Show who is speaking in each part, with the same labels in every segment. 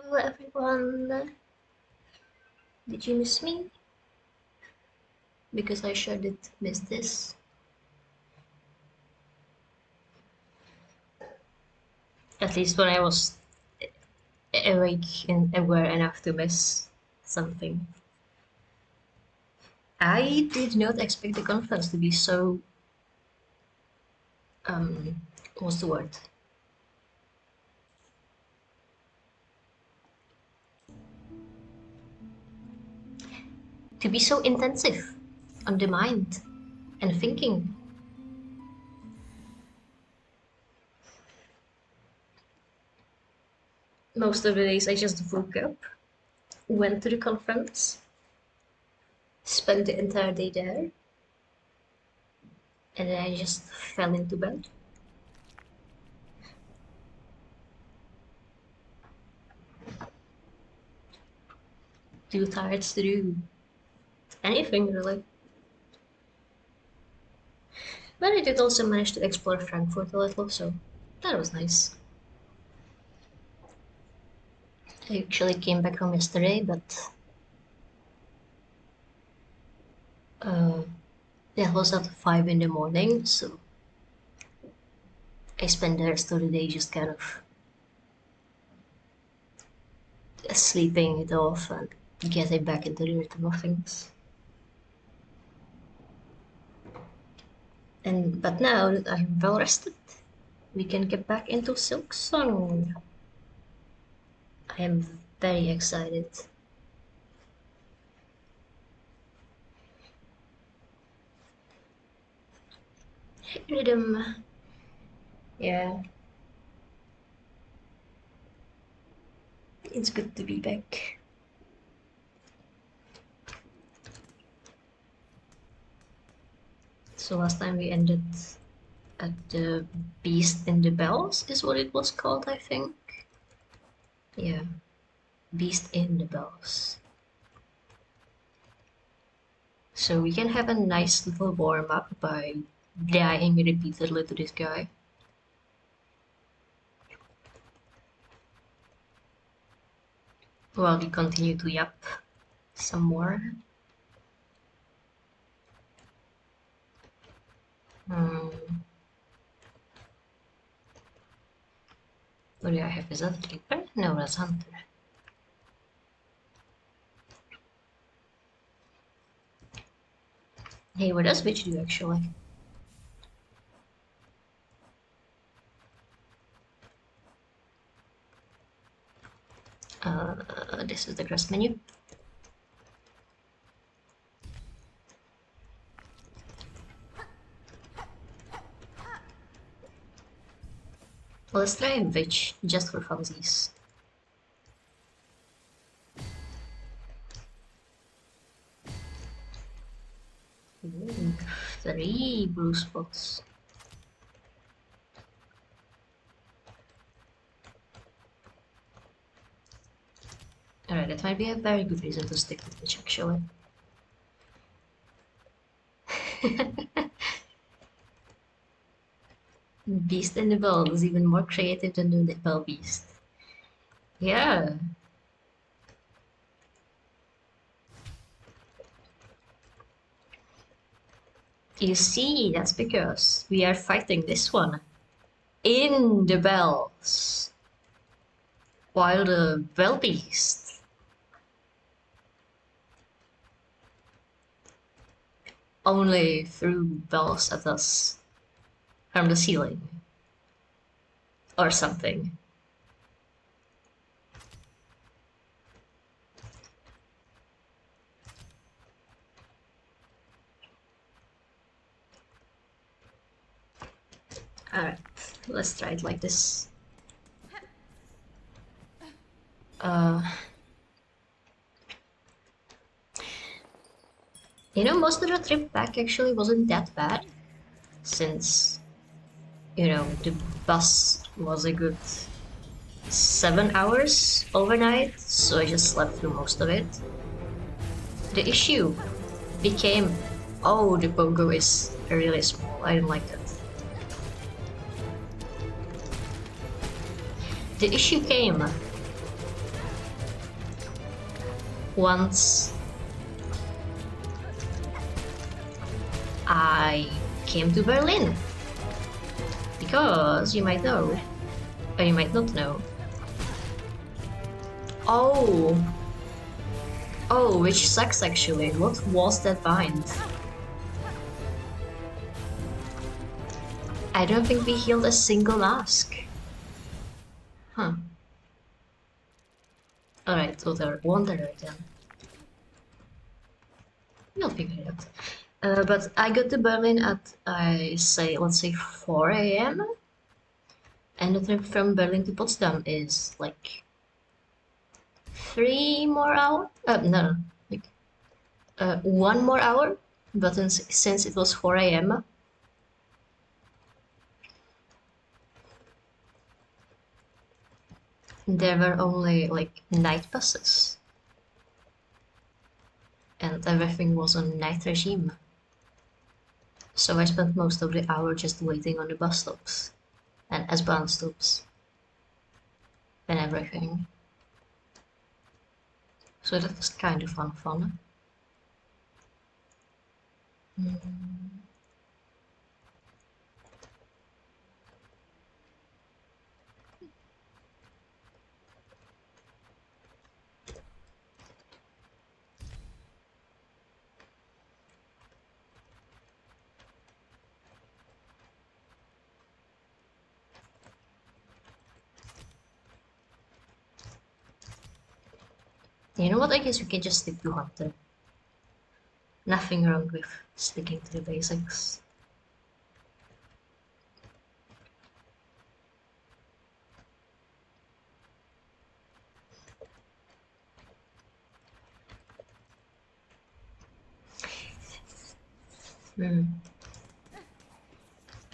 Speaker 1: Hello everyone. Did you miss me? Because I sure did miss this. At least when I was awake and aware enough to miss something. I did not expect the conference to be so what's the word? To be so intensive on the mind and thinking. Most of the days I just woke up, went to the conference, spent the entire day there, and then I just fell into bed. Too tired to do anything really. But I did also manage to explore Frankfurt a little, so that was nice. I actually came back home yesterday, but it was at 5 in the morning, so I spent the rest of the day just kind of sleeping it off and getting back into the rhythm of things. But now that I'm well rested, we can get back into Silksong. I am very excited. Rhythm. Yeah. It's good to be back. So last time we ended at the Beast in the Bells is what it was called, I think. Yeah. Beast in the Bells. So we can have a nice little warm-up by dying repeatedly to this guy. While we continue to yap some more. What do I have? Is that a Clipper? No, that's Hunter. Hey, what does Witch do actually? This is the quest menu. Let's try Witch, just for funsies. Ooh, 3 blue spots. Alright, that might be a very good reason to stick with Witch actually. Beast in the Bell is even more creative than the Bell Beast. Yeah. You see, that's because we are fighting this one in the bells, while the Bell Beast only threw bells at us from the ceiling or something. Alright, let's try it like this. You know, most of the trip back actually wasn't that bad, since, you know, the bus was a good 7 hours overnight, so I just slept through most of it. The issue became, oh, the pogo is really small, I didn't like that. The issue came once I came to Berlin. Because you might know, or you might not know. Oh! Oh, which sucks actually. What was that bind? I don't think we healed a single ask. Huh. Alright, Wanderer then. We'll figure it out. But I got to Berlin at, let's say 4 a.m. And the trip from Berlin to Potsdam is like 3 more hours? No, like 1 more hour. But since it was 4 a.m., there were only like night buses. And everything was on night regime. So I spent most of the hour just waiting on the bus stops and S-Bahn stops and everything. So that was kind of fun. You know what, I guess we can just stick to Hunter. Nothing wrong with sticking to the basics. I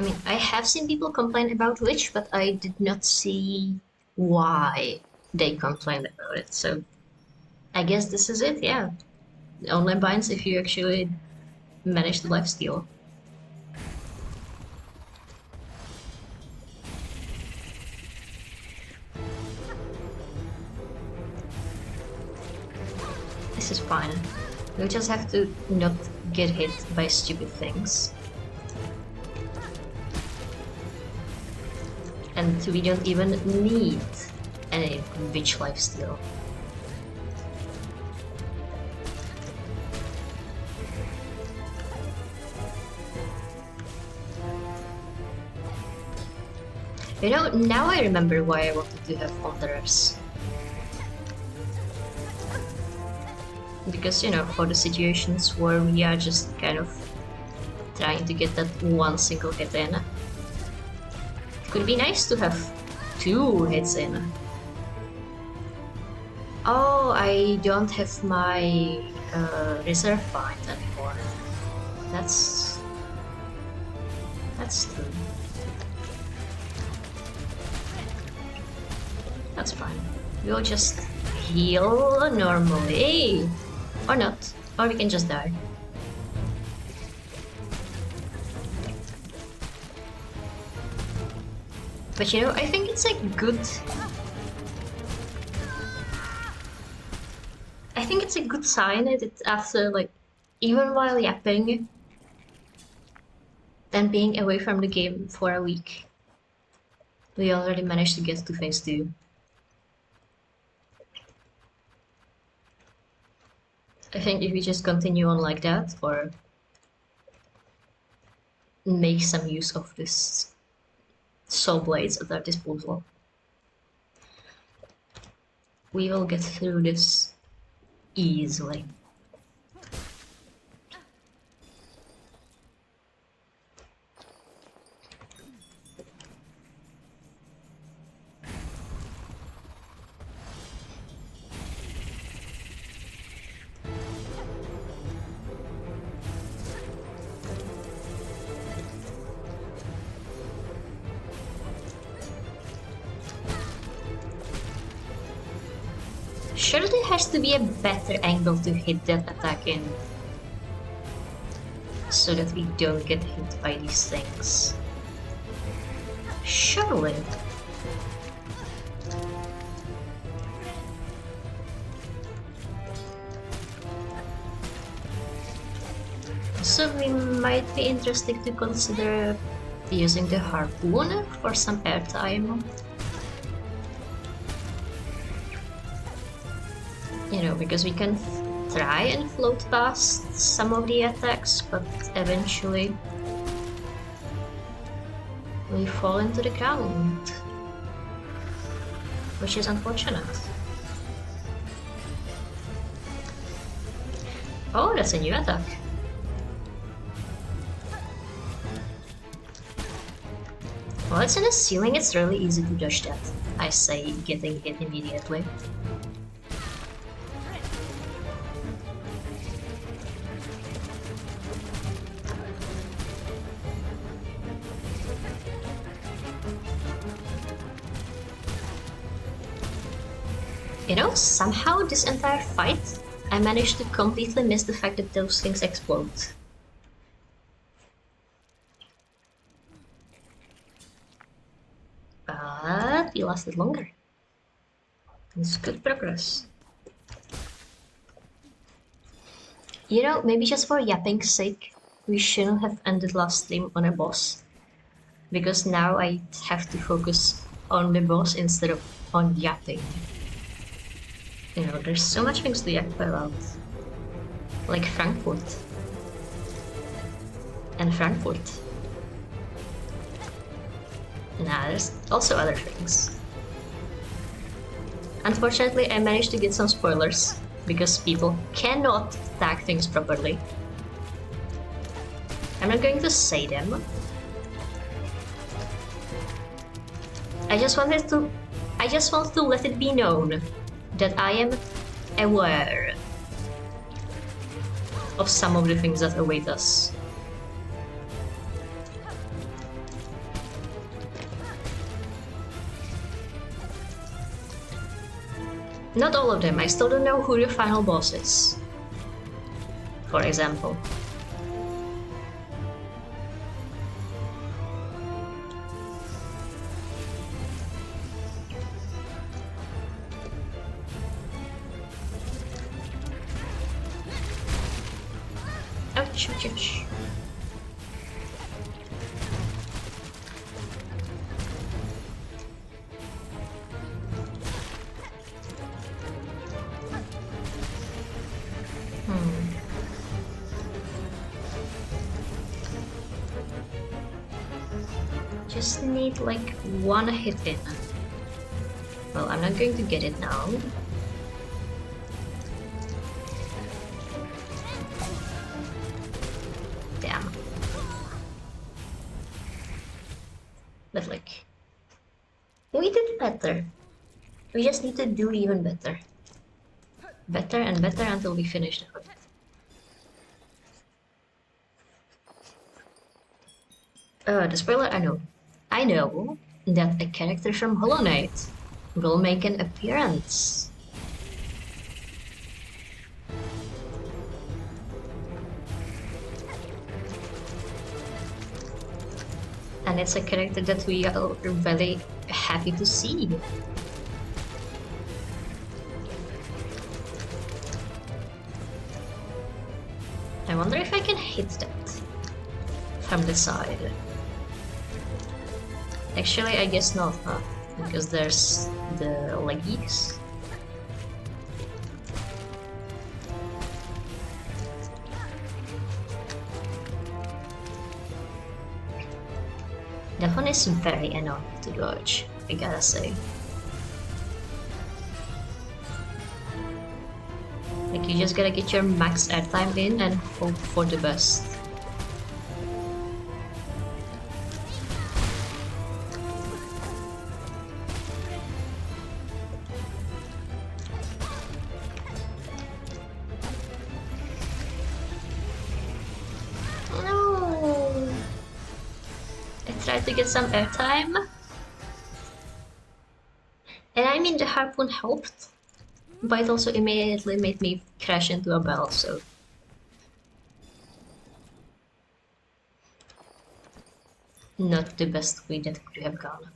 Speaker 1: mean, I have seen people complain about Witch, but I did not see why they complained about it, so I guess this is it, yeah. Online binds if you actually manage the lifesteal. This is fine. We just have to not get hit by stupid things. And we don't even need any witch lifesteal. You know, now I remember why I wanted to have Wanderers. Because, you know, for the situations where we are just kind of trying to get that one single hit in. It could be nice to have 2 hits in. Oh, I don't have my reserve bind anymore. That's true. That's fine. We'll just heal normally. Or not. Or we can just die. But you know, I think it's a good... I think it's a good sign that it's after, like, even while yapping and being away from the game for a week, we already managed to get to phase 2. I think if we just continue on like that, or make some use of this soul blades at our disposal, we will get through this easily. Surely there has to be a better angle to hit that attack in, so that we don't get hit by these things. Surely. Also, we might be interested to consider using the harpoon for some airtime. You know, because we can try and float past some of the attacks, but eventually we fall into the ground, which is unfortunate. Oh, that's a new attack. Well, it's in the ceiling, it's really easy to dodge that. I say, getting hit immediately. You know, somehow this entire fight, I managed to completely miss the fact that those things explode. But we lasted longer. It's good progress. You know, maybe just for yapping's sake, we shouldn't have ended last stream on a boss. Because now I have to focus on the boss instead of on yapping. You know, there's so much things to yap about. Like Frankfurt. And Frankfurt. Nah, there's also other things. Unfortunately, I managed to get some spoilers, because people cannot tag things properly. I'm not going to say them. I just want to let it be known that I am aware of some of the things that await us. Not all of them, I still don't know who the final boss is. For example. Ouch, ouch, ouch. Just need like one hit in. Well, I'm not going to get it now. Damn. But like, we did better. We just need to do even better. Better and better until we finish the fight. The spoiler, I know. I know that a character from Hollow Knight will make an appearance. And it's a character that we are very happy to see. I wonder if I can hit that from the side. Actually, I guess not, huh? Because there's the leggies. That one is very annoying to dodge, I gotta say. Like, you just gotta get your max airtime in and hope for the best. To get some airtime. And I mean, the harpoon helped, but it also immediately made me crash into a bell, so. Not the best way that could have gone.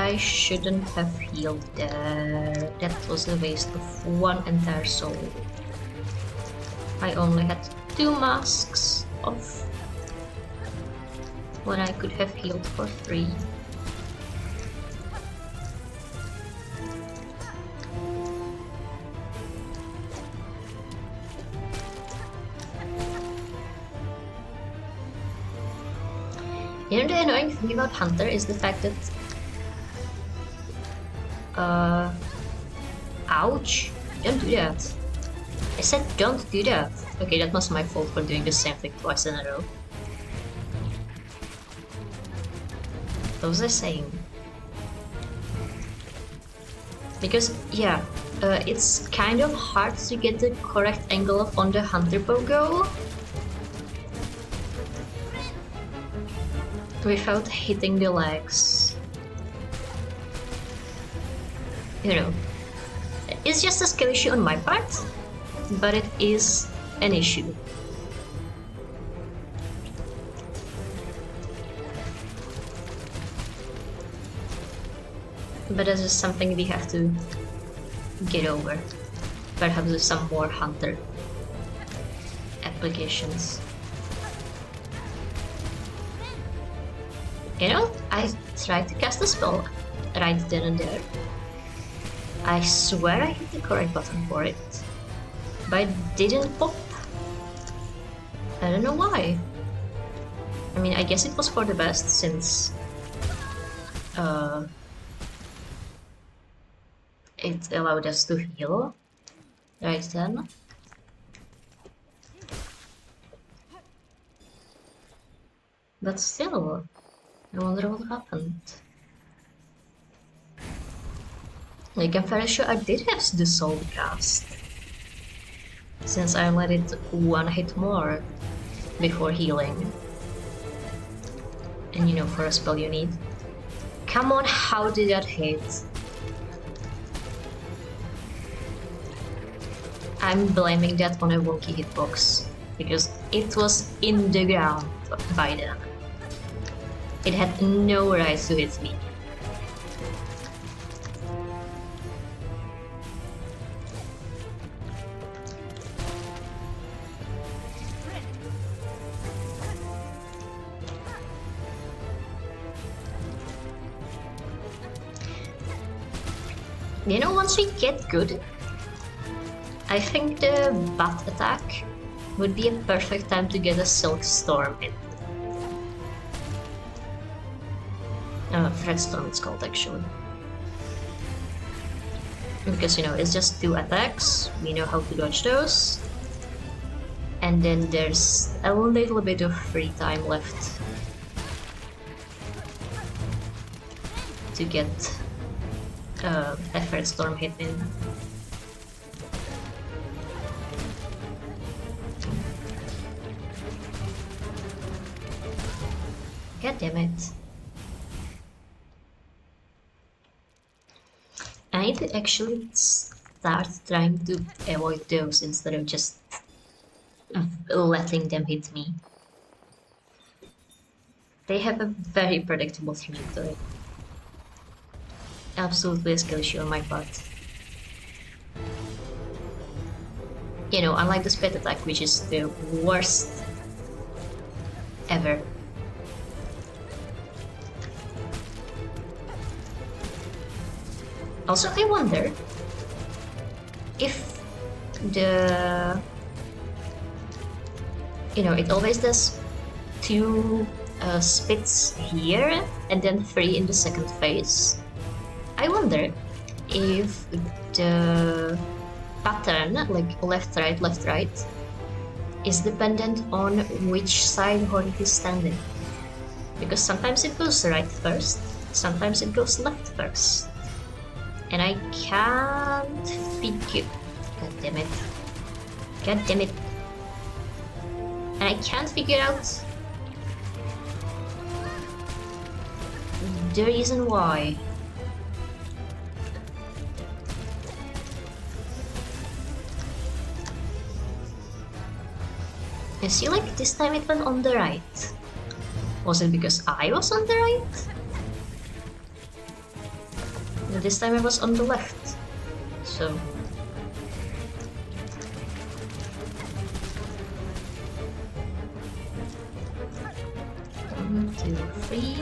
Speaker 1: I shouldn't have healed there. That was a waste of one entire soul. I only had 2 masks off when I could have healed for 3. You know, the annoying thing about Hunter is the fact that ouch, don't do that. I said don't do that. Okay, that was my fault for doing the same thing twice in a row. What was I saying? Because, yeah, it's kind of hard to get the correct angle on the Hunter pogo without hitting the legs. You know, it's just a skill issue on my part, but it is an issue. But this is something we have to get over. Perhaps with some more Hunter applications. You know, I tried to cast a spell right then and there. I swear I hit the correct button for it, but it didn't pop. I don't know why. I mean, I guess it was for the best since it allowed us to heal right then. But still, I wonder what happened. Like, I'm fairly sure I did have the soul cast, since I let it 1 hit more before healing. And you know, for a spell you need. Come on, how did that hit? I'm blaming that on a wonky hitbox, because it was in the ground by then. It had no right to hit me. You know, once we get good, I think the bat attack would be a perfect time to get a Silksong in. Threadstorm it's called actually. Because, you know, it's just 2 attacks, we know how to dodge those. And then there's a little bit of free time left to get a Threadstorm hit in. God damn it. I need to actually start trying to avoid those instead of just letting them hit me. They have a very predictable trajectory. Absolutely a skill issue on my part. You know, unlike the spit attack, which is the worst ever. Also, I wonder if the... You know, it always does 2 spits here and then 3 in the second phase. I wonder if the pattern, like left, right, is dependent on which side Hornet is standing. Because sometimes it goes right first, sometimes it goes left first. And I can't figure... God damn it. God damn it. And I can't figure out the reason why. You see, like, this time it went on the right. Was it because I was on the right? And this time I was on the left. So... 1, 2, 3.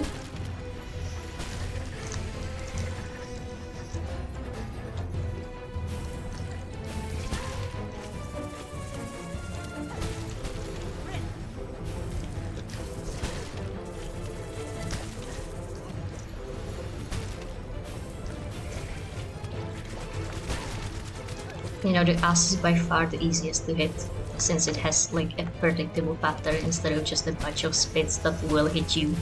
Speaker 1: You know, the ass is by far the easiest to hit, since it has like a predictable pattern instead of just a bunch of spits that will hit you.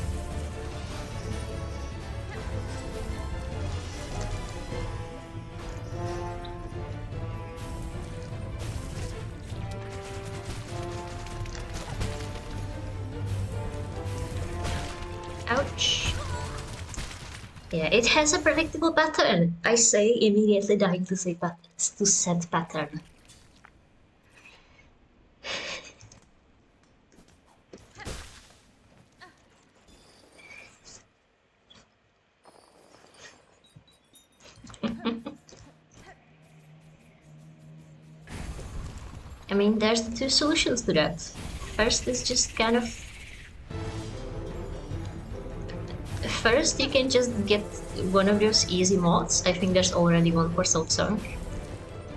Speaker 1: Ouch. Yeah, it has a predictable pattern. I say immediately dying to set pattern. I mean, there's two solutions to that. First is just kind of... First, you can just get one of those easy mods. I think there's already one for Silksong.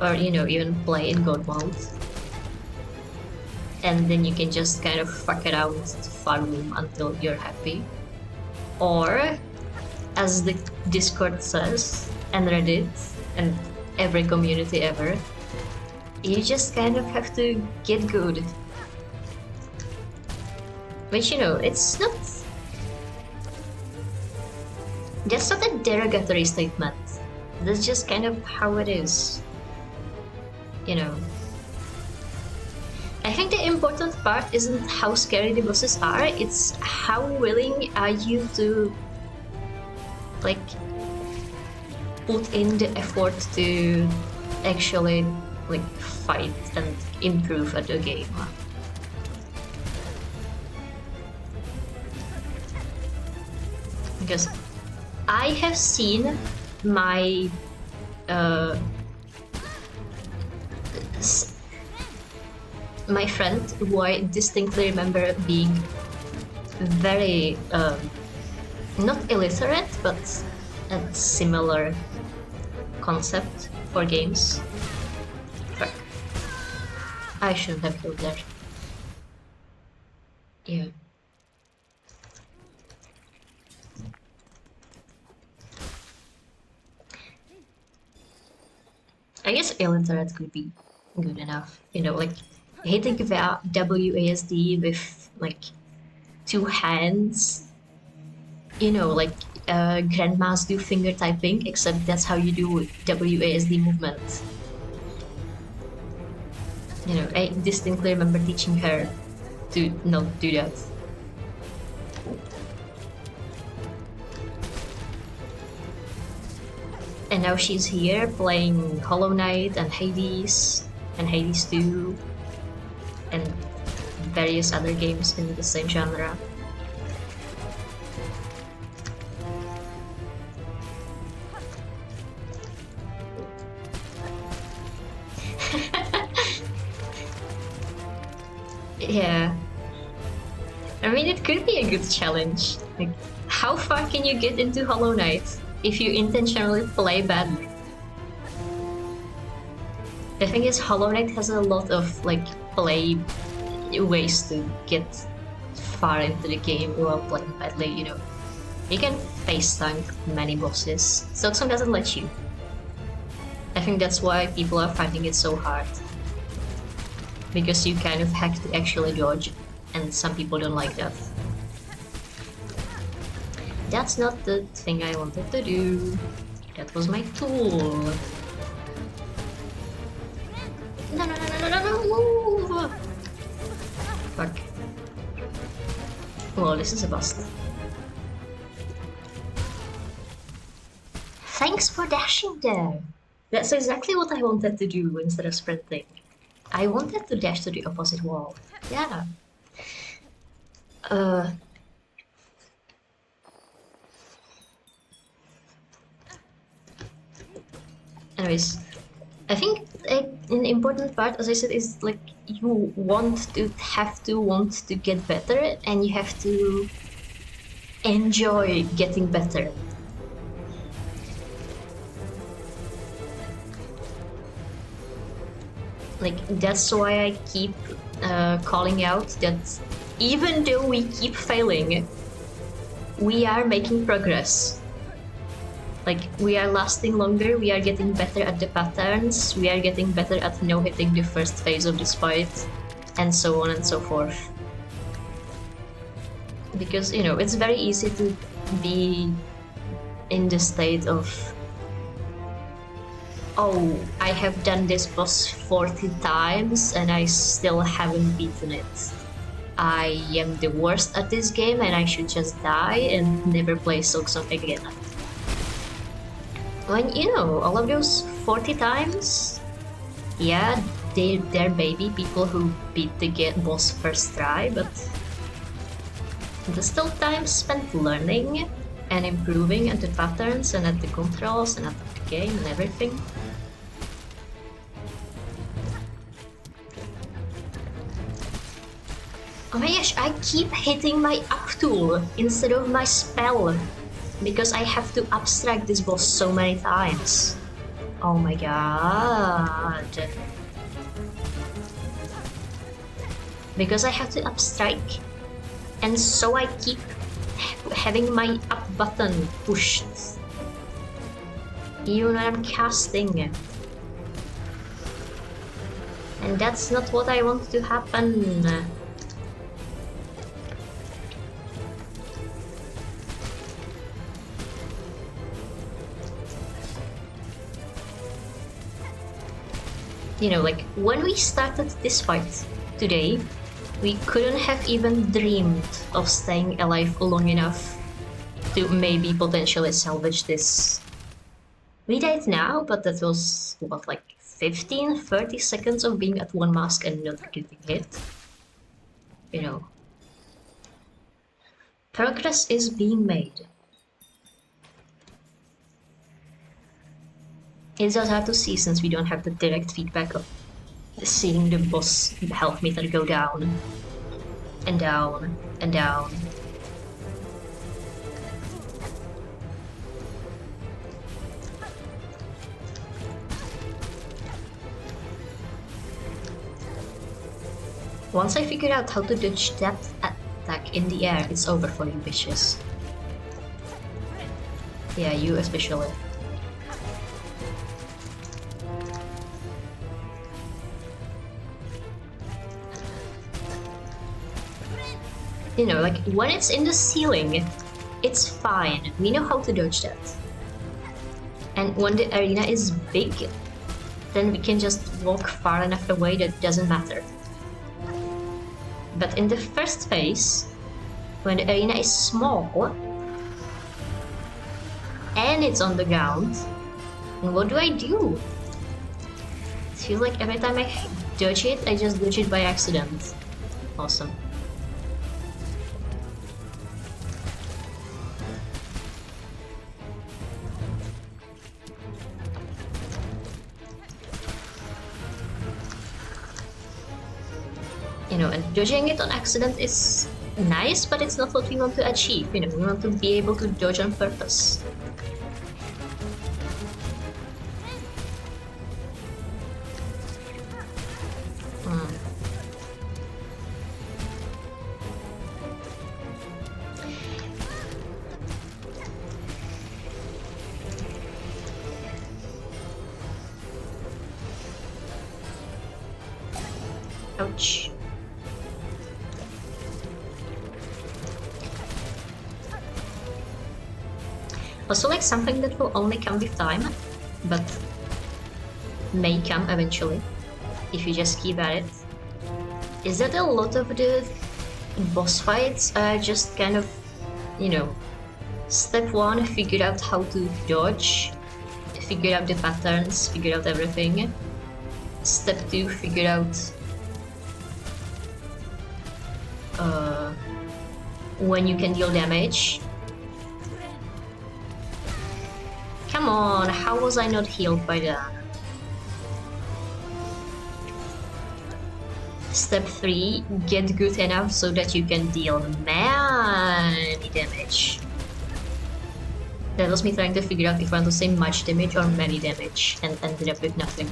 Speaker 1: Or, you know, even play in God mode. And then you can just kind of fuck around to farm until you're happy. Or, as the Discord says, and Reddit, and every community ever, you just kind of have to get good. Which, you know, it's not... That's not a derogatory statement. That's just kind of how it is. You know. I think the important part isn't how scary the bosses are, it's how willing are you to, like, put in the effort to actually, like, fight and improve at the game. Because I have seen my my friend, who I distinctly remember being very not illiterate, but a similar concept for games. Fuck. I shouldn't have killed there. Yeah. I guess illiterate could be good enough. You know, like hitting WASD with like two hands. You know, like grandmas do finger typing, except that's how you do WASD movement. You know, I distinctly remember teaching her to not do that. And now she's here playing Hollow Knight and Hades 2 and various other games in the same genre. Yeah. I mean, it could be a good challenge. Like, how far can you get into Hollow Knight if you intentionally play badly? The thing is, Hollow Knight has a lot of like play ways to get far into the game while playing badly, you know. You can face tank many bosses. Silksong doesn't let you. I think that's why people are finding it so hard. Because you kind of have to actually dodge, and some people don't like that. That's not the thing I wanted to do. That was my tool. No, no, no, no, no, no, move! Fuck. Well, this is a bust. Thanks for dashing there. That's exactly what I wanted to do instead of sprinting. I wanted to dash to the opposite wall. Yeah. Anyways, I think an important part, as I said, is like you have to want to get better, and you have to enjoy getting better. Like, that's why I keep calling out that even though we keep failing, we are making progress. Like, we are lasting longer, we are getting better at the patterns, we are getting better at no-hitting the first phase of this fight, and so on and so forth. Because, you know, it's very easy to be in the state of, oh, I have done this boss 40 times and I still haven't beaten it. I am the worst at this game and I should just die and never play Silksong again. When, you know, all of those 40 times, yeah, there may be people who beat the boss first try, but there's still time spent learning and improving at the patterns and at the controls and at the game and everything. Oh my gosh, I keep hitting my up tool instead of my spell because I have to abstract this boss so many times. Oh my god. Because I have to abstract, and so I keep having my up button pushed even when I'm casting. And that's not what I want to happen. You know, like, when we started this fight today, we couldn't have even dreamed of staying alive long enough to maybe potentially salvage this. We died now, but that was, what, like 15-30 seconds of being at one mask and not getting hit? You know. Progress is being made. It's just hard to see since we don't have the direct feedback of seeing the boss health meter go down and down and down. Once I figure out how to dodge that attack in the air, it's over for you bitches. Yeah, you especially. You know, like, when it's in the ceiling, it's fine. We know how to dodge that. And when the arena is big, then we can just walk far enough away that it doesn't matter. But in the first phase, when the arena is small, and it's on the ground, what do I do? It feels like every time I dodge it, I just dodge it by accident. Awesome. You know, and dodging it on accident is nice, but it's not what we want to achieve. You know, we want to be able to dodge on purpose. Ouch. Also, like, something that will only come with time, but may come eventually, if you just keep at it, is that a lot of the boss fights are just kind of, you know, step one, figure out how to dodge, figure out the patterns, figure out everything. Step two, figure out when you can deal damage. Come on, how was I not healed by that? Step 3, get good enough so that you can deal many damage. That was me trying to figure out if I want to say much damage or many damage, and ended up with nothing.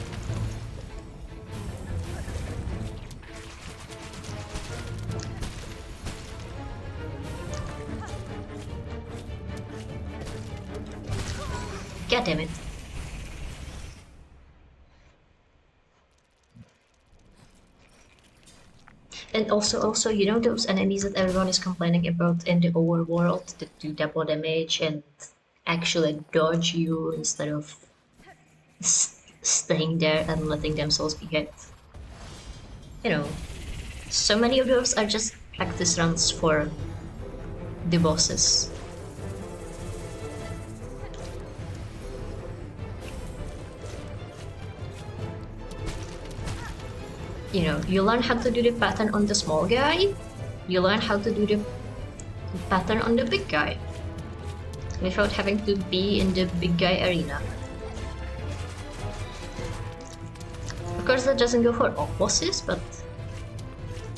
Speaker 1: God damn it. And also, you know those enemies that everyone is complaining about in the overworld that do double damage and actually dodge you instead of staying there and letting themselves be hit? You know, so many of those are just practice runs for the bosses. You know, you learn how to do the pattern on the small guy, you learn how to do the pattern on the big guy without having to be in the big guy arena. Of course, that doesn't go for all bosses, but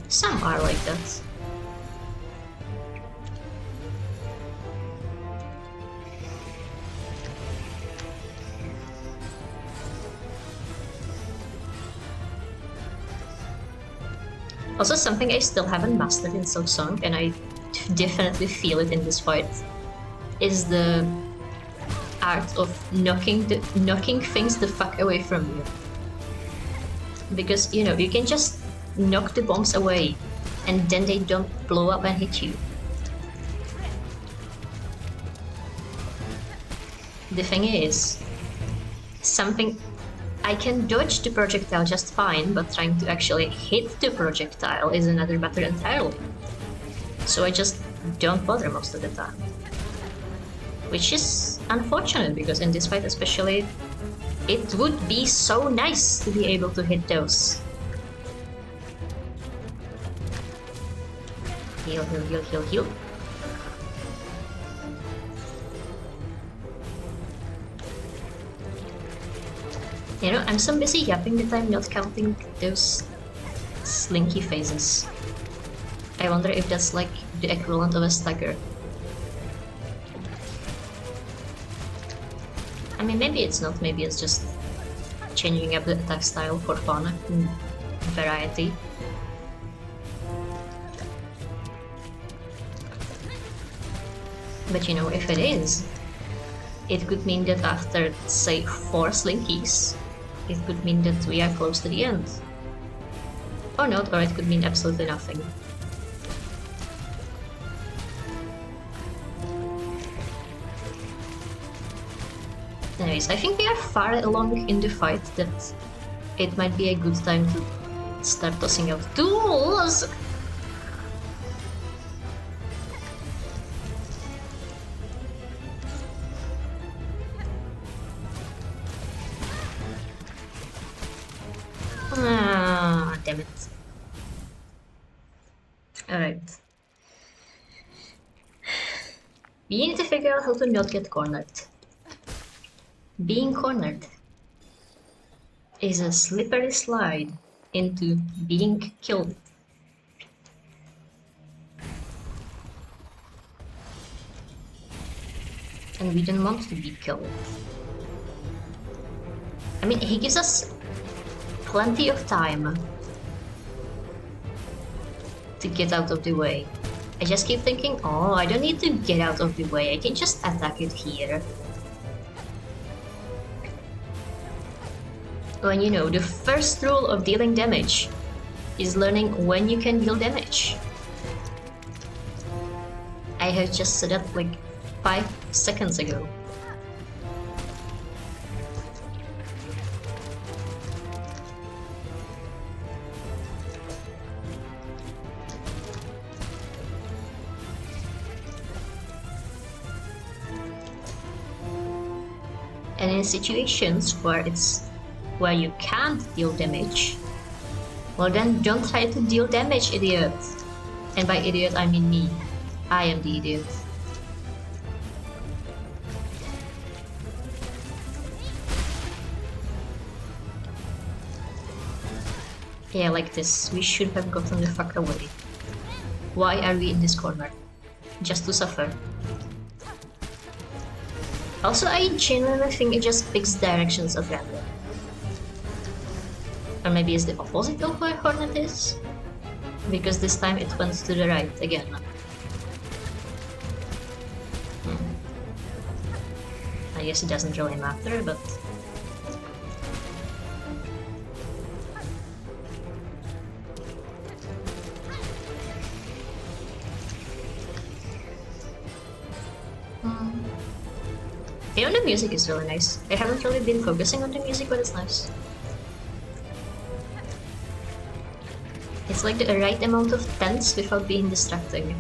Speaker 1: some are like that. Also, something I still haven't mastered in Silksong, and I definitely feel it in this fight, is the art of knocking things the fuck away from you. Because, you know, you can just knock the bombs away, and then they don't blow up and hit you. The thing is, I can dodge the projectile just fine, but trying to actually hit the projectile is another matter entirely. So I just don't bother most of the time. Which is unfortunate, because in this fight especially, it would be so nice to be able to hit those. Heal, heal, heal, heal, heal. You know, I'm so busy yapping that I'm not counting those slinky phases. I wonder if that's like the equivalent of a stagger. I mean, maybe it's not, maybe it's just changing up the attack style for fun and variety. But you know, if it is, it could mean that after, say, 4 slinkies, it could mean that we are close to the end. Or not, or it could mean absolutely nothing. Anyways, I think we are far along in the fight that it might be a good time to start tossing out tools! Ah, damn it. Alright. We need to figure out how to not get cornered. Being cornered is a slippery slide into being killed. And we don't want to be killed. I mean, he gives us plenty of time to get out of the way. I just keep thinking, oh, I don't need to get out of the way, I can just attack it here. When you know, the first rule of dealing damage is learning when you can deal damage. I have just said that like 5 seconds ago. And in situations where you can't deal damage, well then don't try to deal damage, idiot. And by idiot I mean me. I am the idiot. Yeah, like this. We should have gotten the fuck away. Why are we in this corner? Just to suffer. Also, I genuinely think it just picks directions at random. Or maybe it's the opposite of where Hornet is? Because this time it went to the right again. I guess it doesn't really matter, but... You know, the music is really nice. I haven't really been focusing on the music, but it's nice. It's like the right amount of tense without being distracting.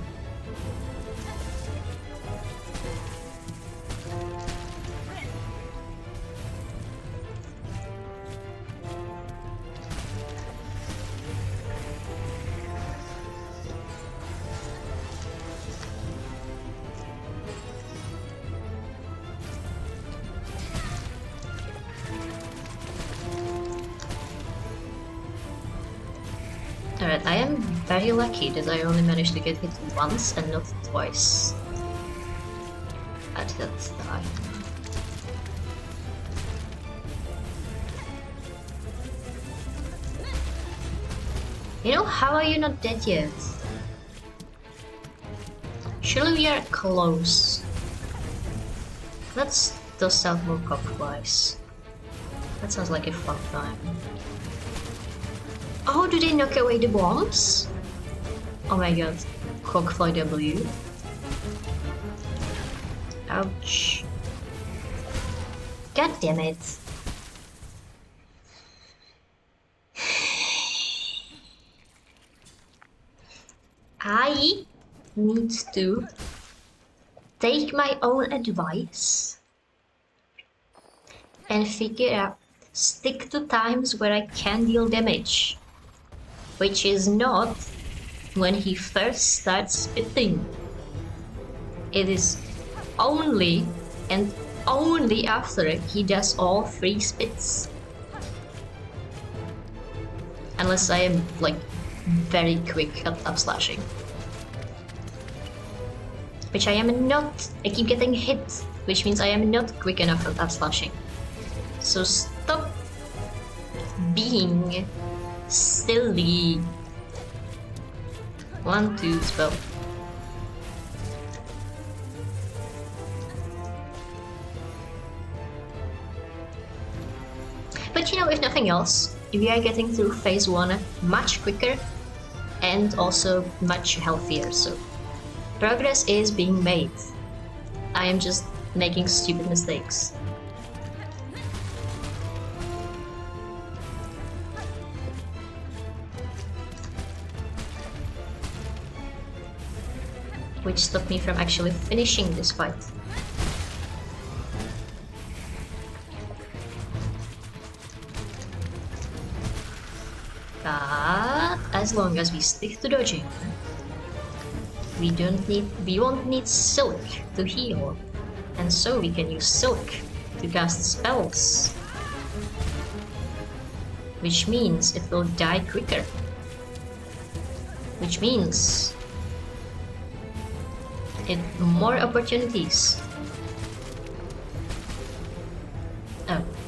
Speaker 1: Alright, I am very lucky that I only managed to get hit once and not twice at that time. You know, how are you not dead yet? Surely we are close. Let's do south more clockwise. That sounds like a fun time. Oh, do they knock away the bombs? Oh my god. Cockfly W. Ouch. God damn it. I need to take my own advice and figure out, stick to times where I can deal damage, which is not when he first starts spitting. It is only and only after he does all 3 spits. Unless I am like very quick at upslashing. Which I am not. I keep getting hit, which means I am not quick enough at upslashing. So stop being silly. 1, 2, spell. But you know, if nothing else, we are getting through phase 1 much quicker and also much healthier, so progress is being made. I am just making stupid mistakes. Which stopped me from actually finishing this fight. But as long as we stick to dodging, we won't need Silk to heal, and so we can use Silk to cast spells, which means it will die quicker, which means more opportunities.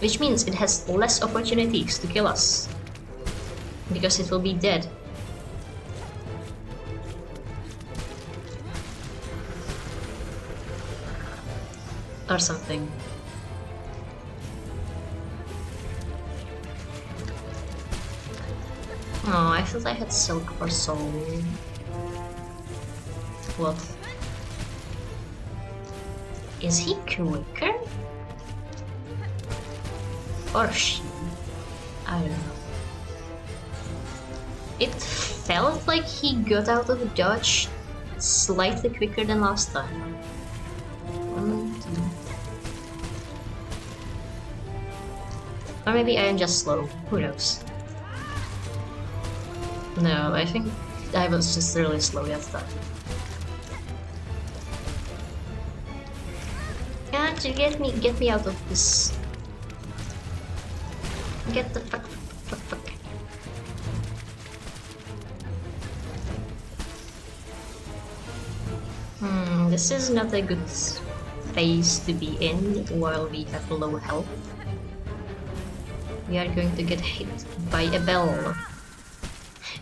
Speaker 1: Which means it has less opportunities to kill us, because it will be dead. Or something. Oh, I thought I had Silk for Soul. What? Is he quicker? Or she? I don't know. It felt like he got out of the dodge slightly quicker than last time. 1, 2. Or maybe I am just slow. Who knows? No, I think I was just really slow that time. Can't you get me out of this? Get the fuck. This is not a good phase to be in while we have low health. We are going to get hit by a bell.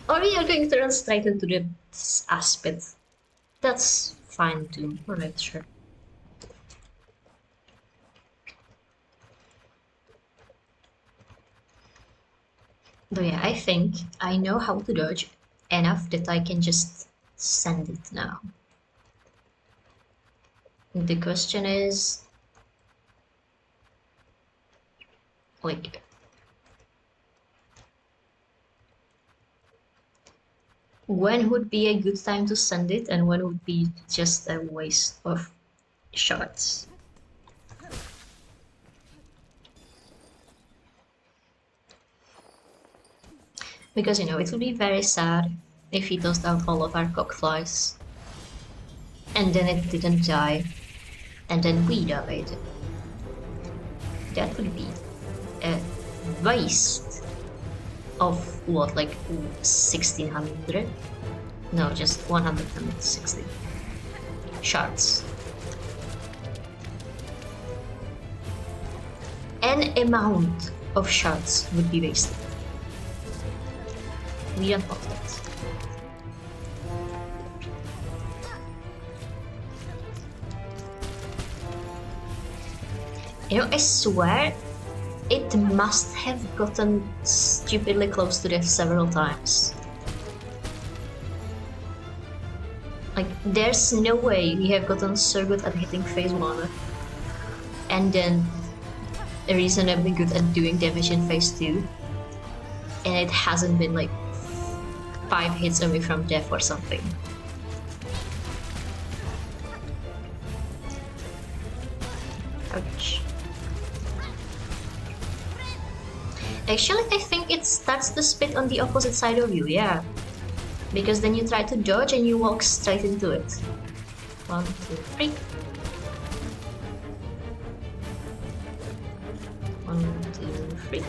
Speaker 1: Or we are going to run straight into the aspect. That's fine too. Alright, sure. But yeah, I think I know how to dodge enough that I can just send it now. The question is, like, when would be a good time to send it and when would be just a waste of shots? Because, you know, it would be very sad if he tossed out all of our cockflies and then it didn't die and then we died. That would be a waste of what, like 1600? No, just 160 shards. An amount of shards would be wasted. We don't want that. You know, I swear it must have gotten stupidly close to death several times. Like, there's no way we have gotten so good at hitting phase 1 and then reasonably good at doing damage in phase 2 and it hasn't been like 5 hits away from death or something. Ouch. Actually, I think it starts to spit on the opposite side of you, yeah. Because then you try to dodge and you walk straight into it. 1, 2, 3. 1, 2, 3.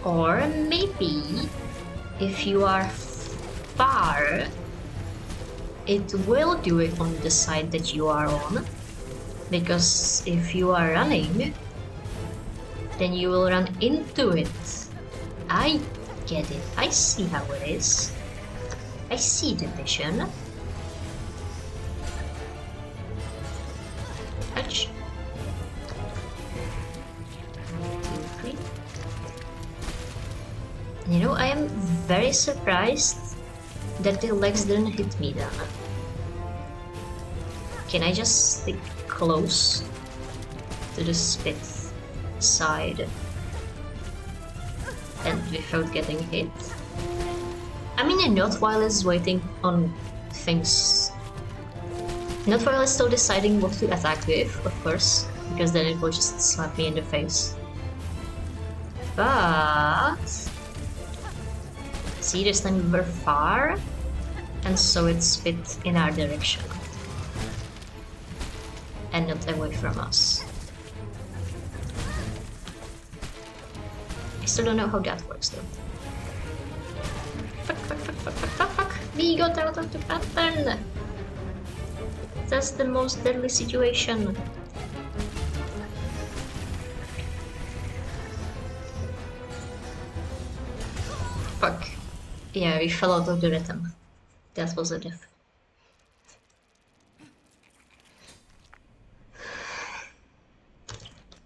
Speaker 1: Or maybe, if you are far, it will do it on the side that you are on. Because if you are running, then you will run into it. I get it. I see how it is. I see the vision. Ouch. 1, 2, 3. You know, I am very surprised that the legs didn't hit me then. Can I just stick close to the spit side and without getting hit? I mean, not while it's waiting on things. Not while it's still deciding what to attack with, of course, because then it will just slap me in the face. But see, this time we were far, and so it spit in our direction. And not away from us. I still don't know how that works though. Fuck, fuck, fuck, fuck, fuck, fuck, fuck. We got out of the pattern! That's the most deadly situation. Fuck. Yeah, we fell out of the rhythm. That was a death.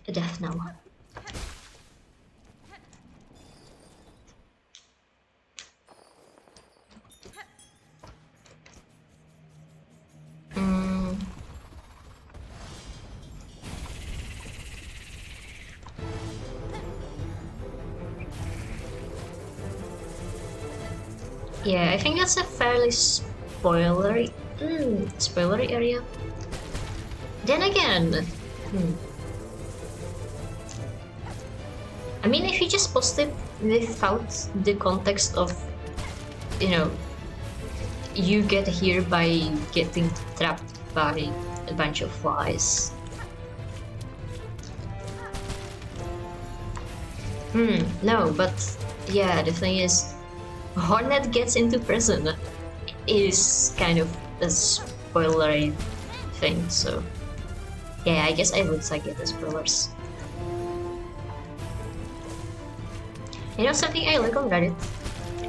Speaker 1: A death now. Yeah, I think that's a fairly spoilery area. Then again, I mean, if you just post it without the context of, you know, you get here by getting trapped by a bunch of flies, No, but yeah, the thing is, Hornet gets into prison is kind of a spoilery thing, so yeah, I guess I would say it as spoilers. You know, something I like on Reddit,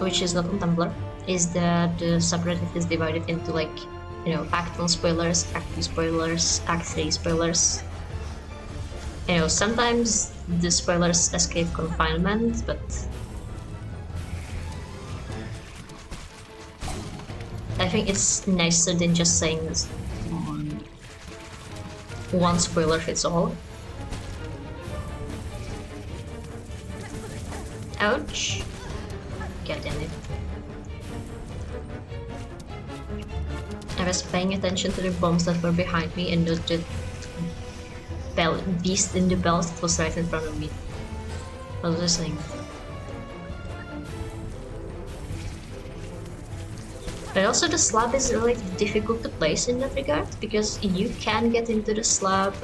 Speaker 1: which is not on Tumblr, is that the subreddit is divided into, like, you know, Act 1 spoilers, Act 2 spoilers, Act 3 spoilers. You know, sometimes the spoilers escape confinement, but I think it's nicer than just saying one spoiler fits all. Ouch. God damn it. I was paying attention to the bombs that were behind me and not the beast in the bells that was right in front of me. What was I saying? But also the slab is really difficult to place in that regard, because you can get into the slab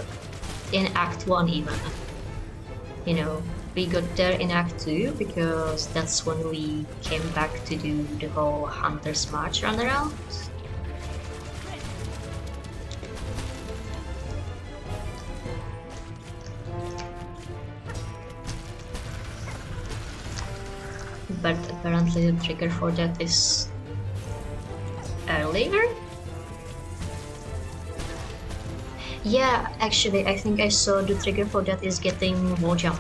Speaker 1: in Act 1 even. You know, we got there in Act 2 because that's when we came back to do the whole Hunter's March runaround. But apparently the trigger for that is earlier? Yeah, actually, I think I saw the trigger for that is getting wall jump.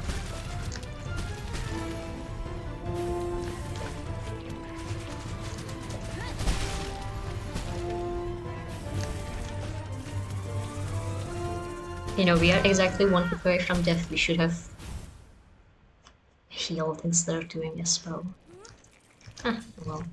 Speaker 1: You know, we are exactly 1 hit away from death. We should have healed instead of doing a spell. Huh, well.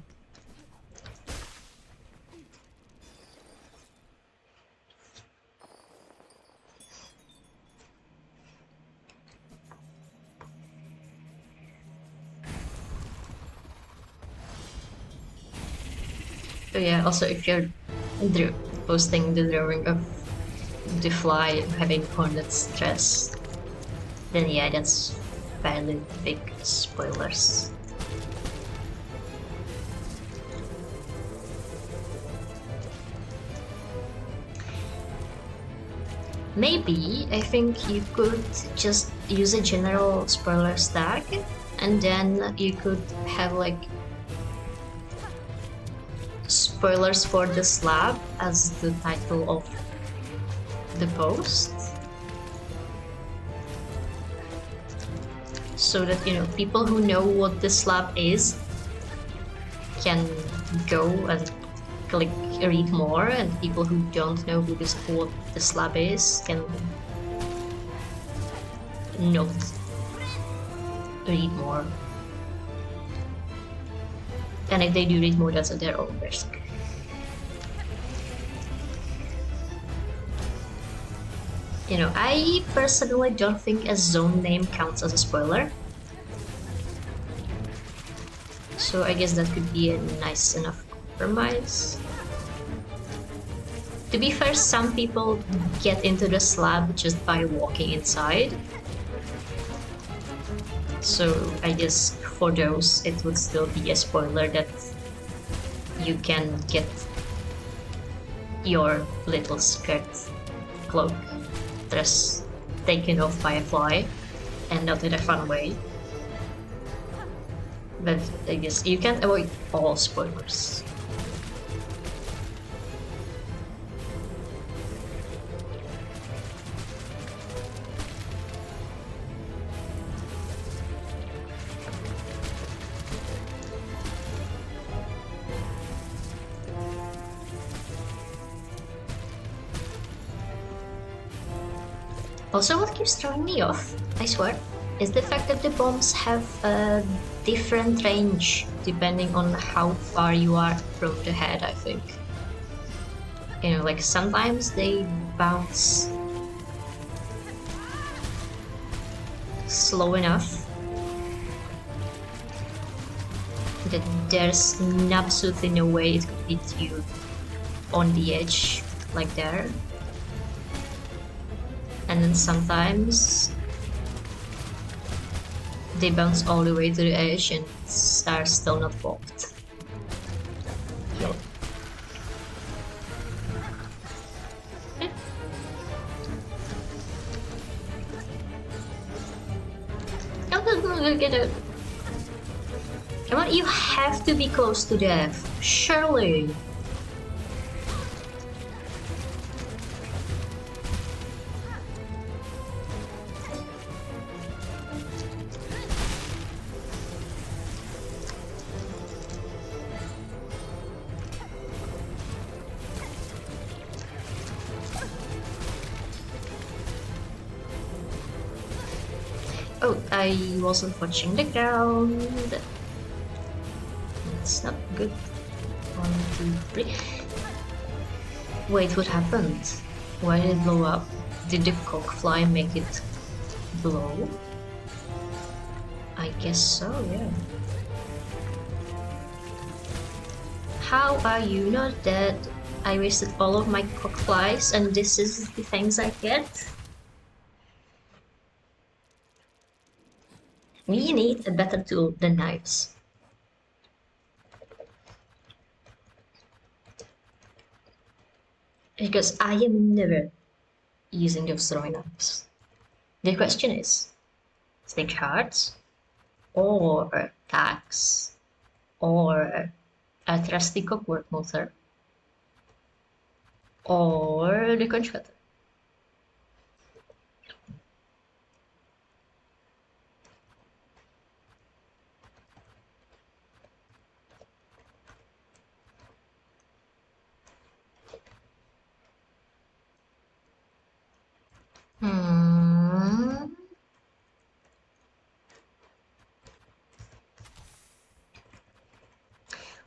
Speaker 1: So yeah, also if you're posting the drawing of the fly having hornet stress, then yeah, that's fairly big spoilers. Maybe, I think you could just use a general spoiler stack, and then you could have like spoilers for the slab as the title of the post, so that, you know, people who know what the slab is can go and click read more, and people who don't know what the slab is can not read more. And if they do read more, that's at their own risk. You know, I personally don't think a zone name counts as a spoiler. So I guess that could be a nice enough compromise. To be fair, some people get into the slab just by walking inside. So I guess for those, it would still be a spoiler that you can get your little skirt, cloak, dress taken off by a fly, and not in a fun way. But I guess you can't avoid all spoilers. Also, what keeps throwing me off, I swear, is the fact that the bombs have a different range depending on how far you are from the head, I think. You know, like sometimes they bounce slow enough that there's absolutely no way it could hit you on the edge, like there. And then sometimes they bounce all the way to the edge and are still not blocked. Yo. I'm gonna get it. Come on, you have to be close to death. Surely. Oh, I wasn't watching the ground. That's not good. 1, 2, 3. Wait, what happened? Why did it blow up? Did the cockfly make it blow? I guess so, yeah. How are you not dead? I wasted all of my cockflies and this is the things I get? We need a better tool than knives. Because I am never using those throwing knives. The question is, snake hearts, or axe, or a trusty cookwork motor, or the conch cutter.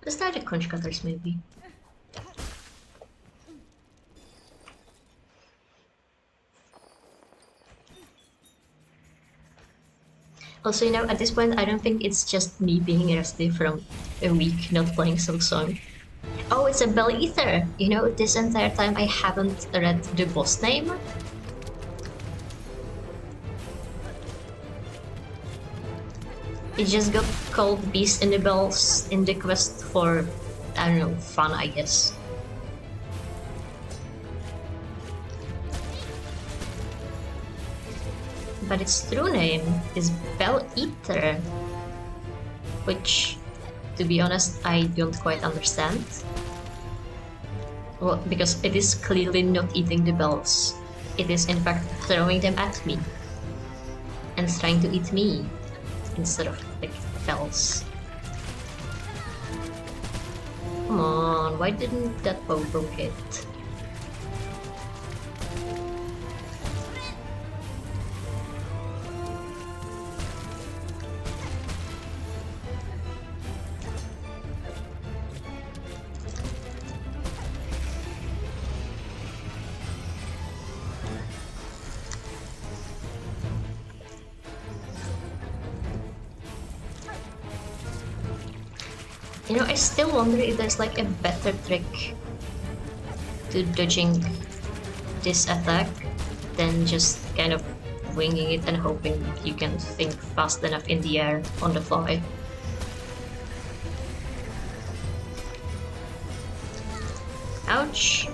Speaker 1: Let's try the conch cutters maybe. Also, you know, at this point, I don't think it's just me being rusty from a week not playing Silksong. Oh, it's a Bell Ether! You know, this entire time I haven't read the boss name. It just got called Beast in the Bells in the quest for, I don't know, fun, I guess. But its true name is Bell Eater, which, to be honest, I don't quite understand. Well, because it is clearly not eating the bells. It is in fact throwing them at me and trying to eat me instead of like bells. Come on, why didn't that pogo hit? You know, I still wonder if there's like a better trick to dodging this attack than just kind of winging it and hoping you can think fast enough in the air on the fly. Ouch!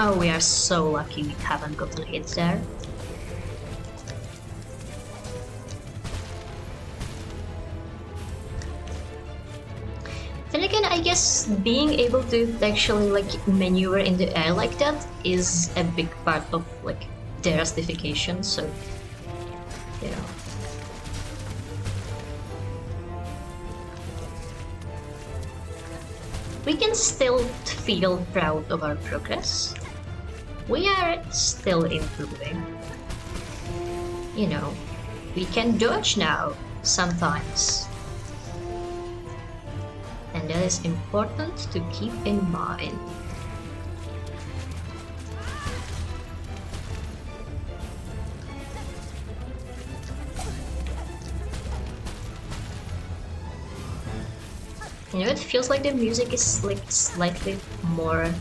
Speaker 1: Oh, we are so lucky we haven't gotten hit there. Then again, I guess being able to actually like maneuver in the air like that is a big part of like the rustification, so you know. We can still feel proud of our progress. We are still improving. You know, we can dodge now, sometimes. And that is important to keep in mind. You know, it feels like the music is like slightly more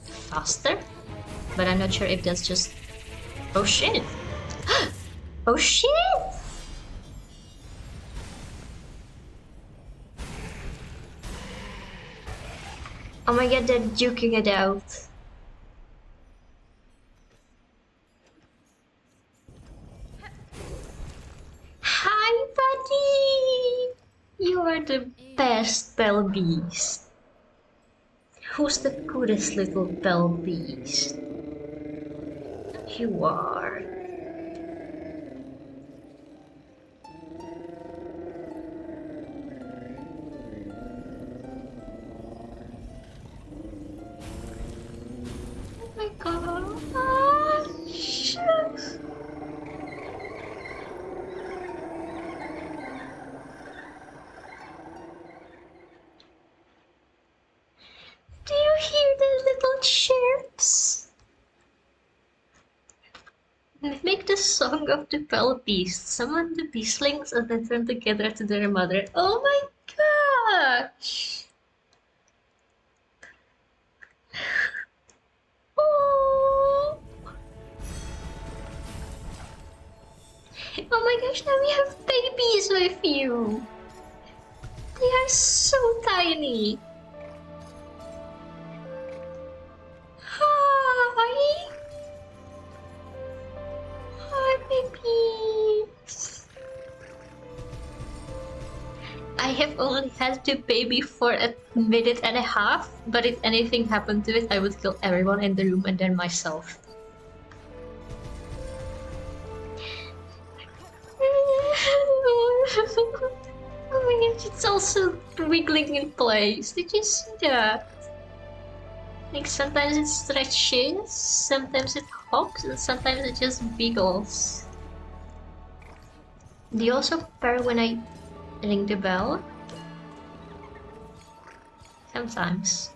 Speaker 1: faster, but I'm not sure if that's just... Oh shit! Oh shit! Oh my god, they're duking it out. Hi, buddy! You are the best bell beast. Who's the cutest little bell beast? You are. Oh my gosh. Do you hear the little chirps? Make the song of the bell beast. Summon the beastlings and then turn together to their mother. Oh my gosh! Oh. Oh my gosh, now we have babies with you! They are so tiny! Hi! Hi, babies! I have only had the baby for a minute and a half, but if anything happened to it, I would kill everyone in the room and then myself. Oh my gosh, it's also wiggling in place. Did you see that? Like sometimes it stretches, sometimes it hops, and sometimes it just wiggles. Do you also purr when I ring the bell? Sometimes.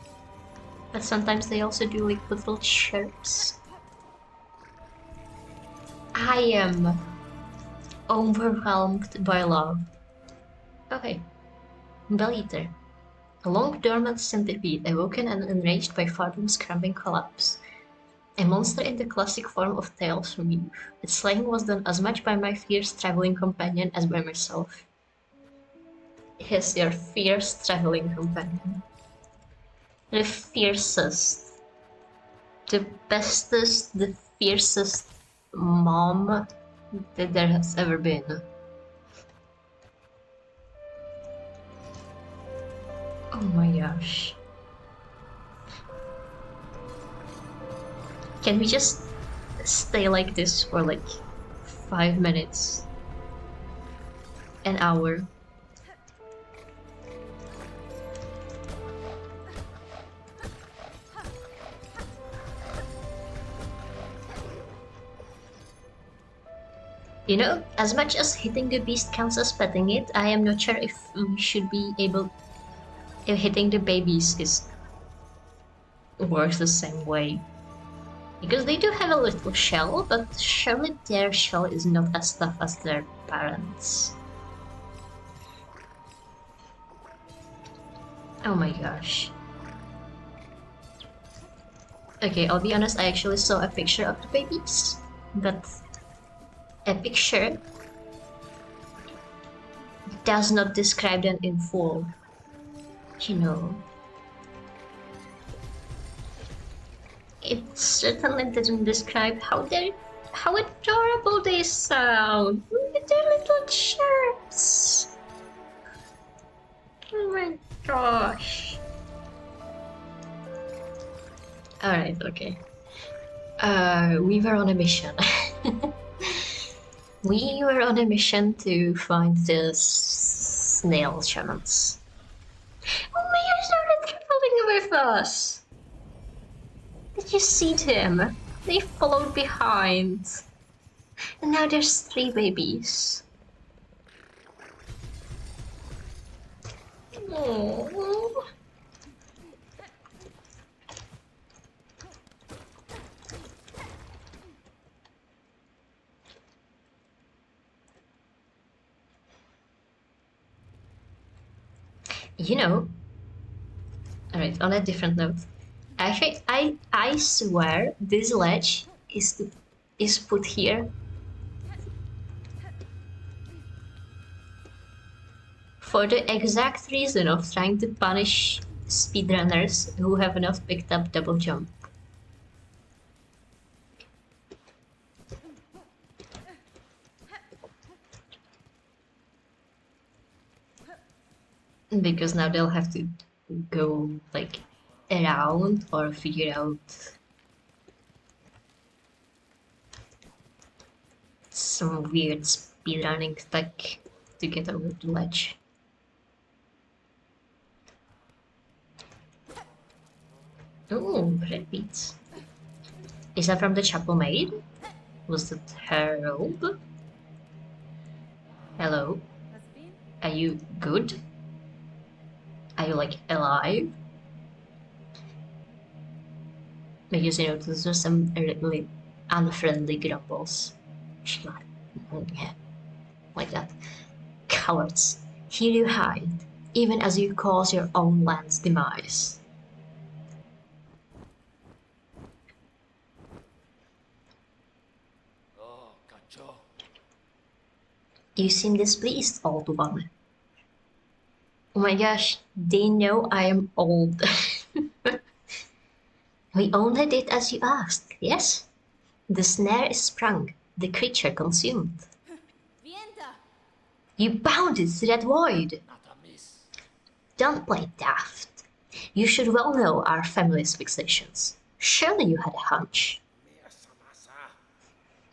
Speaker 1: But sometimes they also do like little chirps. I am overwhelmed by love. Okay. Bell Eater. A long dormant centipede, awoken and enraged by Fardom's crumbling collapse. A monster in the classic form of Tales from Youth. Its slaying was done as much by my fierce traveling companion as by myself. Yes, your fierce traveling companion. The fiercest. The bestest, the fiercest mom that there has ever been. Oh my gosh. Can we just stay like this for like 5 minutes? An hour? You know, as much as hitting the beast counts as petting it, I am not sure if we should be able... if hitting the babies works the same way. Because they do have a little shell, but surely their shell is not as tough as their parents. Oh my gosh. Okay, I'll be honest, I actually saw a picture of the babies, but a picture does not describe them in full. You know. It certainly doesn't describe how adorable they sound. Look at their little chirps. Oh my gosh. Alright, okay. We were on a mission. We were on a mission to find the snail shamans. Oh my gosh, they're traveling with us! Did you see them? They followed behind. And now there's 3 babies. Oh. You know, alright, on a different note. Actually, I swear this ledge is put here for the exact reason of trying to punish speedrunners who have not picked up double jump. Because now they'll have to go like around or figure out some weird speedrunning tech to get over the ledge. Oh, red beads. Is that from the chapel maid? Was that her robe? Hello. Are you good? Are you like alive? Because you know those are some really unfriendly grumbles. She's like, oh, yeah, like that. Cowards, here you hide, even as you cause your own land's demise. You seem displeased, old one. Oh my gosh, they know I am old. We only did as you asked, yes? The snare is sprung, the creature consumed. You bounded through that void. Don't play daft. You should well know our family's fixations. Surely you had a hunch.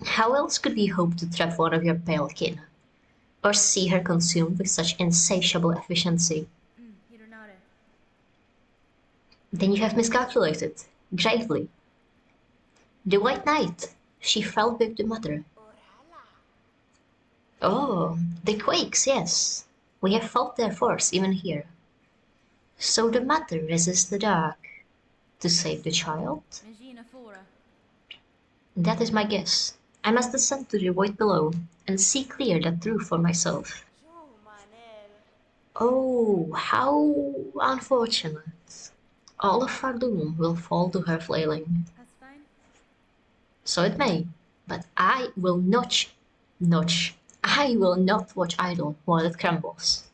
Speaker 1: How else could we hope to trap one of your pale kin? Or see her consumed with such insatiable efficiency? Then you have miscalculated, gravely. The White Knight, she fell with the Mother. Oh, the Quakes, yes. We have felt their force even here. So the Mother resists the dark to save the child? That is my guess. I must descend to the void below and see clear that truth for myself. Oh, how unfortunate. All of our doom will fall to her flailing. So it may, but I will I will not watch idle while it crumbles.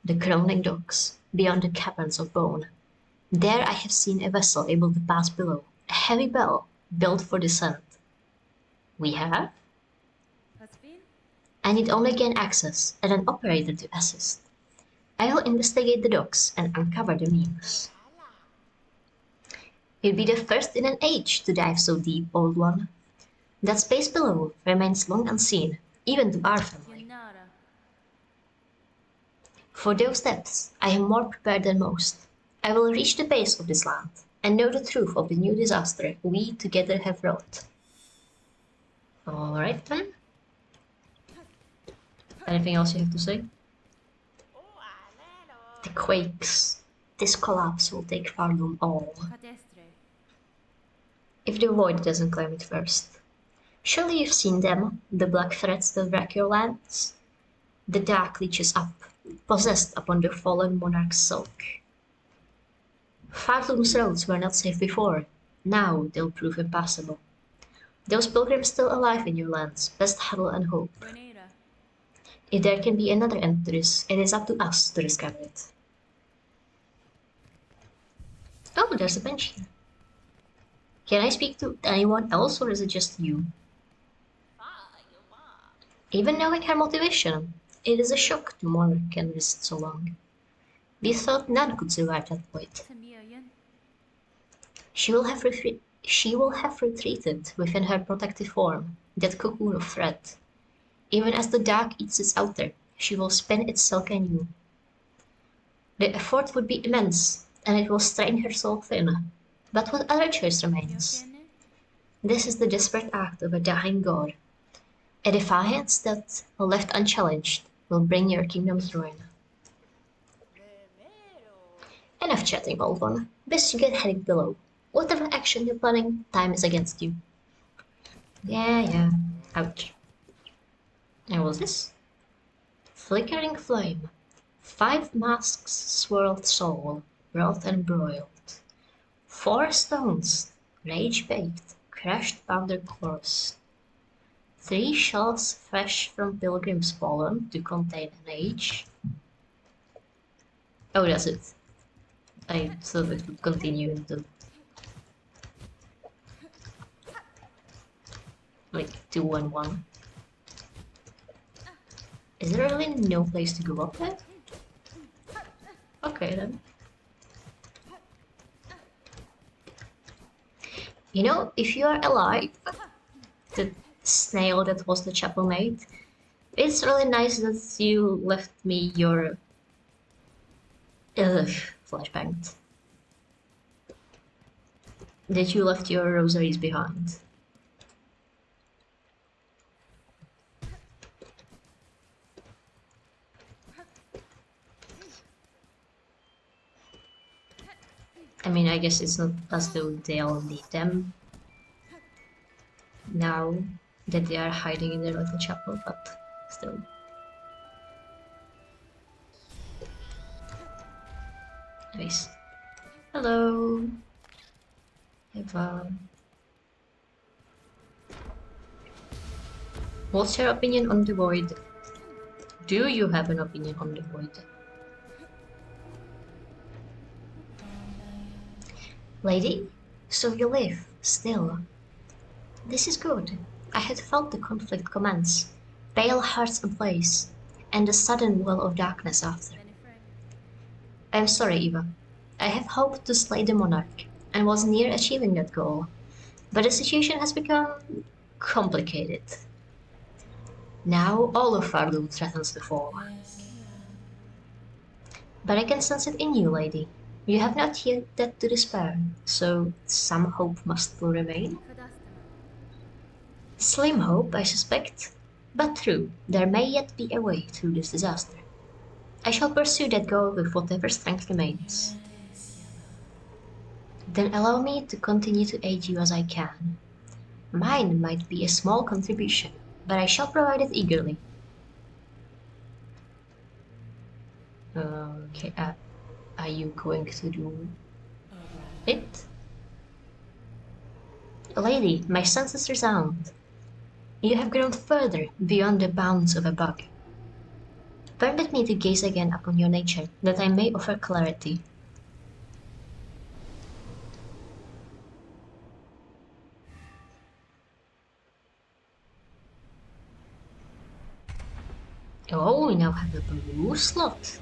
Speaker 1: The crowning docks, beyond the caverns of bone. There I have seen a vessel able to pass below, a heavy bell built for descent. We have? I need only gain access and an operator to assist. I will investigate the docks and uncover the means. You'll be the first in an age to dive so deep, old one. That space below remains long unseen, even to our family. For those depths, I am more prepared than most. I will reach the base of this land and know the truth of the new disaster we together have wrought. Alright then. Anything else you have to say? The quakes. This collapse will take Farnum all. If the void doesn't claim it first. Surely you've seen them, the black threads that wreck your lands? The dark leeches up, possessed upon the fallen monarch's sulk. Farlum's roads were not safe before, now they'll prove impassable. Those pilgrims still alive in your lands, best huddle and hope. If there can be another end to this, it is up to us to discover it. Oh, there's a bench here. Can I speak to anyone else, or is it just you? Even knowing her motivation, it is a shock the monarch can resist so long. We thought none could survive that point. She will have retreated within her protective form, that cocoon of thread. Even as the dark eats its outer, she will spin its silk anew. The effort would be immense, and it will strain her soul thin. But what other choice remains? This is the desperate act of a dying god. A defiance that, left unchallenged, will bring your kingdom's ruin. Enough chatting, old one. Best you get heading below. Whatever action you're planning, time is against you. Yeah. Ouch. And what's this? Flickering flame. 5 masks swirled soul, wrought and broiled. 4 stones, rage baked, crushed powder coarse. 3 shells fresh from pilgrim's pollen to contain an age. Oh, that's it. I thought it would continue into like 2 and 1. Is there really no place to go up there? Okay then. You know, if you are alive, the snail that was the chapel mate, it's really nice that you left me your flashbang. That you left your rosaries behind. I mean, I guess it's not as though they'll need them now that they are hiding in their little chapel, but still. Nice. Hello. Eva. What's your opinion on the void? Do you have an opinion on the void? Lady, so you live, still. This is good. I had felt the conflict commence, pale hearts ablaze, and a sudden well of darkness after. I am sorry, Eva. I have hoped to slay the monarch, and was near achieving that goal, but the situation has become complicated. Now all of Farloom threatens to fall. But I can sense it in you, lady. You have not yet dead to despair, so some hope must still remain. Slim hope, I suspect, but true, there may yet be a way through this disaster. I shall pursue that goal with whatever strength remains. Then allow me to continue to aid you as I can. Mine might be a small contribution, but I shall provide it eagerly. Okay, are you going to do it? Lady, my senses resound. You have grown further beyond the bounds of a bug. Permit me to gaze again upon your nature, that I may offer clarity. Oh, we now have a blue slot.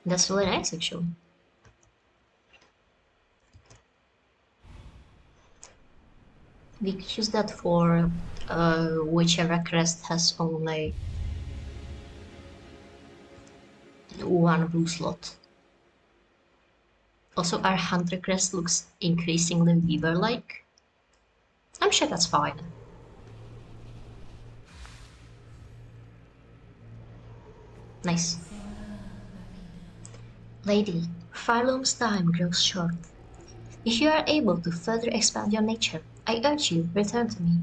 Speaker 1: That's really nice, actually. We could use that for whichever crest has only one blue slot. Also, our hunter crest looks increasingly weaver-like. I'm sure that's fine. Nice. Lady, Farloom's time grows short. If you are able to further expand your nature, I urge you, return to me.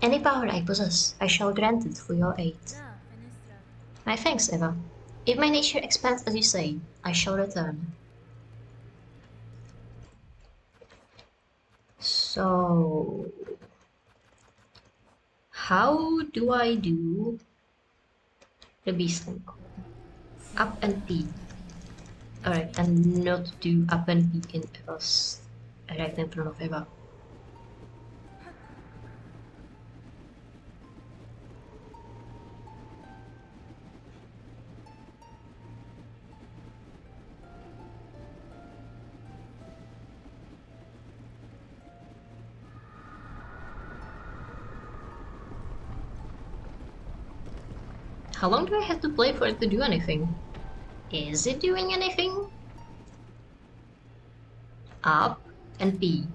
Speaker 1: Any power I possess, I shall grant it for your aid. My thanks, Eva. If my nature expands as you say, I shall return. So... how do I do the beast link? Up and P. Alright, and not do up and P in Eva's right in front of Eva. How long do I have to play for it to do anything? Is it doing anything? Up and P.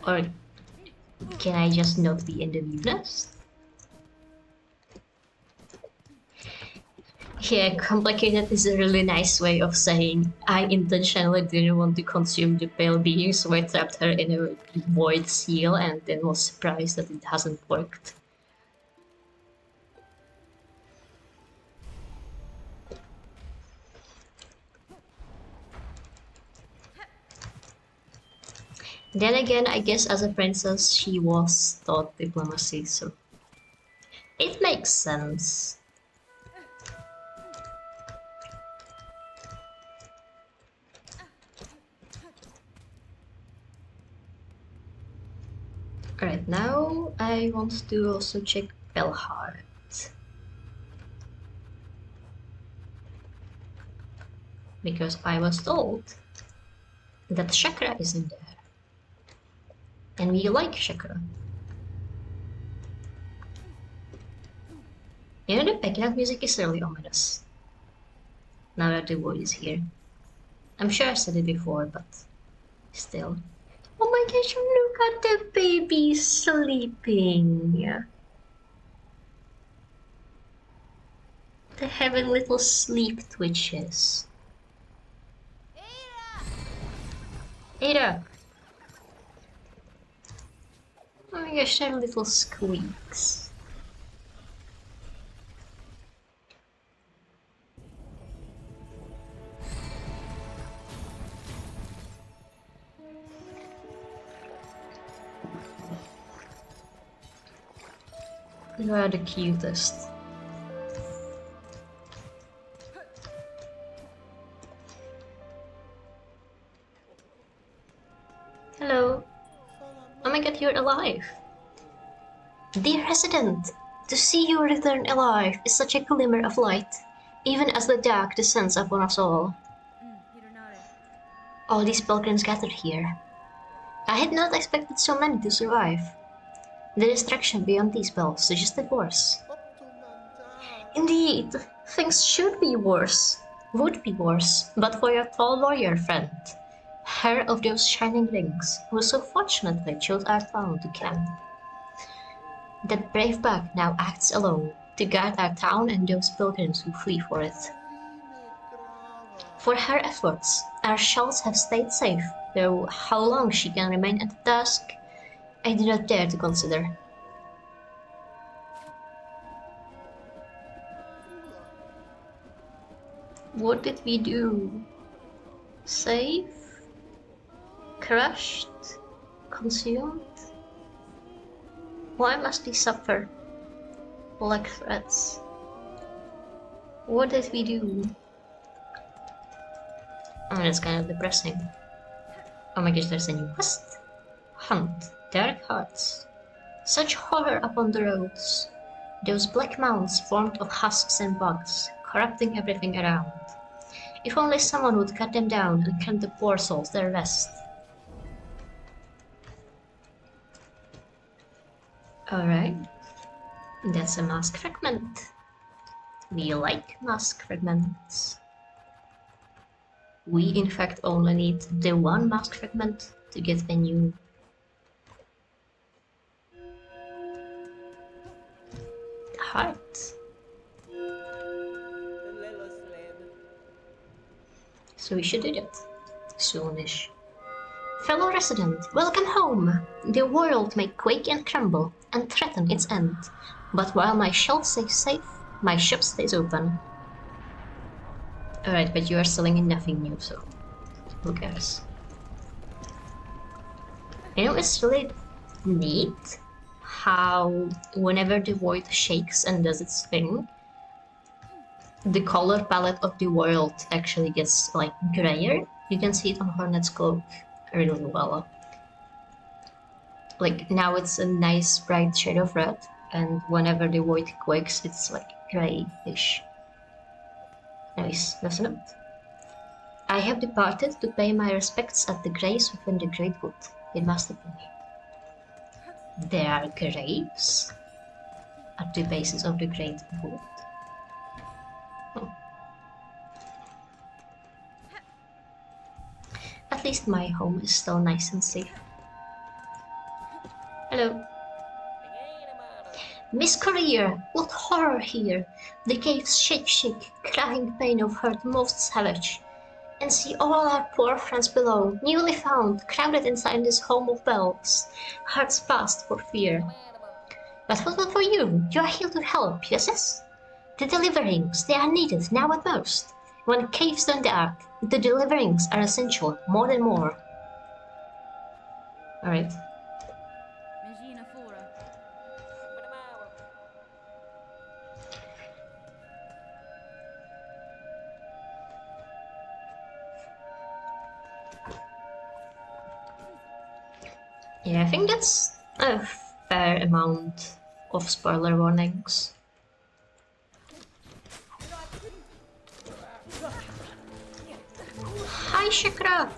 Speaker 1: Or can I just not be in the weakness? Yeah, complicated is a really nice way of saying I intentionally didn't want to consume the pale being, so I trapped her in a void seal and then was surprised that it hasn't worked. Then again, I guess as a princess, she was taught diplomacy, so it makes sense. Alright, now I want to also check Belhart. Because I was told that Chakra is in there. And we like Chakra. You know, the background music is really ominous. Now that the void is here. I'm sure I said it before, but still. Oh my gosh, look at the baby sleeping. They're having little sleep twitches. Ada! Oh my gosh, they're little squeaks. You are the cutest. Hello. Oh my god, you're alive. Dear resident, to see you return alive is such a glimmer of light, even as the dark descends upon us all. All these pilgrims gathered here. I had not expected so many to survive. The destruction beyond these bells suggested worse. Indeed, things should be worse, would be worse, but for your tall warrior friend, Her of those shining rings, who so fortunately chose our town to camp. That brave bug now acts alone to guard our town and those pilgrims who flee for it. For her efforts, our shells have stayed safe, though how long she can remain at the task, I do not dare to consider. What did we do? Save? Crushed? Consumed? Why must we suffer? Like threats. What did we do? Oh, that's kind of depressing. Oh my gosh, there's a new quest. Hunt dark hearts. Such horror upon the roads. Those black mounds formed of husks and bugs, corrupting everything around. If only someone would cut them down and grant the poor souls their rest. Alright. That's a mask fragment. We like mask fragments. We in fact only need the one mask fragment to get a new heart. So we should do that soonish. Fellow resident, welcome home! The world may quake and crumble and threaten its end, but while my shelf stays safe, my shop stays open. Alright, but you are selling in nothing new, so who cares? You know, it's really neat how whenever the void shakes and does its thing, the color palette of the world actually gets like grayer. You can see it on Hornet's cloak really well. Like now it's a nice bright shade of red, and whenever the void quakes, it's like grayish. Anyways, that's enough. I have departed to pay my respects at the graves within the Great Wood. It must have been. There are graves at the bases of the Great Wood. Oh. At least my home is still nice and safe. Hello. Miss Career, what horror here! The caves shake, crying pain of hurt most savage. And see all our poor friends below, newly found, crowded inside this home of bells, hearts fast for fear. But what about for you? You are here to help, yes? The deliverings, they are needed now at most. When caves don't arc, the deliverings are essential, more than more. Alright. Yeah, I think that's a fair amount of spoiler warnings. Hi, Shakra!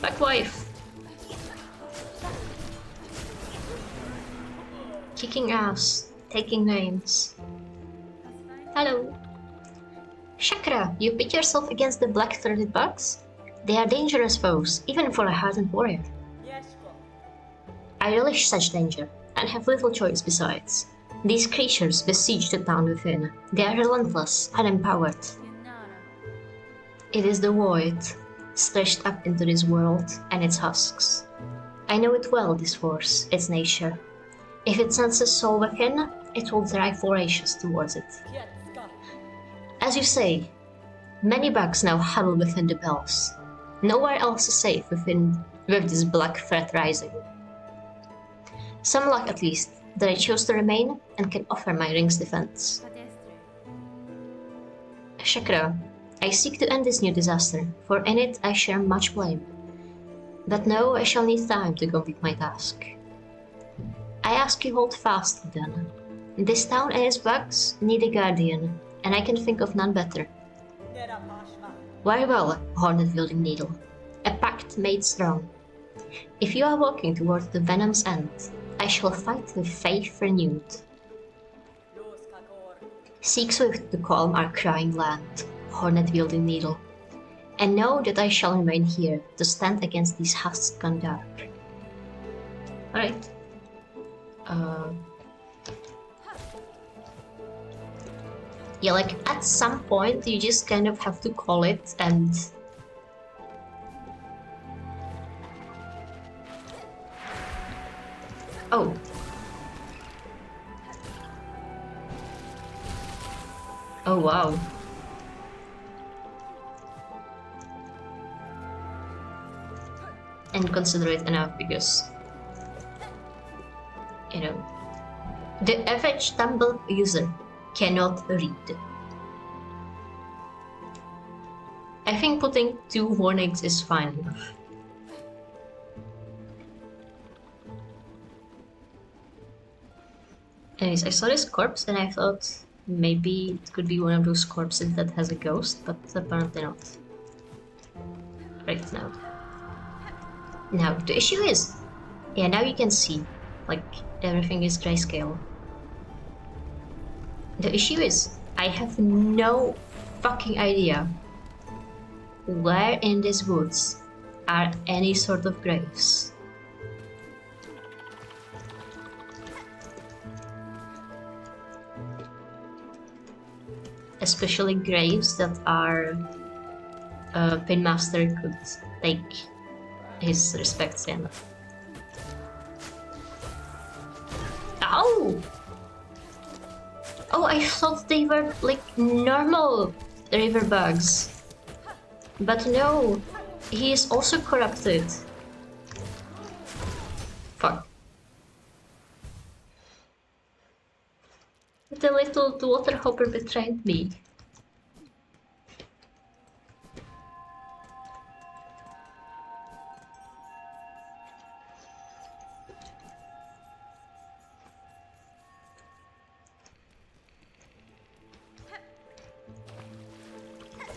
Speaker 1: Back wife! Kicking ass, taking names. Hello. Shakra, you pit yourself against the black-throated bugs? They are dangerous foes, even for a hardened warrior. I relish such danger, and have little choice besides. These creatures besiege the town within. They are relentless and empowered. It is the void, stretched up into this world and its husks. I know it well, this force, its nature. If it senses soul within, it will drive voracious towards it. As you say, many bugs now huddle within the bells. Nowhere else is safe with this black threat rising. Some luck at least that I chose to remain and can offer my ring's defense. Shakra, I seek to end this new disaster, for in it I share much blame. But now I shall need time to complete my task. I ask you hold fast then. This town and its bugs need a guardian, and I can think of none better. Very well, hornet-wielding needle. A pact made strong. If you are walking towards the venom's end, I shall fight with faith renewed. Seek swift to calm our crying land, hornet-wielding needle, and know that I shall remain here to stand against these husks gone dark. Alright. Yeah, like at some point you just kind of have to call it and oh. Oh wow. And consider it enough because, you know, the average tumble user cannot read. I think putting 2 warnings is fine enough. Anyways, I saw this corpse and I thought maybe it could be one of those corpses that has a ghost, but apparently not. Right now. Now, the issue is, yeah, now you can see, like, everything is grayscale. The issue is, I have no fucking idea where in these woods are any sort of graves. Especially graves that our Pinmaster could take his respects in. Ow! Oh, I thought they were like normal river bugs. But no, he is also corrupted. Fuck. The little water hopper betrayed me.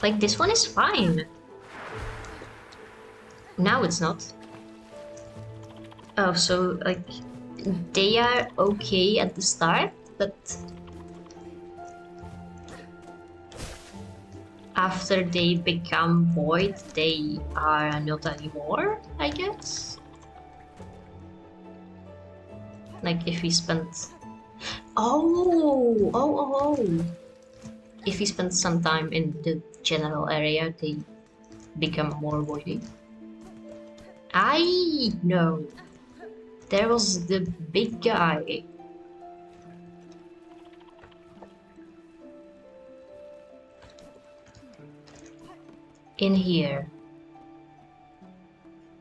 Speaker 1: Like, this one is fine. Now it's not. Oh, so, like, they are okay at the start, but after they become void, they are not anymore, I guess? Like, if we spent Oh. If you spend some time in the general area, they become more voidy. I know. There was the big guy. In here.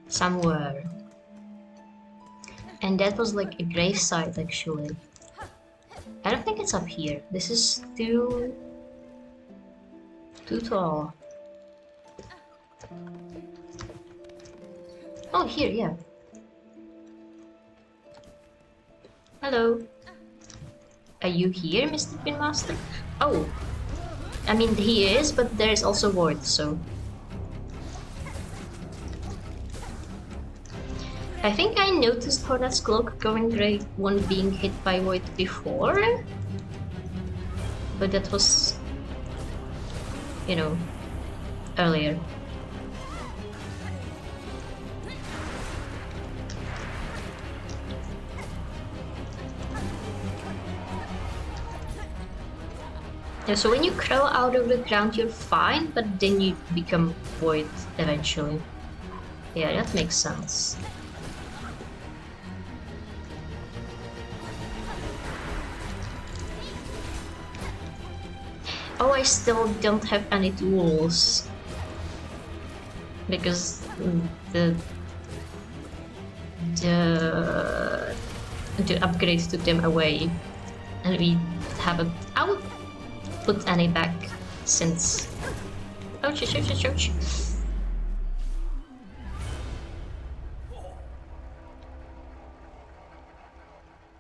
Speaker 1: Somewhere. And that was like a gravesite actually. I don't think it's up here. This is too tall. Oh, here, yeah. Hello. Are you here, Mr. Pinmaster? Oh. I mean, he is, but there's also Ward, so... I think I noticed Hornet's cloak going grey when being hit by Void before. But that was... you know... earlier. Yeah, so when you crawl out of the ground you're fine, but then you become Void eventually. Yeah, that makes sense. Oh, I still don't have any tools. Because the upgrade took them away. And we haven't... I would put any back since... Ouch.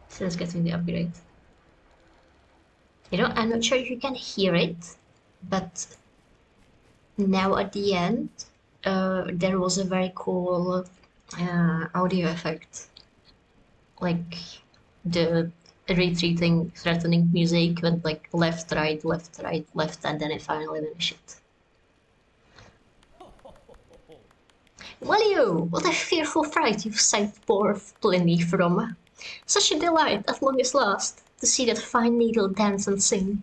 Speaker 1: Since getting the upgrade. You know, I'm not sure if you can hear it, but now at the end, there was a very cool audio effect. Like the retreating, threatening music went like left, right, and then it finally vanished. Well, what a fearful fright you've saved poor Pliny from. Such a delight, at long as last, to see that fine needle dance and sing.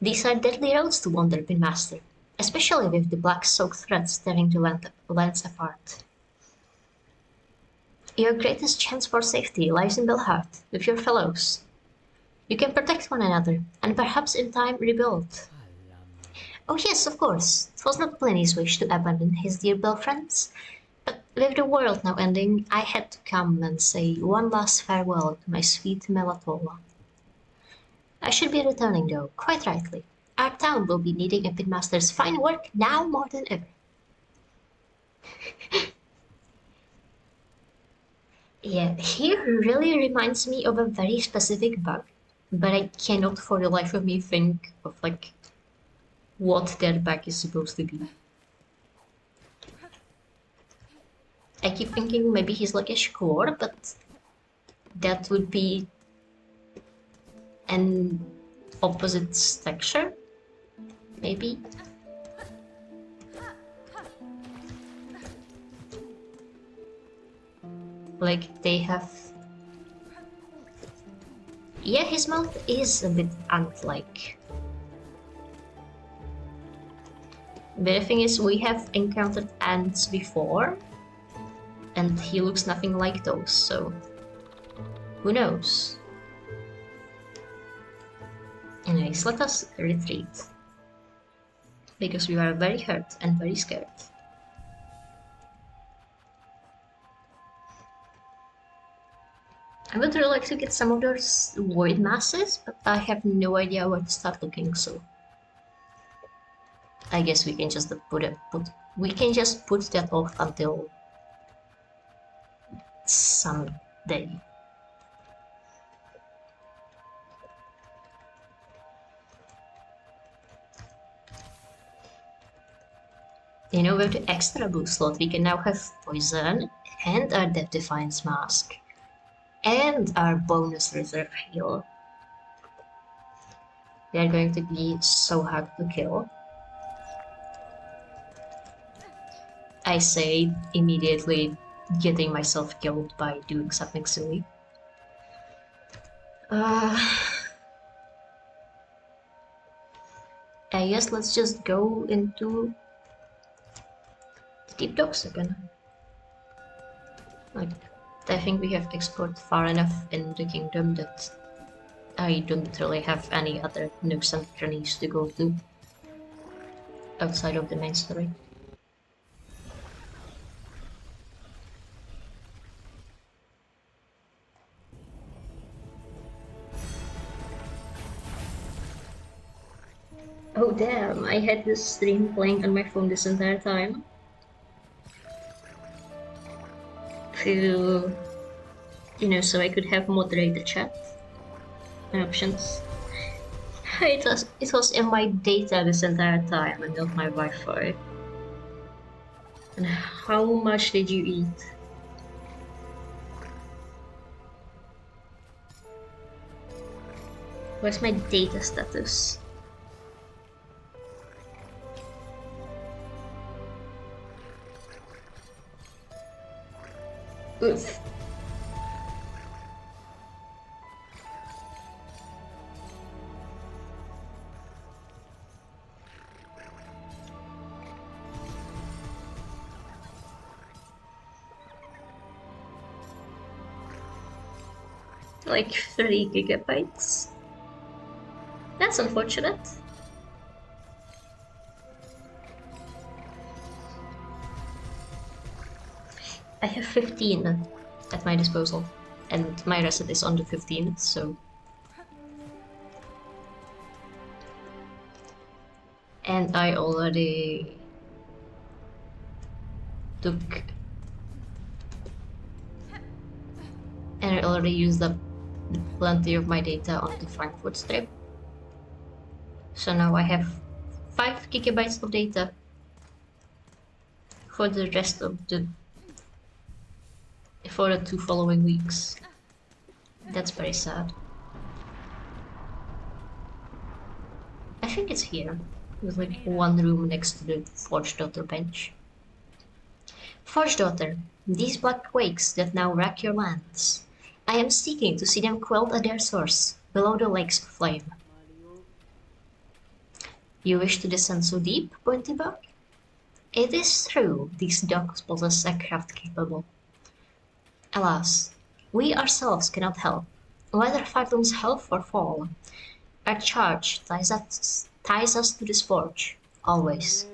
Speaker 1: These are deadly roads to wander, Pinmaster, especially with the black-soaked threads tearing the lands apart. Your greatest chance for safety lies in Belhart, with your fellows. You can protect one another, and perhaps in time rebuild. Oh yes, of course, it was not Pliny's wish to abandon his dear Bell friends, but with the world now ending, I had to come and say one last farewell to my sweet Melatola. I should be returning though, quite rightly. Our town will be needing a pitmaster's fine work now more than ever. Yeah, he really reminds me of a very specific bug, but I cannot for the life of me think of like what that bug is supposed to be. I keep thinking maybe he's like a Shkor, but that would be an opposite texture, maybe? Like they have... Yeah, his mouth is a bit ant-like. But the thing is, we have encountered ants before, and he looks nothing like those, so who knows? Anyways, let us retreat, because we are very hurt and very scared. I would really like to get some of those void masses, but I have no idea where to start looking, so I guess we can just put that off until someday. You know, with the extra boost slot, we can now have poison and our Death Defiance mask and our bonus reserve heal. They are going to be so hard to kill. I say immediately getting myself killed by doing something silly. I guess let's just go into the deep docks again. Like, I think we have explored far enough in the kingdom that I don't really have any other nooks and crannies to go to outside of the main story. Oh damn, I had this stream playing on my phone this entire time. To, so I could have moderator chat and options. It was in my data this entire time and not my Wi-Fi. And how much did you eat? Where's my data status? Oof. Like 3 gigabytes. That's unfortunate. I have 15 at my disposal, and my reset is on the 15th, so... And I already took... And I already used up plenty of my data on the Frankfurt strip. So now I have 5 gigabytes of data for the rest of the... for the 2 following weeks. That's very sad. I think it's here. There's like one room next to the Forge Daughter bench. Forge Daughter, these black quakes that now wreck your lands. I am seeking to see them quelled at their source, below the lakes of flame. You wish to descend so deep, Pointybug? It is true, these dogs possess a craft capable. Alas, we ourselves cannot help, whether Fivedom's health or fall. Our charge ties us to this forge, always.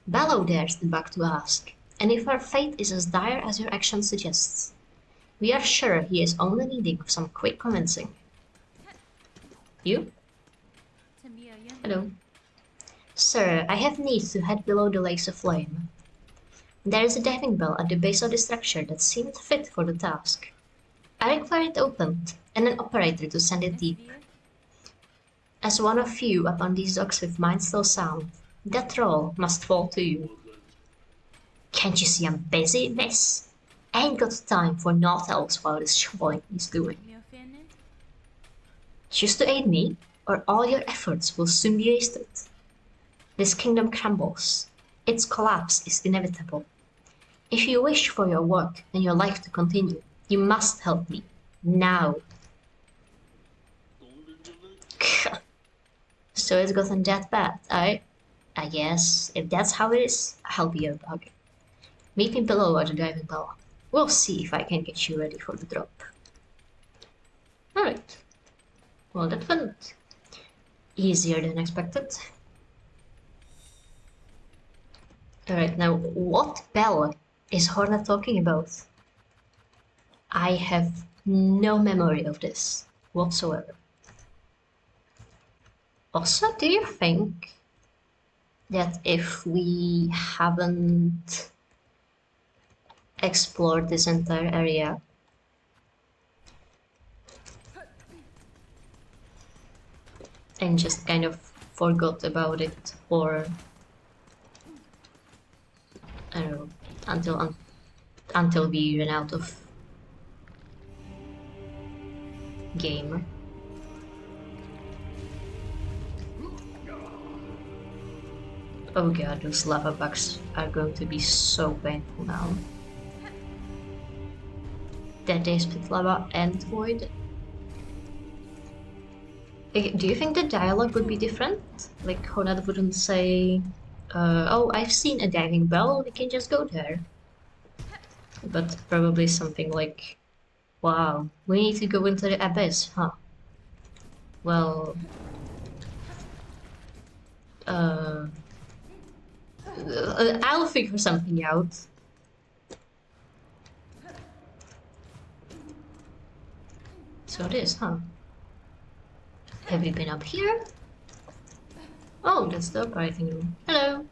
Speaker 1: Bellow dares the bug to ask, and if our fate is as dire as your action suggests, we are sure he is only needing some quick convincing. You? Hello. Sir, I have need to head below the lakes of flame. There is a diving bell at the base of the structure that seemed fit for the task. I require it opened, and an operator to send it deep. As one of few upon these docks with mind still sound, that role must fall to you. Can't you see I'm busy, miss? I ain't got time for naught else while this shoveling is doing. Choose to aid me, or all your efforts will soon be wasted. This kingdom crumbles. Its collapse is inevitable. If you wish for your work and your life to continue, you must help me. Now. So it's gotten that bad, I guess. If that's how it is, I'll be your bug. Meet me below at the diving bell. We'll see if I can get you ready for the drop. Alright. Well, that went easier than expected. Alright, now what bell is Hornet talking about? I have no memory of this whatsoever. Also, do you think that if we haven't explored this entire area, and just kind of forgot about it, or I don't know, until we run out of game? Oh god, those lava bugs are going to be so painful now. That they split lava and void. Do you think the dialogue would be different? Like, Honad wouldn't say, oh, I've seen a diving bell, we can just go there. But probably something like, wow, we need to go into the abyss, huh? Well, uh, I'll figure something out. So it is, huh? Have you been up here? Oh, that's the operating room. Hello.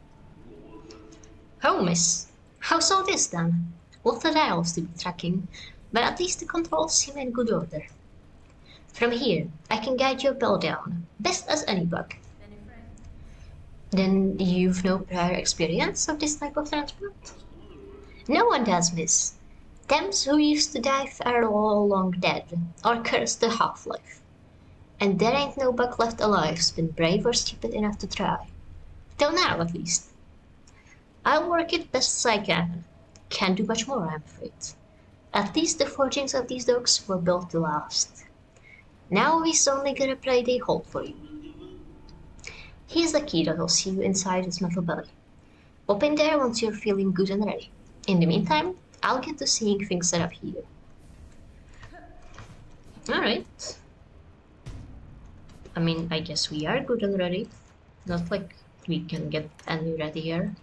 Speaker 1: Oh, miss. How's all this then? What the dials to be tracking, but at least the controls seem in good order. From here, I can guide your bell down, best as any bug. Then you've no prior experience of this type of transport? No one does, miss. Them who used to dive are all long dead, or cursed the half-life. And there ain't no bug left alive's been brave or stupid enough to try. Till now, at least. I'll work it best as I can. Can't do much more, I'm afraid. At least the forgings of these dogs were built to last. Now we's only gotta pray they hold for you. Here's the key that'll see you inside his metal belly. Open there once you're feeling good and ready. In the meantime, I'll get to seeing things set up here. Alright. I mean, I guess we are good and ready. Not like we can get any readier.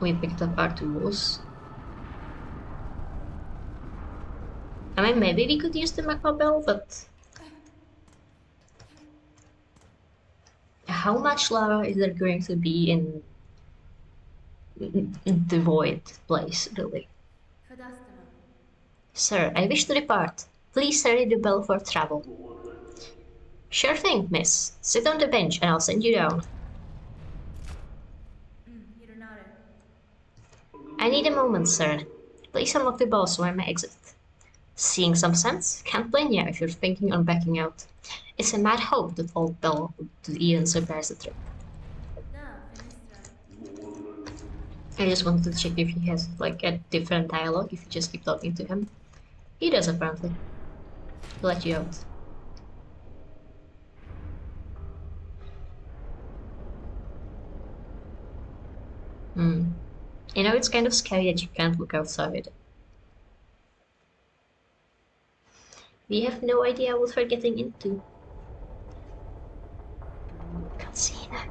Speaker 1: We picked up our tools. I mean, maybe we could use the magma bell, but how much lava is there going to be in the void place, really? Sir, I wish to depart. Please ready the bell for travel. Sure thing, miss. Sit on the bench and I'll send you down. I need a moment, sir. Please unlock the bell so I may exit. Seeing some sense? Can't blame you if you're thinking on backing out. It's a mad hope that old Bell would even surpass the trip. I just wanted to check if he has like a different dialogue, if you just keep talking to him. He does apparently. He'll let you out. You know, it's kind of scary that you can't look outside. We have no idea what we're getting into. Cutscene.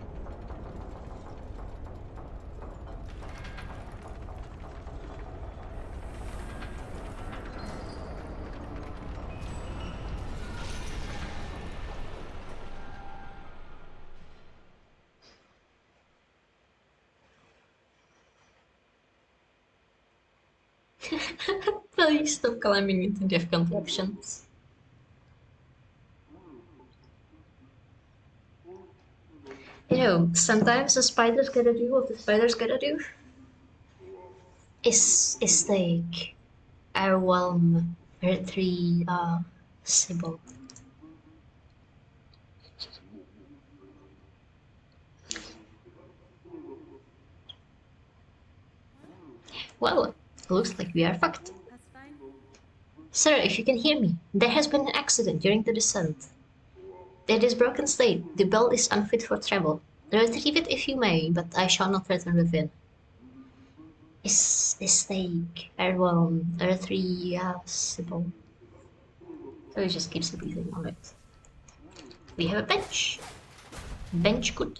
Speaker 1: Please stop climbing into death contraptions. You know, sometimes the spiders gotta do what the spiders gotta do. Is like overwhelm her three symbol. Well, looks like we are fucked. Sir, if you can hear me, there has been an accident during the descent. It is broken state. The bell is unfit for travel. Retrieve it if you may, but I shall not return within. Is like irretrievable. So it just keeps repeating on it. We have a bench. Bench good.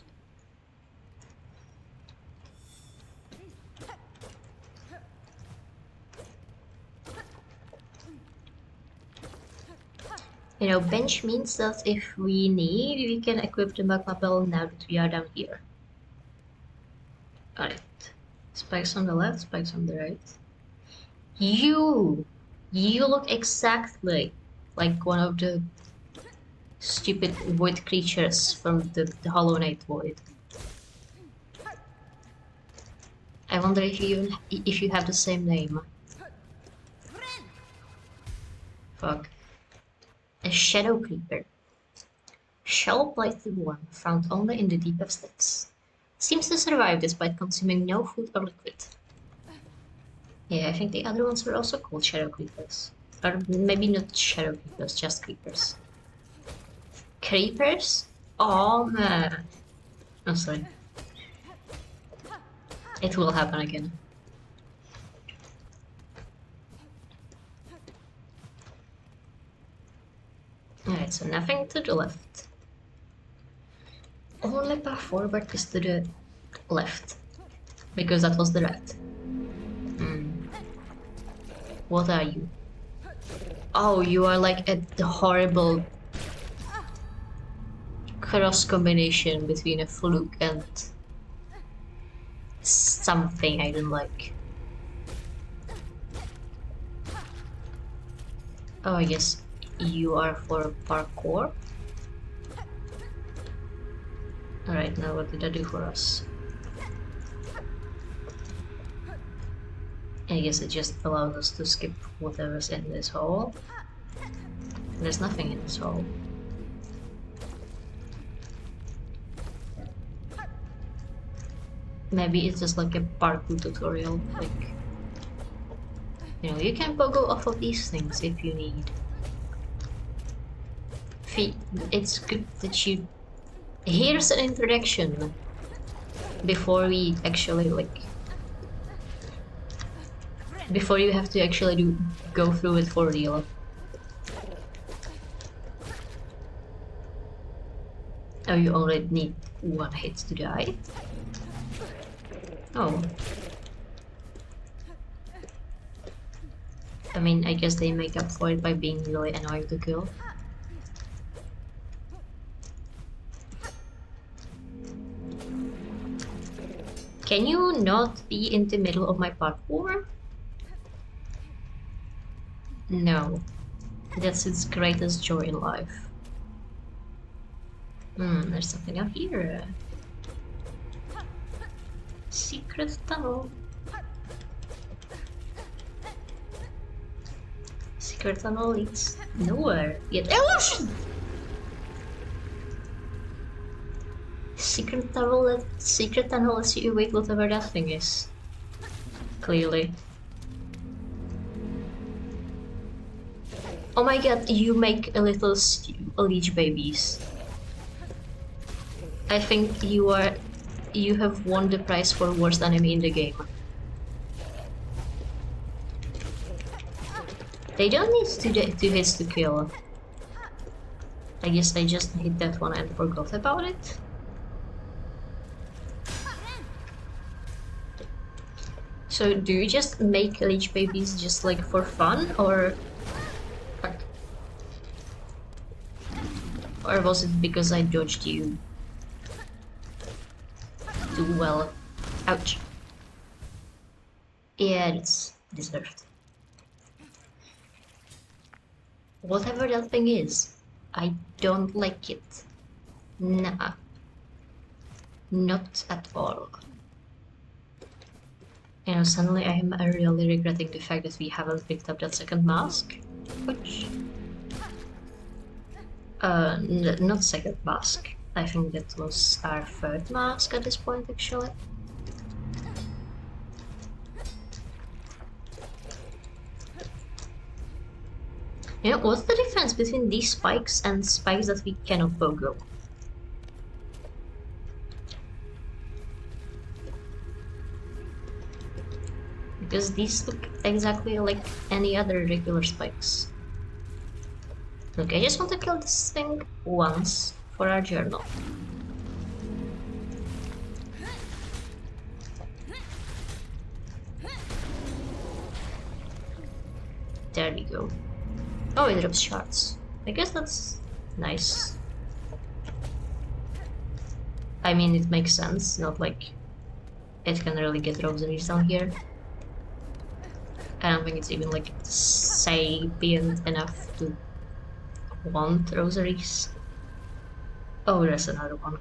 Speaker 1: You know, bench means that if we need, we can equip the magma bell now that we are down here. Alright. Spikes on the left, spikes on the right. You look exactly like one of the stupid void creatures from the Hollow Knight void. I wonder if you have the same name. Fuck. A shadow creeper. Shell-blighted one found only in the deepest depths. Seems to survive despite consuming no food or liquid. Yeah, I think the other ones were also called shadow creepers. Or maybe not shadow creepers, just creepers. Creepers? Oh man. I'm sorry. It will happen again. Alright, so nothing to the left. Only path forward is to the left. Because that was the right. What are you? Oh, you are like a horrible cross combination between a fluke and something I don't like. Oh, I guess you are for parkour. Alright, now what did I do for us? I guess it just allowed us to skip whatever's in this hole. There's nothing in this hole. Maybe it's just like a parkour tutorial, like... You know, you can go off of these things if you need. It's good that you... Here's an introduction before we actually, like... Before you have to actually go through it for real. Oh, you only need one hit to die? Oh. I mean, I guess they make up for it by being really annoying to kill. Can you not be in the middle of my parkour? No. That's its greatest joy in life. There's something up here. Secret tunnel. Secret tunnel leads nowhere. Yet illusion! Secret tunnel lets you await whatever that thing is. Clearly. Oh my god, you make a little leech babies. I think you have won the prize for worst enemy in the game. They don't need 2 hits to kill. I guess I just hit that one and forgot about it. So do you just make leech babies just like for fun, or was it because I dodged you too well? Ouch. Yeah, it's deserved. Whatever that thing is, I don't like it. Nah. Not at all. You know, suddenly I am really regretting the fact that we haven't picked up that second mask. Which... not second mask. I think that was our 3rd mask at this point, actually. You know, what's the difference between these spikes and spikes that we cannot pogo? Because these look exactly like any other regular spikes. Look, I just want to kill this thing once for our journal. There we go. Oh, it drops shards. I guess that's nice. I mean, it makes sense, not like it can really get rosaries down here. I don't think it's even like sapient enough to want rosaries. Oh, there's another one.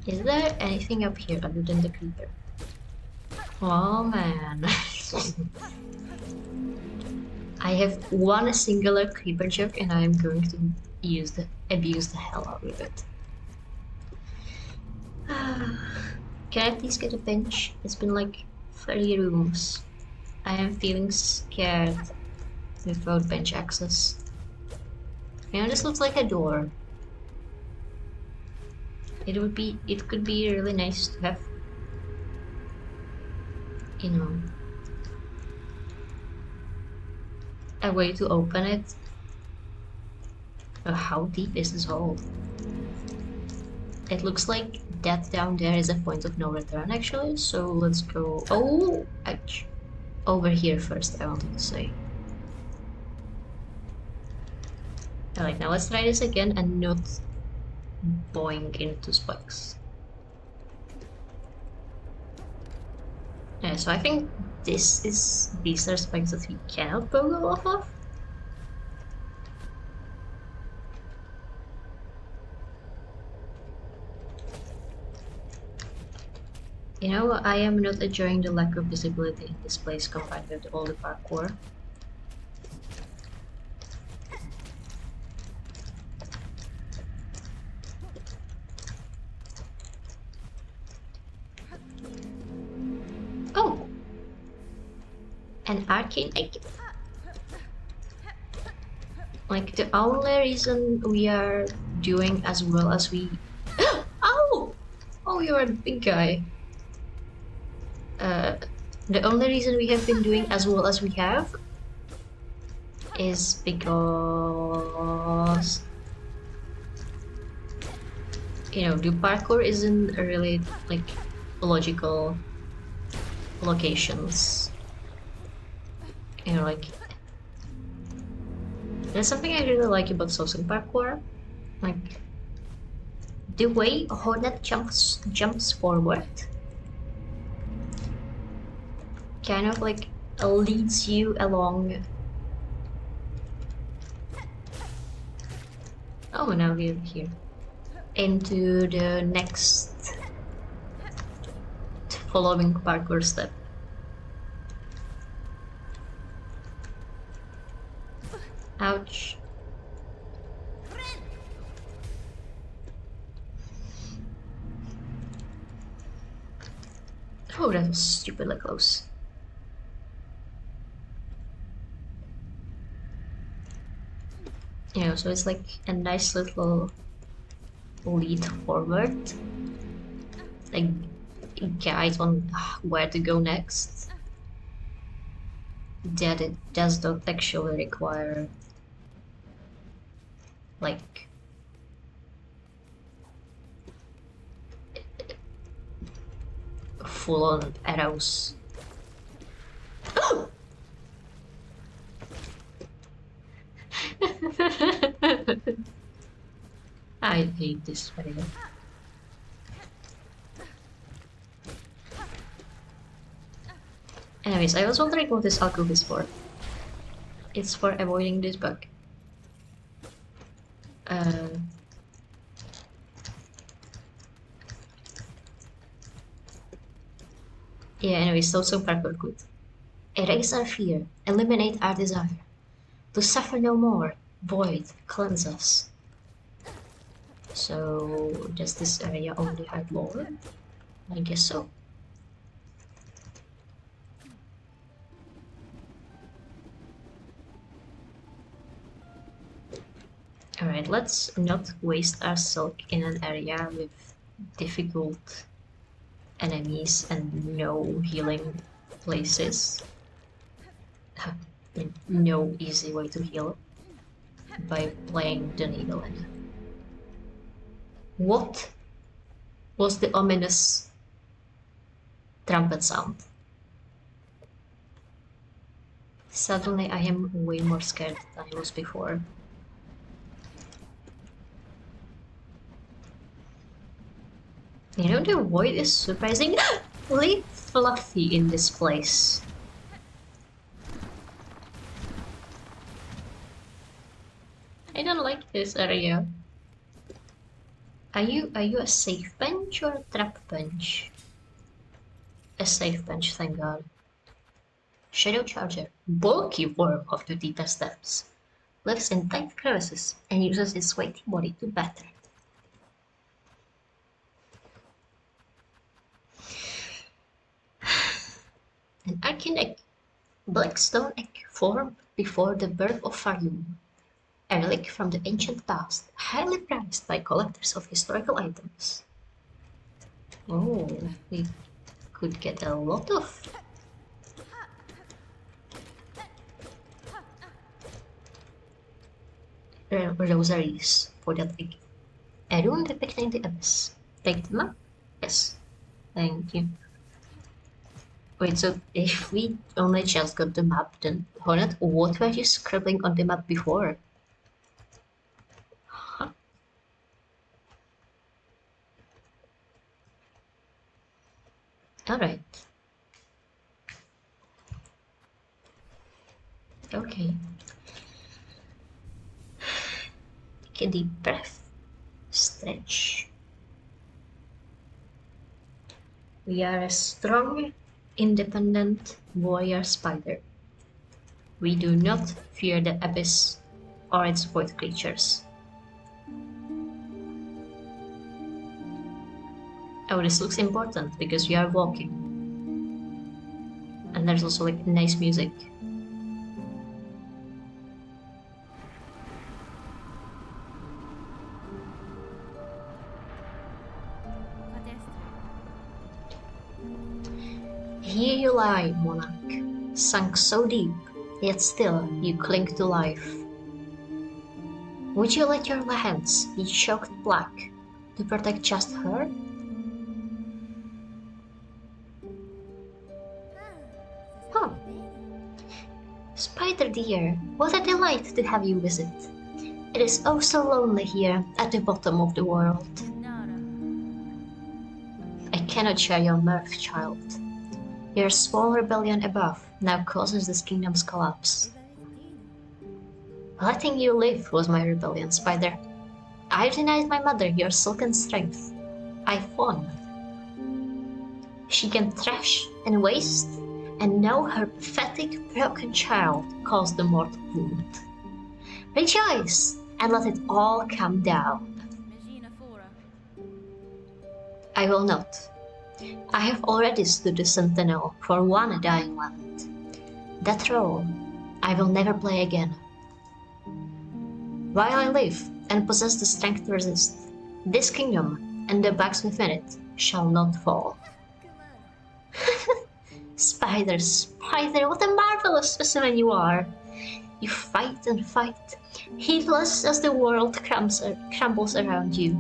Speaker 1: Is there anything up here other than the creeper? Oh man. I have one singular creeper joke and I am going to abuse the hell out of it. Can I please get a bench? It's been like 30 rooms. I am feeling scared without bench access. You know, this looks like a door. It could be really nice to have, you know, a way to open it. How deep is this hole? It looks like that down there is a point of no return actually, so let's go. Oh, ouch. Over here first, I wanted to say. Alright, now let's try this again and not boing into spikes. Yeah, so I think these are spikes that we cannot boggle off of. You know, I am not enjoying the lack of visibility in this place combined with all the parkour. Oh! An arcane egg. Like, the only reason we are doing as well as we... Oh! Oh, you're a big guy. The only reason we have been doing as well as we have is because, you know, the parkour isn't really like logical locations. You know, like, there's something I really like about Silksong parkour, like the way Hornet jumps forward kind of like leads you along. Oh, now we're here into the next following parkour step. Ouch. Oh, that was stupidly close. You know, so it's like a nice little lead forward, like guide on where to go next. That it does not actually require like full-on arrows. I hate this video. Anyways, I was wondering what this alcove is for. It's for avoiding this bug. Yeah, anyways, so parkour good. Erase our fear, eliminate our desire. To suffer no more, void, cleanse us. So, does this area only have lore? I guess so. Alright, let's not waste our silk in an area with difficult enemies and no healing places. No easy way to heal by playing the needle in. What was the ominous trumpet sound? Suddenly I am way more scared than I was before. You know, the void is surprisingly fluffy in this place. I don't like this area. Are you a safe bench or a trap bench? A safe bench, thank god. Shadow Charger, bulky worm of the deepest depths, lives in tight crevices and uses its weighty body to batter. An arcane egg, black stone egg formed before the birth of Farloom. A relic from the ancient past, highly prized by collectors of historical items. Oh, we could get a lot of rosaries for that egg. A rune depicting the abyss. Take them up? Yes. Thank you. Wait, so if we only just got the map, then Hornet, what were you scribbling on the map before? Huh. Alright. Okay. Take a deep breath. Stretch. We are a strong, independent warrior spider. We do not fear the abyss or its void creatures. Oh, this looks important because we are walking. And there's also like nice music. Here you lie, monarch, sunk so deep, yet still you cling to life. Would you let your lands be choked black to protect just her? Huh. Spider dear, what a delight to have you visit. It is oh so lonely here at the bottom of the world. I cannot share your mirth, child. Your small rebellion above now causes this kingdom's collapse. Letting you live was my rebellion, Spider. I denied my mother your silken strength. I've won. She can thrash and waste, and now her pathetic, broken child caused the mortal wound. Rejoice, and let it all come down. I will not. I have already stood the sentinel for one dying land. That role I will never play again. While I live and possess the strength to resist, this kingdom and the bugs within it shall not fall. Spider, Spider, what a marvelous specimen you are! You fight and fight, heedless as the world crumbles around you.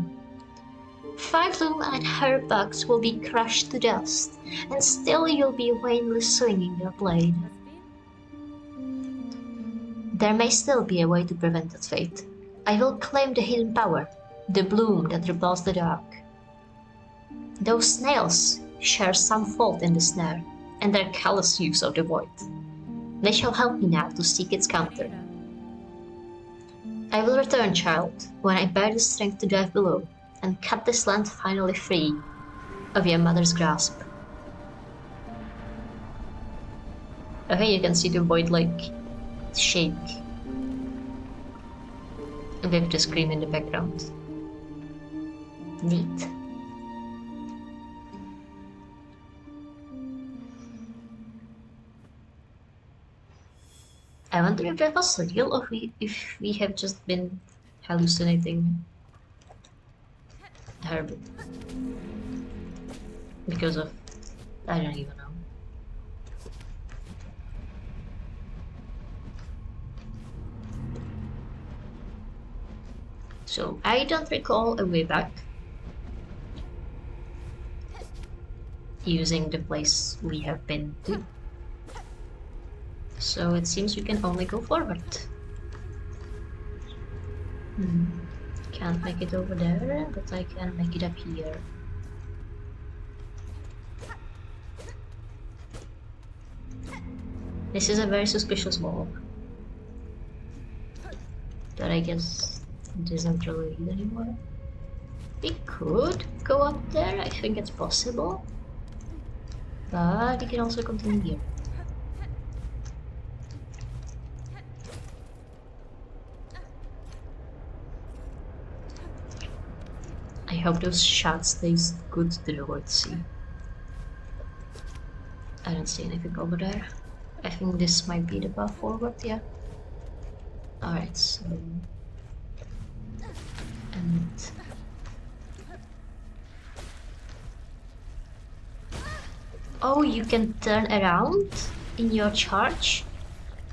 Speaker 1: Farloom and her bugs will be crushed to dust, and still you'll be vainly swinging your blade. There may still be a way to prevent that fate. I will claim the hidden power, the bloom that repels the dark. Those snails share some fault in the snare, and their callous use of the void. They shall help me now to seek its counter. I will return, child, when I bear the strength to dive below, and cut this land finally free of your mother's grasp. Okay, you can see the void like shake. And we have the scream in the background. Neat. I wonder if that was real or if we have just been hallucinating her because of I don't even know. So I don't recall a way back using the place we have been to. So it seems we can only go forward. Can't make it over there, but I can make it up here. This is a very suspicious wall. That I guess doesn't really lead anywhere. We could go up there, I think it's possible. But we can also continue here. I hope those shots taste good to the Lord Sea. I don't see anything over there. I think this might be the path forward, yeah. Alright, so... And... Oh, you can turn around in your charge?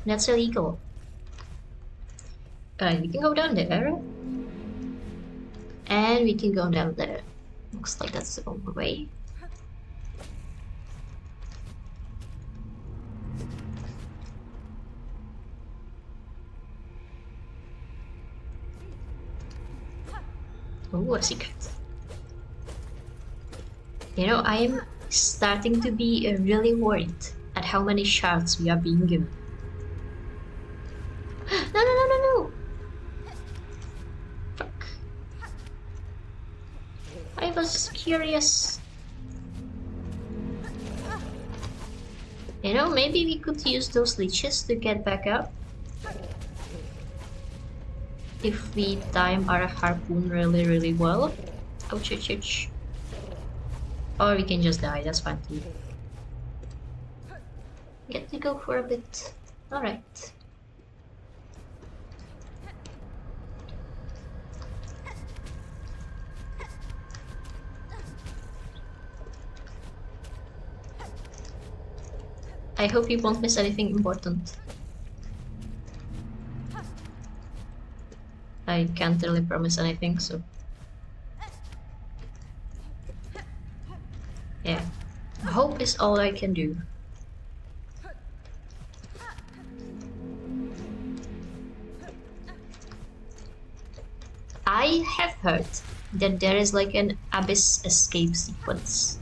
Speaker 1: That's illegal. Alright, we can go down there. And we can go down there. Looks like that's the only way. Oh, a secret. You know, I am starting to be really worried at how many shards we are being given. No, no, no, no, no! Fuck. I was curious. You know, maybe we could use those leeches to get back up. If we time our harpoon really, really well. Ouch, ouch, ouch. Or we can just die, that's fine too. Get to go for a bit. Alright. I hope you won't miss anything important. I can't really promise anything, so... Yeah. Hope is all I can do. I have heard that there is like an abyss escape sequence.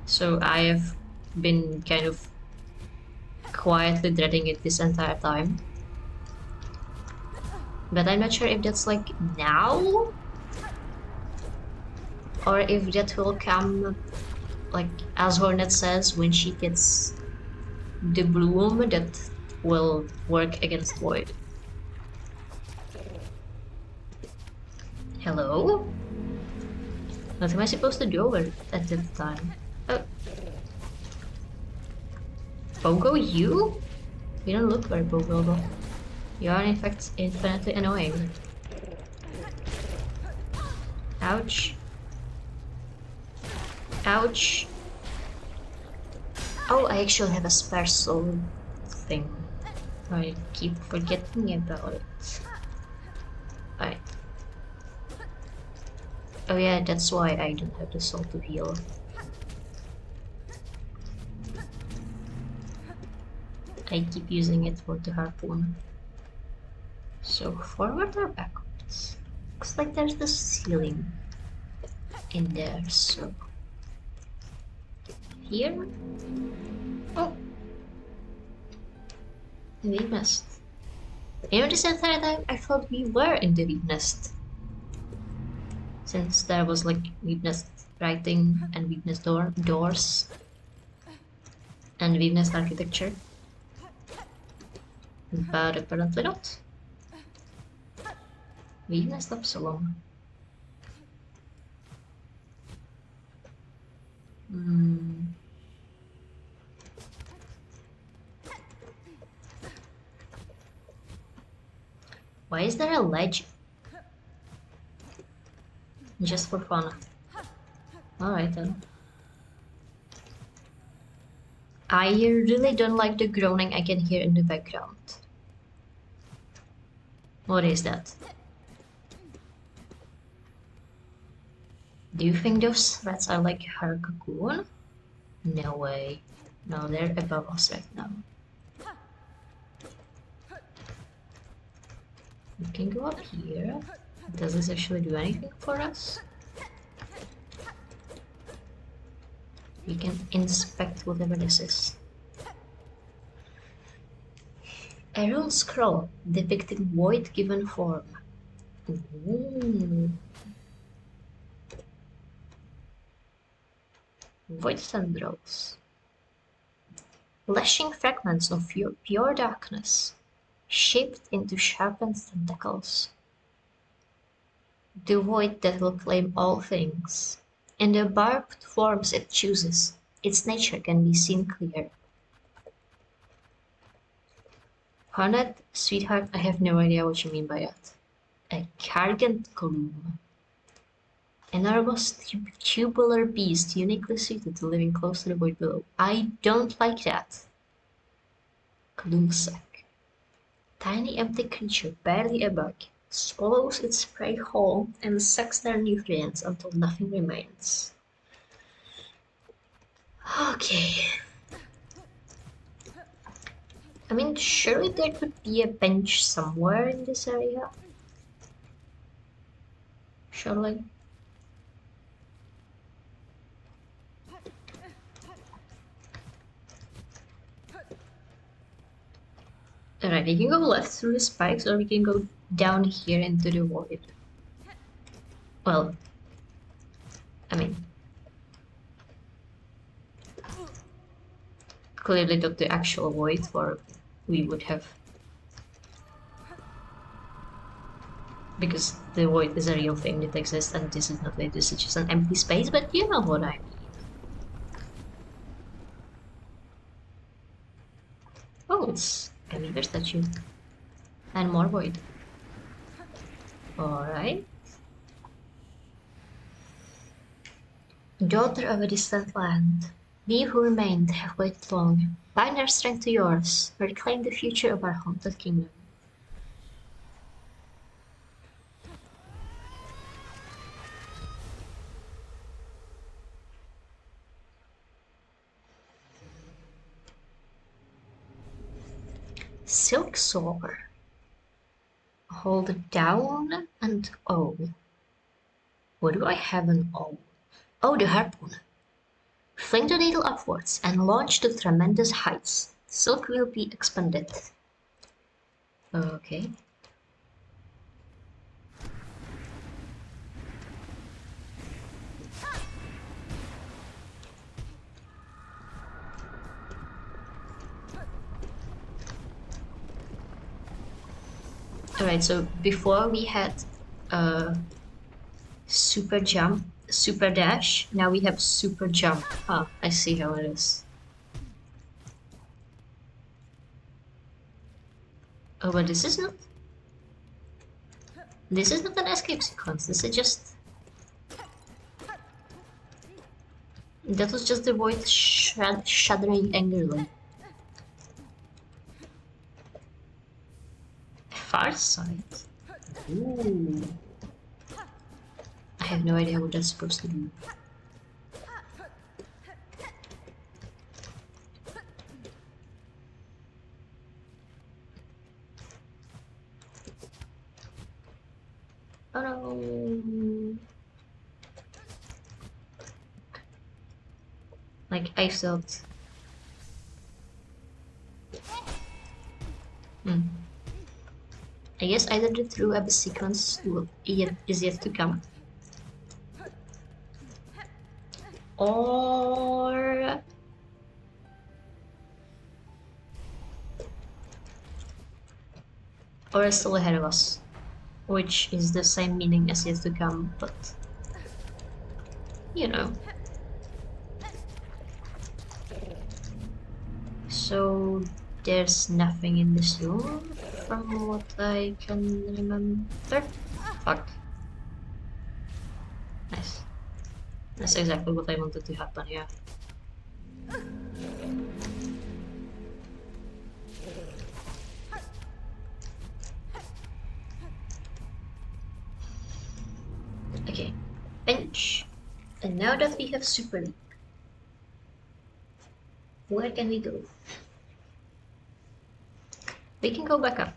Speaker 1: So I have been kind of quietly dreading it this entire time. But I'm not sure if that's like now or if that will come like as Hornet says when she gets the bloom that will work against Void. Hello? What am I supposed to do at that time? Oh. Pogo, you? You don't look very Pogo. You are in fact infinitely annoying. Ouch. Ouch. Oh, I actually have a spare soul thing. I keep forgetting about it. Alright. Oh yeah, that's why I don't have the soul to heal. I keep using it for the harpoon. So forward or backwards? Looks like there's the ceiling in there, so... Here? Oh! The Weed Nest. You know, this entire time I thought we were in the Weed Nest. Since there was like Weed Nest writing and Weed Nest doors and Weed Nest architecture. But apparently not. We messed up so long. Why is there a ledge? Just for fun. Alright then. I really don't like the groaning I can hear in the background. What is that? Do you think those threats are like her cocoon? No way. No, they're above us right now. We can go up here. Does this actually do anything for us? We can inspect whatever this is. A rune scroll depicting Void given form. Ooh. Void tendrils. Lashing fragments of pure darkness, shaped into sharpened tentacles. The void that will claim all things, in the barbed forms it chooses, its nature can be seen clear. Hornet, sweetheart, I have no idea what you mean by that. A gargant gloom. Enormous tubular beast uniquely suited to living close to the void below. I don't like that. Gloomsack. Tiny empty creature, barely a bug, swallows its prey whole and sucks their nutrients until nothing remains. Okay. I mean, surely there could be a bench somewhere in this area. Surely. Alright, we can go left through the spikes or we can go down here into the void. Well, I mean, clearly took the actual void, or we would have. Because the void is a real thing that exists and this is not like this is just an empty space, but you know what I mean. Oh, it's a beaver statue. And more void. Alright. Daughter of a distant land, we who remained have waited long. Bind our strength to yours, reclaim the future of our haunted kingdom. Silksong. Hold down and O. What do I have an O? Oh, the harpoon. Fling the needle upwards and launch to tremendous heights. Silk will be expanded. Okay. Alright, so before we had super jump, super dash, now we have super jump. Ah, I see how it is. Oh, but this is not an escape sequence, this is just... That was just the void shuddering angrily. Far side? Ooh. I have no idea what that's supposed to do. Oh no. Like I thought. I guess either the true abyss sequence is yet to come. Or it's still ahead of us. Which is the same meaning as yet to come, but you know. So there's nothing in this room from what I can remember. Fuck. Nice. That's exactly what I wanted to happen here. Okay, bench. And now that we have Super Leap, where can we go? We can go back up.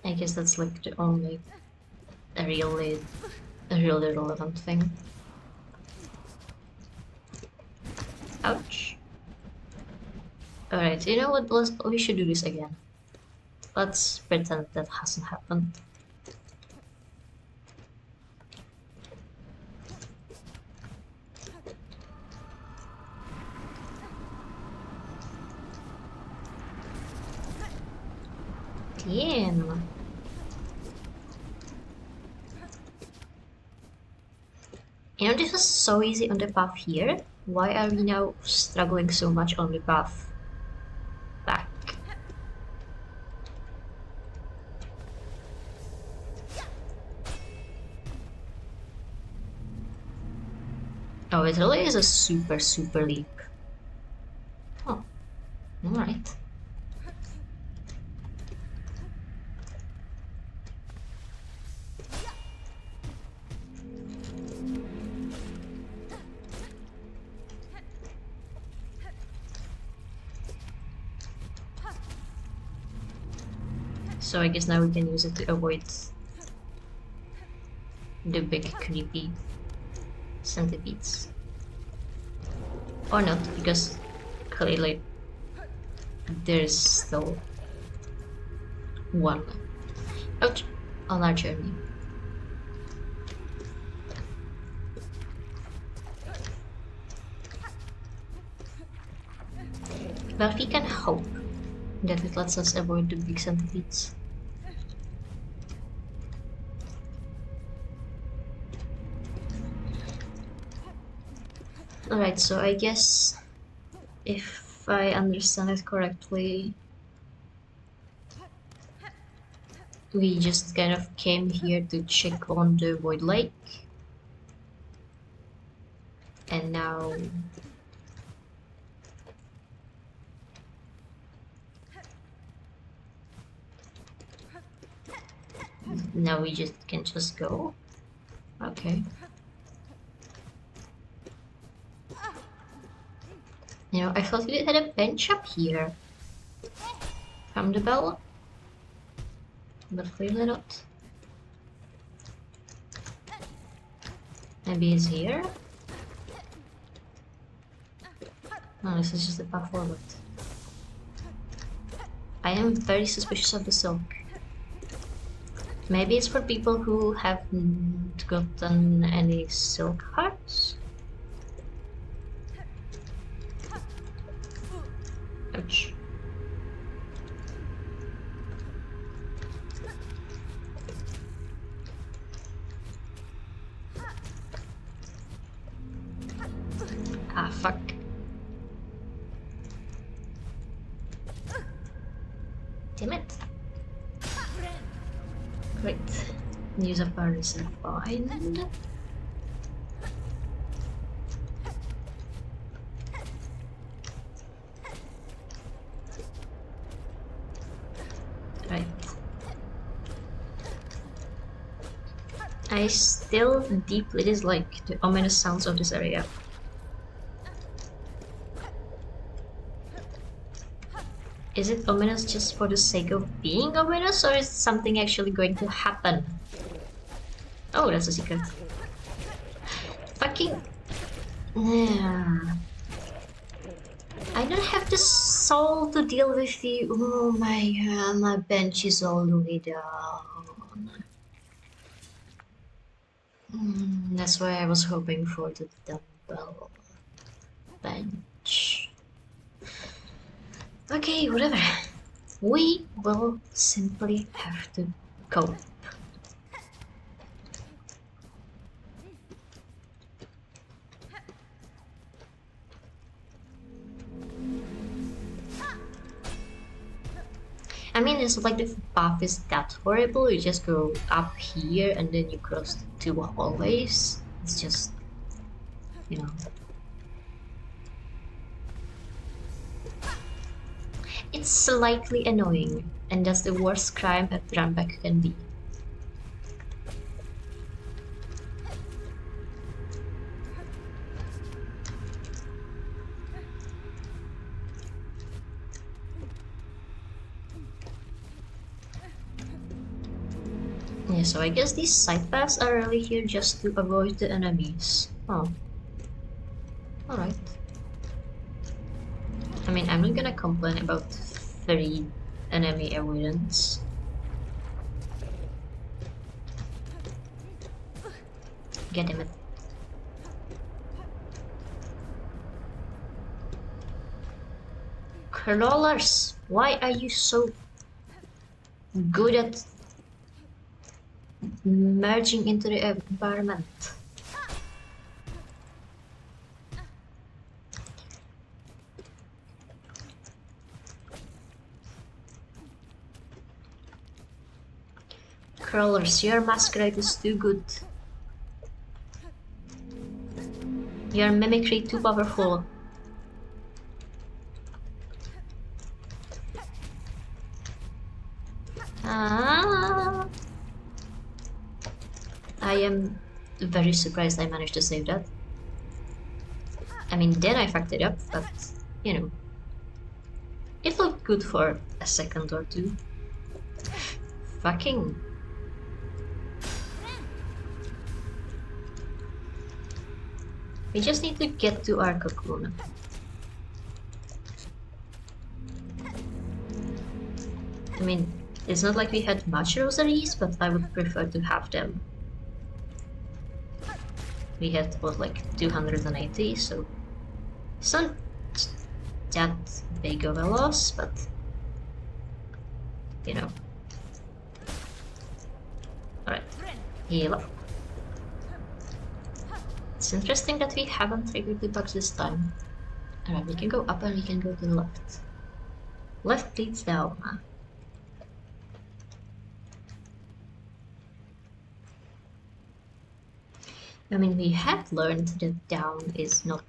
Speaker 1: I guess that's like the only really relevant thing. Ouch. Alright, you know what? We should do this again. Let's pretend that hasn't happened. Damn. You know, this was so easy on the path here. Why are we now struggling so much on the path back? Oh, it really is a super leap. Oh, alright. So I guess now we can use it to avoid the big creepy centipedes. Or not, because clearly there's still one out on our journey. But we can hope that it lets us avoid the big centipedes. Alright, so I guess if I understand it correctly, we just kind of came here to check on the Void Lake. And now we just can just go. Okay. You know, I thought we had a bench up here. From the bell? But clearly not. Maybe it's here? No, this is just the path forward. I am very suspicious of the silk. Maybe it's for people who haven't gotten any silk hearts? Ouch. Ah, fuck. Damn it. Great. Use of power is fine. Right. I still deeply dislike the ominous sounds of this area. Is it ominous just for the sake of being ominous, or is something actually going to happen? Oh, that's a secret. Fucking... Yeah. I don't have the soul to deal with you. Oh my god, my bench is all the way down. That's why I was hoping for the dumbbell bench. Okay, whatever. We will simply have to cope. I mean, it's like the path is that horrible. You just go up here and then you cross the two hallways. It's just, you know. It's slightly annoying, and that's the worst crime a runback can be. Yeah, so I guess these side paths are really here just to avoid the enemies. Oh. Alright. I mean, I'm not gonna complain about 3 enemy avoidance. Get him it. Crawlers! Why are you so good at merging into the environment? Crawlers, your masquerade is too good. Your mimicry too powerful. Ah, I am very surprised I managed to save that. I mean, then I fucked it up, but, you know, it looked good for a second or two. Fucking. We just need to get to our cocoon. I mean, it's not like we had much rosaries, but I would prefer to have them. We had, what, like 280, so it's not that big of a loss, but, you know. Alright, heal up. It's interesting that we haven't triggered the bugs this time. Alright, we can go up and we can go to the left. Left leads down. I mean, we had learned that down is not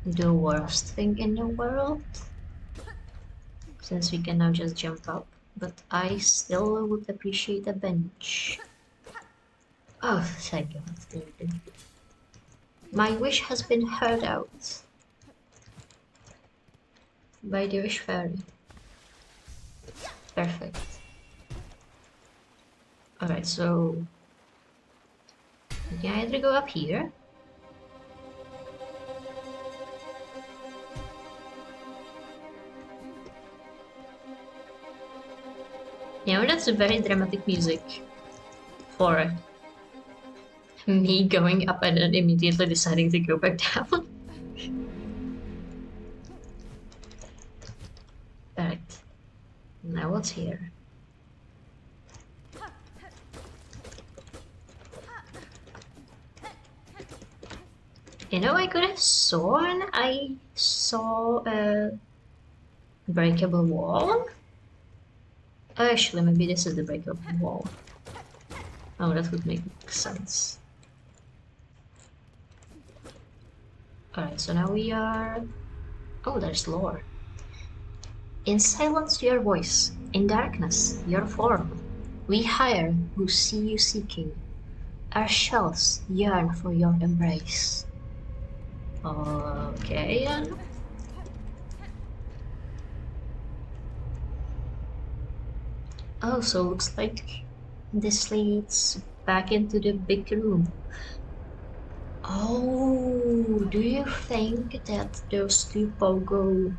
Speaker 1: the worst thing in the world, since we can now just jump up, but I still would appreciate a bench. Oh, thank God. My wish has been heard out by the wish fairy. Perfect. Alright, so we can either go up here. You know, that's a very dramatic music for me going up and then immediately deciding to go back down. Alright. Now what's here? You know, I could have sworn I saw a breakable wall. Actually, maybe this is the breakable wall. Oh, that would make sense. Alright, so now we are... Oh, there's lore. In silence your voice, in darkness your form. We hire who see you seeking. Our shells yearn for your embrace. Okay, then. Oh, so looks like this leads back into the big room. Oh, do you think that those two pogo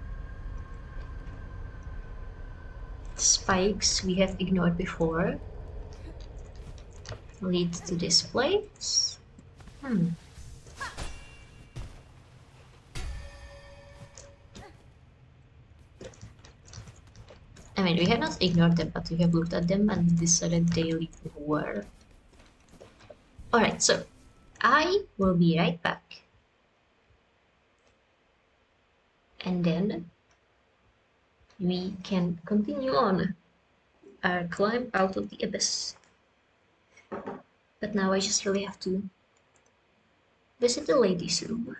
Speaker 1: spikes we have ignored before lead to this place? Hmm. I mean, we have not ignored them, but we have looked at them and decided they lead nowhere. Alright, so I will be right back. And then we can continue on our climb out of the abyss. But now I just really have to visit the ladies' room.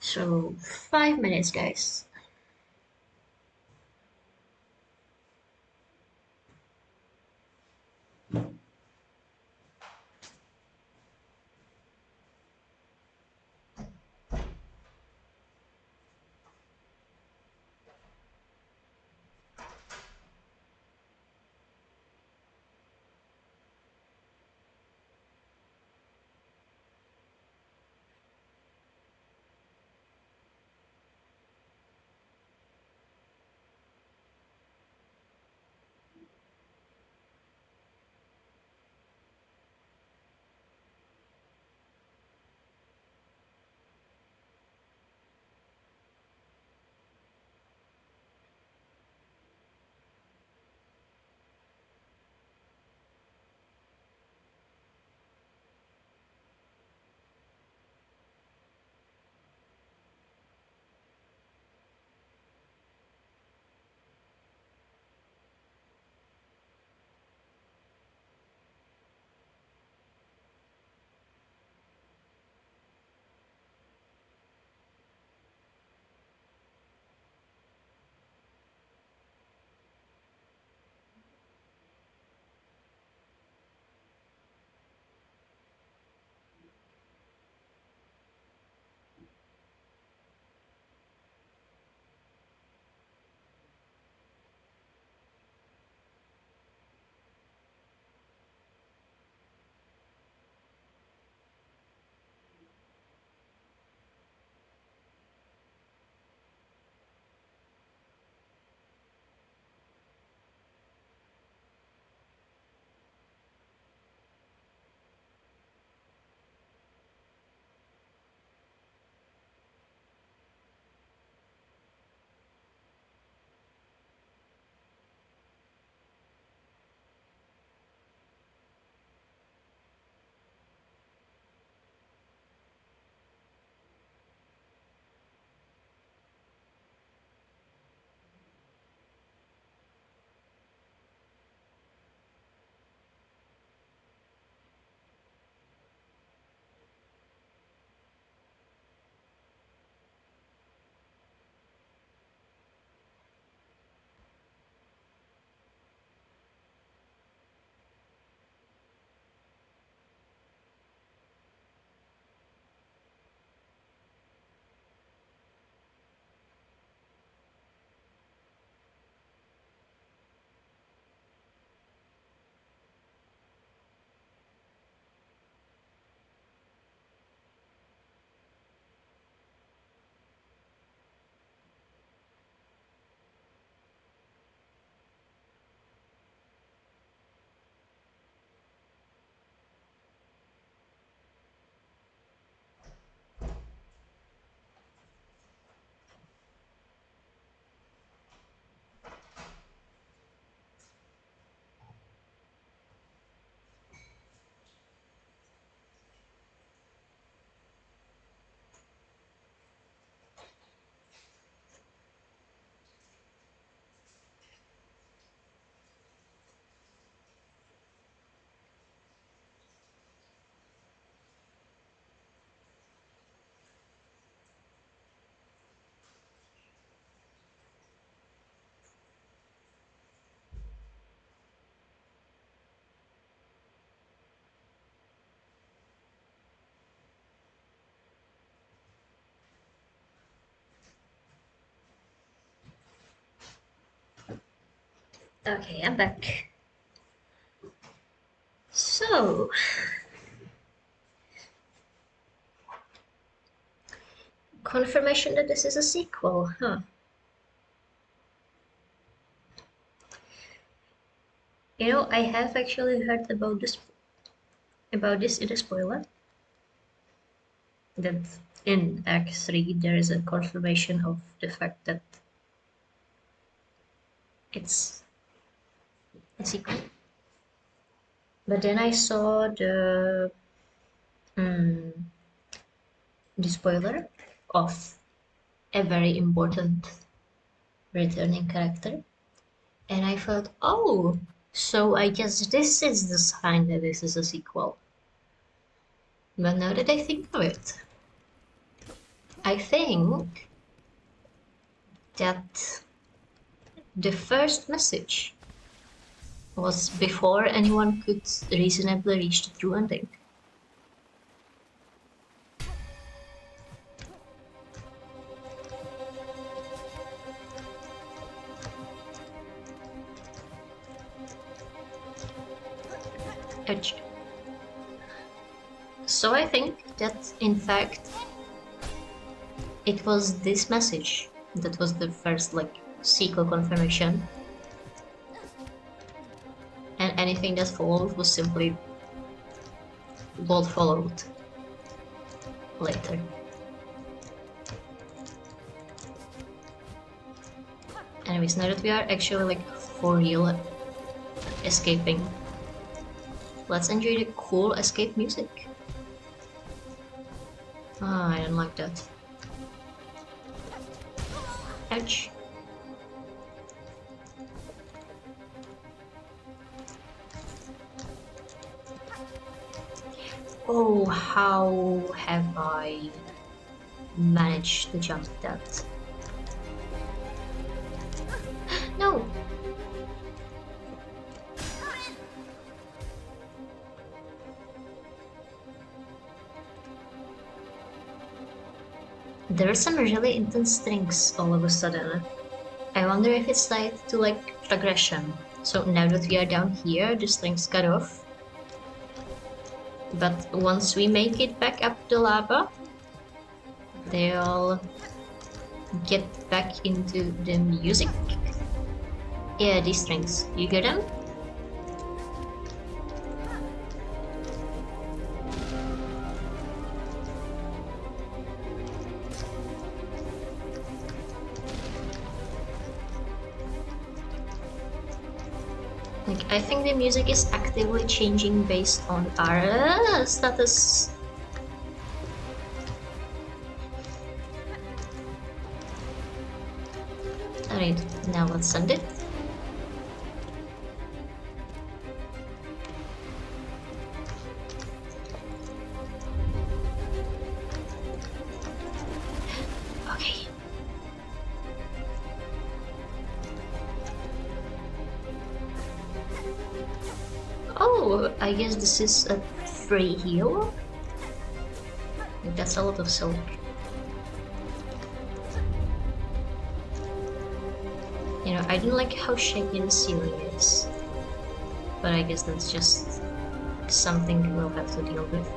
Speaker 1: So 5 minutes, guys. Okay, I'm back. So, confirmation that this is a sequel, huh? You know, I have actually heard about this in a spoiler. That in Act 3 there is a confirmation of the fact that it's a sequel. But then I saw mm, the spoiler of a very important returning character, and I thought, oh, so I guess this is the sign that this is a sequel. But now that I think of it, I think that the first message was before anyone could reasonably reach the true ending. Edge. So I think that in fact it was this message that was the first like sequel confirmation, and anything that followed was simply what followed later. Anyways, now that we are actually like for real escaping, let's enjoy the cool escape music. Ah, I don't like that. Ouch. Oh, how have I managed to jump that? No! There are some really intense strings all of a sudden. I wonder if it's tied to like aggression. So now that we are down here, the strings cut off. But once we make it back up the lava, they'll get back into the music. Yeah, these strings. You get them? Like, I think the music is actively changing based on our status. Alright, now let's send it. Okay. Oh, I guess this is a free heal? That's a lot of silk. You know, I don't like how shaky the ceiling is. But I guess that's just something we'll have to deal with.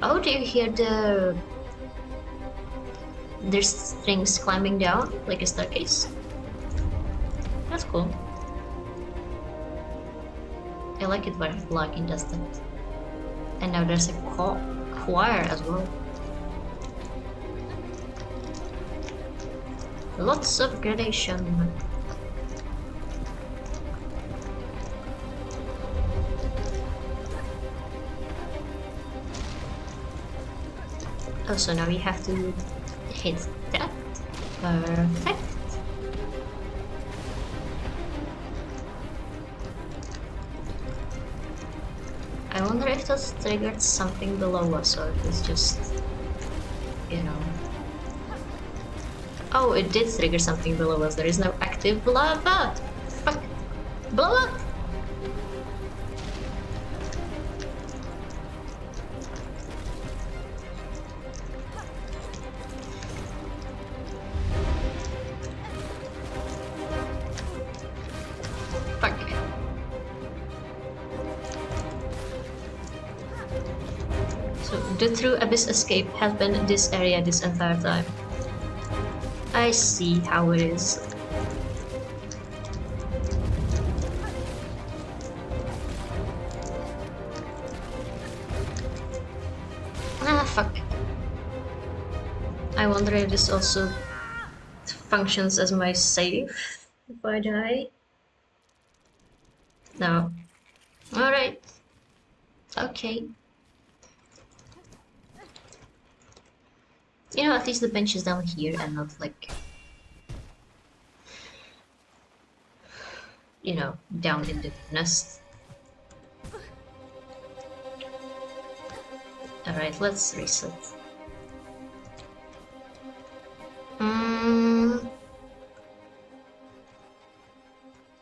Speaker 1: Oh, do you hear there's strings climbing down, like a staircase? That's cool. I like it when Blacking does that. And now there's a choir as well. Lots of gradation. Oh, so now we have to hit that. Perfect. I wonder if that triggered something below us or if it's just, you know. Oh, it did trigger something below us. There is no active lava. Fuck. Blow up! The true abyss escape has been in this area this entire time. I see how it is. Ah, fuck. I wonder if this also functions as my save if I die. No. Alright. Okay. You know, at least the bench is down here and not like, you know, down in the nest. Alright, let's reset.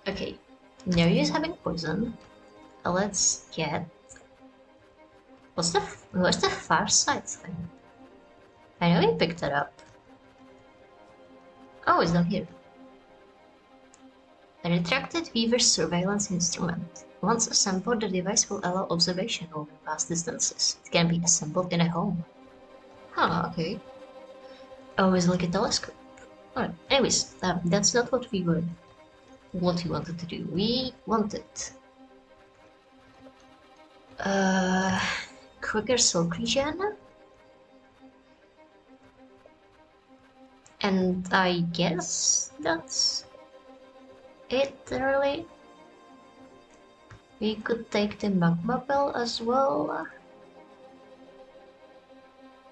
Speaker 1: Okay, no use having poison. Let's get... what's the far side thing? I know we picked it up. Oh, it's down here. A retracted Weaver surveillance instrument. Once assembled, the device will allow observation over vast distances. It can be assembled in a home. Huh, okay. Oh, it's like a telescope. Alright, anyways, that's not what we wanted to do. We wanted... quicker soul regen? And I guess that's it, really. We could take the magma bell as well.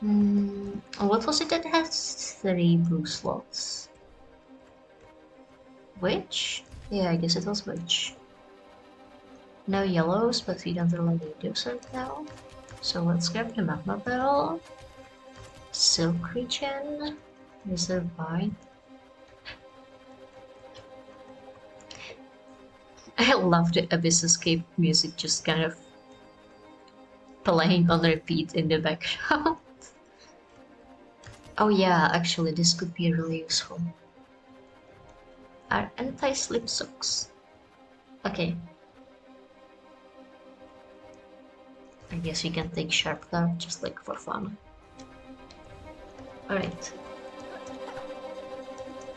Speaker 1: What was it that has 3 blue slots? Witch? Yeah, I guess it was witch. No yellows, but we don't really need those right now. So let's grab the magma bell. Silk regen. Reserve bind. I love the Abyss Escape music just kind of playing on repeat in the background. Oh yeah, actually this could be really useful. Our anti-slip socks. Okay. I guess we can take sharp dart just like for fun. Alright.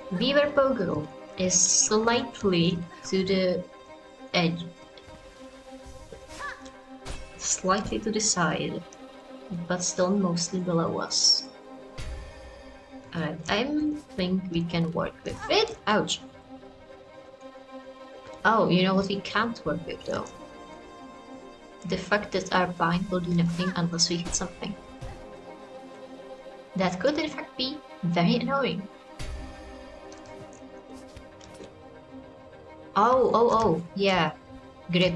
Speaker 1: Weaver Pogo is slightly to the edge. Slightly to the side, but still mostly below us. Alright, I think we can work with it. Ouch! Oh, you know what we can't work with though? The fact that our bind will do nothing unless we hit something. That could in fact be very annoying. Oh, yeah. Grip.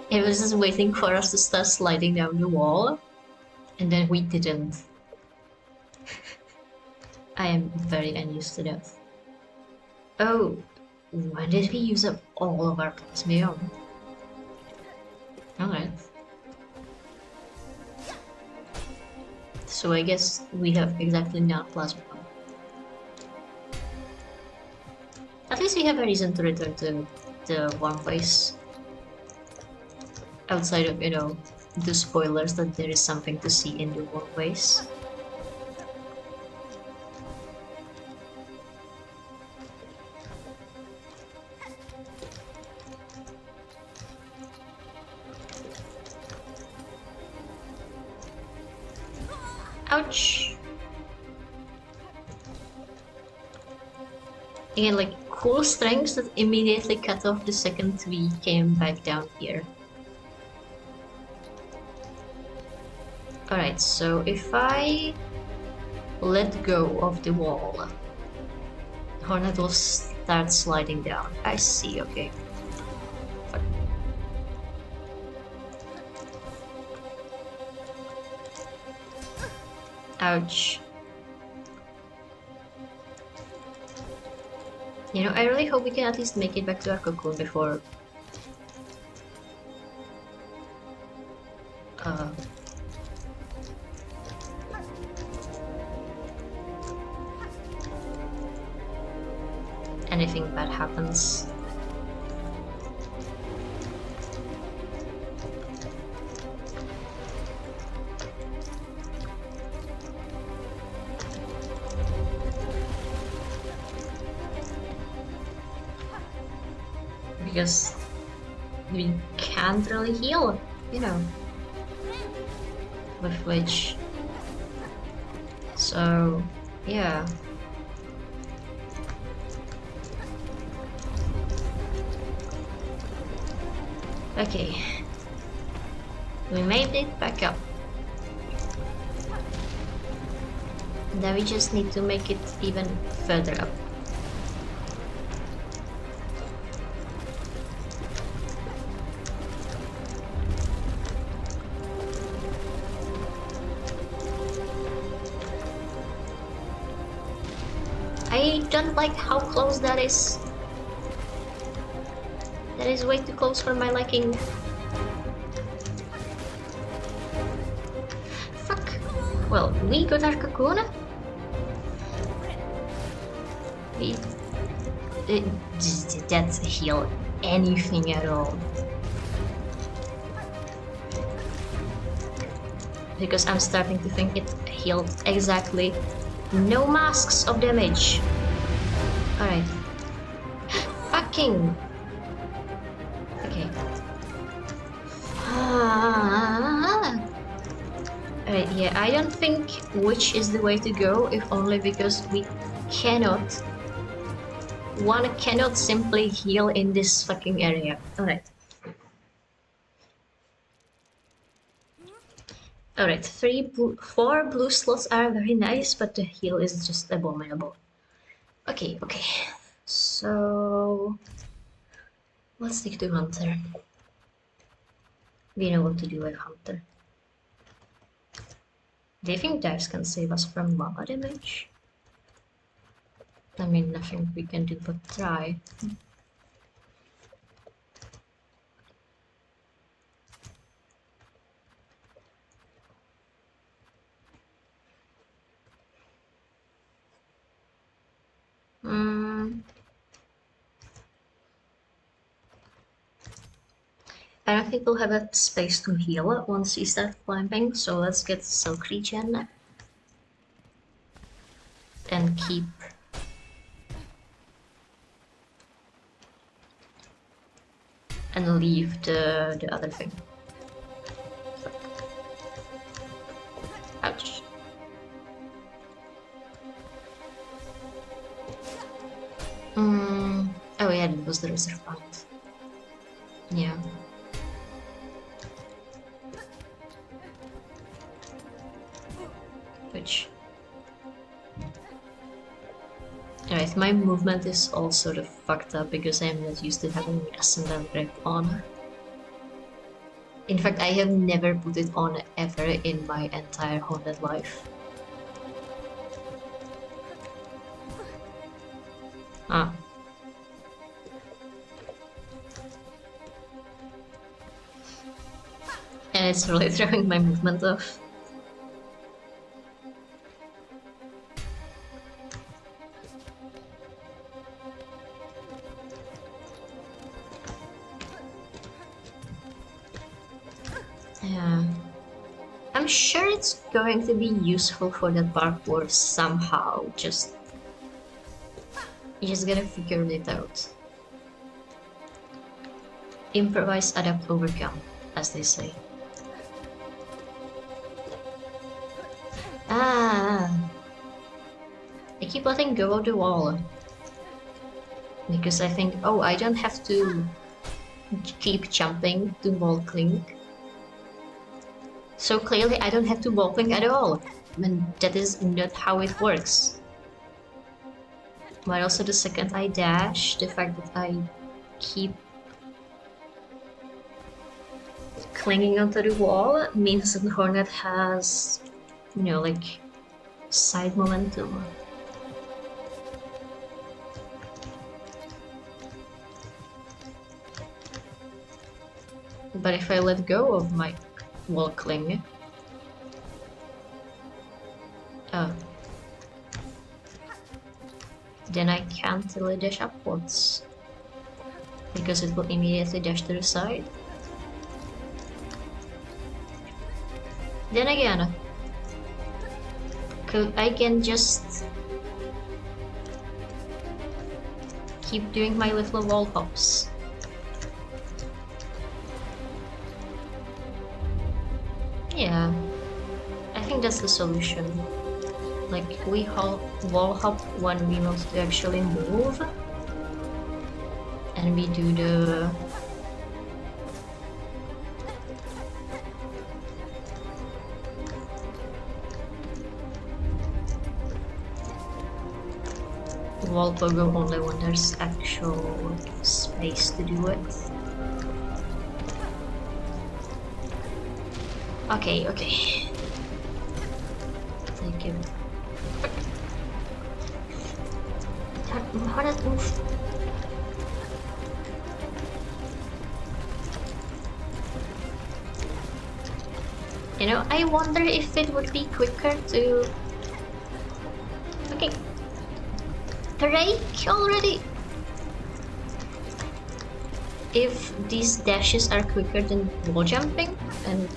Speaker 1: It was just waiting for us to start sliding down the wall, and then we didn't. I am very unused to that. Oh, when did we use up all of our plasmium? Alright. So I guess we have exactly none plasmium. At least we have a reason to return to the one place. Outside of, you know, the spoilers that there is something to see in the one place. Ouch! Again, like, cool strengths that immediately cut off the second we came back down here. Alright, so if I let go of the wall, Hornet will start sliding down. I see, okay. Fuck. Ouch. You know, I really hope we can at least make it back to our cocoon before... anything bad happens. because we can't really heal, you know, with which. So, yeah. Okay. We made it back up. Now we just need to make it even further up. I don't like how close that is. That is way too close for my liking. Fuck. Well, we got our cocoon. It doesn't heal anything at all. Because I'm starting to think it healed exactly no masks of damage. Alright. Fucking. Okay. Alright, yeah, I don't think which is the way to go, if only because we cannot. One cannot simply heal in this fucking area. Alright. Alright, 4 blue slots are very nice, but the heal is just abominable. Okay, okay. So let's stick to Hunter. We know what to do with Hunter. Do you think dives can save us from lava damage? I mean, nothing we can do but try. I don't think we'll have a space to heal once we start climbing, so let's get Silk Regen and keep and leave the other thing. Ouch. Oh yeah, that was the reserve point. Yeah. Which... Alright, my movement is all sort of fucked up because I'm not used to having Ascendant Grip on. In fact, I have never put it on ever in my entire haunted life. Ah. And it's really throwing my movement off. Yeah. I'm sure it's going to be useful for the parkour somehow, just... You just gotta figure it out. Improvise, adapt, overcome, as they say. Ah! I keep letting go of the wall. Because I think, oh, I don't have to keep jumping to wall cling. So clearly I don't have to wall cling at all. I mean, that is not how it works. But also the second I dash, the fact that I keep clinging onto the wall means that the Hornet has, you know, like, side momentum. But if I let go of my wall cling... Oh. Then I can't really dash upwards. Because it will immediately dash to the side. Then again, I can just keep doing my little wall hops. that's the solution. Like, we wall hop when we want to actually move. And we do the... wall pogo only when there's actual space to do it. Okay, okay. Thank you. How does move? You know, I wonder if it would be quicker to... Okay. Break already! If these dashes are quicker than wall jumping, and...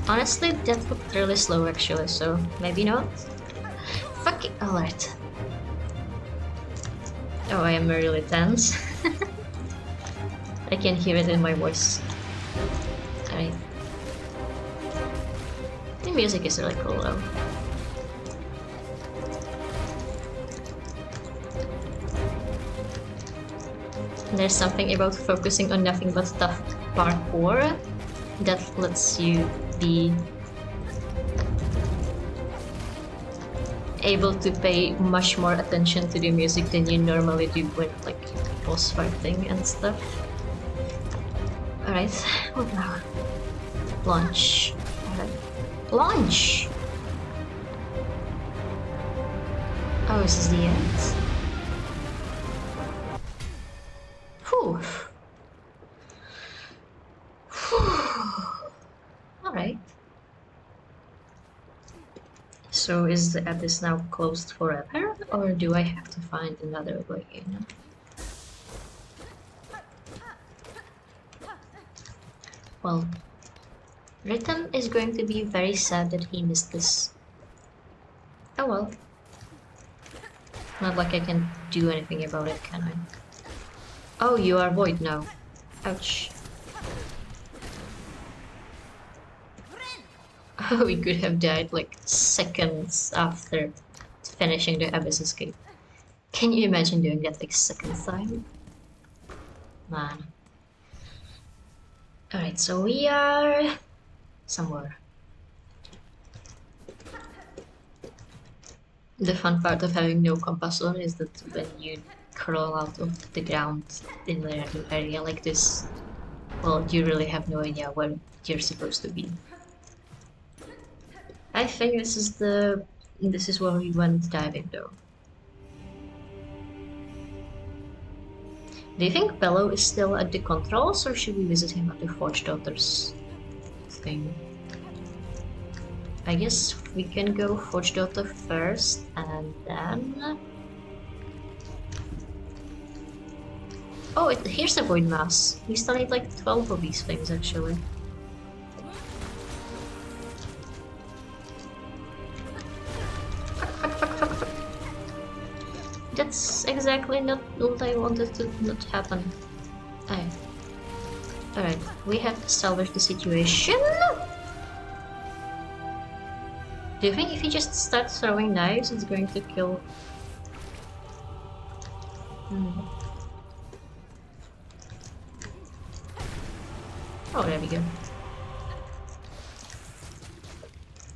Speaker 1: honestly, that looked really slow actually, so maybe not. Fuck it, alright. Oh, I am really tense. I can hear it in my voice. Alright. The music is really cool though. There's something about focusing on nothing but tough parkour that lets you be able to pay much more attention to the music than you normally do when like boss fighting and stuff. Alright, what now? Launch. Alright. Launch! Oh, this is the end? Whew. Alright. So is the abyss now closed forever, or do I have to find another way in? Well, Rhythm is going to be very sad that he missed this. Oh well. Not like I can do anything about it, can I? Oh, you are void now. Ouch. Oh, we could have died like seconds after finishing the Abyss escape. Can you imagine doing that like second time? Man. Alright, so we are somewhere. The fun part of having no compass on is that when you crawl out of the ground in an area like this, well, you really have no idea where you're supposed to be. I think this is where we went diving though. Do you think Bello is still at the controls, or should we visit him at the Forge Daughters thing? I guess we can go Forge Daughter first, and then... oh, here's a Void Mass. We still need like 12 of these things actually. That's exactly not what I wanted to not happen. Alright, we have to salvage the situation. Do you think if you just start throwing knives, it's going to kill? Oh, there we go.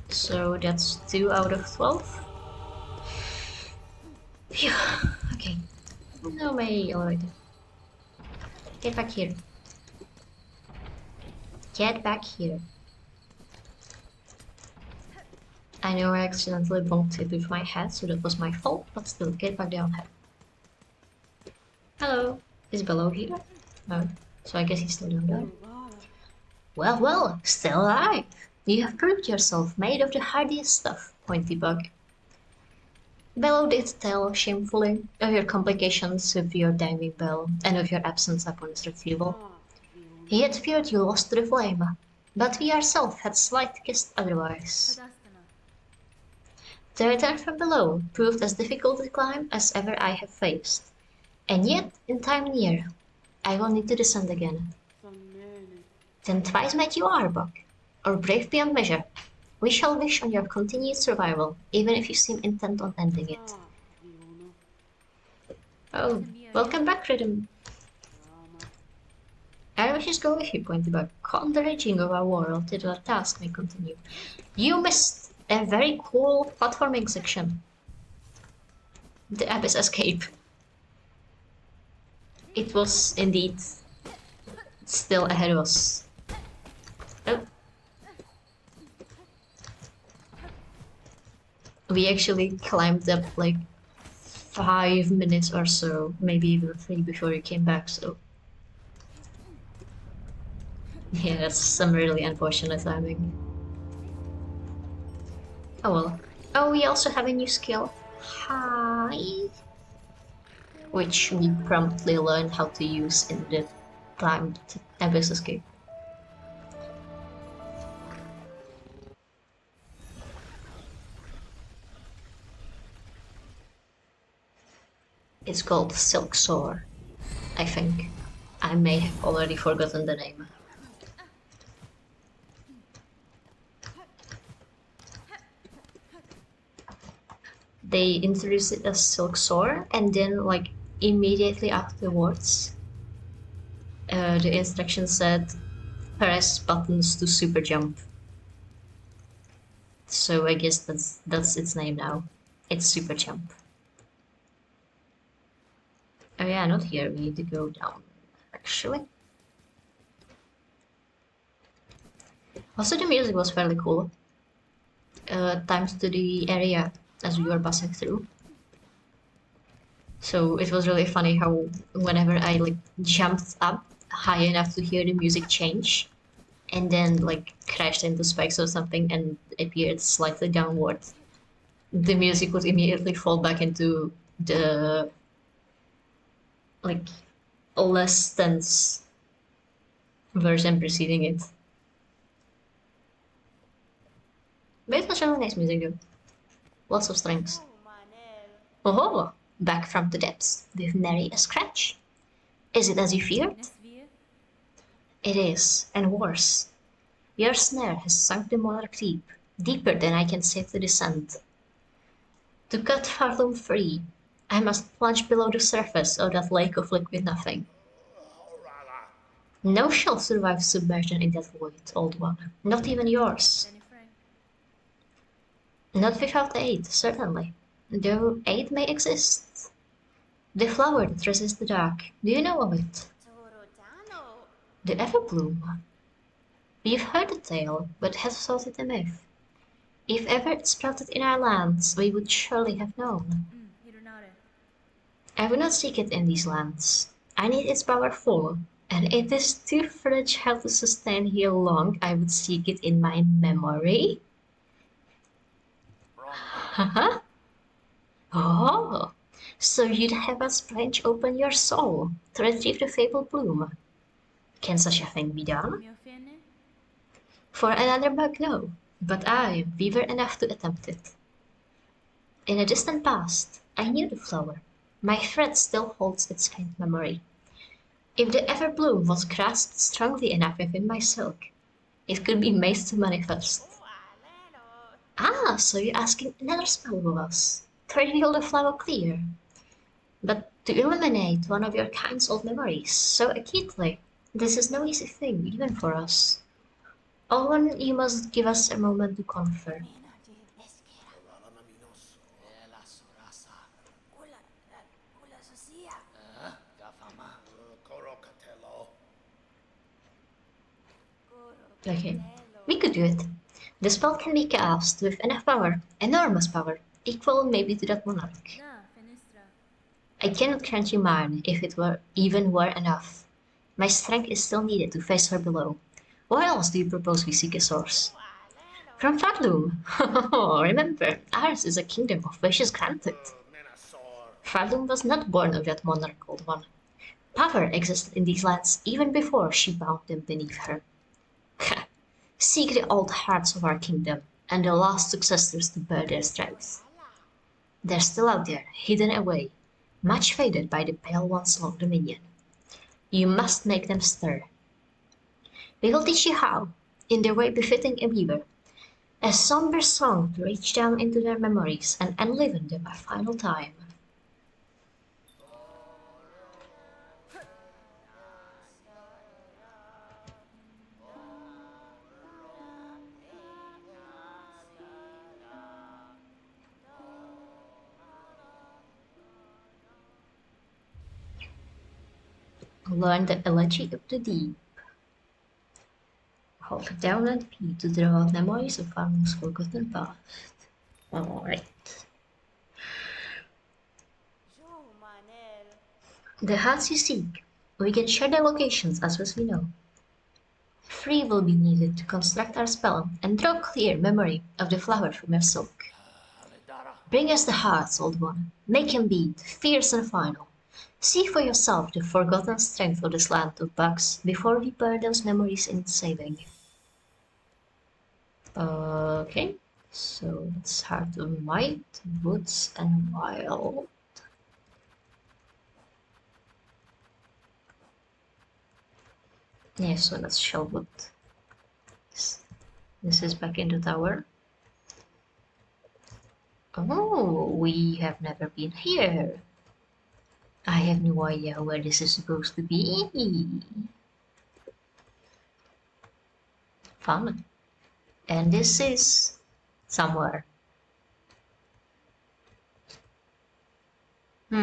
Speaker 1: So that's 2 out of 12. Phew, okay. No way, elevator. Get back here. Get back here. I know I accidentally bumped it with my head, so that was my fault, but still, get back down head. Hello. Is Bello here? No. So I guess he's still down there. Well, well, still alive. You have proved yourself made of the hardiest stuff, Pointy Bug. Bello did tell shamefully of your complications with your diving bell and of your absence upon its retrieval. He had feared you lost to the flame, but we ourselves had slight guessed otherwise. The return from below proved as difficult a climb as ever I have faced, and yet, in time near, I will need to descend again. Then twice might you are, Buck, or brave beyond measure. We shall wish on your continued survival, even if you seem intent on ending it. Oh, welcome back, Rhythm. Our wishes go with you, Pointy-Bug. Calm the raging of our world till our task may continue. You missed a very cool platforming section. The Abyss Escape. It was indeed still ahead of us. Oh. We actually climbed up like 5 minutes or so, maybe even 3 before you came back, so... Yeah, that's some really unfortunate timing. Oh well. Oh, we also have a new skill. Hi! Which we promptly learned how to use in the timed Abyss Escape. It's called Silksong, I think. I may have already forgotten the name. They introduced it as Silksong, and then like immediately afterwards, the instruction said press buttons to super jump. So I guess that's its name now. It's super jump. Oh yeah, not here. We need to go down, actually. Also, the music was fairly cool. Timed to the area as we were passing through. So it was really funny how whenever I like jumped up high enough to hear the music change, and then like crashed into spikes or something and appeared slightly downward, the music would immediately fall back into the like less tense version preceding it. But it was really nice music though. Lots of strings. Oh, back from the depths with nary a scratch. Is it as you feared? It is, and worse. Your snare has sunk the monarch deep, deeper than I can safely descend. To cut Farlum free, I must plunge below the surface of that lake of liquid nothing. No shall survive submersion in that void, old one, not even yours. Not without aid, certainly, though aid may exist. The flower that resists the dark, do you know of it? The Everbloom. We've heard the tale, but have thought it a myth. If ever it sprouted in our lands, we would surely have known. I will not seek it in these lands. I need its power full, and it is too fragile to sustain here long. I would seek it in my memory. Haha. Oh, so you'd have us branch open your soul to retrieve the fabled bloom. Can such a thing be done? For another bug, no, but I am beaver enough to attempt it. In a distant past, I knew the flower. My thread still holds its faint memory. If the Everbloom was grasped strongly enough within my silk, it could be made to manifest. Ah, so you're asking another spell of us, to reveal the flower clear. But to eliminate one of your kind's old memories so acutely, this is no easy thing, even for us. Owen, you must give us a moment to confer. Okay, we could do it. The spell can be cast with enough power, enormous power, equal maybe to that monarch. I cannot grant you mine if it were even were enough. My strength is still needed to face her below. Where else do you propose we seek a source? From Farloom. Remember, ours is a kingdom of wishes granted. Farloom was not born of that monarch, old one. Power existed in these lands even before she bound them beneath her. Seek the old hearts of our kingdom, and the last successors to bear their strength. They're still out there, hidden away, much faded by the Pale One's long dominion. You must make them stir. We will teach you how, in the way befitting a weaver, a somber song to reach down into their memories and enliven them a final time. Learn the elegy of the deep. Hold it down and P to draw out memories of our most forgotten past. Alright. The hearts you seek. We can share their locations as we know. 3 will be needed to construct our spell and draw clear memory of the flower from your silk. Bring us the hearts, old one. Make him beat, fierce and final. See for yourself the forgotten strength of this land of bugs before we burn those memories in its saving. Okay, so it's Heart of Might, Woods and Wild. Yeah, so that's Shellwood. This is back in the tower. Oh, we have never been here. I have no idea where this is supposed to be. Fun. And this is somewhere. I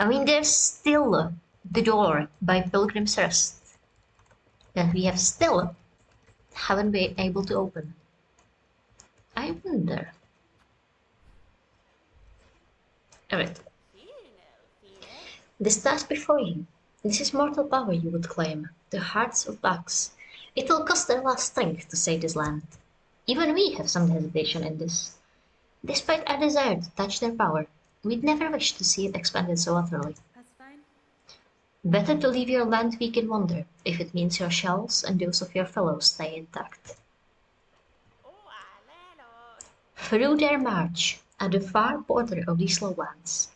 Speaker 1: mean, there's still the door by Pilgrim's Rest that we have still haven't been able to open. I wonder. Alright. This task before you. This is mortal power, you would claim. The hearts of bugs. It will cost their last strength to save this land. Even we have some hesitation in this. Despite our desire to touch their power, we'd never wish to see it expanded so utterly.
Speaker 2: That's fine.
Speaker 1: Better to leave your land weak in wonder, if it means your shells and those of your fellows stay intact. Through their march, at the far border of these lowlands,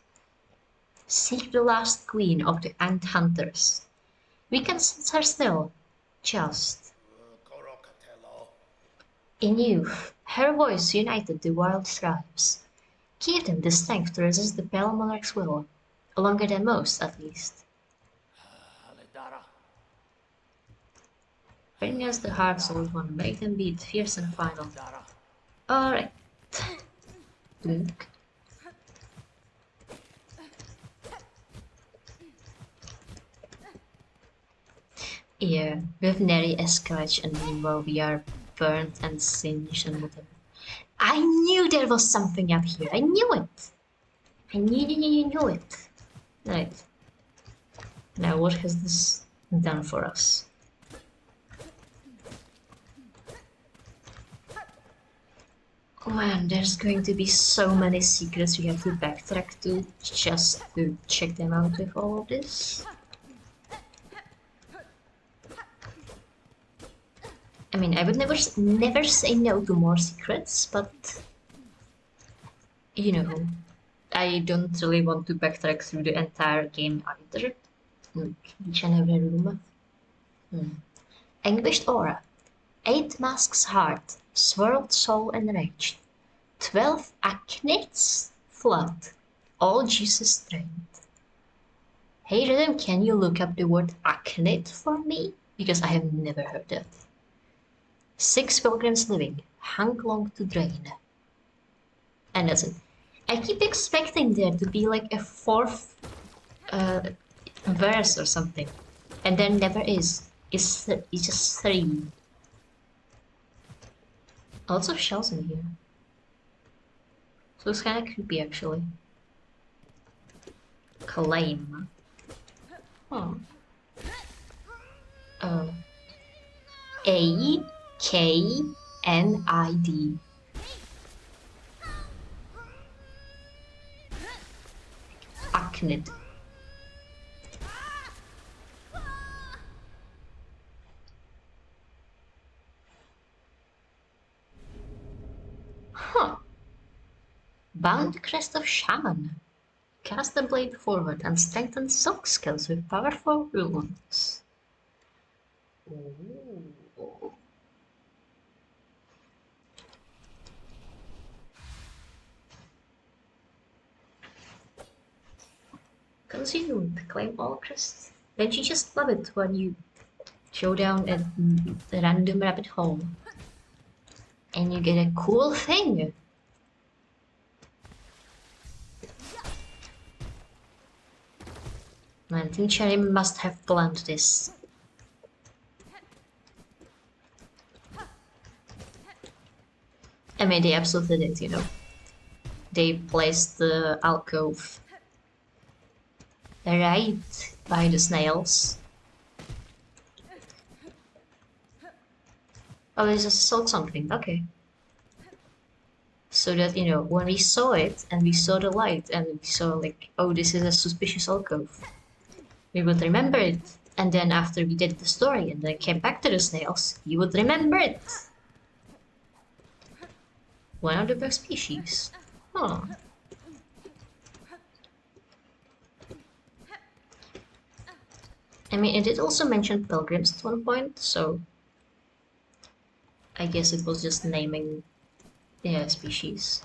Speaker 1: seek the last queen of the ant hunters. We can sense her still, just. In youth, her voice united the wild tribes. Give them the strength to resist the pale monarch's will, longer than most at least. Bring us the hearts, old one, make them beat fierce and final. Alright. Blink. Yeah, with nary a scratch and meanwhile we are burnt and singed and whatever. I knew there was something up here. I knew it. I knew it. Right. Now what has this done for us? Oh man, there's going to be so many secrets we have to backtrack to just to check them out with all of this. I mean, I would never say no to more secrets, but you know, I don't really want to backtrack through the entire game either. Each and every room. Anguished aura. 8 masks heart, swirled soul enraged. 12 acnates flood, all Jesus strength. Hey Rhythm, can you look up the word acnate for me? Because I have never heard that. 6 pilgrims living, hung long to drain. And that's it. I keep expecting there to be like a 4th verse or something. And there never is. It's just 3. Lots of shells in here. So it's kinda creepy actually. Claim. Oh. A-K-N-I-D. Acnid. Huh. Bound Crest of Shaman. Cast the blade forward and strengthen sock skills with powerful runes. Ooh. Consumed. Claim all crusts. Don't you just love it when you throw down a random rabbit hole and you get a cool thing? Man, I think Cherry must have planned this. I mean, they absolutely did, you know. They placed the alcove right by the snails. Oh, it's a Silksong thing, okay. So that, you know, when we saw it and we saw the light and we saw like, oh, this is a suspicious alcove, we would remember it. And then after we did the story and then came back to the snails, you would remember it. One of the bug species. Huh. I mean, it did also mention pilgrims at one point, so I guess it was just naming the species.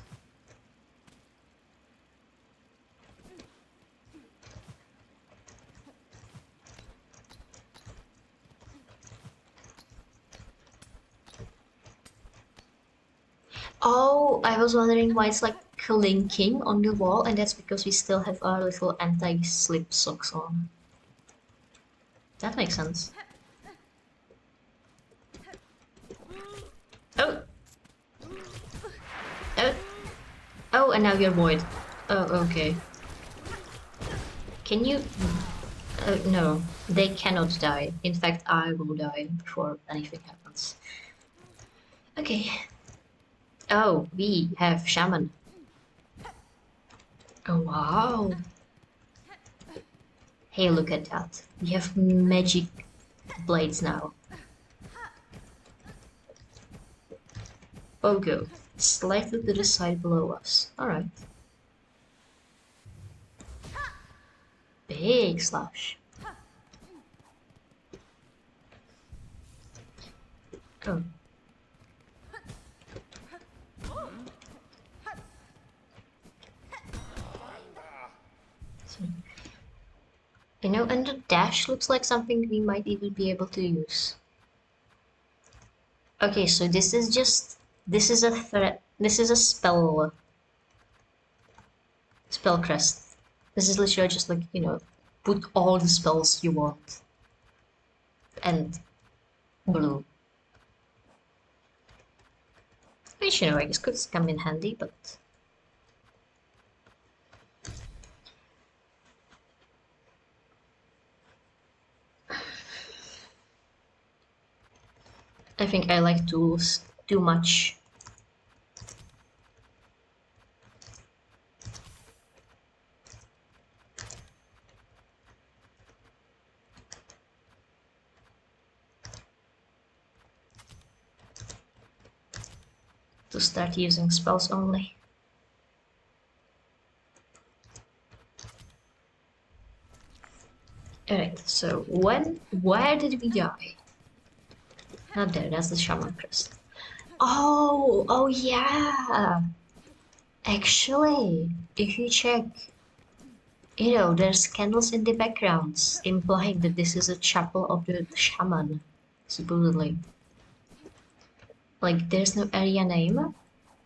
Speaker 1: Oh, I was wondering why it's like clinking on the wall, and that's because we still have our little anti-slip socks on. That makes sense. Oh! Oh! Oh, and now you're void. Oh, okay. Can you... no, they cannot die. In fact, I will die before anything happens. Okay. Oh, we have shaman. Oh, wow. Hey, look at that. We have magic blades now. Pogo. Slightly to the side below us. Alright. Big slash. Oh. You know, and the dash looks like something we might even be able to use. Okay, so this is just... This is a threat. This is a spell crest. This is literally just like, you know, put all the spells you want. And blue. Which, you know, I guess could come in handy, but... I think I like tools too much. To start using spells only. Alright, so where did we die? Not there, that's the shaman crest. Oh yeah! Actually, if you check, you know, there's candles in the backgrounds, implying that this is a chapel of the shaman, supposedly. Like, there's no area name,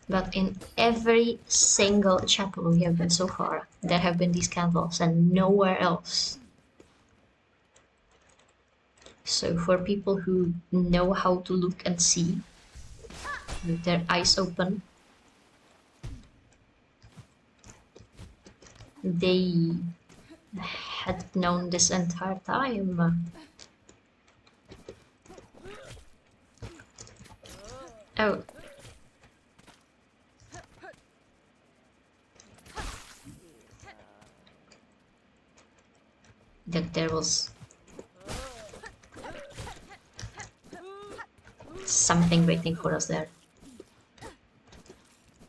Speaker 1: but in every single chapel we have been so far, there have been these candles, and nowhere else. So for people who know how to look and see, with their eyes open, they had known this entire time. Oh. That there was something waiting for us there.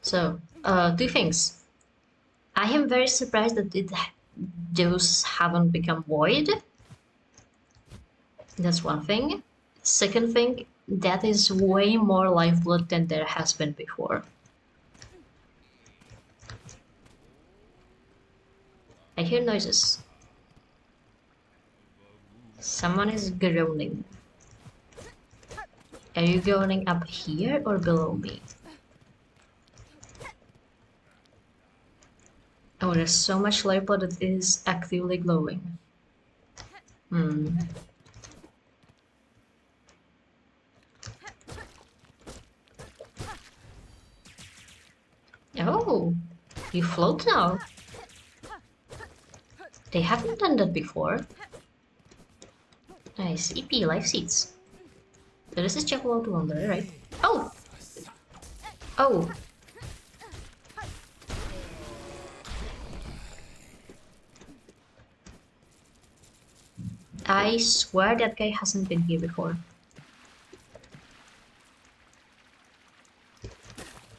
Speaker 1: So, two things. I am very surprised that those haven't become void. That's one thing. Second thing, that is way more lifeblood than there has been before. I hear noises. Someone is groaning. Are you groaning up here or below me? Oh, there's so much lifeblood that is actively glowing. Oh, you float now. They haven't done that before. Nice, EP, life seeds. So this is Chapel of the Wanderer, right? Oh! Oh! I swear that guy hasn't been here before.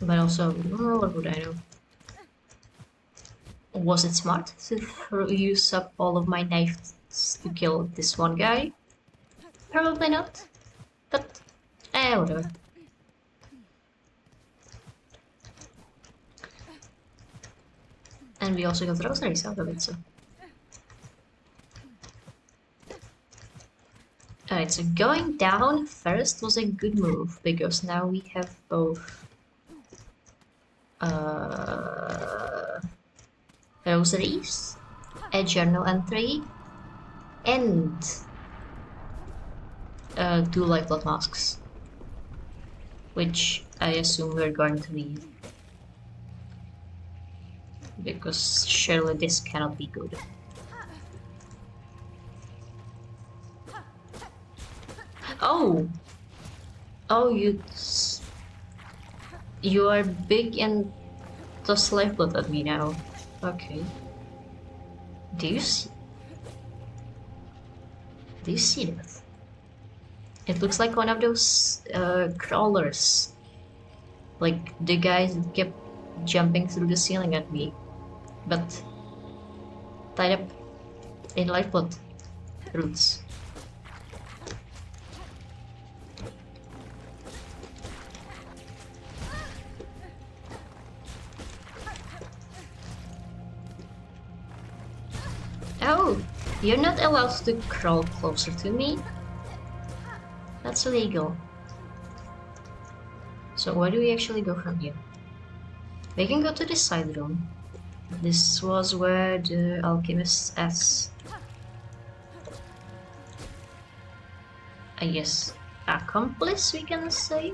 Speaker 1: But also, what would I know? Was it smart to use up all of my knives to kill this one guy? Probably not. But, whatever. And we also got rosaries out of it, so. Alright, so going down first was a good move, because now we have both rosaries, a journal entry, and 2 lifeblood masks, which I assume we're going to need, because surely this cannot be good. Oh! Oh, you are big and toss lifeblood at me now. Okay. Do you see that? It looks like one of those crawlers. Like the guys kept jumping through the ceiling at me, but tied up in lifeblood roots. Oh, you're not allowed to crawl closer to me. That's illegal. So where do we actually go from here? We can go to this side room. This was where the alchemist S, I guess, accomplice, we can say?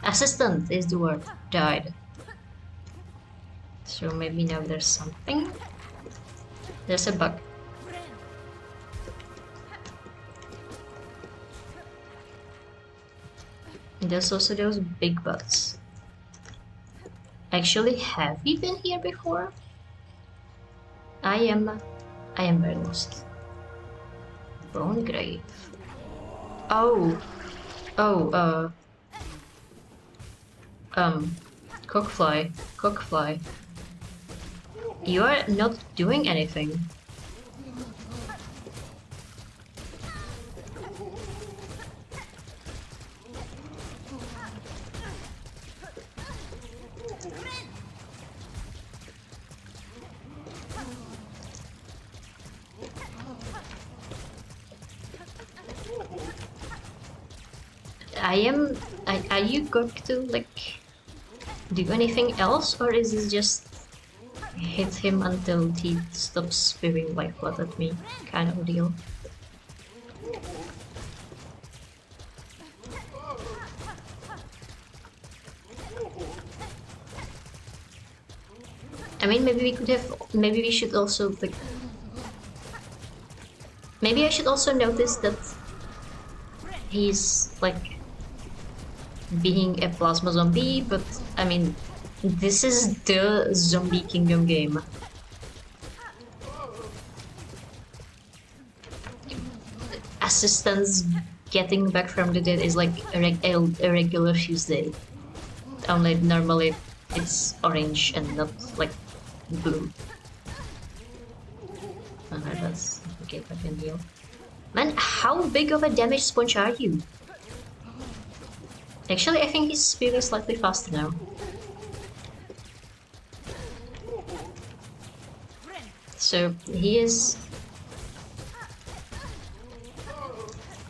Speaker 1: Assistant is the word. Died. So maybe now there's something. There's a bug. There's also those big bugs. Actually, have we been here before? I am very lost. Bone grave. Oh. Oh, Cockfly. You are not doing anything. Are you going to, like, do anything else, or is this just hit him until he stops spewing lifeblood at me kind of deal? I mean, maybe we should also, like, maybe I should also notice that he's, like, being a plasma zombie, but I mean, this is the Zombie Kingdom game. Assistants getting back from the dead is like a regular Tuesday. Only normally it's orange and not like blue. That's okay, I can heal. Man, how big of a damage sponge are you? Actually, I think he's feeling slightly faster now. So he is...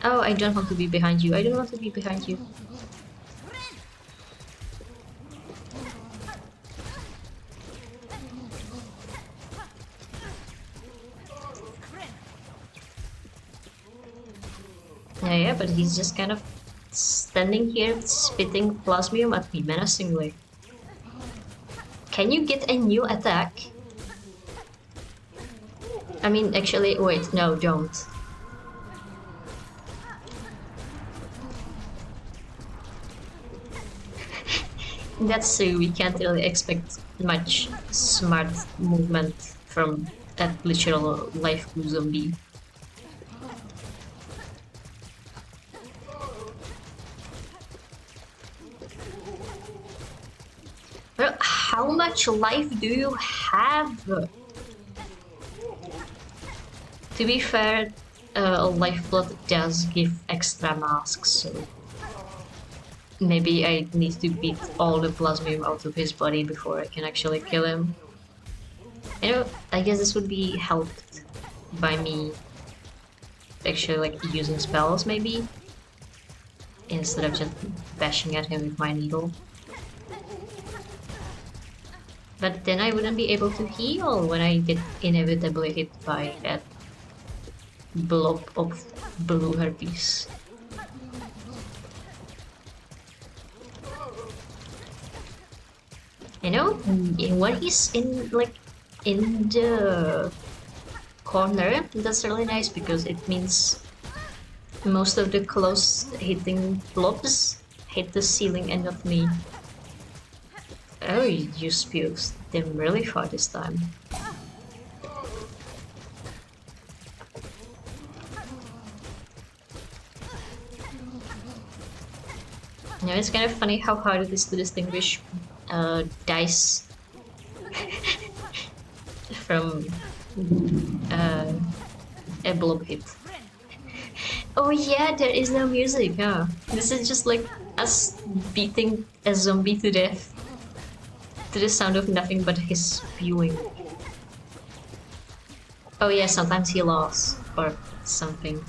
Speaker 1: Oh, I don't want to be behind you. I don't want to be behind you. Yeah, but he's just kind of standing here spitting plasmium at me menacingly. Can you get a new attack? I mean, actually, wait, no, don't. That's true, we can't really expect much smart movement from that literal life blue zombie. Well, how much life do you have? To be fair, Lifeblood does give extra masks, so maybe I need to beat all the plasmium out of his body before I can actually kill him. You know, I guess this would be helped by me actually like using spells maybe, instead of just bashing at him with my needle. But then I wouldn't be able to heal when I get inevitably hit by that blob of blue herpes. You know, when he's in the corner, that's really nice because it means most of the close hitting blobs hit the ceiling and not me. Oh, you spewed them really far this time. You know, it's kind of funny how hard it is to distinguish dice from a blob hit. Oh yeah, there is no music, huh? This is just like us beating a zombie to death to the sound of nothing but his spewing. Oh yeah, sometimes he lost or something.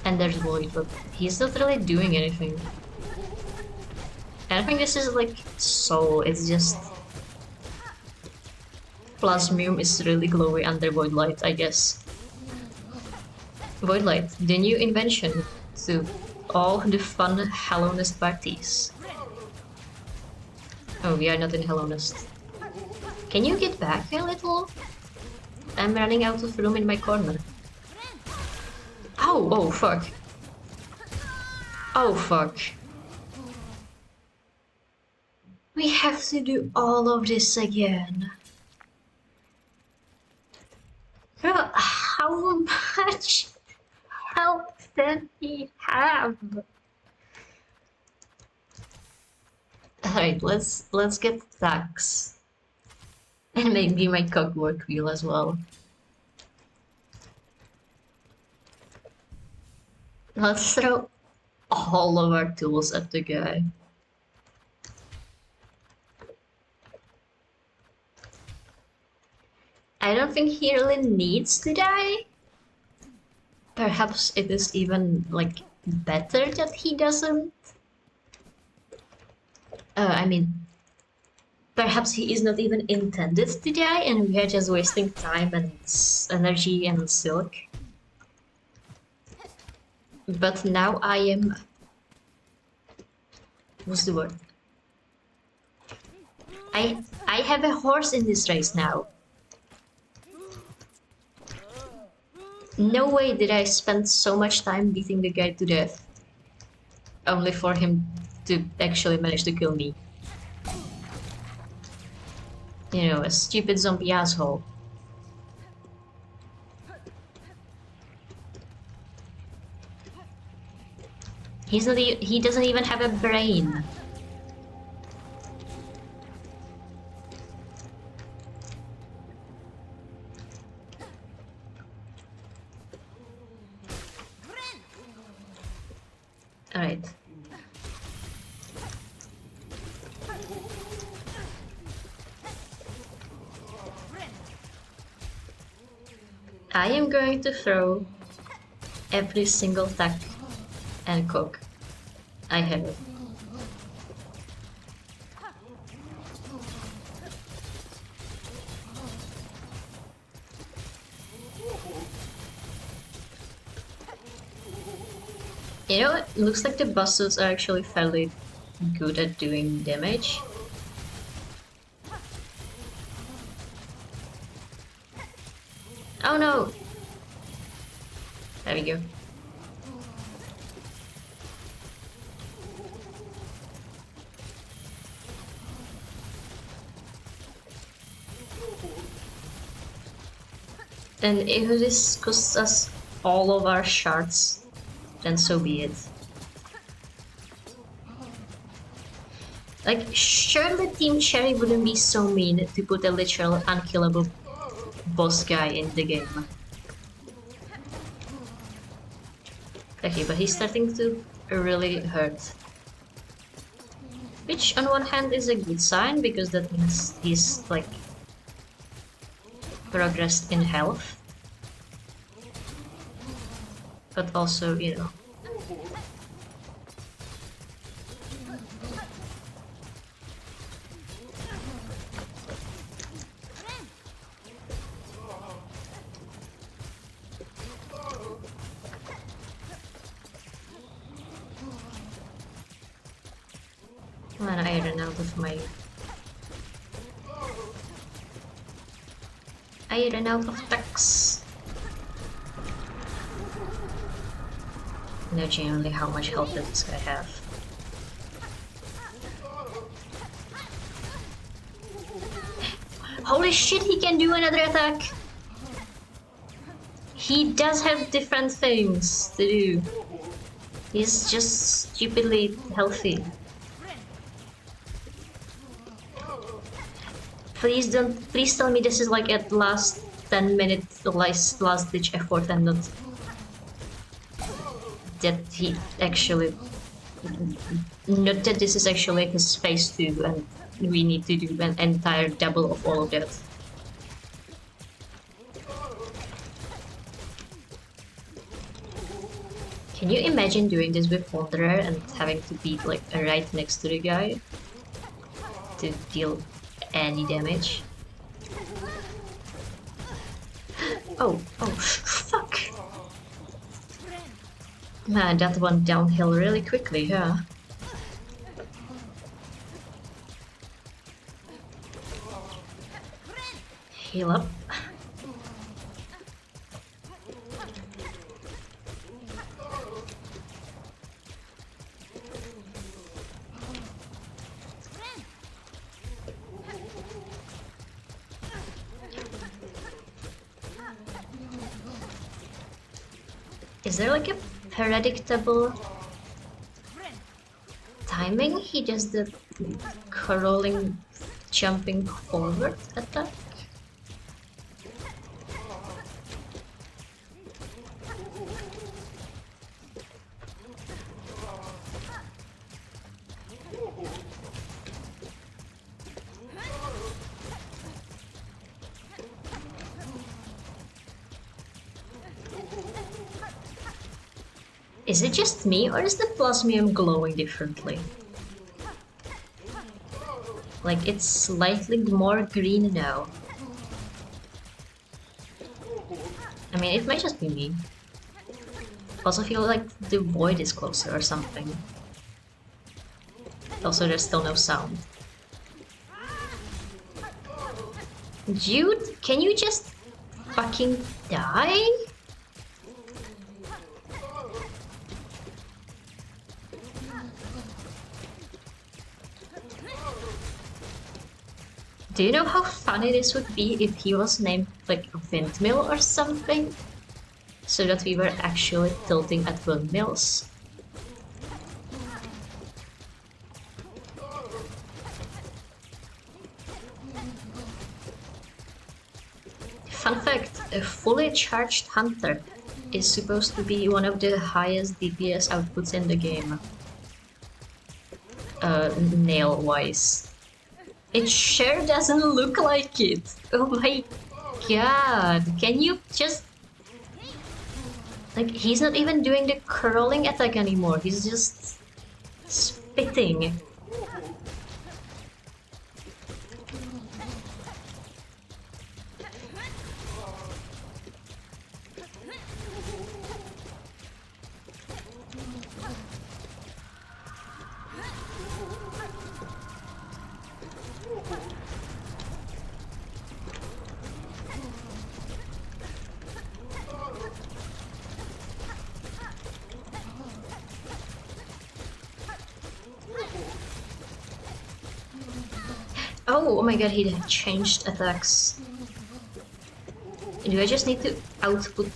Speaker 1: And there's Void, but he's not really doing anything. I don't think this is like soul, it's just Plasmium is really glowy under Void Light, I guess. Void Light, the new invention to all the fun Hallowest parties. Oh, we are not in Hallowest. Can you get back a little? I'm running out of room in my corner. Oh, oh fuck. Oh fuck. We have to do all of this again. Girl, how much health did he have? Alright, let's get Dax. And maybe my cogwork wheel as well. Let's throw all of our tools at the guy. I don't think he really needs to die. Perhaps it is even like better that he doesn't. I mean, perhaps he is not even intended to die and we are just wasting time and energy and silk. But now I am... What's the word? I have a horse in this race now. No way did I spend so much time beating the guy to death. Only for him to actually manage to kill me. You know, a stupid zombie asshole. He doesn't even have a brain. Alright. I am going to throw every single tack and cook I have. You know, it looks like the buses are actually fairly good at doing damage. Oh no! There we go. And if this costs us all of our shards, then so be it. Like, surely Team Cherry wouldn't be so mean to put a literal unkillable boss guy in the game. Okay, but he's starting to really hurt. Which on one hand is a good sign, because that means he's like progressed in health. But also, you know. Man, I ran out of my... I ran out of tax. No, genuinely, how much health does this guy have? Holy shit, he can do another attack! He does have different things to do. He's just stupidly healthy. Please tell me this is like at last 10 minutes, last ditch effort, and not that he actually, not that this is actually his phase 2 and we need to do an entire double of all of that. Can you imagine doing this with Wanderer and having to be like right next to the guy to deal any damage? Oh, fuck! Man, that went downhill really quickly, huh? Heal up. Is there like a predictable timing? He does the crawling, jumping forward attack? Is it just me, or is the plasmium glowing differently? Like, it's slightly more green now. I mean, it might just be me. Also feel like the void is closer or something. Also, there's still no sound. Dude, can you just fucking die? Do you know how funny this would be if he was named like Windmill or something? So that we were actually tilting at windmills. Fun fact, a fully charged hunter is supposed to be one of the highest DPS outputs in the game. Nail-wise. It sure doesn't look like it. Oh my god. Can you just... Like, he's not even doing the curling attack anymore. He's just spitting. Oh my god, he changed attacks. Do I just need to output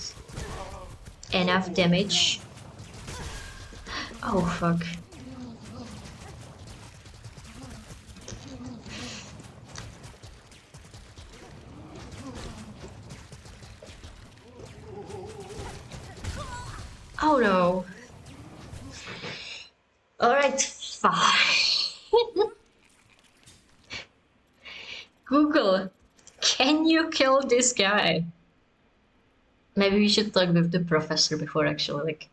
Speaker 1: enough damage? Oh fuck. Oh no. Alright, fine. Google, can you kill this guy? Maybe we should talk with the professor before actually like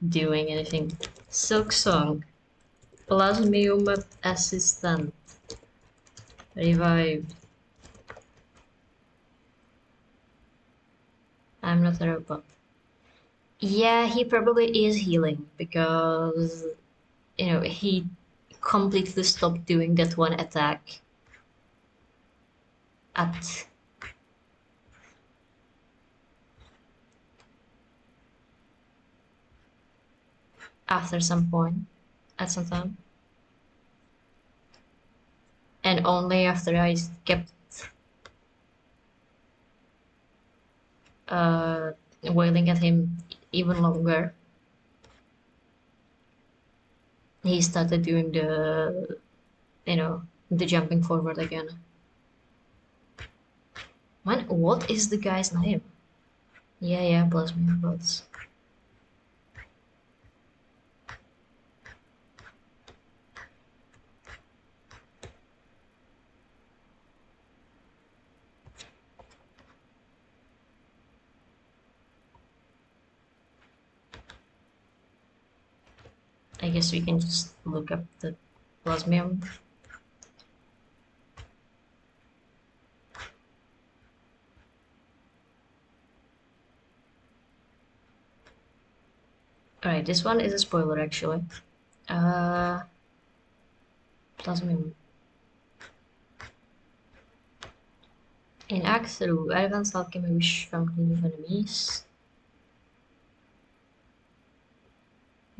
Speaker 1: doing anything. Silksong. Plasmium assistant. Revived. I'm not a robot. Yeah, he probably is healing because, you know, he completely stopped doing that one attack at after some point, at some time. And only after I kept wailing at him even longer, he started doing the, you know, the jumping forward again. Man, what is the guy's name? Yeah, Plasmium bots. I guess we can just look up the Plasmium. Alright, this one is a spoiler actually. Plasmium. In Act through advanced alchemy wish from clean of enemies.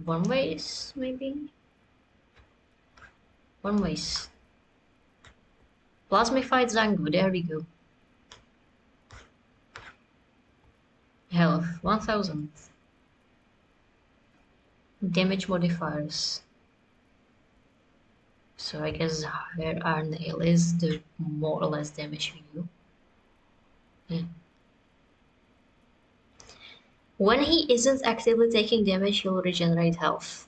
Speaker 1: One ways, maybe? One ways. Plasmified Zangu, there we go. Health, 1000. Damage modifiers. So I guess higher our nail is, the more or less damage we do. Yeah. When he isn't actively taking damage, he'll regenerate health.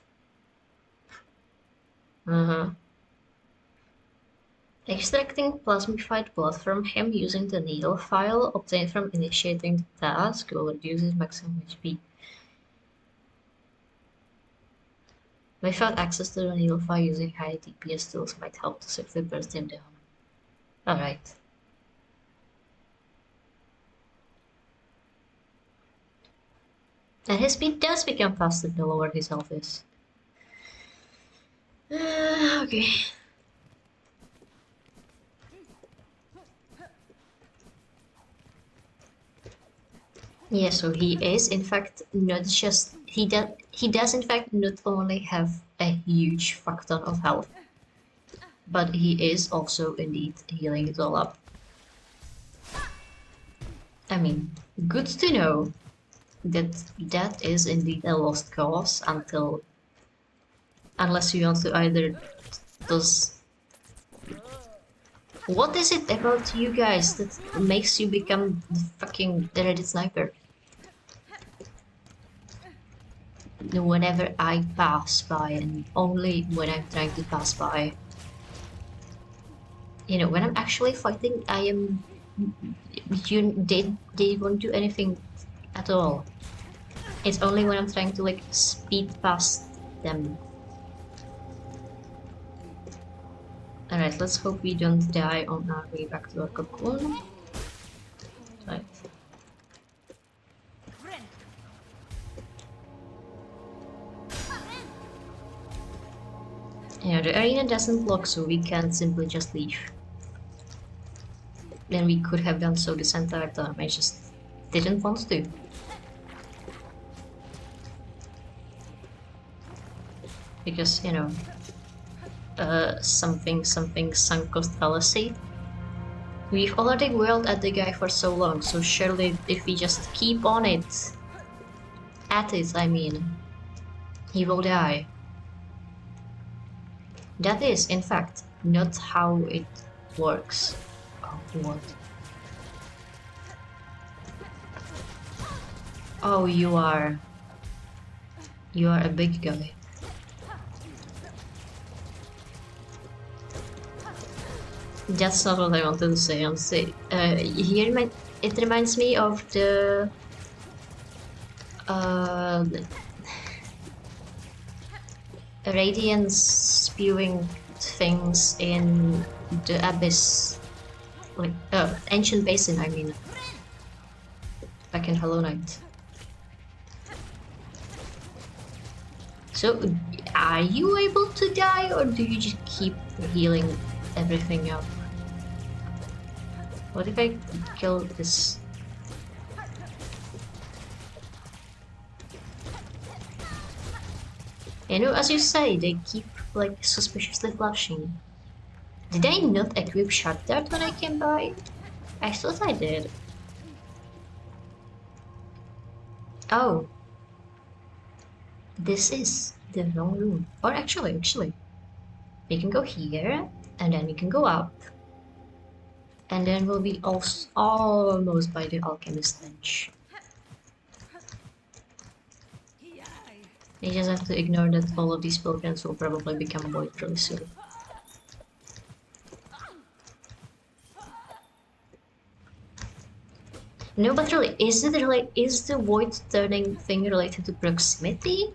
Speaker 1: Extracting plasmified blood from him using the needle file obtained from initiating the task will reduce his maximum HP. Without access to the needle file, using high DPS tools might help to safely burst him down. Alright. And his speed does become faster the lower his health is. Okay. Yeah, so he is in fact not just he does in fact not only have a huge fuck ton of health, but he is also indeed healing it all up. I mean, good to know that that is indeed a lost cause unless you want to either does. What is it about you guys that makes you become the fucking Reddit sniper? whenever I pass by, and only when I'm trying to pass by. You know, when I'm actually fighting, I am. They won't do anything at all. It's only when I'm trying to like speed past them. Alright, let's hope we don't die on our way back to our cocoon. Right. Yeah, the arena doesn't lock, so we can't simply just leave. Then we could have done so this entire time, I just didn't want to. Because, you know, something sunk cost fallacy. We've already whirled at the guy for so long, so surely if we just keep on it, at it I mean, he will die. That is, in fact, not how it works. Oh, what? Oh, you are a big guy. That's not what I wanted to say. It reminds me of the radiance spewing things in the abyss, like ancient basin. I mean, back in Hollow Knight. So, are you able to die, or do you just keep healing everything up? What if I kill this? You know, as you say, they keep like suspiciously flashing. Did I not equip Sharp Dart when I came by? I thought I did. Oh. This is the wrong room. Or actually, we can go here, and then we can go up. And then we'll be almost by the alchemist bench. You just have to ignore that all of these pilgrims will probably become void really soon. No, but really, is the void turning thing related to proximity?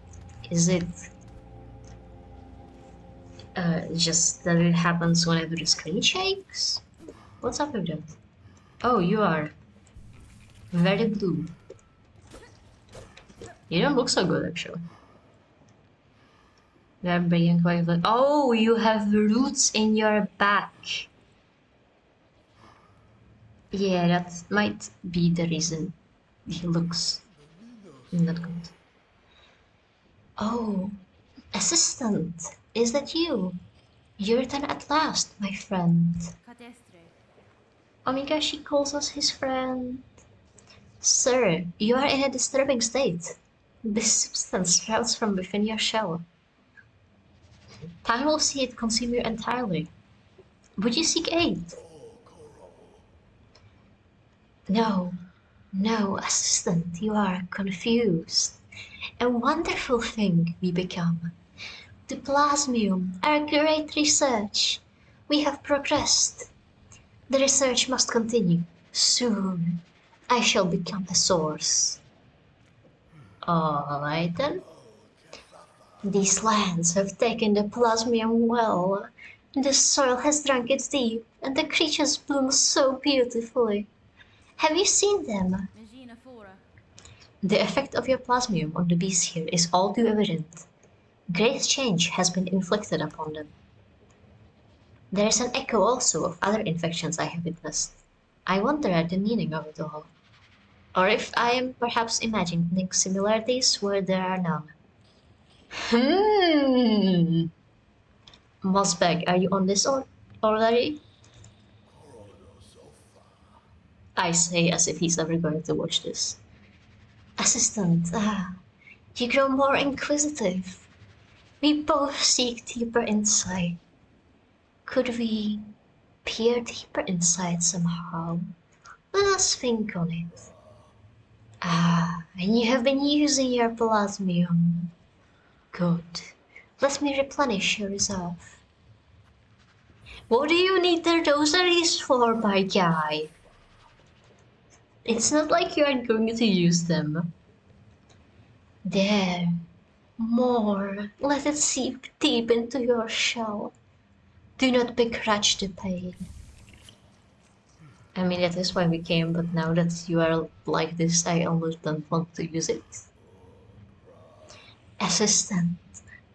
Speaker 1: Is it just that it happens whenever the screen shakes? What's up with that? Oh, you are very blue. You don't look so good, actually. They're being quite like, oh, you have roots in your back. Yeah, that might be the reason he looks not good. Oh, assistant, is that you? You return at last, my friend. Oh my gosh, he calls us his friend. Sir, you are in a disturbing state. This substance sprouts from within your shell. Time will see it consume you entirely. Would you seek aid? No, no, assistant, you are confused. A wonderful thing we become. The plasmium, our great research. We have progressed. The research must continue. Soon, I shall become the source. Alright then. These lands have taken the plasmium well. The soil has drunk it deep, and the creatures bloom so beautifully. Have you seen them? The effect of your plasmium on the beasts here is all too evident. Great change has been inflicted upon them. There is an echo also of other infections I have witnessed. I wonder at the meaning of it all. Or if I am perhaps imagining similarities where there are none. Mosbeg, are you on this already? I say as if he's ever going to watch this. Assistant, you grow more inquisitive. We both seek deeper insight. Could we peer deeper inside somehow? Let us think on it. And you have been using your plasmium. Good. Let me replenish your reserve. What do you need the rosaries for, my guy? It's not like you are going to use them. There. More. Let it seep deep into your shell. Do not begrudge the pain. I mean, that is why we came, but now that you are like this, I almost don't want to use it. Assistant,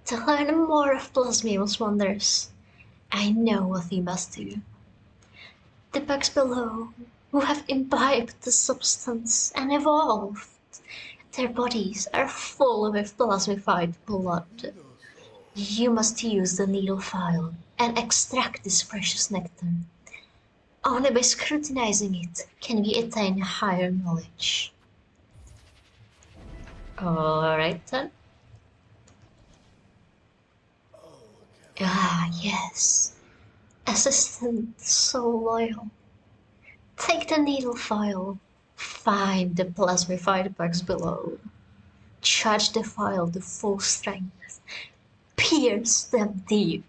Speaker 1: to learn more of Plasmium's wonders, I know what we must do. The bugs below, who have imbibed the substance and evolved, their bodies are full of plasmified blood. You must use the needle file and extract this precious nectar. Only by scrutinizing it can we attain higher knowledge. Alright then. Ah, yes. Assistant so loyal. Take the needle file. Find the plasmified bugs below. Charge the file to full strength. Pierce them deep.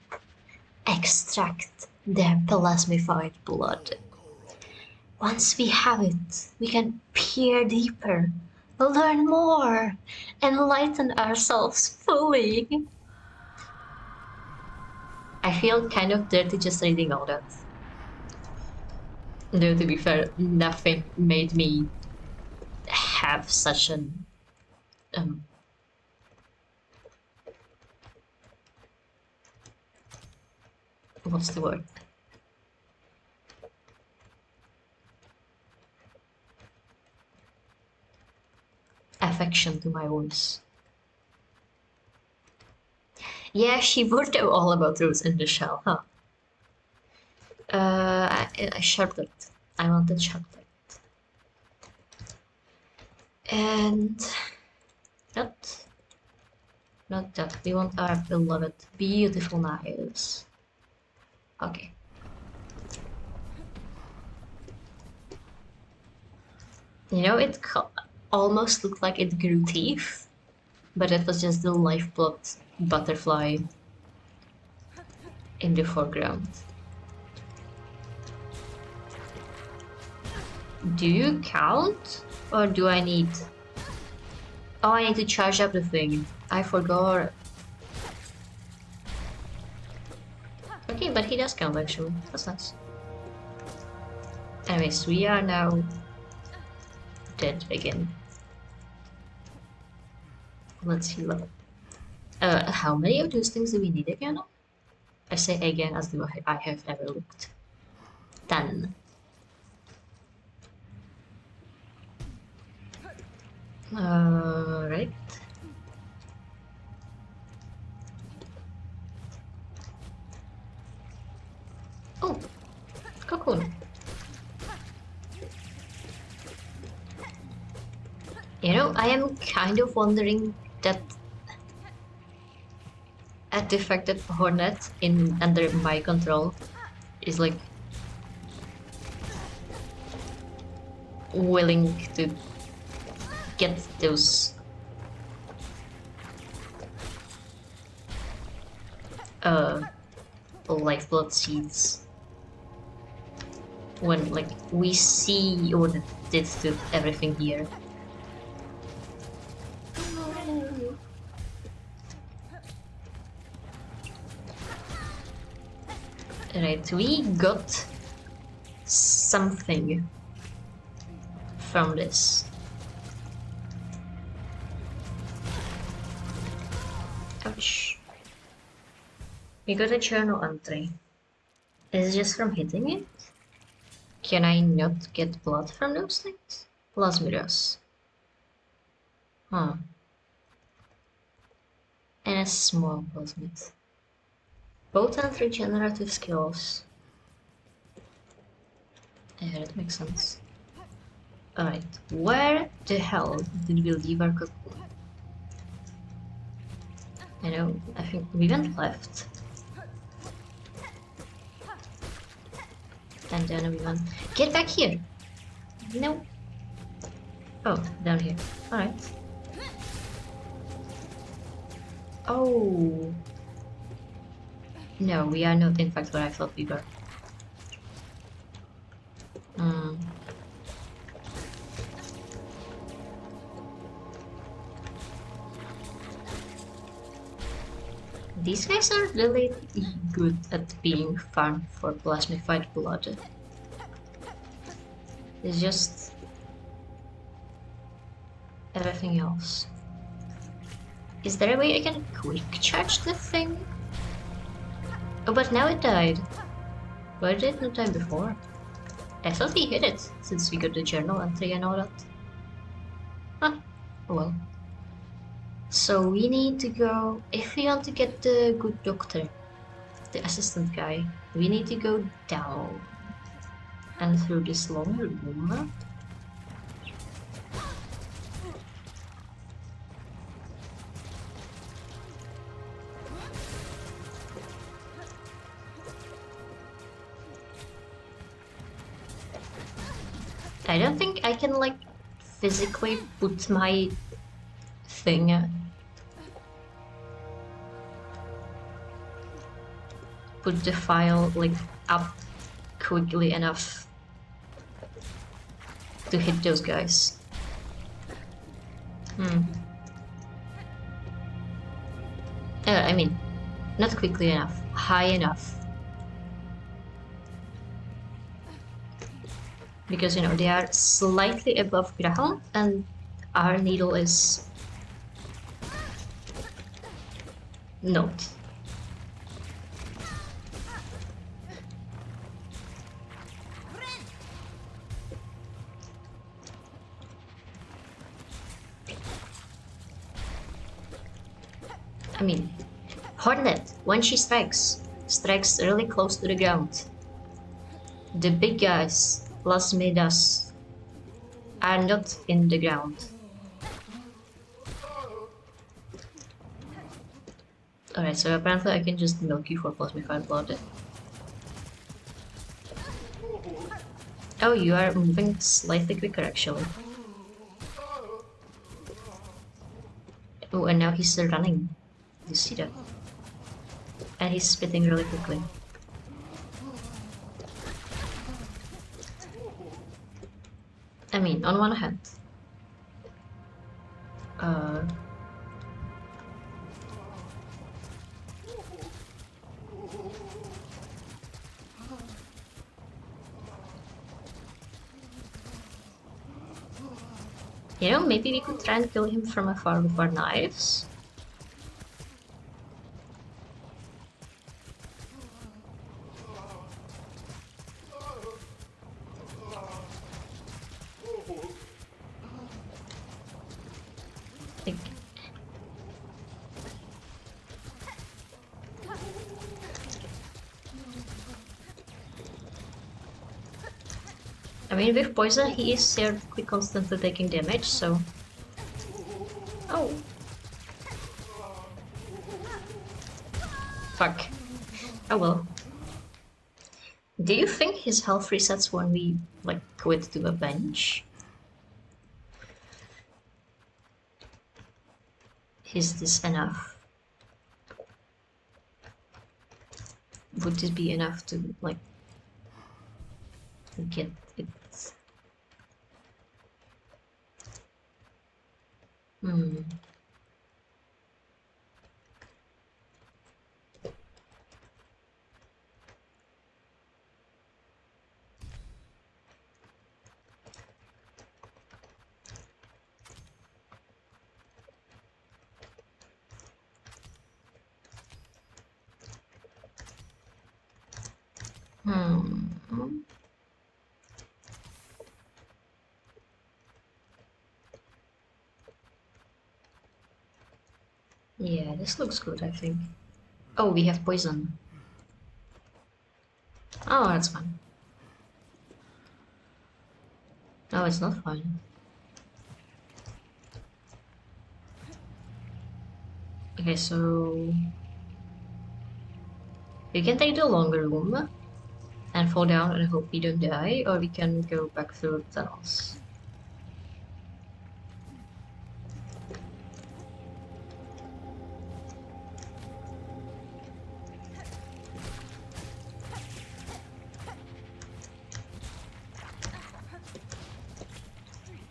Speaker 1: Extract their plasmified blood. Once we have it, we can peer deeper, learn more, enlighten ourselves fully. I feel kind of dirty just reading all that. Though to be fair, nothing made me have such an what's the word? Affection to my voice. Yeah, she would know all about those in the shell, huh? Chocolate. I wanted chocolate. And not that. We want our beloved, beautiful knives. Okay. You know, it almost looked like it grew teeth, but it was just the lifeblood butterfly in the foreground. Do you count? Or do I need... Oh, I need to charge up the thing. I forgot. Okay, but he does count actually. That's nice. Anyways, we are now dead again. Let's heal up. How many of those things do we need again? I say again as though I have ever looked. 10. Right. Oh, cocoon. You know, I am kind of wondering that at the fact that Hornet in under my control is like willing to get those lifeblood seeds when like we see what it did to everything here. Right, we got something from this. Ouch. We got a journal entry. Is it just from hitting it? Can I not get blood from those things? Plasmidas. Huh. And a small plasmid. Potent regenerative skills. Yeah, that makes sense. Alright, where the hell did we leave our cocoon? I know, I think we went left. And then we went... Get back here! No. Oh, down here. Alright. Oh. No, we are not in fact what I thought we were. Hmm. These guys are really good at being fun for plasmified blood. It's just everything else. Is there a way I can quick charge the thing? Oh, but now it died. Why did it not die before? I thought we hit it, since we got the journal entry and all that. Huh. Well. So we need to go... If we want to get the good doctor, the assistant guy, we need to go down. And through this long room. I don't think I can, like, physically put my thing... put the file, like, up quickly enough to hit those guys. I mean, not quickly enough, high enough. Because, you know, they are slightly above ground and our needle is not. I mean, Hornet, when she strikes really close to the ground. The big guys, Las Medas, are not in the ground. Alright, so apparently I can just milk you for plasmified blood. Oh, you are moving slightly quicker actually. Oh, and now he's running. You see that? And he's spitting really quickly. I mean, on one hand, you know, maybe we could try and kill him from afar with our knives. Like, I mean, with poison, he is certainly constantly taking damage, so... Oh. Fuck. Oh well. Do you think his health resets when we, like, quit to a bench? Is this enough? Would this be enough to, like, get it? Yeah, this looks good, I think. Oh, we have poison. Oh, that's fine. No, it's not fine. Okay, so... we can take the longer room and fall down and hope we don't die, or we can go back through the tunnels.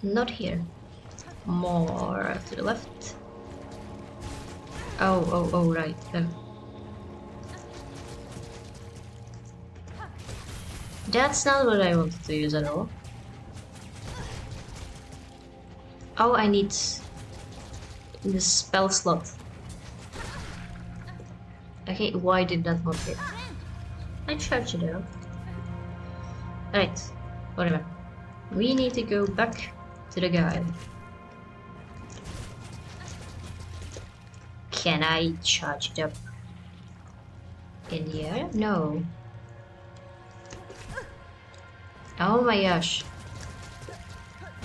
Speaker 1: Not here. More to the left. Oh, right. That's not what I wanted to use at all. Oh, I need the spell slot. Okay, why did that not hit? I charged it out. Alright, whatever. We need to go back to the guy. Can I charge it up in the air? No. Oh my gosh.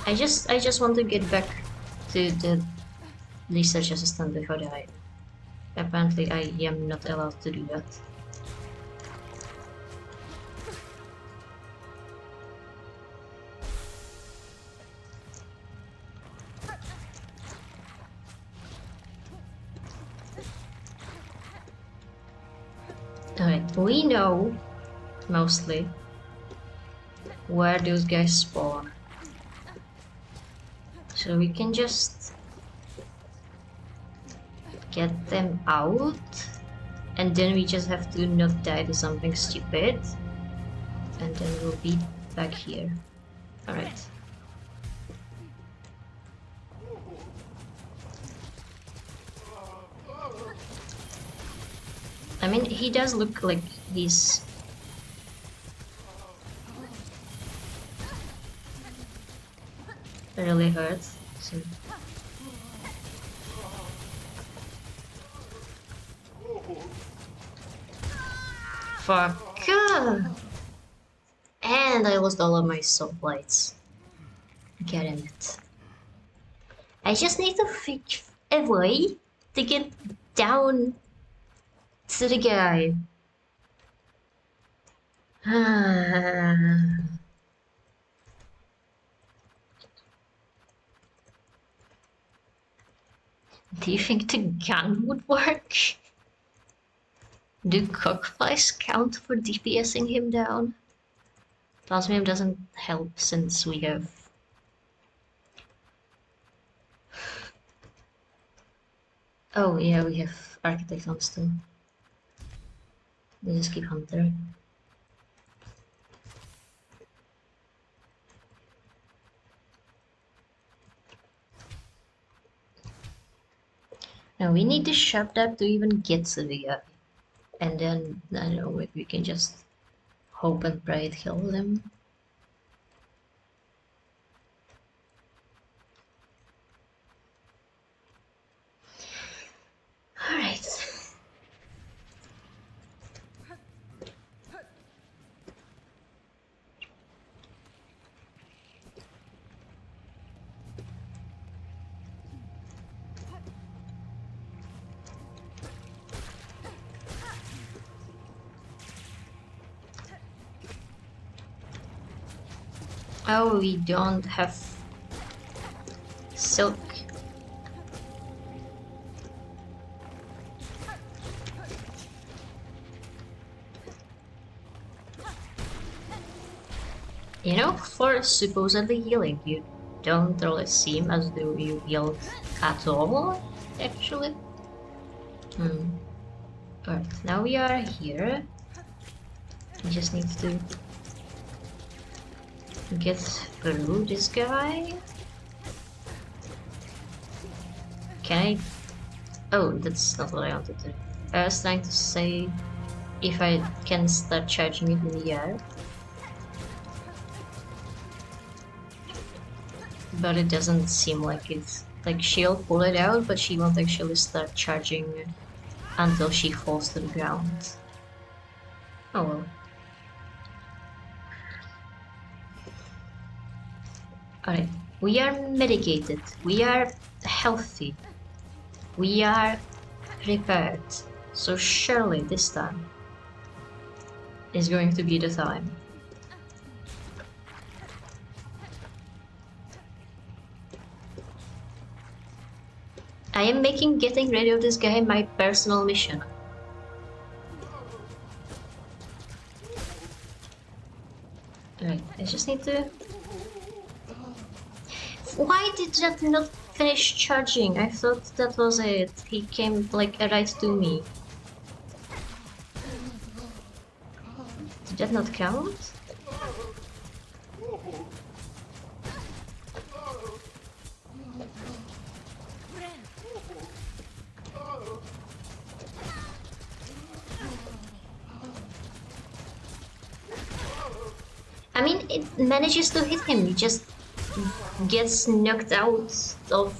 Speaker 1: I just want to get back to the research assistant before I... Apparently I am not allowed to do that. Alright, we know, mostly, where those guys spawn. So we can just get them out, and then we just have to not die to something stupid, and then we'll be back here. Alright. I mean, he does look like he's... really hurt, so... Fuck! And I lost all of my soul lights. Getting it. I just need to figure a way to get down to the guy. Do you think the gun would work? Do cockflies count for DPSing him down? Plasmium doesn't help since we have... Oh yeah, we have Architect on still. Let's just keep Hunter. Now we need to shove that to even get to the guy. And then, I don't know, we can just hope and pray it kills him. Alright. Oh, we don't have silk. You know, for supposedly healing, you don't really seem as though you healed at all, actually. Alright, now we are here. We just need to get through this guy. Can I? Oh, that's not what I wanted to do. I was trying to say if I can start charging it in the air. But it doesn't seem like it's... Like, she'll pull it out, but she won't actually start charging until she falls to the ground. Oh well. Alright, we are medicated, we are healthy, we are prepared, so surely this time is going to be the time. I am making getting rid of this guy my personal mission. Alright, I just need to... Why did that not finish charging? I thought that was it. He came like right to me. Did that not count? I mean, it manages to hit him. He just gets knocked out of.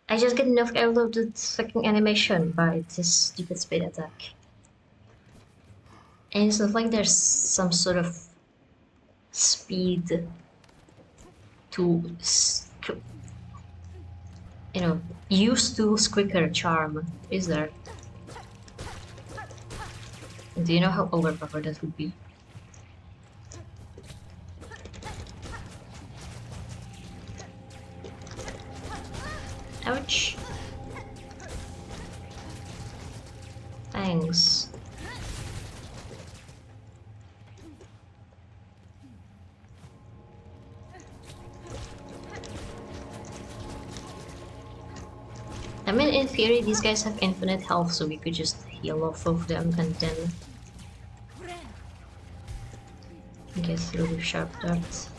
Speaker 1: I just get knocked out of the fucking animation by this stupid speed attack. And it's not like there's some sort of speed to, you know, use tools quicker charm, is there? Do you know how overpowered that would be? Ouch. Thanks. I mean, in theory, these guys have infinite health, so we could just heal off of them and then get through with sharp darts.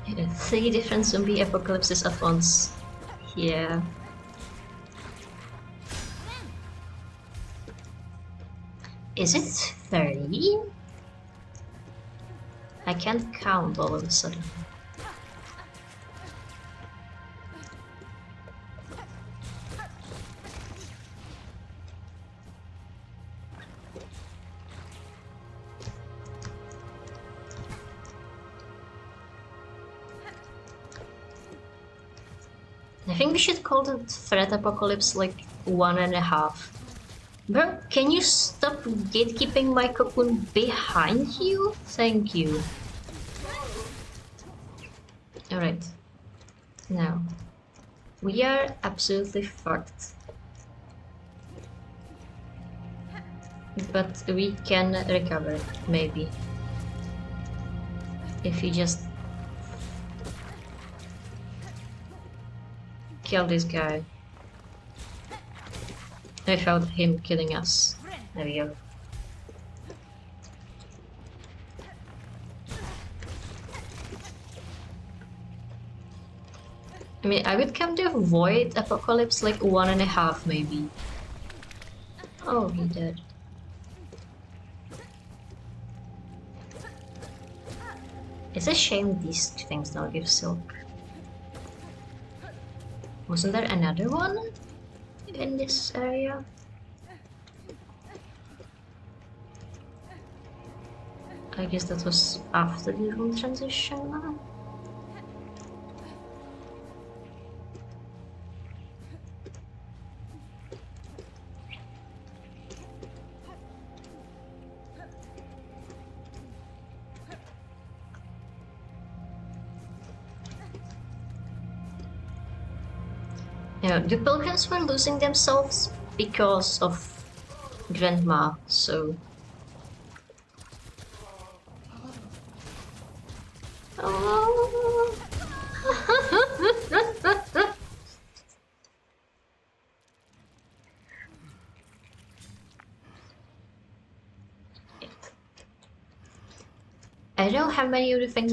Speaker 1: Yeah, 3 different zombie apocalypses at once. Yeah. Is it 30? I can't count all of a sudden. I think we should call the threat apocalypse like 1.5. Bro, can you stop gatekeeping my cocoon behind you? Thank you. Alright. Now, we are absolutely fucked. But we can recover, maybe. If we just kill this guy without him killing us. There we go. I mean, I would come to avoid apocalypse like 1.5 maybe. Oh, he did. It's a shame these things don't give silk. Wasn't there another one in this area? I guess that was after the room transition. You know, the pilgrims were losing themselves because of Grandma, so... Oh. I don't know how many of the things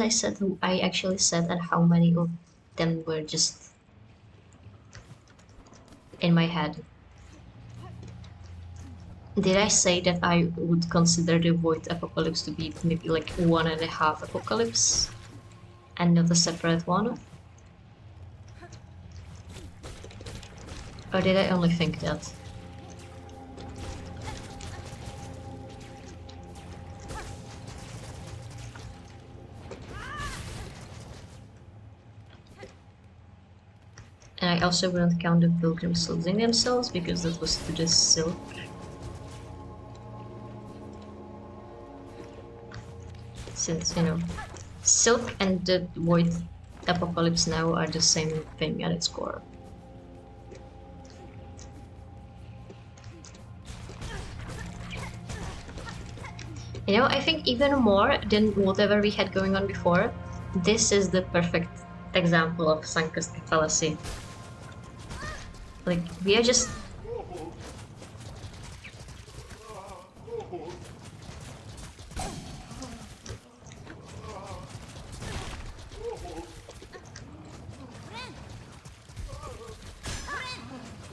Speaker 1: I actually said and how many of them were just in my head. Did I say that I would consider the Void Apocalypse to be maybe like 1.5 Apocalypse and not a separate one? Or did I only think that? And I also wouldn't count the pilgrims losing themselves because that was to the silk. Since, you know, silk and the void apocalypse now are the same thing at its core. You know, I think even more than whatever we had going on before, this is the perfect example of sunk cost fallacy. Like, we are just...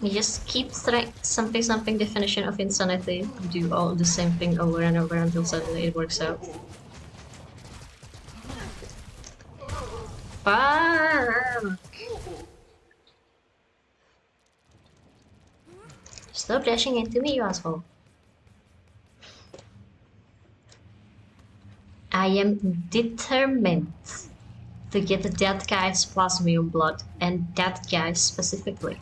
Speaker 1: You just keep something definition of insanity, do all the same thing over and over until suddenly it works out. Fuck! Stop dashing into me, you asshole. I am determined to get that guy's plasmium blood, and that guy specifically.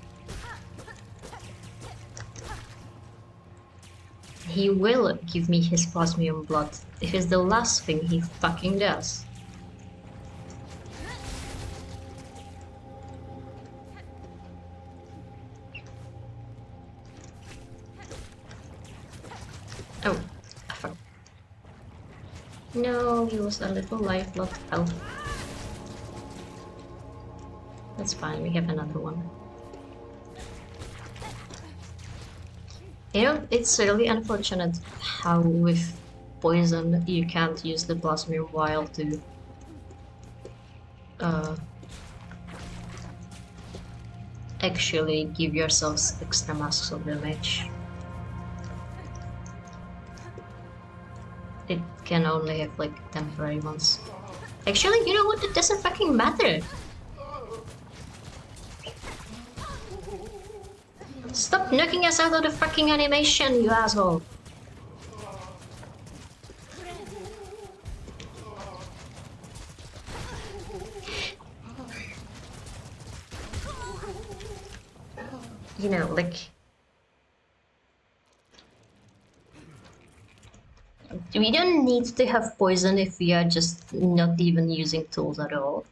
Speaker 1: He will give me his plasmium blood if it's the last thing he fucking does. Oh, fuck. No, he was a little lifeblood health. That's fine, we have another one. You know, it's really unfortunate how with poison you can't use the plasmium vial to actually give yourselves extra masks of damage. It can only have like temporary ones. Actually, you know what? It doesn't fucking matter. Stop knocking us out of the fucking animation, you asshole! You know, like... We don't need to have poison if we are just not even using tools at all.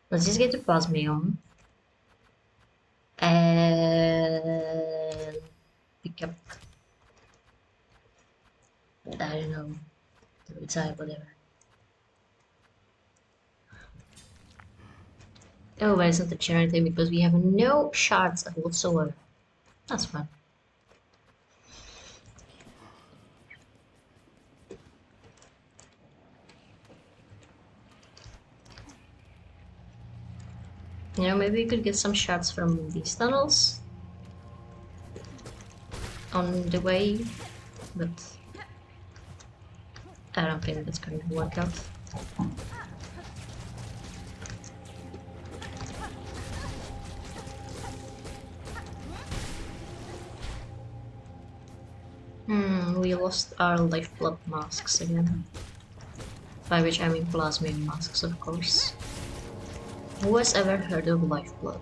Speaker 1: Let's just get the plasmium. And... pick up... I don't know. The type, whatever. Oh, but it's not the charity because we have no shards whatsoever. That's fun. You know, maybe we could get some shots from these tunnels on the way, but I don't think that's going to work out. We lost our lifeblood masks again. By which I mean plasmium masks, of course. Who has ever heard of lifeblood?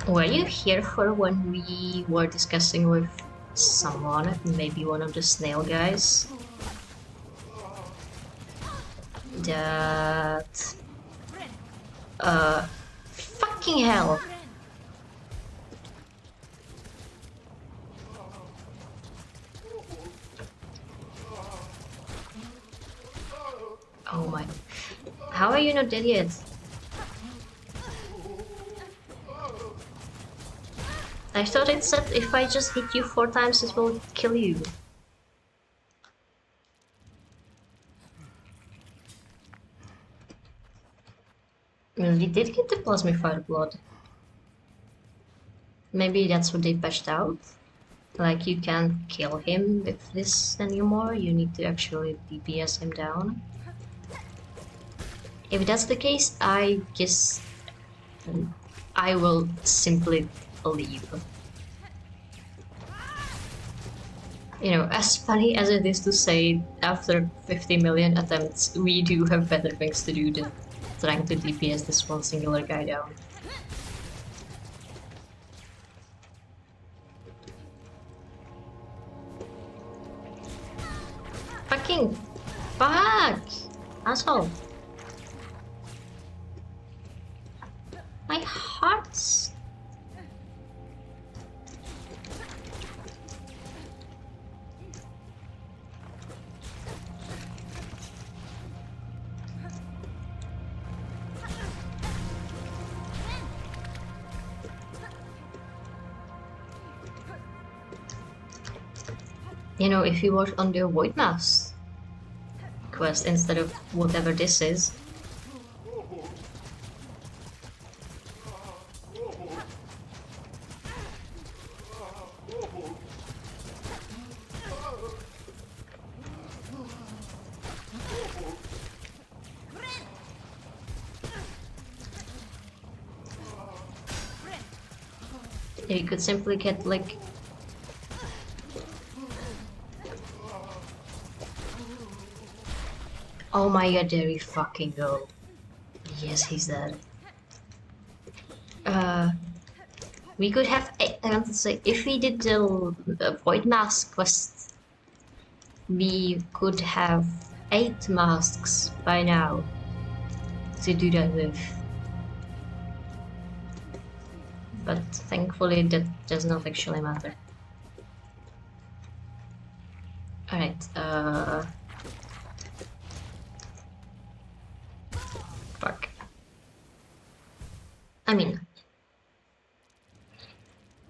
Speaker 1: Were you here for when we were discussing with someone, maybe one of the snail guys? That... fucking hell! Oh my... How are you not dead yet? I thought it said if I just hit you 4 times it will kill you. Well, we did get the plasmified blood. Maybe that's what they patched out. Like, you can't kill him with this anymore, you need to actually DPS him down. If that's the case, I guess I will simply leave. You know, as funny as it is to say, after 50 million attempts, we do have better things to do than trying to DPS this one singular guy down. Fucking fuck! Asshole. My heart's... You know, if you were on the Void Mouse quest instead of whatever this is. You could simply get like... Oh my god, there we fucking go. Yes, he's dead. We could have... I want to say, if we did the Void Mask quest, we could have 8 masks by now to do that with. But thankfully that does not actually matter. Alright, fuck. I mean,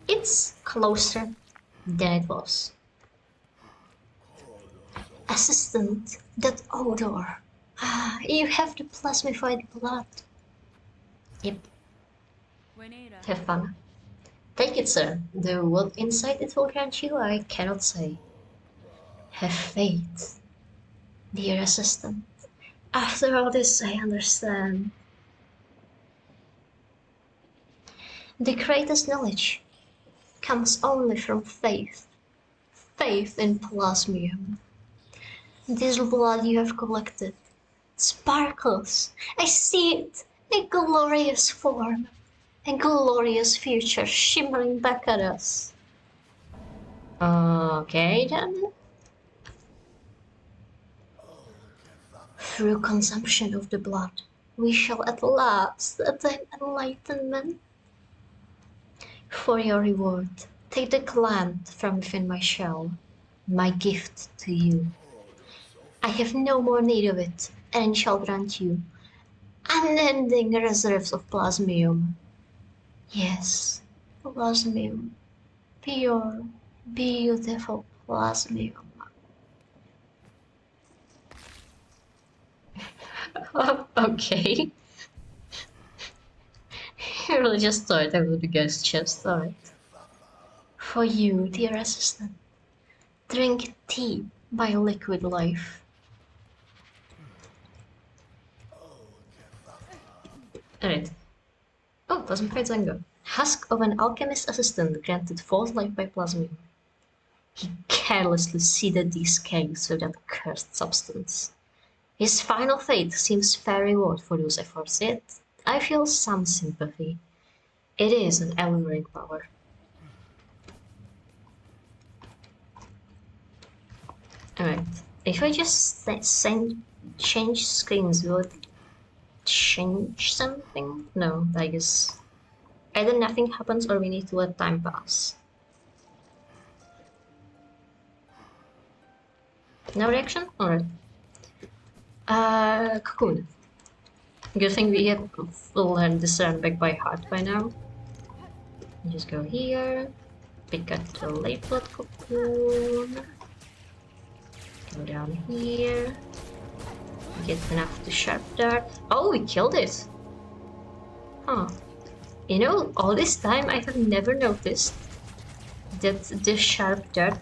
Speaker 1: it's closer than it was. Assistant, that odor. Ah, you have the plasmified blood. Yep. Have fun. Take it, sir. Though what insight it will grant you, I cannot say. Have faith, dear assistant. After all this, I understand. The greatest knowledge comes only from faith. Faith in plasmium. This blood you have collected sparkles. I see it. A glorious form. A glorious future shimmering back at us. Okay then. Through consumption of the blood, we shall at last attain enlightenment. For your reward, take the gland from within my shell, my gift to you. I have no more need of it, and shall grant you unending reserves of plasmium. Yes, plasmium. Pure, beautiful plasmium. Okay. You really just thought I would be ghost chest, alright. For you, dear assistant, drink tea by liquid life. Alright. Oh, Plasmified Zango. Husk of an alchemist assistant granted false life by plasmium. He carelessly seeded these kegs with that cursed substance. His final fate seems fair reward for those efforts, yet I feel some sympathy. It is an alluring power. Alright, if I just change screens, will it change something? No, I guess either nothing happens or we need to let time pass. No reaction? Alright. Cocoon. Good thing we have learned discern back by heart by now. Just go here, pick up the late blood cocoon, go down here, get enough to sharp dart. Oh, we killed it! Huh. You know, all this time I have never noticed that the sharp dart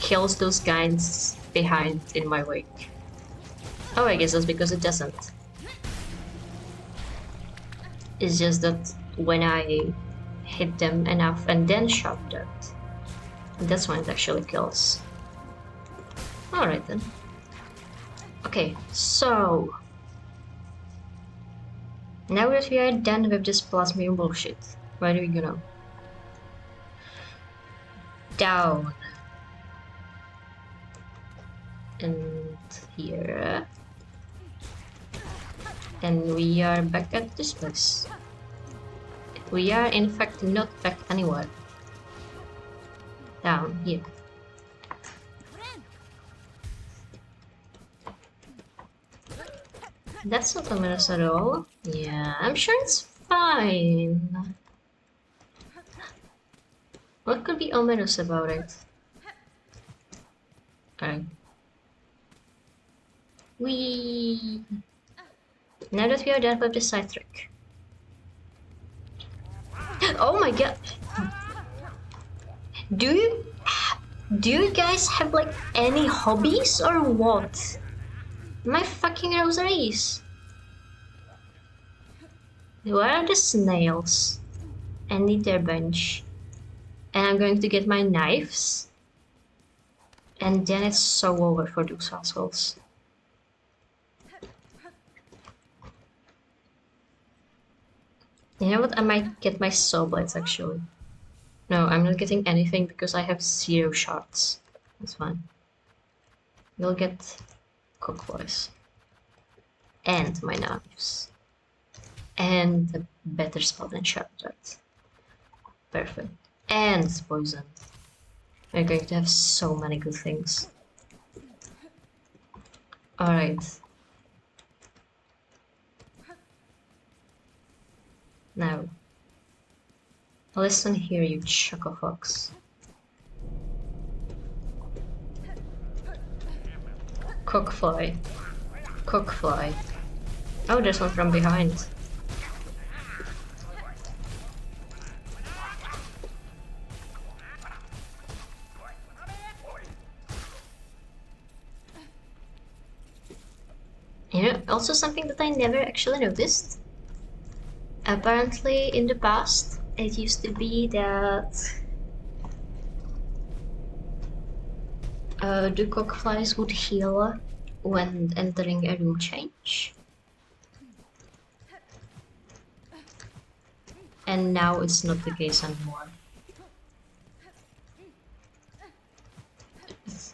Speaker 1: kills those guys behind in my wake. Oh, I guess that's because it doesn't. It's just that when I hit them enough and then sharp dart, that's when it actually kills. Alright then. Okay, so now that we are done with this plasmium bullshit, where do we go now? Down. And here. And we are back at this place. We are in fact not back anywhere. Down here. That's not ominous at all. Yeah, I'm sure it's fine. What could be ominous about it? Alright. Now that we are done with the side trick. Oh my god! Do you guys have like any hobbies or what? My fucking rosaries. Where are the snails? I need their bench. And I'm going to get my knives. And then it's so over for those assholes. You know what? I might get my saw blades actually. No, I'm not getting anything because I have 0 shards. That's fine. We'll get cookboys. And my knives. And a better spot than sharpshot. Perfect. And poison. We're going to have so many good things. Alright. Now, listen here, you chocofox. Cookfly. Cookfly. Oh, there's one from behind. You know, also something that I never actually noticed. Apparently, in the past, it used to be that the cockflies would heal when entering a room change. And now it's not the case anymore.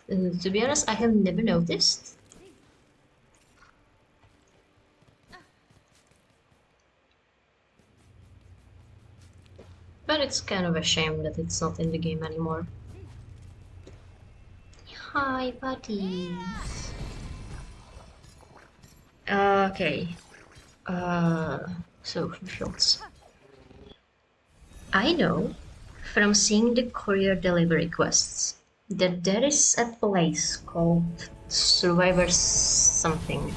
Speaker 1: To be honest, I have never noticed. But it's kind of a shame that it's not in the game anymore. Hi, buddies. Okay. So, fields. I know from seeing the courier delivery quests that there is a place called Survivor something.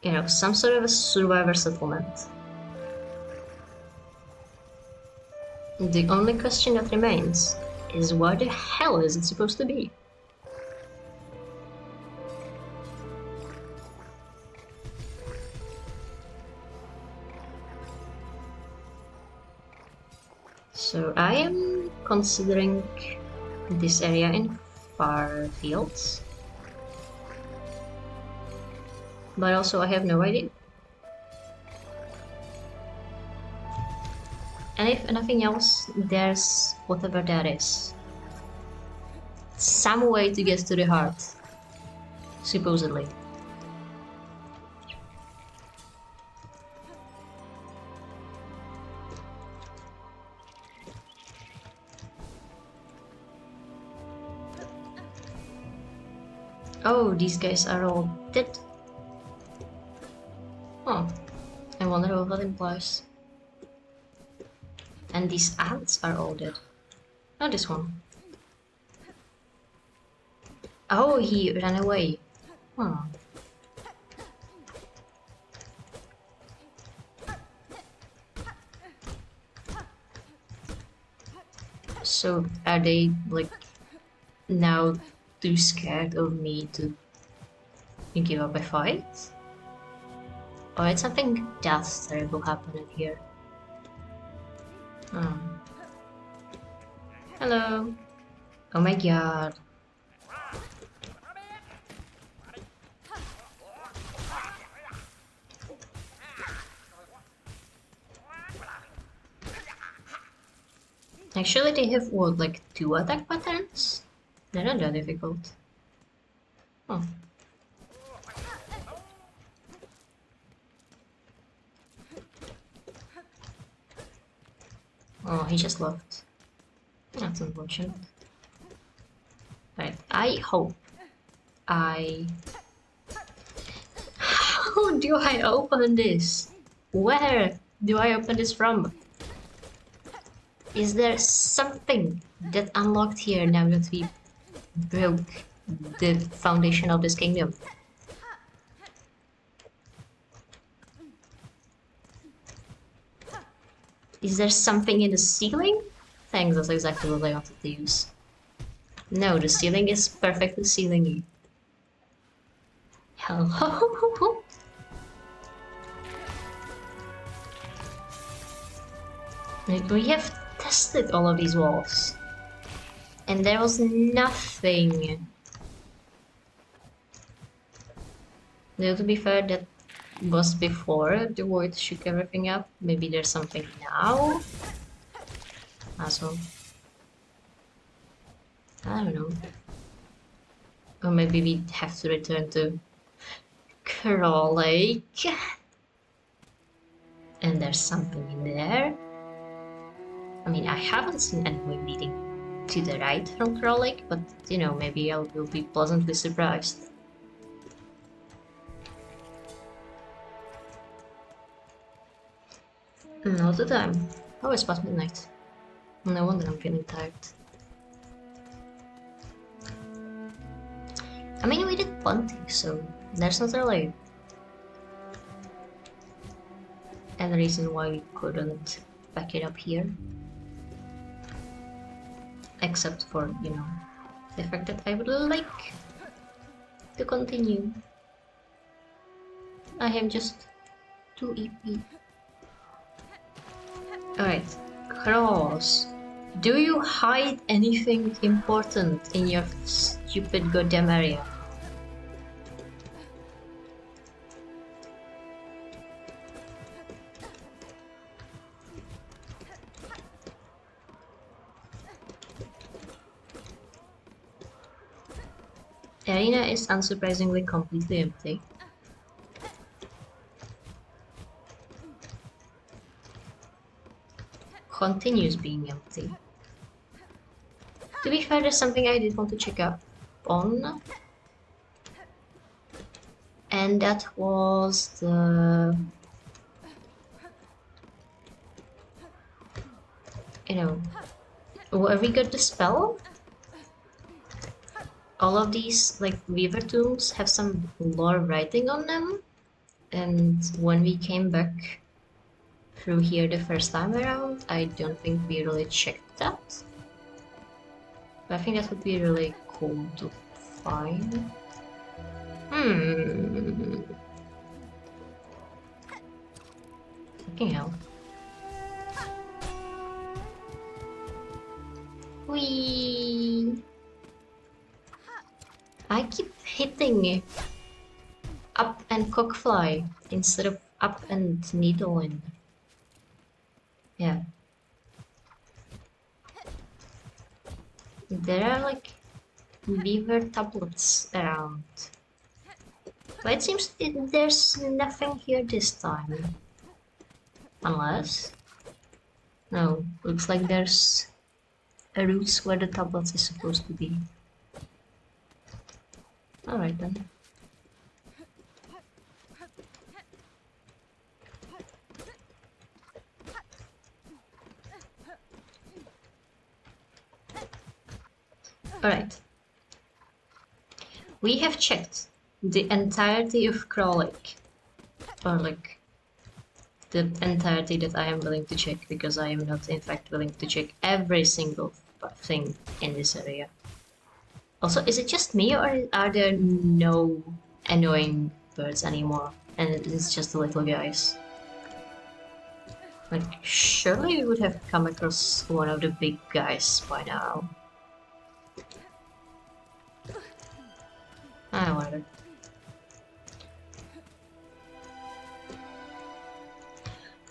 Speaker 1: You know, some sort of a survivor settlement. The only question that remains is where the hell is it supposed to be? So I am considering this area in far fields. But also I have no idea. And if nothing else, there's whatever that is. Some way to get to the heart. Supposedly. Oh, these guys are all dead. Oh, I wonder what that implies. And these ants are all dead. Oh, this one. Oh, he ran away. Oh. So, are they, like, now too scared of me to give up a fight? Or it's something that's terrible happening here. Oh. Hello. Oh my god. Actually, they have what, like 2 attack patterns? They're not that difficult. Oh. Oh, he just left. That's unfortunate. Right, I hope I... How do I open this? Where do I open this from? Is there something that unlocked here now that we broke the foundation of this kingdom? Is there something in the ceiling? Thanks, that's exactly what I wanted to use. No, the ceiling is perfectly ceilingy. Hello? We have tested all of these walls. And there was nothing. Though to be fair, that was before the void shook everything up. Maybe there's something now? Asshole. I don't know. Or maybe we have to return to Crawl Lake. And there's something in there. I mean, I haven't seen anyone leading to the right from Crawl Lake, but you know, maybe I will be pleasantly surprised. Not the time. Oh, it's past midnight. No wonder I'm feeling tired. I mean, we did plenty, so there's not really any reason why we couldn't back it up here. Except for, you know, the fact that I would like to continue. I am just too EP. Alright, Cross. Do you hide anything important in your stupid goddamn area? Arena is unsurprisingly completely empty. Continues being empty. To be fair, there's something I did want to check up on. And that was the... You know, where we got the spell. All of these, like, Weaver tombs have some lore writing on them. And when we came back through here the first time around, I don't think we really checked that. But I think that would be really cool to find. Fucking hell. Whee! I keep hitting up and cockfly instead of up and needlewind. Yeah. There are like beaver tablets around. But it seems that there's nothing here this time. Unless... No, looks like there's a route where the tablets is supposed to be. Alright then. Alright. We have checked the entirety of Crawl Lake. Or like the entirety that I am willing to check, because I am not in fact willing to check every single thing in this area. Also, is it just me, or are there no annoying birds anymore? And it's just the little guys? Like, surely we would have come across one of the big guys by now. Ah, whatever.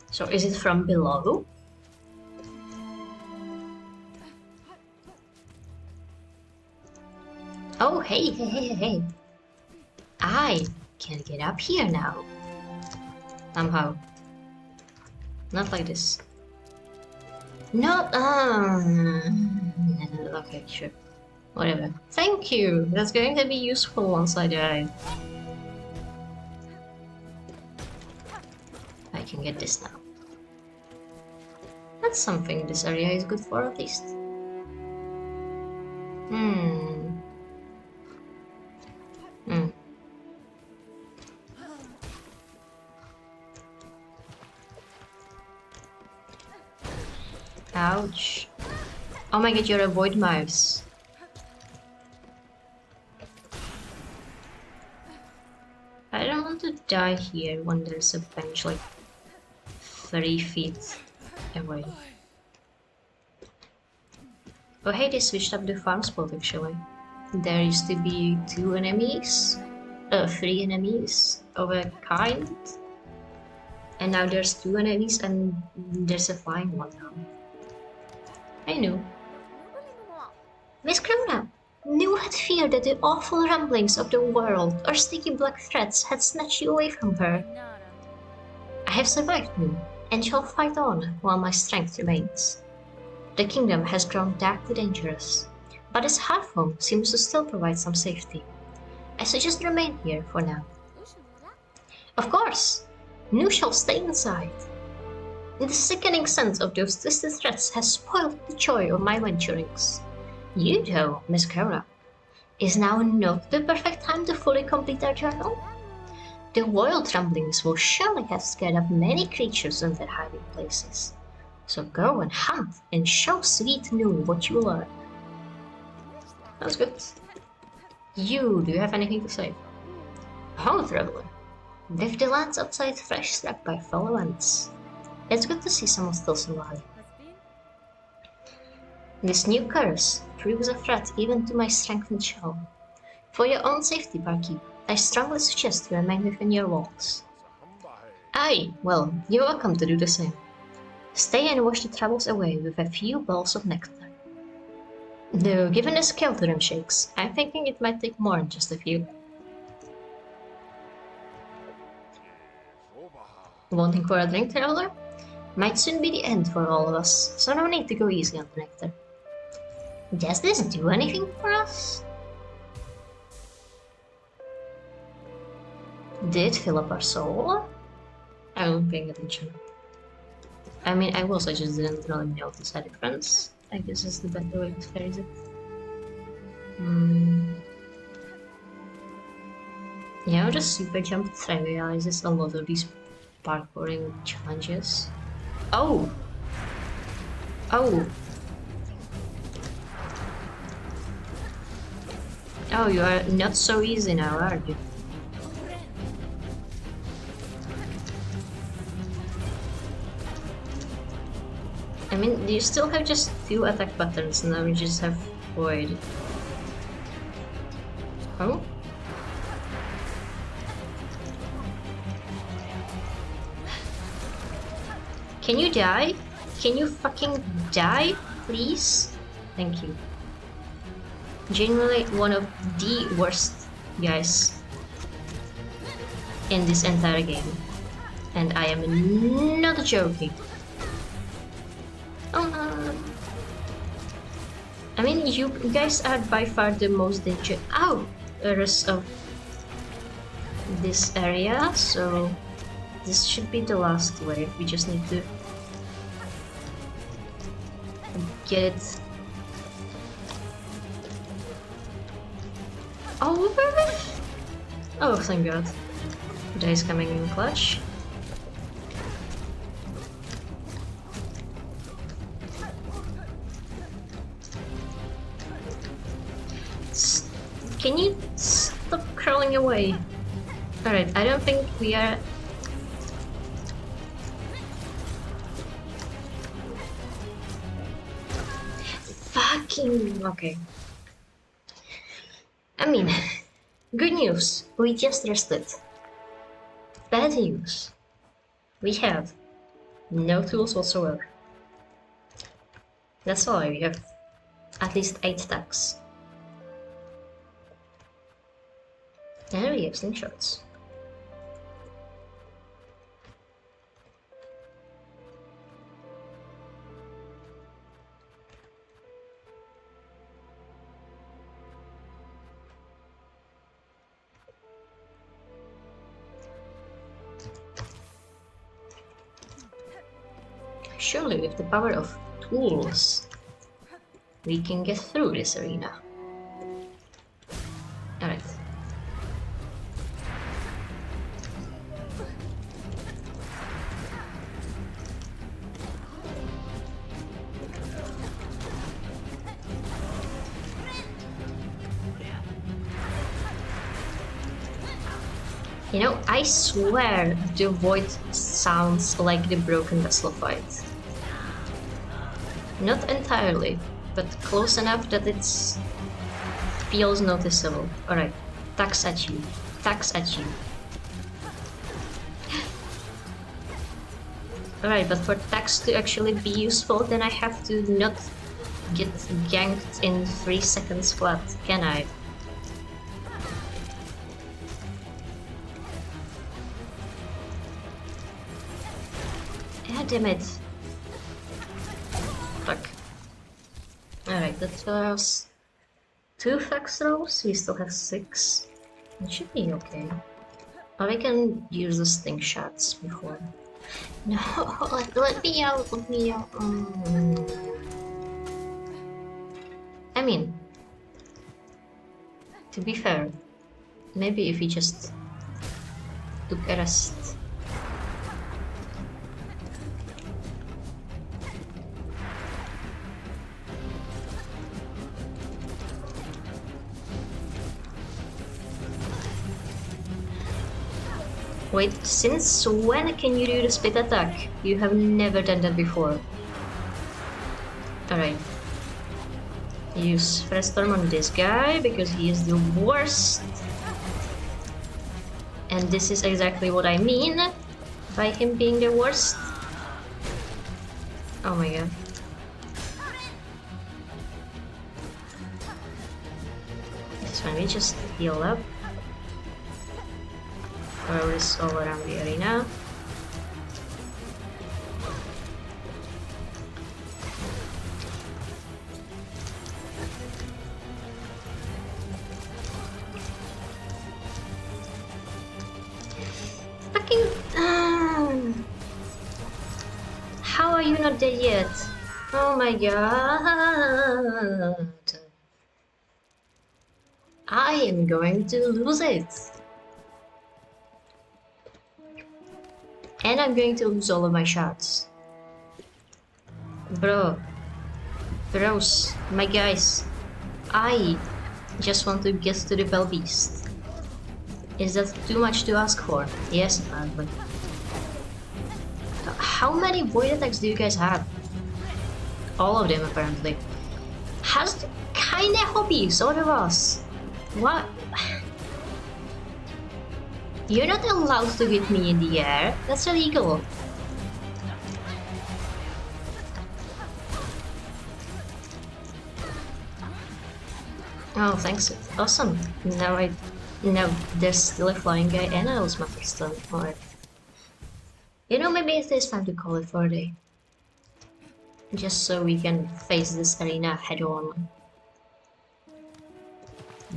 Speaker 1: So is it from below? Oh, hey, hey, hey, hey. I can get up here now. Somehow. Not like this. Not, okay, sure. Whatever. Thank you! That's going to be useful once I die. I can get this now. That's something this area is good for, at least. Ouch. Oh my god, you're a void mouse. I don't want to die here when there's a bench like 30 feet away. Oh hey, they switched up the farm spot actually. There used to be 3 enemies of a kind. And now there's 2 enemies and there's a flying one now. I knew. Miss Crona, New had feared that the awful rumblings of the world or sticky black threads had snatched you away from her. I have survived, New, and shall fight on while my strength remains. The kingdom has grown darkly dangerous, but its hearth home seems to still provide some safety. I suggest remain here for now. Of course! New shall stay inside. The sickening sense of those twisted threads has spoiled the joy of my venturings. You, though, Miss Cora, is now not the perfect time to fully complete our journal? The wild rumblings will surely have scared up many creatures in their hiding places. So go and hunt and show sweet New what you learn. That's good. Do you have anything to say? Oh, traveler. With the lands outside fresh struck by fellow ants, it's good to see someone still alive. This new curse proves a threat even to my strengthened shell. For your own safety, Barkeep, I strongly suggest you remain within your walls. Aye, well, you're welcome to do the same. Stay and wash the troubles away with a few bowls of nectar. Though given the scale to them shakes, I'm thinking it might take more than just a few. Wanting for a drink, traveler? Might soon be the end for all of us, so no need to go easy on the nectar. Does this do anything for us? Did it fill up our soul? I wasn't paying attention. I mean, I was, I just didn't really notice a difference. I guess is the better way to phrase it. Yeah, just super jump trivializes a lot of these parkouring challenges. Oh! Oh! Oh, you are not so easy now, are you? I mean, you still have just 2 attack buttons, now you just have void. Oh? Can you die? Can you fucking die, please? Thank you. Genuinely one of the worst guys in this entire game. And I am not joking. Oh no. I mean, you guys are by far the most dangerous of this area, so this should be the last wave. We just need to get it over. Oh, thank God. Jay's coming in clutch. Can you stop crawling away? Alright, I don't think we are... Fucking... Okay. I mean, good news, we just rested. Bad news, we have no tools whatsoever. That's why we have at least 8 stacks. And we have slingshots. Surely with the power of tools, we can get through this arena. Alright. You know, I swear the void sounds like the broken vessel fight. Not entirely, but close enough that it feels noticeable. Alright, tax at you. Tax at you. Alright, but for tax to actually be useful, then I have to not get ganked in 3 seconds flat, can I? Damn it. Fuck. Alright, that was 2 fax throws. We still have 6. It should be okay. Or I can use the sting shots before. No, let me out, let me out. I mean, to be fair, maybe if he just took a rest. Wait, since when can you do the split attack? You have never done that before. Alright. Use Fresh Storm on this guy because he is the worst. And this is exactly what I mean by him being the worst. Oh my god. This one, we just heal up. Throw this all around the arena. Fucking... How are you not dead yet? Oh my god. I am going to lose it. And I'm going to lose all of my shots. Bros, my guys, I just want to get to the Bell Beast. Is that too much to ask for? Yes, apparently. How many void attacks do you guys have? All of them, apparently. Has the kinda hobbies, all of us. What? You're not allowed to hit me in the air. That's illegal. Oh, thanks. Awesome. Now there's still a flying guy and I lost my pistol. Alright. You know, maybe it is time to call it for a day. Just so we can face this arena head on.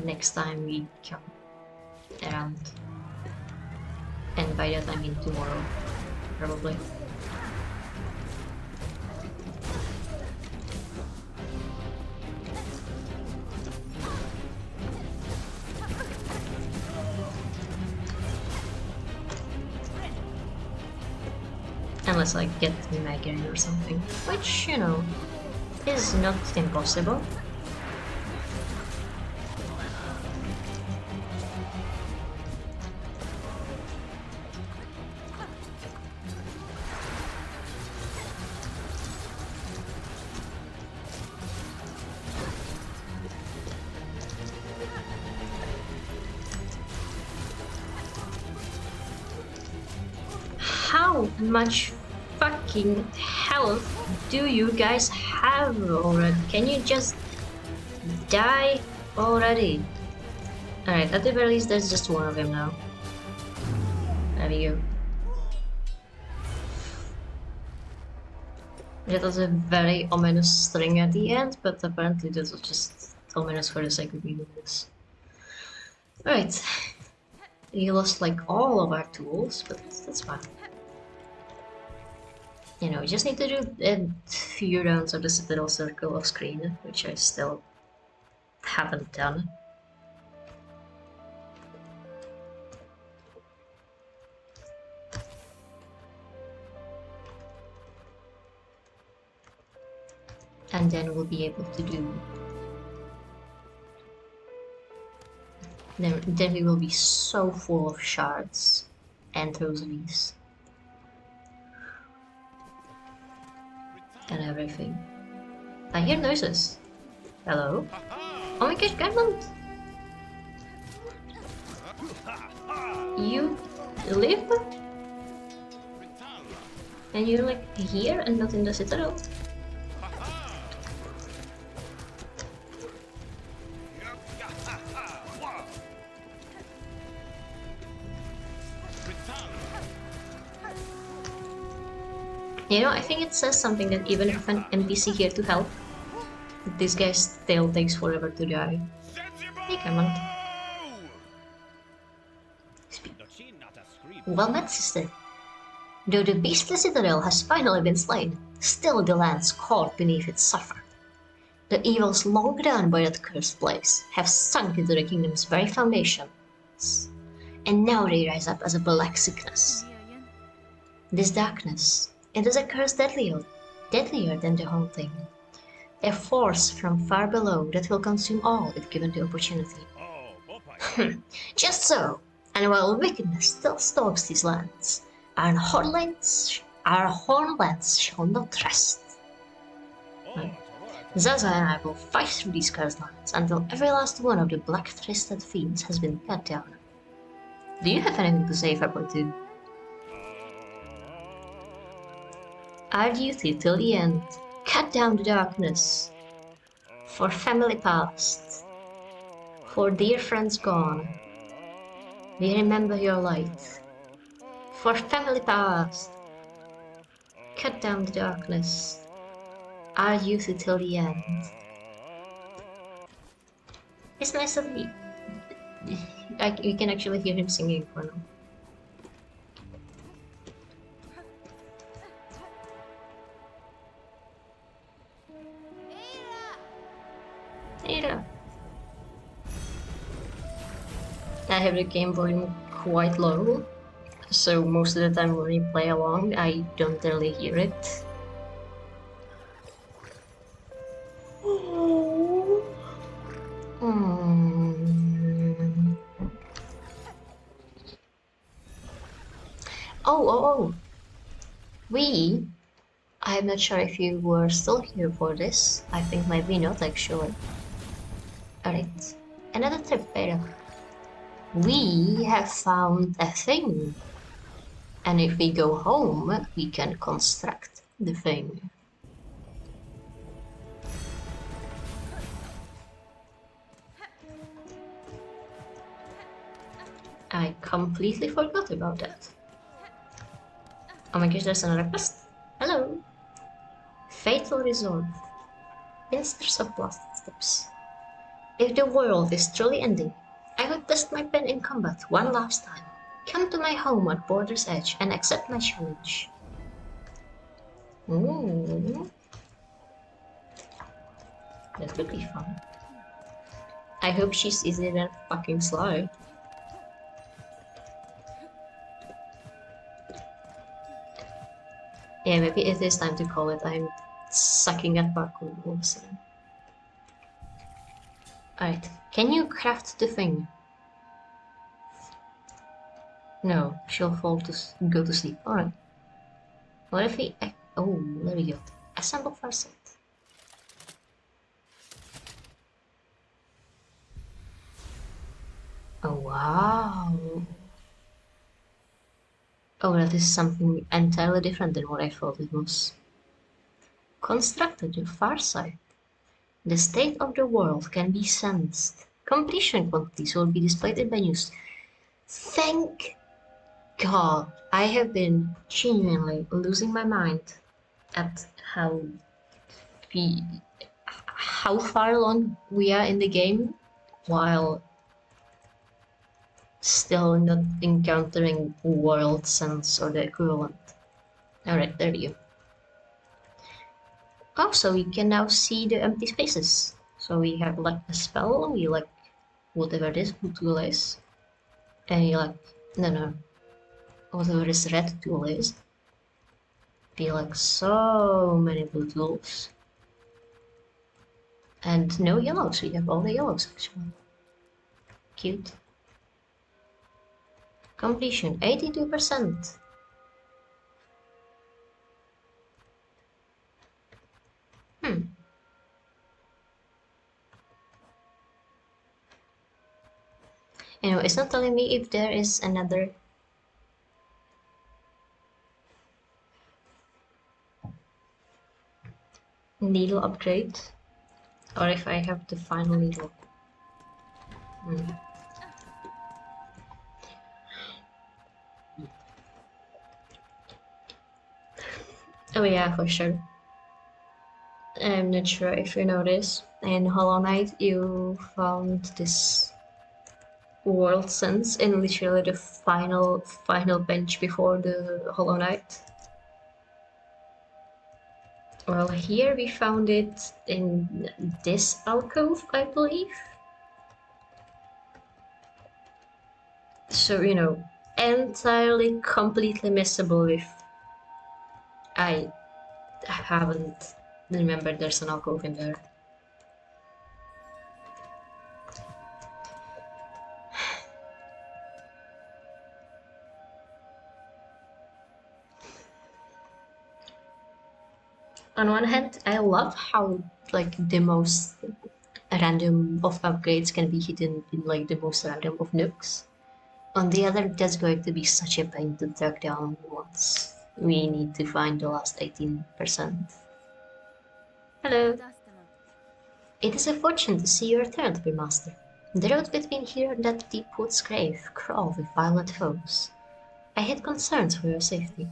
Speaker 1: Next time we come around. And by that I mean tomorrow, probably. Unless I get Megan or something, which, you know, is not impossible. How much fucking health do you guys have already? Can you just die already? Alright, at the very least there's just one of him now. There we go. That was a very ominous string at the end, but apparently this was just ominous for the sake of being ominous. Alright. We lost like all of our tools, but that's fine. You know, we just need to do a few rounds of this little circle of screen, which I still haven't done. And then we'll be able to do... Then we will be so full of shards and rosaries. And everything. I hear noises. Hello? Oh my gosh, Grandmont! You live? And you're like here and not in the citadel? You know, I think it says something that even if an NPC here to help, this guy still takes forever to die. Hey, come on. Well met, sister. Though the beastly citadel has finally been slain, still the lands caught beneath it suffer. The evils long done by that cursed place have sunk into the kingdom's very foundations, and now they rise up as a black sickness. This darkness, it is a curse deadlier than the haunting. A force from far below that will consume all if given the opportunity. Just so, and while wickedness still stalks these lands, our hornlands shall not rest. Zaza and I will fight through these cursed lands until every last one of the black-twisted fiends has been cut down. Do you have anything to say, Fairpoint? Our duty till the end, cut down the darkness. For family past, for dear friends gone, we remember your light. For family past, cut down the darkness. Our duty till the end. It's nice that we can actually hear him singing for now. I have the game volume quite low, so most of the time when we play along, I don't really hear it. Oh. I'm not sure if you were still here for this. I think maybe not actually. Alright, another tip, Beta. We have found a thing. And if we go home, we can construct the thing. I completely forgot about that. Oh my gosh, there's another quest. Hello. Fatal Resolve. Ministers of Lost Steps. If the world is truly ending, I would test my pen in combat one last time. Come to my home at Border's Edge and accept my challenge. Ooh. That could be fun. I hope she's easier than fucking Sly. Yeah, maybe it is time to call it. I'm sucking at parkour all of a sudden. Alright, can you craft the thing? No, she'll go to sleep. Alright. What if we... Oh, there we go. Assemble Farsight. Oh, wow. Oh, that is something entirely different than what I thought it was. Constructed the Farsight. The state of the world can be sensed. Completion quantities will be displayed in menus. Thank God, I have been genuinely losing my mind at we, how far along we are in the game while still not encountering world sense or the equivalent. Alright, there we go. Also, we can now see the empty spaces. So we have like a spell, we like whatever this blue tool is, and you like, no, whatever this red tool is. We like so many blue tools. And no yellows, we have all the yellows actually. Cute. Completion, 82%. It's not telling me if there is another needle upgrade or if I have the final needle. Oh yeah, for sure. I'm not sure if you know this. In Hollow Knight, you found this world sense in literally the final bench before the Hollow Knight. Well, here we found it in this alcove, I believe. So, entirely, completely missable if I haven't remembered there's an alcove in there. On one hand, I love how like the most random of upgrades can be hidden in like the most random of nooks. On the other, that's going to be such a pain to track down once we need to find the last 18%. Hello. It is a fortune to see you return, dear master. The road between here and that deep wood's grave crawled with violent foes. I had concerns for your safety.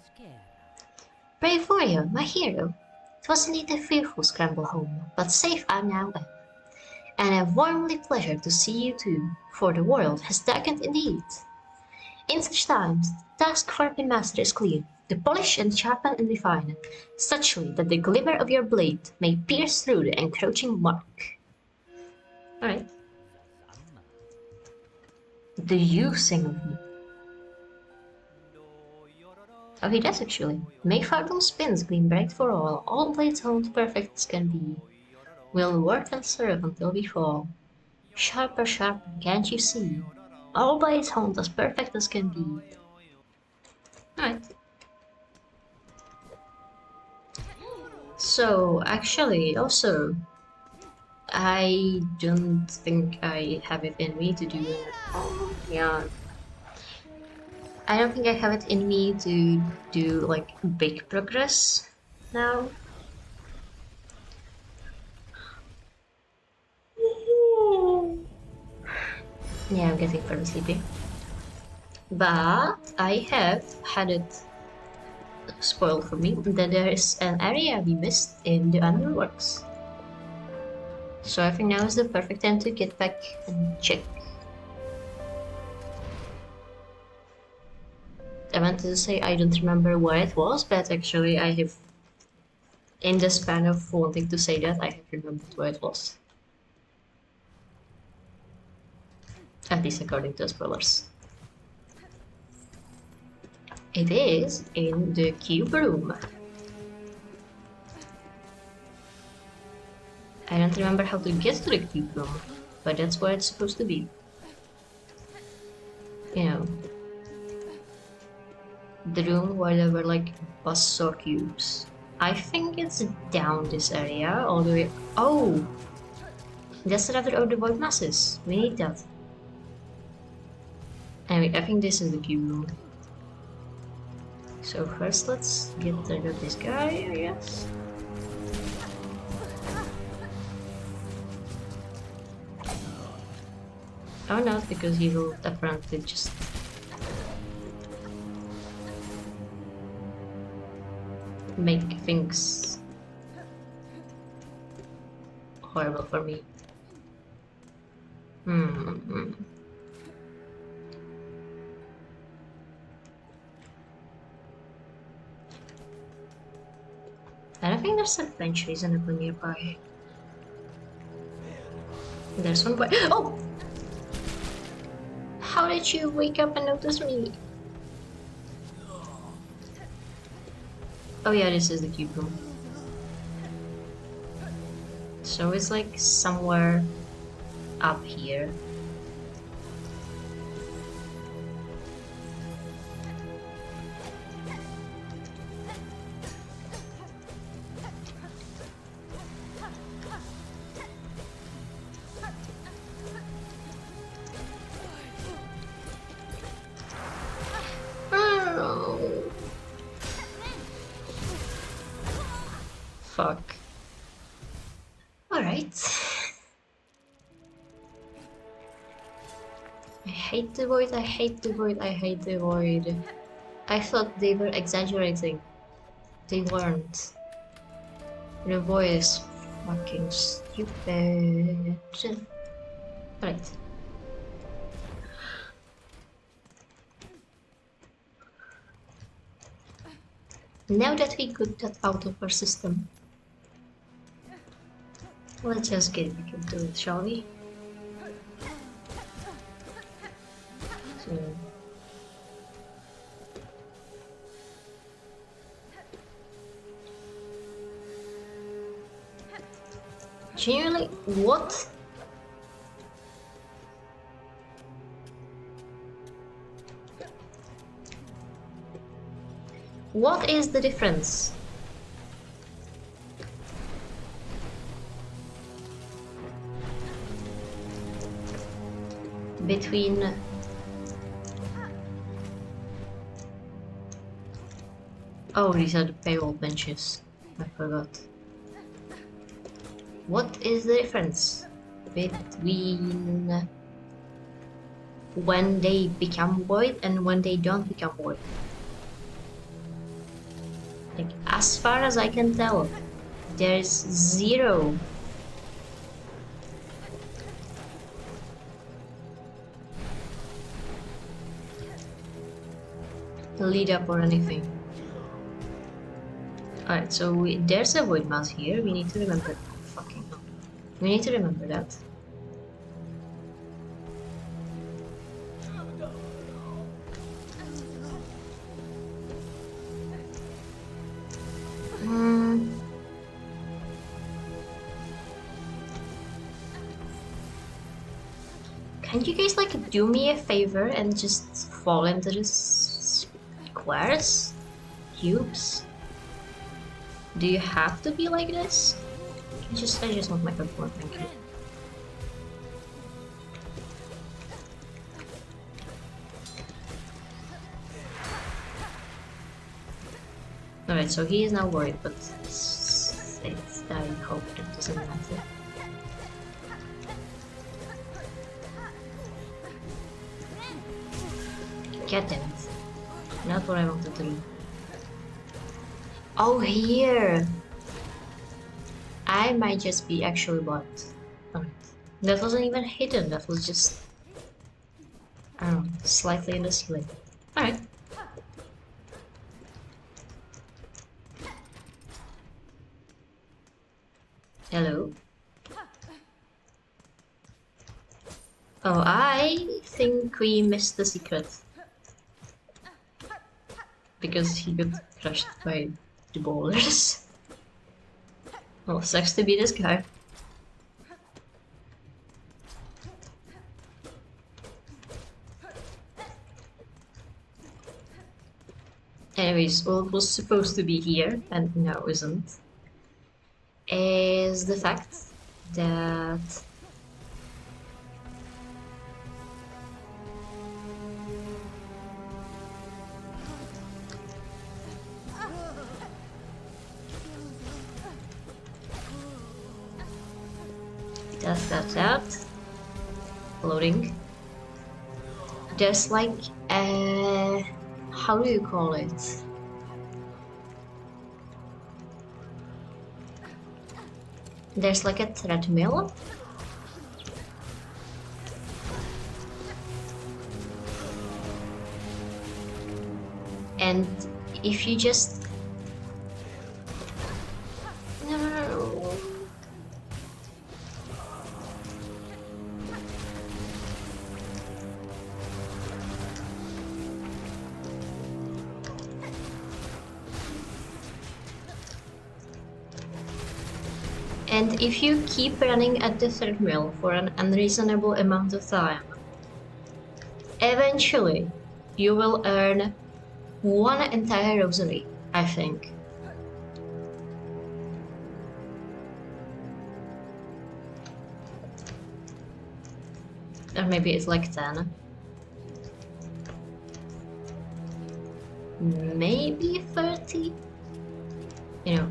Speaker 1: Brave warrior, my hero. It was indeed a fearful scramble home, but safe I now am. And a warmly pleasure to see you too, for the world has darkened indeed. In such times, the task for a master is clear, to polish and sharpen and refine, suchly that the glimmer of your blade may pierce through the encroaching mark. Alright. Do you sing of me? Oh, he does actually. May Fardum spins gleam bright for all blades honed perfect as can be. We'll work and serve until we fall. Sharper, sharper, can't you see? All blades honed as perfect as can be. Alright. So, actually, also, I don't think I have it in me to do it. Oh, yeah. I don't think I have it in me to do like big progress now. Yeah, I'm getting very sleepy. But I have had it spoiled for me that there is an area we missed in the Underworks. So I think now is the perfect time to get back and check. I wanted to say I don't remember where it was, but actually I have, in the span of wanting to say that, I have remembered where it was. At least according to spoilers. It is in the cube room. I don't remember how to get to the cube room, but that's where it's supposed to be. You know, the room where there were like buzzsaw cubes. I think it's down this area all the way. Oh! That's the other of the void masses. We need that. Anyway, I think this is the cube room. So first let's get rid of this guy, I guess. Or not, because he will apparently just make things horrible for me. I don't think there's a bench reasonable nearby. There's one point. Oh! How did you wake up and notice me? Oh yeah, this is the cube room. So it's like somewhere up here. Oh. Fuck. Alright. I hate the void, I hate the void, I hate the void. I thought they were exaggerating. They weren't. The void is fucking stupid. Right. Now that we got that out of our system, let's just get back into it, shall we? So... Genuinely, what? What is the difference? Between... Oh, these are the payroll benches. I forgot. What is the difference between when they become void and when they don't become void? Like, as far as I can tell, there's zero. Lead up or anything. Alright, so there's a void mouse here. We need to remember. Fucking hell. We need to remember that. Can you guys like do me a favor and just fall into the squares? Cubes? Do you have to be like this? I just want my popcorn, thank you. Alright, so he is now worried, but I hope it doesn't matter. God damn it. Not what I wanted to do. Oh, here! I might just be actually blocked. Alright. That wasn't even hidden, that was just... I don't know, slightly in the ceiling. Alright. Hello? Oh, I think we missed the secret. Because he got crushed by the boulders. Well, sucks to be this guy. Anyways, what was supposed to be here, and now isn't, is the fact that that. Loading. there's like a, how do you call it? There's like a treadmill. And if you just... No. And if you keep running at the treadmill for an unreasonable amount of time, eventually you will earn one entire rosary, I think. Or maybe it's like 10. Maybe 30? You know,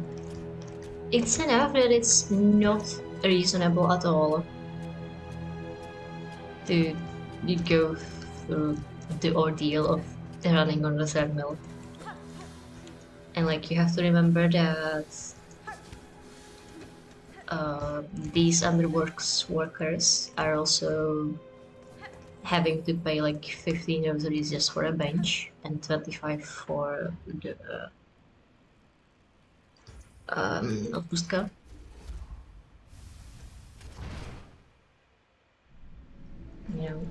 Speaker 1: it's enough that it's not reasonable at all to go through the ordeal of running on the treadmill. And like, you have to remember that these underworks workers are also having to pay like 15 rosaries just for a bench and 25 for the odpustka. You know,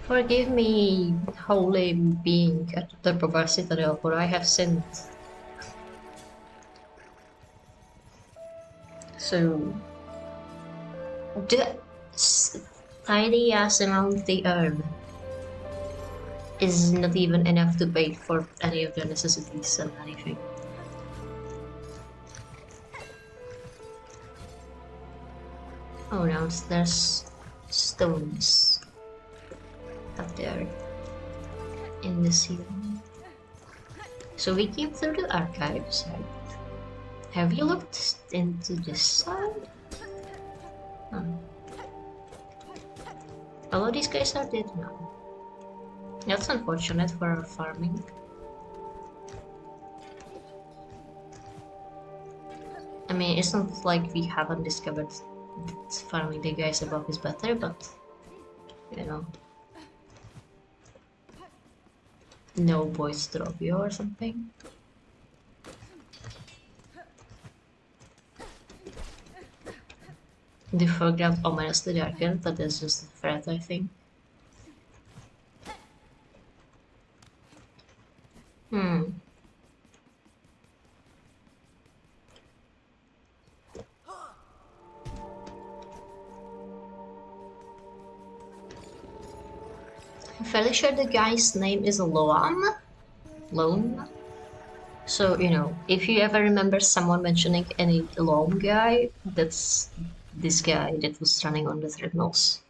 Speaker 1: forgive me, holy being at the top of our citadel, for I have sinned. So, the tiny ass amount they earn is not even enough to pay for any of their necessities and anything. Oh no, there's stones up there in the ceiling. So we came through the archives, right? Have you looked into this side? Oh. All of these guys are dead now. That's unfortunate for our farming. I mean, it's not like we haven't discovered that farming the guys above is better, but you know, no boys drop you or something. The foreground ominously darkened, but that's just a threat, I think. I'm fairly sure the guy's name is Loam. So, you know, if you ever remember someone mentioning any Loam guy, that's this guy that was running on the treadmills.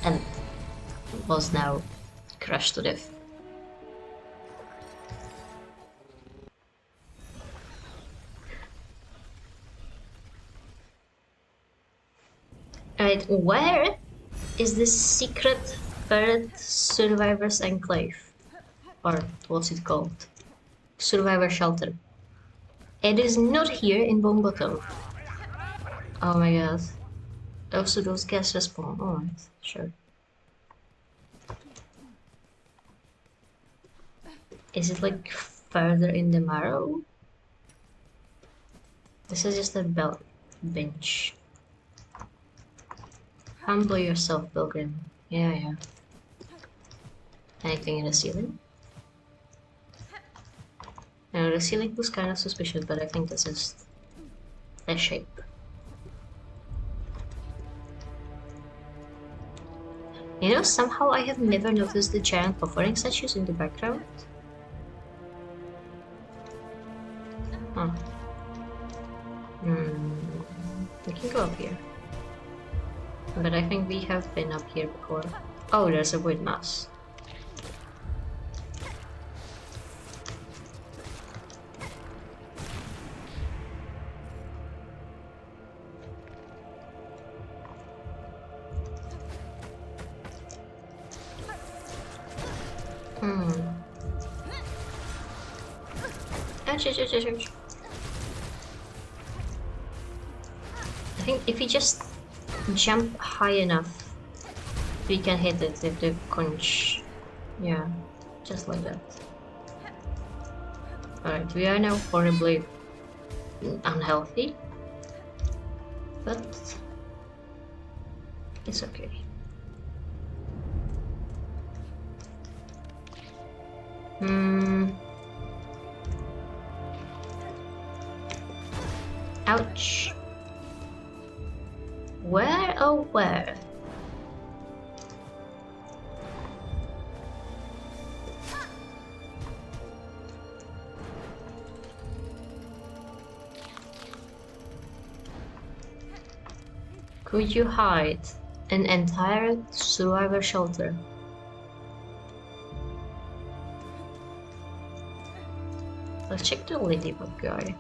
Speaker 1: And was now crushed to death. Alright, where is this secret third survivors enclave? Or what's it called? Survivor shelter. It is not here in Bone Bottom. Oh my god. Oh, so those guys respawn. Alright, sure. Is it like further in the marrow? This is just a bench. Humble yourself, pilgrim. Yeah. Anything in the ceiling? No, the ceiling was kind of suspicious, but I think this is a shape. You know, somehow I have never noticed the giant offering statues in the background. Huh. We can go up here. But I think we have been up here before. Oh, there's a wood mouse. Hmm. Ouch, ouch, ouch, ouch, ouch. I think if we just jump high enough, we can hit it with the conch. Yeah, just like that. Alright, we are now horribly unhealthy, but it's okay. Ouch. Where, oh where? Could you hide an entire survivor shelter? Let's check the ladybug guy.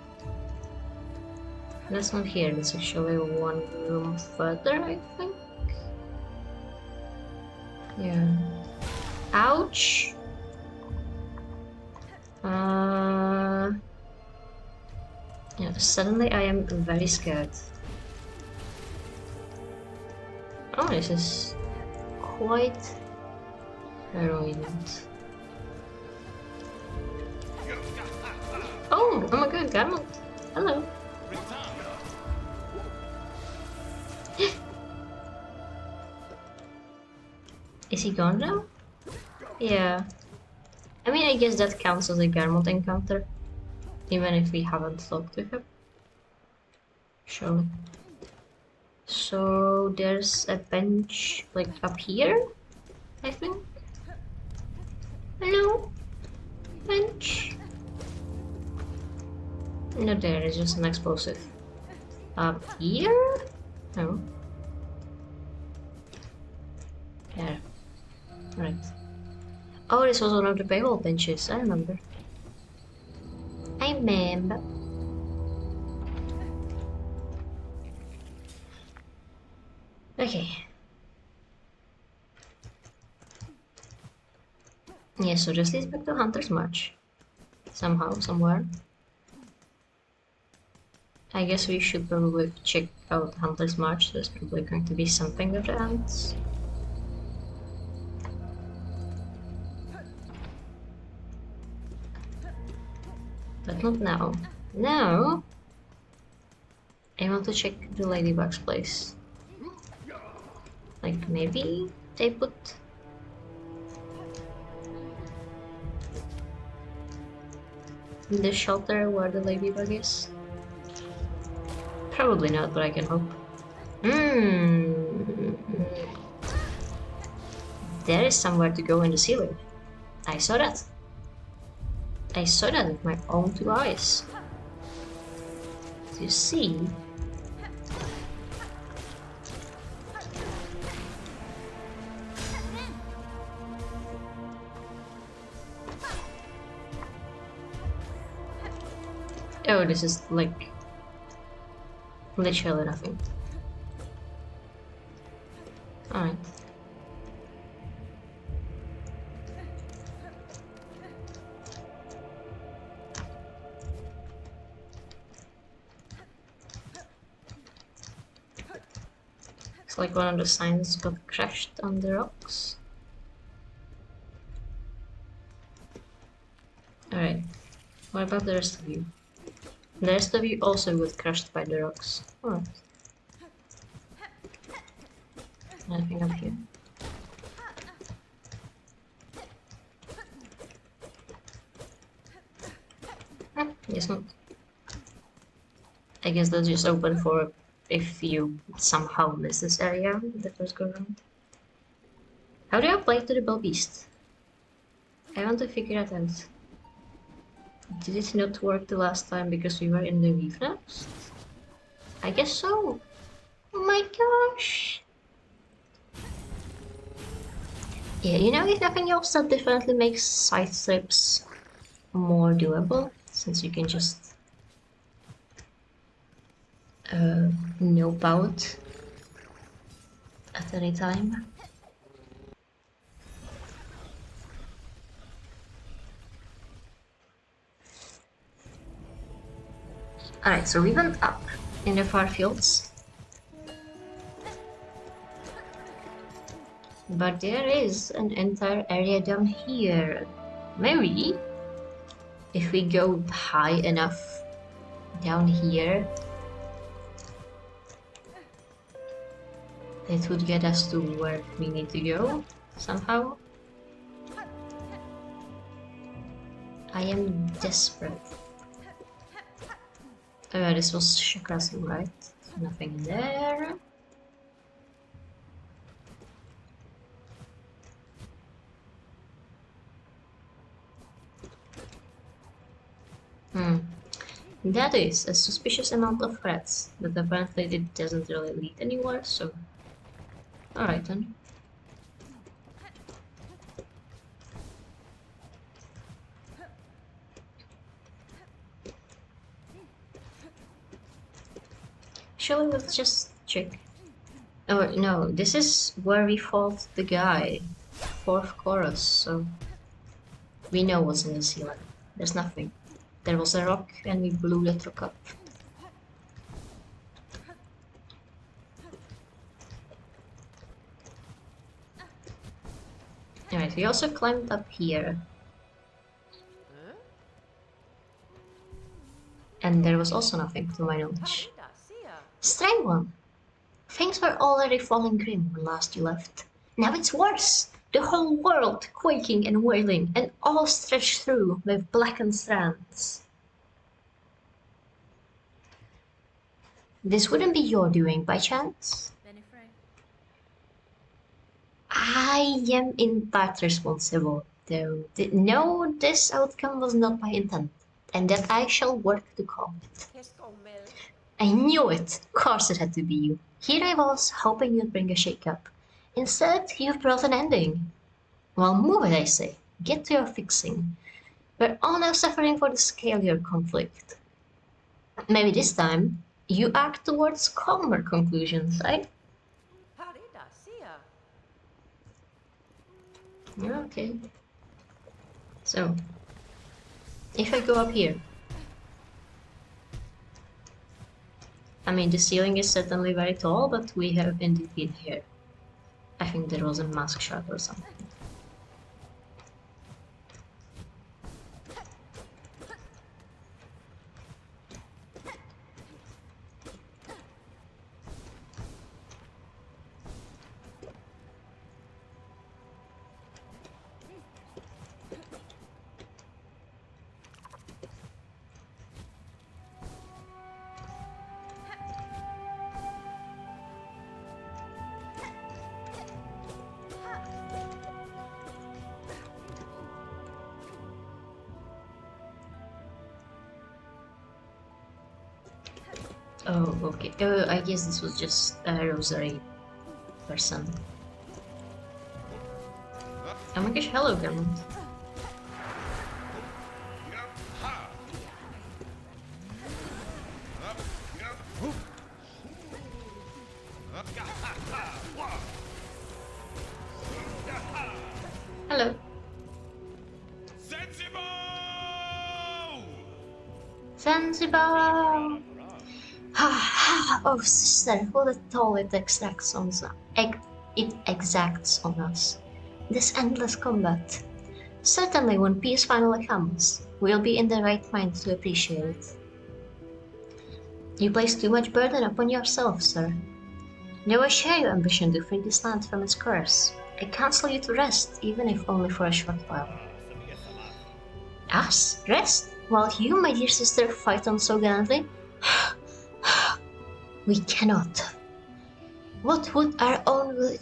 Speaker 1: That's not here, that's actually one room further, I think. Yeah. Ouch! Yeah, suddenly I am very scared. Oh, this is quite ruined. Oh my god, Garmont! Hello! Is he gone now? Yeah. I mean, I guess that counts as a Garmont encounter. Even if we haven't talked to him. Surely. So there's a bench like up here, I think. Hello? Bench? No, there is just an explosive. Up here? No. There. Right. Oh, this was one of the paywall benches, I remember. I remember. Okay. Yeah, so this leads back to Hunter's March. Somehow, somewhere. I guess we should probably check out Hunter's March. There's probably going to be something with the ants. But not now. Now, I want to check the ladybug's place. Like, maybe they put... the shelter where the ladybug is? Probably not, but I can hope. There is somewhere to go in the ceiling. I saw that. I saw that with my own two eyes. You see? Oh, this is like literally nothing. Alright. It's like one of the signs got crashed on the rocks. Alright. What about the rest of you? The rest of you also got crushed by the rocks. Alright. Anything up here? Guess not. I guess that's just open for if you somehow miss this area the first go round. How do I apply to the Bell Beast? I want to figure that out. Did it not work the last time because we were in the Reef Nest? I guess so. Oh my gosh! Yeah, you know, if nothing else, that definitely makes side trips more doable, since you can just nope out at any time. Alright, so we went up in the far fields. But there is an entire area down here. Maybe if we go high enough down here, it would get us to where we need to go somehow. I am desperate. This was Shakrasing, right? Nothing there. That is a suspicious amount of threats, but apparently it doesn't really lead anywhere, so... Alright then. Shall we just check? Oh no, this is where we fought the guy. 4th chorus, so... We know what's in the ceiling. There's nothing. There was a rock and we blew that rock up. Alright, we also climbed up here. And there was also nothing, to my knowledge. Strange one. Things were already falling grim when last you left. Now it's worse. The whole world quaking and wailing, and all stretched through with blackened strands. This wouldn't be your doing by chance? I am in part responsible, though. No, this outcome was not my intent, and that I shall work to calm it. I knew it! Of course it had to be you. Here I was, hoping you'd bring a shake-up. Instead, you've brought an ending. Well, move it, I say. Get to your fixing. We're all now suffering for the scale of your conflict. Maybe this time, you act towards calmer conclusions, right? Okay. So, if I go up here, I mean, the ceiling is certainly very tall, but we have indeed been here. I think there was a mask shot or something. Oh, okay. I guess this was just a rosary person. Oh my gosh, hello, Garment. Hello. Sensible! Oh, sister, what a toll it exacts on us. It exacts on us. This endless combat. Certainly, when peace finally comes, we'll be in the right mind to appreciate it. You place too much burden upon yourself, sir. Though I share your ambition to free this land from its curse, I counsel you to rest, even if only for a short while. Us? Rest? While you, my dear sister, fight on so gallantly? We cannot. What would our old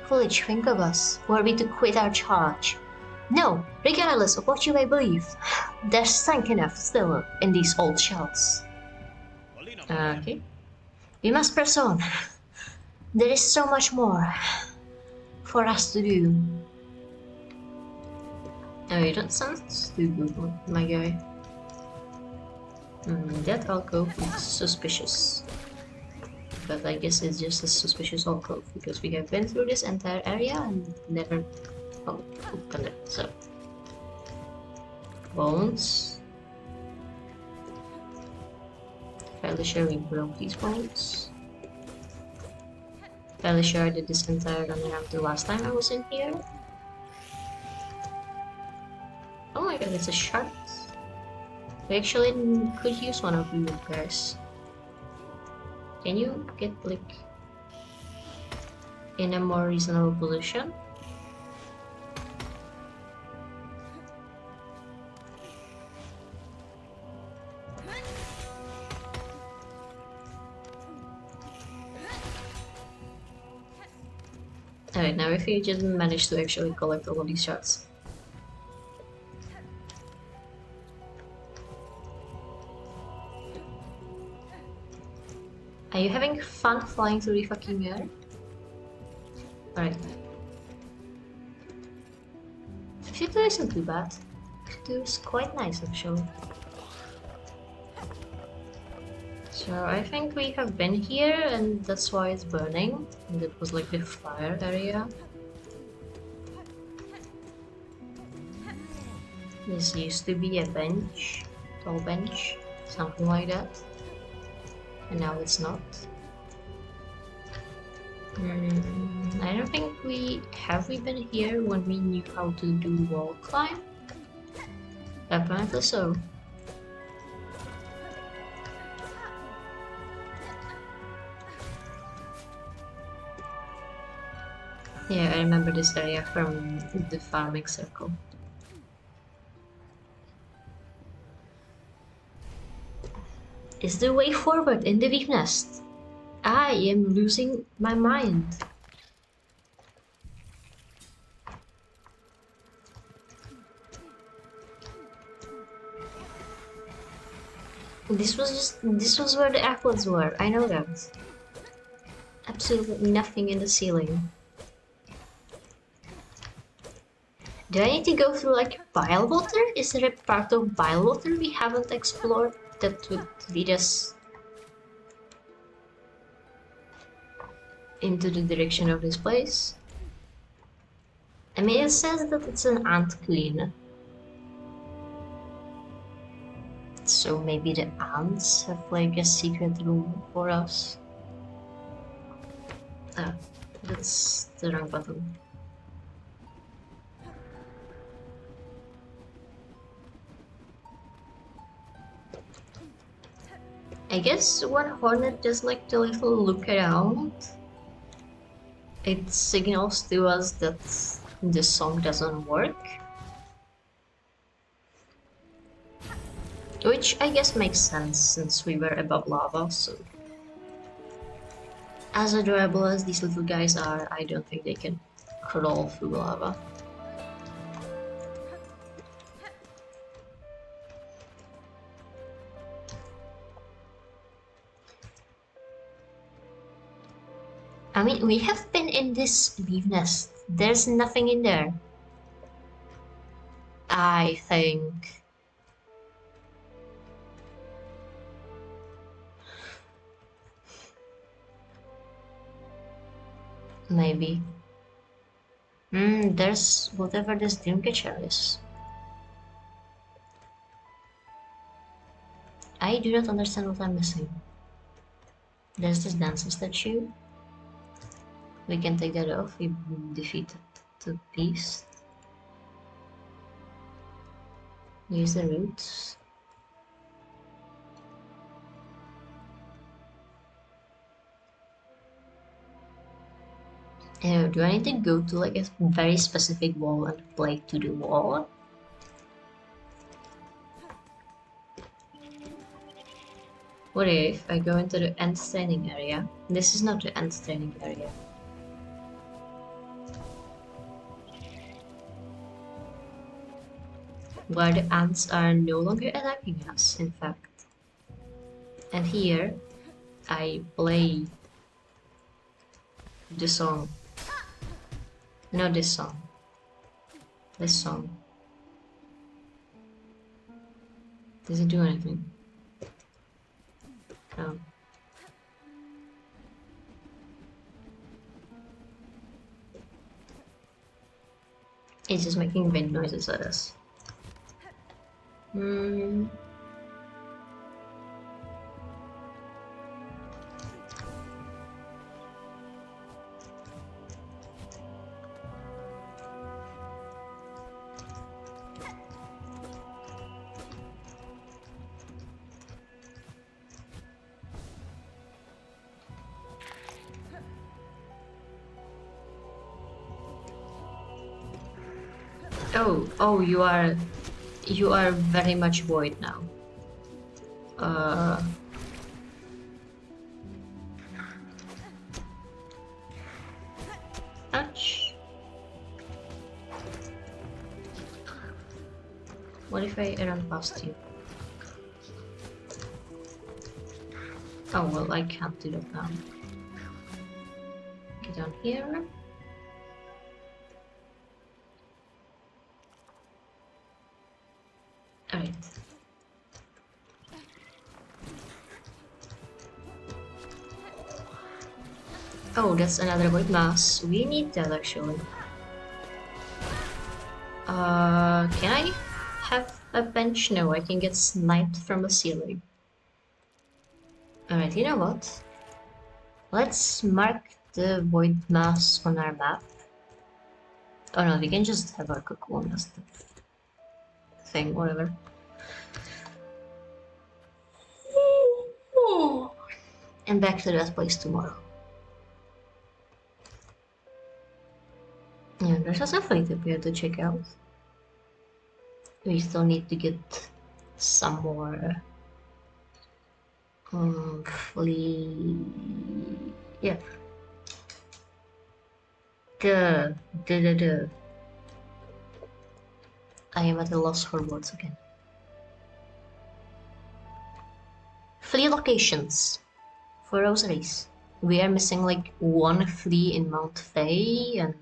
Speaker 1: village think of us were we to quit our charge? No, regardless of what you may believe, there's strength enough still in these old shells. Okay. We must press on. There is so much more for us to do. Oh, you don't sound too good, my guy. That alcove is suspicious. But I guess it's just a suspicious alcove, because we have been through this entire area and never... Oh, opened it, so... Bones... Fairly sure we broke these bolts. Fairly sure I did this entire run around the last time I was in here. Oh my god, it's a shark. We actually could use one of you guys. Can you get like in a more reasonable position? Alright, now if you just manage to actually collect all of these shards. Are you having fun flying through the fucking air? Alright. 52 isn't too bad. 52 is quite nice actually. So I think we have been here and that's why it's burning. And it was like the fire area. This used to be a bench, tall bench, something like that. And now it's not. I don't think we been here when we knew how to do wall climb? Apparently so. Yeah, I remember this area from the farming circle. Is the way forward in the weave nest? I am losing my mind. This was where the apples were, I know that. Absolutely nothing in the ceiling. Do I need to go through like bile water? Is there a part of bile water we haven't explored that would lead us into the direction of this place? I mean, it says that it's an ant queen. So maybe the ants have like a secret room for us. Ah, that's the wrong button. I guess when Hornet does like the little look around, it signals to us that the song doesn't work. Which I guess makes sense since we were above lava, so... As adorable as these little guys are, I don't think they can crawl through lava. I mean, we have been in this weave nest. There's nothing in there. I think... Maybe. There's whatever this dreamcatcher is. I do not understand what I'm missing. There's this dancing statue. We can take that off. We defeated the beast. Use the roots. Do I need to go to like a very specific wall and play to the wall? What if I go into the end training area? This is not the end training area. Where the ants are no longer attacking us, in fact. And here, I play the song. No, this song. This song. Does it do anything? No. It's just making wind noises at us. Oh, you are very much void now. Ouch. What if I run past you? Oh well, I can't do that now. Get down here. Alright. Oh, that's another white mouse. We need that actually. Can I have a bench? No, I can get sniped from the ceiling. Alright, you know what? Let's mark the void mass on our map. Oh no, we can just have our cocoon as the thing, whatever. And back to that place tomorrow. Yeah, there's a symphony tip here to check out. We still need to get some more flea. Yeah. Duh. I am at a loss for words again. Flea locations for rosaries. We are missing like one flea in Mount Fay and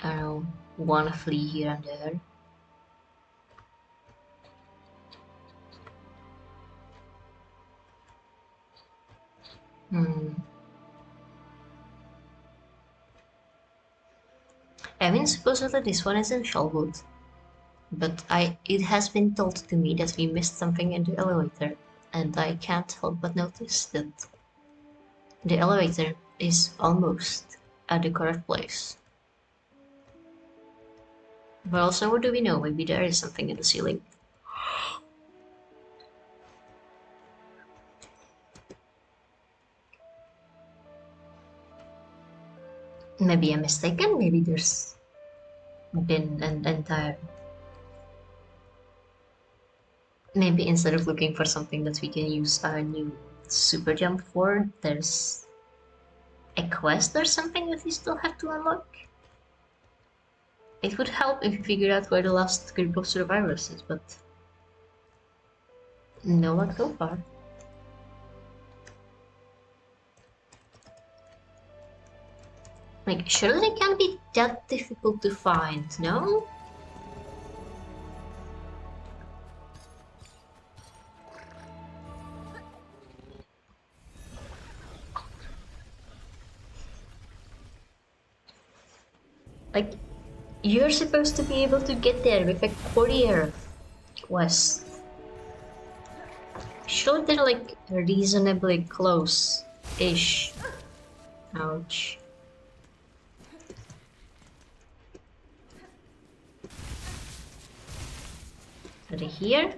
Speaker 1: I don't know, one flea here and there. I mean, supposedly this one is in Shellwood, but it has been told to me that we missed something in the elevator, and I can't help but notice that the elevator is almost at the correct place. But also, what do we know? Maybe there is something in the ceiling. Maybe I'm mistaken, maybe there's been an entire... Maybe instead of looking for something that we can use our new super jump for, there's a quest or something that we still have to unlock? It would help if we figured out where the last group of survivors is, but no luck so far. Like, surely it can't be that difficult to find, no? Like, you're supposed to be able to get there with a courier quest. Surely they're like reasonably close-ish. Ouch. Are they here?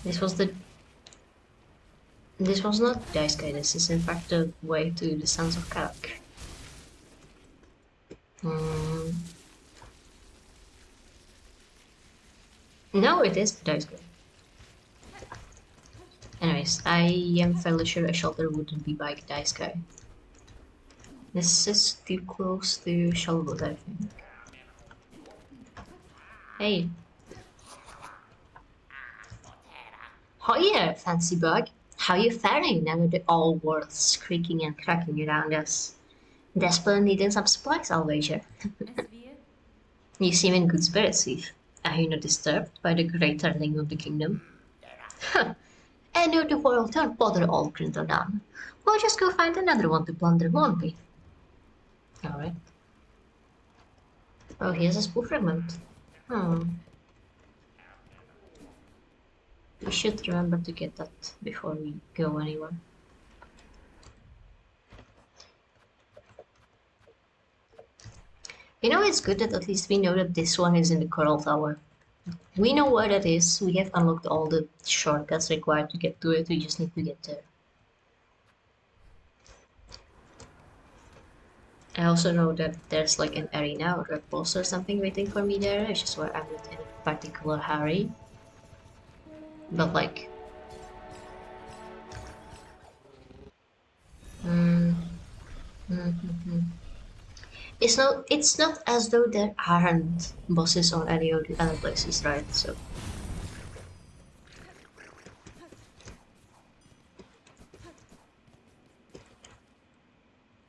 Speaker 1: This was not Dice Guy, this is in fact the way to the Sons of Karak. No, it is the Dice Guy. Anyways, I am fairly sure a shelter wouldn't be by the Dice Guy. This is too close to Shellwood, I think. Hey. Hiya, fancy bug. How you faring now that the all world's creaking and cracking around us? Desperately needing some supplies, I'll wager. You seem in good spirits, Eve. Are you not disturbed by the great turning of the kingdom? End of the world, don't bother old Grindeldan. We'll just go find another one to plunder, won't we? Alright. Oh, here's a spool fragment. We should remember to get that before we go anywhere. You know, it's good that at least we know that this one is in the Coral Tower. We know where that is, we have unlocked all the shortcuts required to get to it, we just need to get there. I also know that there's like an arena or a boss or something waiting for me there, which is why I'm not in a particular hurry. But like, mm, it's not as though there aren't bosses on any of the other places, right? So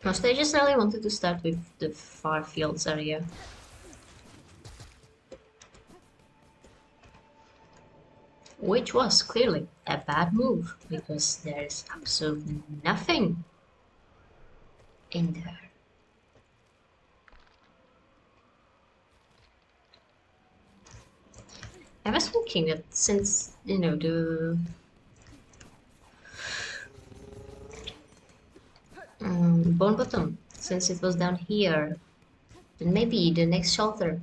Speaker 1: mostly I just really wanted to start with the far fields area. Which was clearly a bad move, because there's absolutely nothing in there. I was thinking that since, the Bone Bottom, since it was down here, then maybe the next shelter,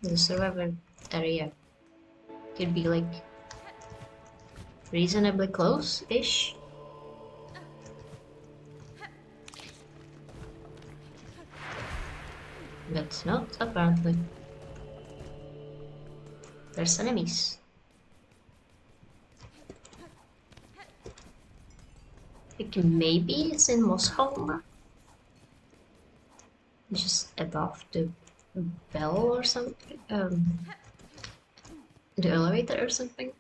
Speaker 1: the survivor area, could be like reasonably close-ish. But not apparently. There's enemies. Like maybe it's in Moscow, just above the bell or something. The elevator or something.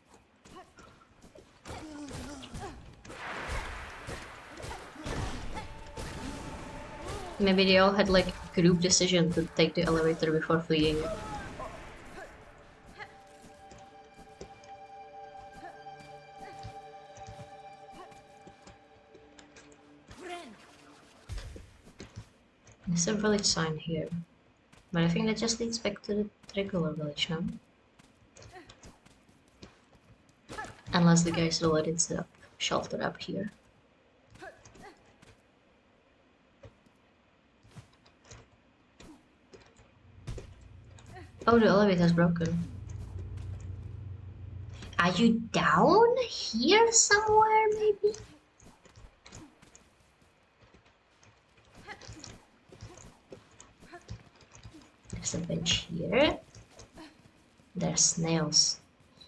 Speaker 1: Maybe they all had like a group decision to take the elevator before fleeing. There's a village sign here, but I think that just leads back to the regular village now. Unless the guys let it set up shelter up here. Oh, the elevator's broken. Are you down here somewhere, maybe? There's a bench here. There's snails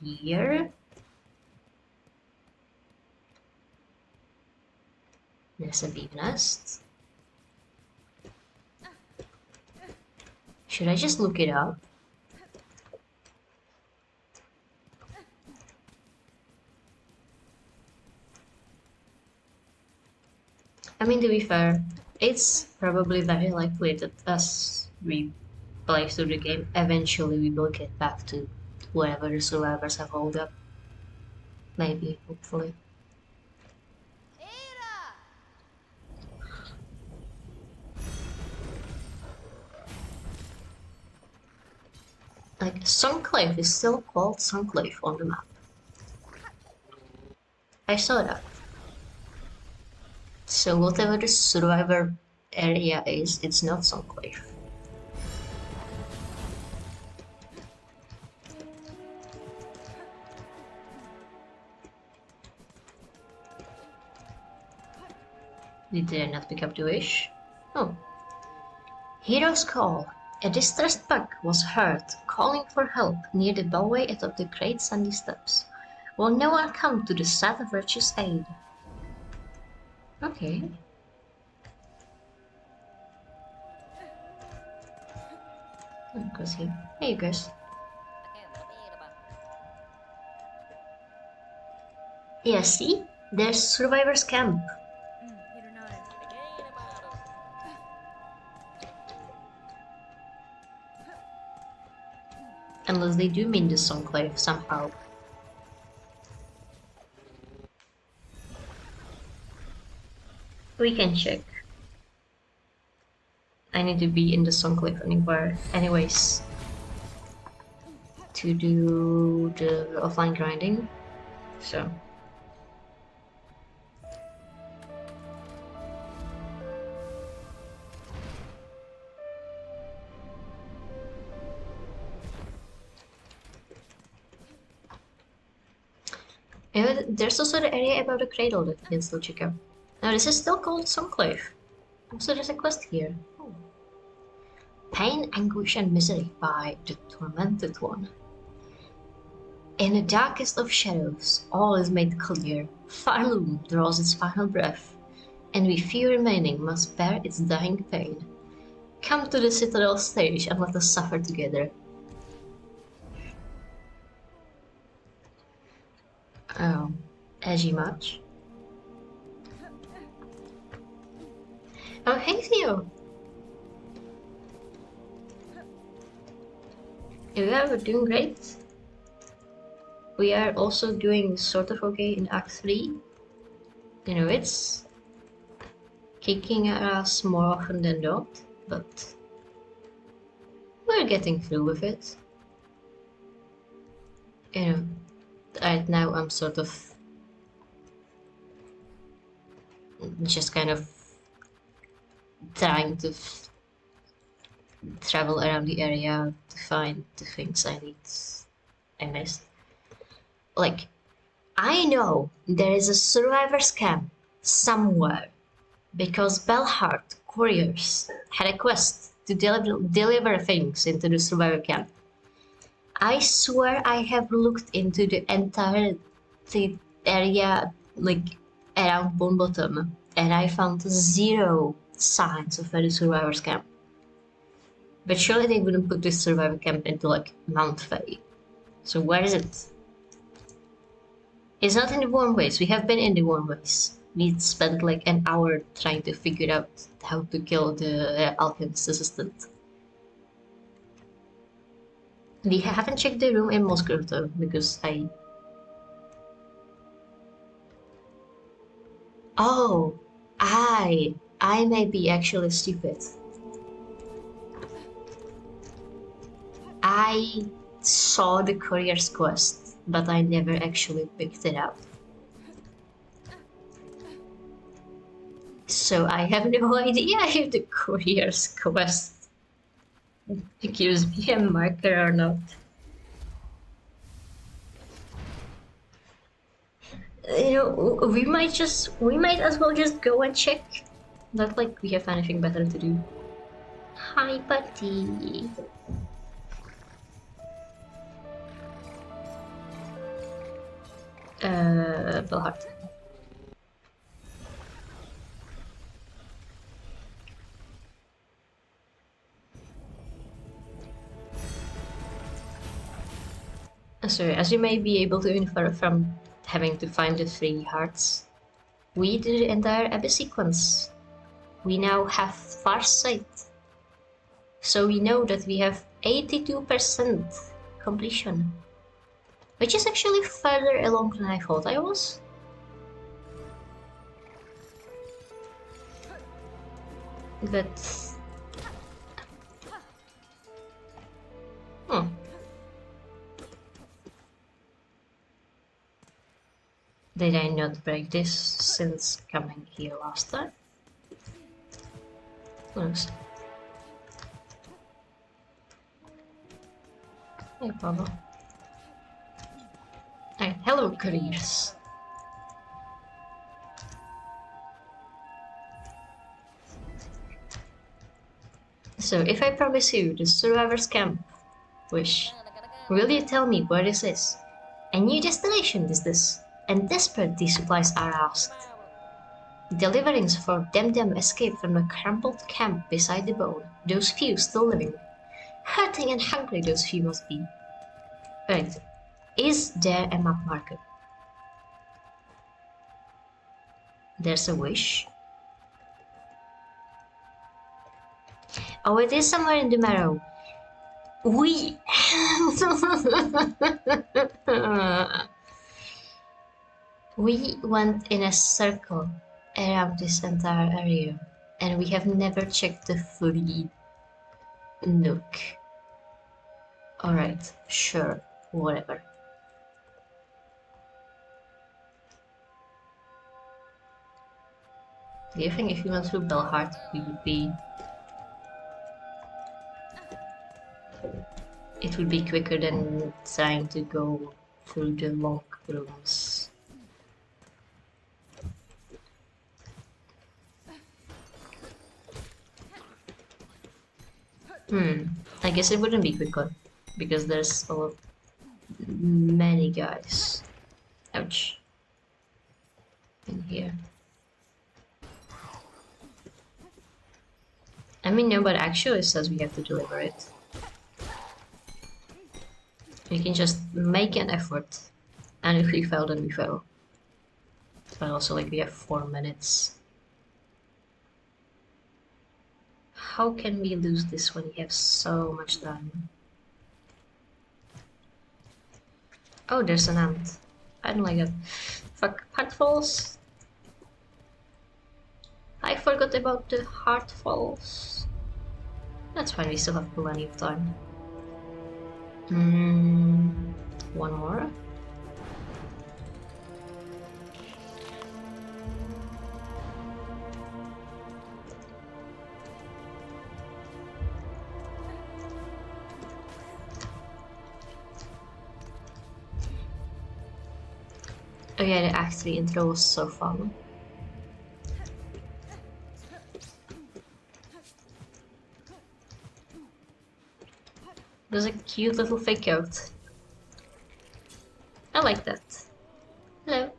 Speaker 1: here. There's a bee nest. Should I just look it up? I mean, to be fair, it's probably very likely that as we play through the game, eventually we will get back to wherever the survivors have holed up. Maybe, hopefully. Like, Sunclave is still called Sunclave on the map. I saw that. So whatever the survivor area is, it's not Sunclave. Did they not pick up the wish? Oh. Hero's Call. A distressed bug was heard calling for help near the bellway atop the Great Sandy Steps. Will no one come to the Sad Virtue's aid? Okay. Oh, goes here. Hey, you guys. Yeah, see? There's Survivor's Camp. Unless they do mean the Sunclave somehow. We can check. I need to be in the Sunclave anyways. To do the offline grinding. So. And there's also the area about the cradle that you can still check out. Now this is still called Sunclave. Also there's a quest here. Oh. Pain, Anguish, and Misery by the Tormented One. In the darkest of shadows, all is made clear. Farloom draws its final breath, and we few remaining must bear its dying pain. Come to the Citadel stage and let us suffer together. Oh, edgy much? Oh, hey Theo! Yeah, we're doing great. We are also doing sort of okay in Act 3. You know, it's kicking at us more often than not, but we're getting through with it. You know, right now I'm sort of just kind of trying to travel around the area to find the things I missed. Like, I know there is a survivor's camp somewhere because Belhart couriers had a quest to deliver things into the survivor camp. I swear I have looked into the entire area, like around Bone Bottom, and I found 0 signs of any survivors camp. But surely they wouldn't put this survivor camp into like Mount Faye. So where is it? It's not in the Warm Ways. We have been in the Warm Ways. We spent like an hour trying to figure out how to kill the alchemist assistant. We haven't checked the room in Mosgrove though, because Oh, I may be actually stupid. I saw the courier's quest, but I never actually picked it up. So I have no idea if the courier's quest gives me a marker or not. You know, we might as well just go and check. Not like we have anything better to do. Hi, buddy. Belhart. Sorry, as you may be able to infer from having to find the 3 hearts, we did the entire Abyss sequence. We now have Farsight. So we know that we have 82% completion. Which is actually further along than I thought I was. But... Did I not break this since coming here last time? Looks. Hey, Pablo. Hey, hello, careers. So, if I promise you the survivor's camp, Wish, will you tell me where this is? A new destination is this, and desperate these supplies are asked. Deliverings for them escaped from the crumpled camp beside the bone, those few still living. Hurting and hungry those few must be. Wait, is there a map marker? There's a wish. Oh, it is somewhere in the marrow. We... We went in a circle around this entire area, and we have never checked the free nook. Alright, sure, whatever. Do you think if we went through Belhart, we would be... It would be quicker than trying to go through the long rooms? I guess it wouldn't be quick on because there's many guys. Ouch. In here. I mean, no, but actually it says we have to deliver it. We can just make an effort. And if we fail, then we fail. But also, like, we have 4 minutes. How can we lose this when we have so much time? Oh, there's an ant. I don't like it. Fuck, heartfalls. I forgot about the heartfalls. That's fine, we still have plenty of time. One more. Oh yeah, the Act 3 intro was so fun. There's a cute little fake out. I like that. Hello.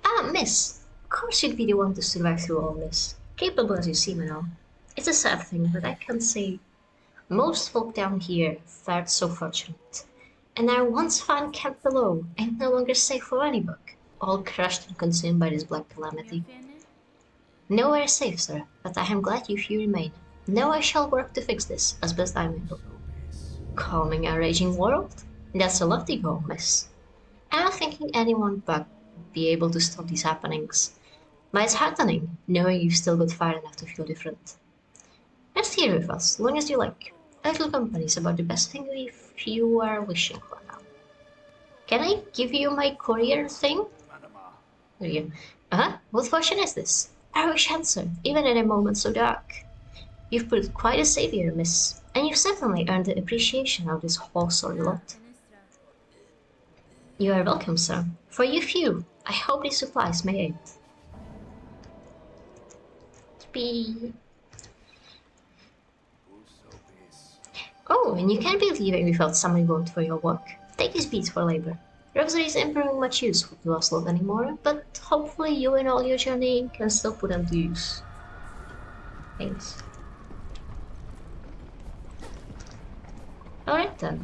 Speaker 1: Ah, miss. Of course you'd be the one to survive through all this. Capable as you seem and all. It's a sad thing, but I can't say most folk down here fared so fortunate. And our once fine camp below ain't no longer safe for any buck, all crushed and consumed by this black calamity. Nowhere is safe, sir, but I am glad you few remain. Now I shall work to fix this, as best I'm able. Calming a raging world? That's a lofty goal, miss. I'm not thinking anyone but be able to stop these happenings. But it's heartening, knowing you've still got fire enough to feel different. Rest here with us, long as you like. A little company is about the best thing if you are wishing for now. Can I give you my courier thing? There you go. What fortune is this? I wish answer, even in a moment so dark. You've proved quite a savior, miss, and you've certainly earned the appreciation of this whole sorry lot. You are welcome, sir. For you few, I hope these supplies may aid. Be. Oh, and you can't be leaving without some reward for your work. Take these beads for labor. Rosary isn't bringing much use to us lot anymore, but hopefully you and all your journeying can still put them to use. Thanks. Alright then.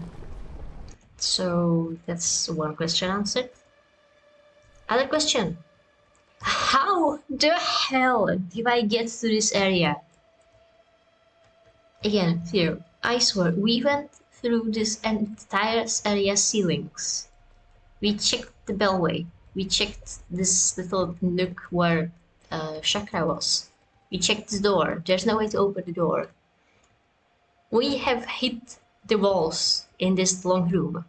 Speaker 1: So that's one question answered. Other question. How the hell did I get to this area? Again, here, I swear, we went through this entire area ceilings. We checked the bellway. We checked this little nook where Chakra was. We checked this door. There's no way to open the door. We have hit the walls in this long room.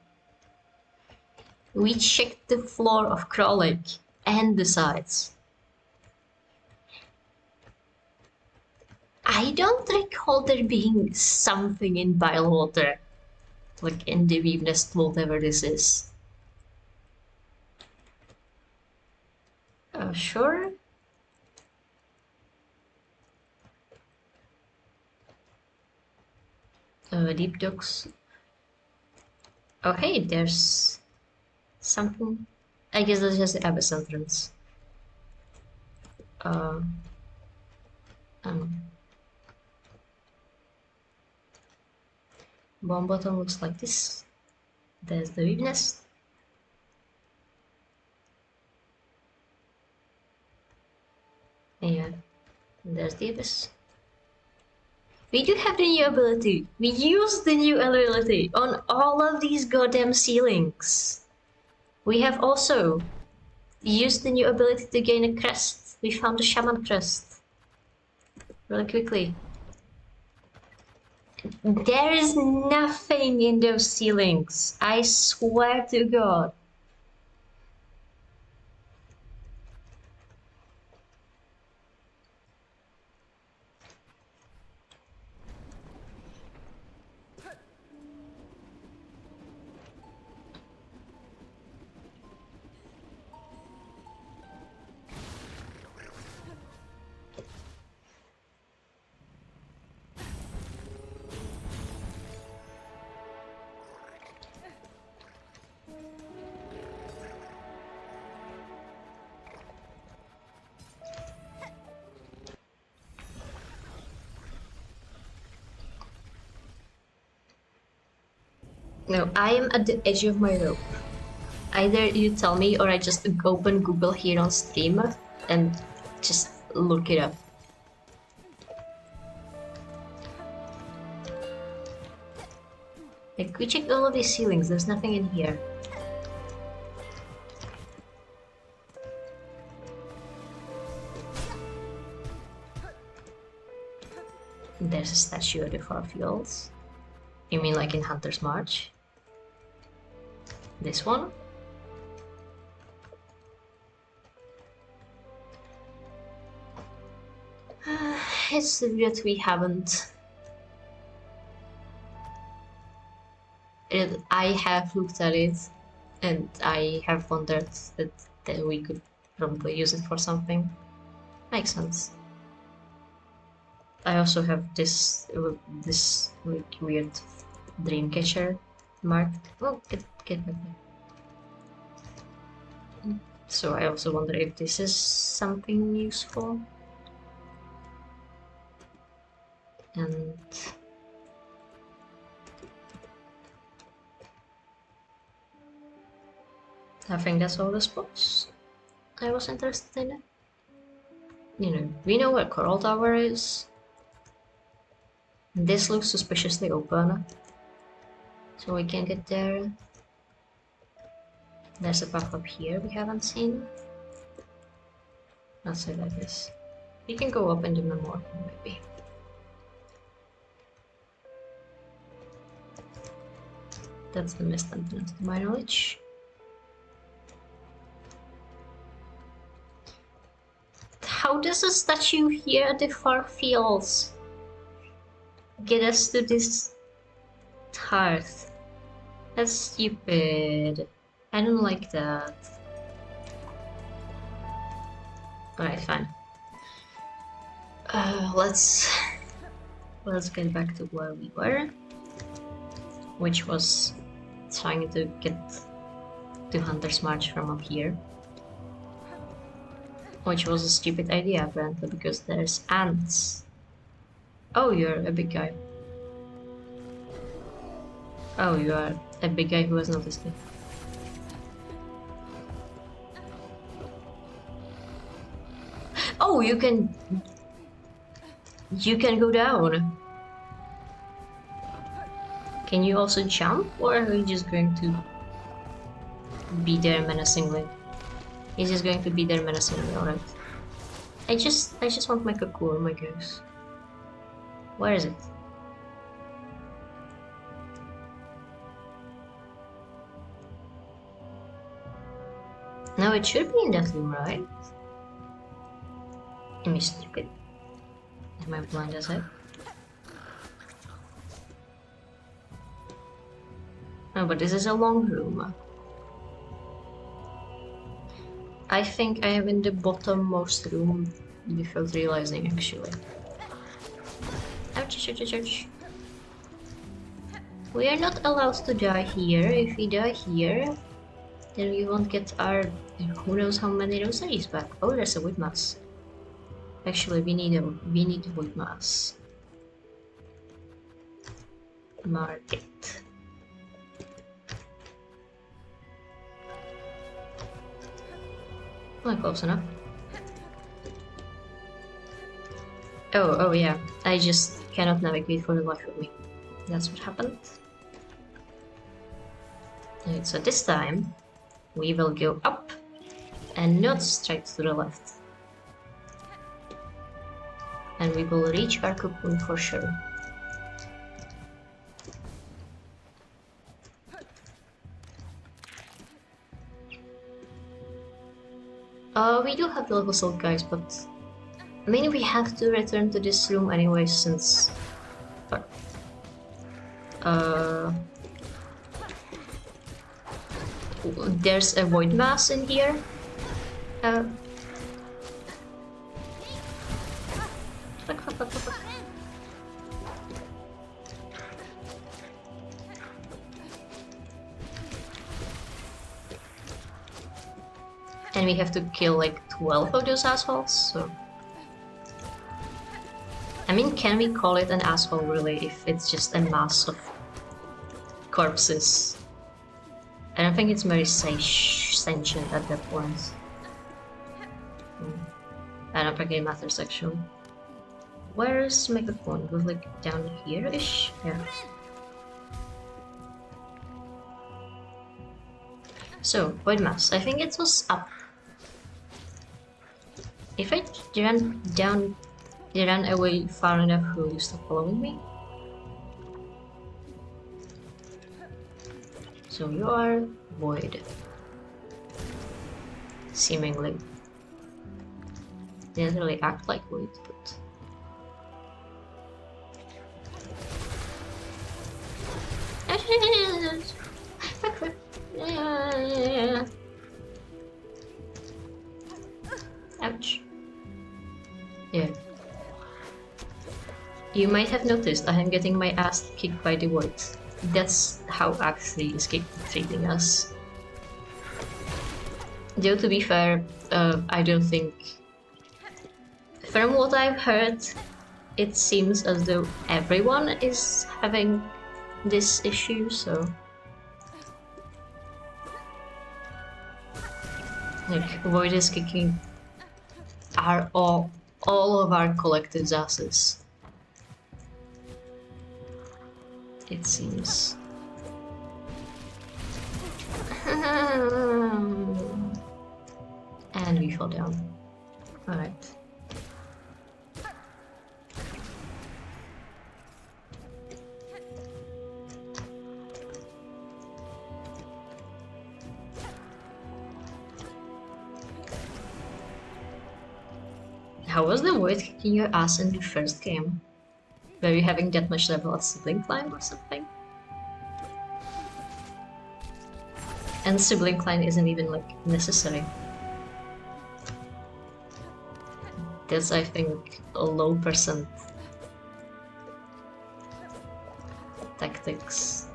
Speaker 1: We checked the floor of Crawl Lake and the sides. I don't recall there being something in Bilewater, like in the Weave-nest, whatever this is. Sure. Deep docks. Oh hey, there's something. I guess that's just the abyss entrance. Bomb bottom looks like this. There's the Weave-nest. Yeah, there's the abyss. We do have the new ability. We use the new ability on all of these goddamn ceilings. We have also used the new ability to gain a crest. We found the shaman crest. Really quickly. There is nothing in those ceilings. I swear to God. No, I am at the edge of my rope. Either you tell me or I just open Google here on Steam and just look it up. Like, we checked all of these ceilings, there's nothing in here. There's a statue of the far fields. You mean like in Hunter's March? This one? It's that we haven't... I have looked at it and I have wondered that we could probably use it for something. Makes sense. I also have this like weird dream catcher marked. Oh, get back there. So I also wonder if this is something useful. And I think that's all the spots I was interested in. You know, we know where Coral Tower is. This looks suspiciously open, so we can get there. There's a path up here we haven't seen. Let's say like this. We can go up in the memorial, maybe. That's the mist entrance to my knowledge. How does a statue here at the far fields get us to this hearth? That's stupid. I don't like that. Alright, fine. Let's get back to where we were, which was trying to get to Hunter's March from up here. Which was a stupid idea, apparently, because there's ants. Oh, you're a big guy. Oh, you are a big guy who has noticed me. Oh, you can go down. Can you also jump, or are you just going to be there menacingly? He's just going to be there menacingly, alright. I just want my cocoon, my goose. Where is it? No, it should be in that room, right? Am I stupid? Am I blind as heck? No, but this is a long room. I think I am in the bottommost room without realizing, actually. Ouch, ouch, ouch, ouch. We are not allowed to die here. If we die here, then we won't get our who knows how many rosaries back. Oh, there's a wood mass. Actually, we need wood mass. Market. Not close enough. Oh yeah. I just cannot navigate for the life of me. That's what happened. Right, so this time we will go up and not straight to the left. And we will reach our cocoon for sure. We do have the level silk, guys, but I mean, we have to return to this room anyway, since there's a void mass in here. Fuck. And we have to kill like 12 of those assholes, so... I mean, can we call it an asshole really if it's just a mass of corpses. I don't think it's very sentient at that point. I don't think it matters actually. Where's Megaphone? It was like down here-ish? Yeah. So, void mass. I think it was up. If I ran away far enough, will you stop following me? So you are void. Seemingly. Didn't really act like void, but... Ouch. Yeah. You might have noticed I am getting my ass kicked by the void. That's how Act 3 is treating us. Though to be fair, I don't think... From what I've heard, it seems as though everyone is having this issue, so... Like, void is kicking all of our collective's asses. It seems. And we fall down. Alright. How was the void kicking your ass in the first game? Were you having that much level at sibling climb or something? And sibling climb isn't even like necessary. That's, I think, a low percent tactics.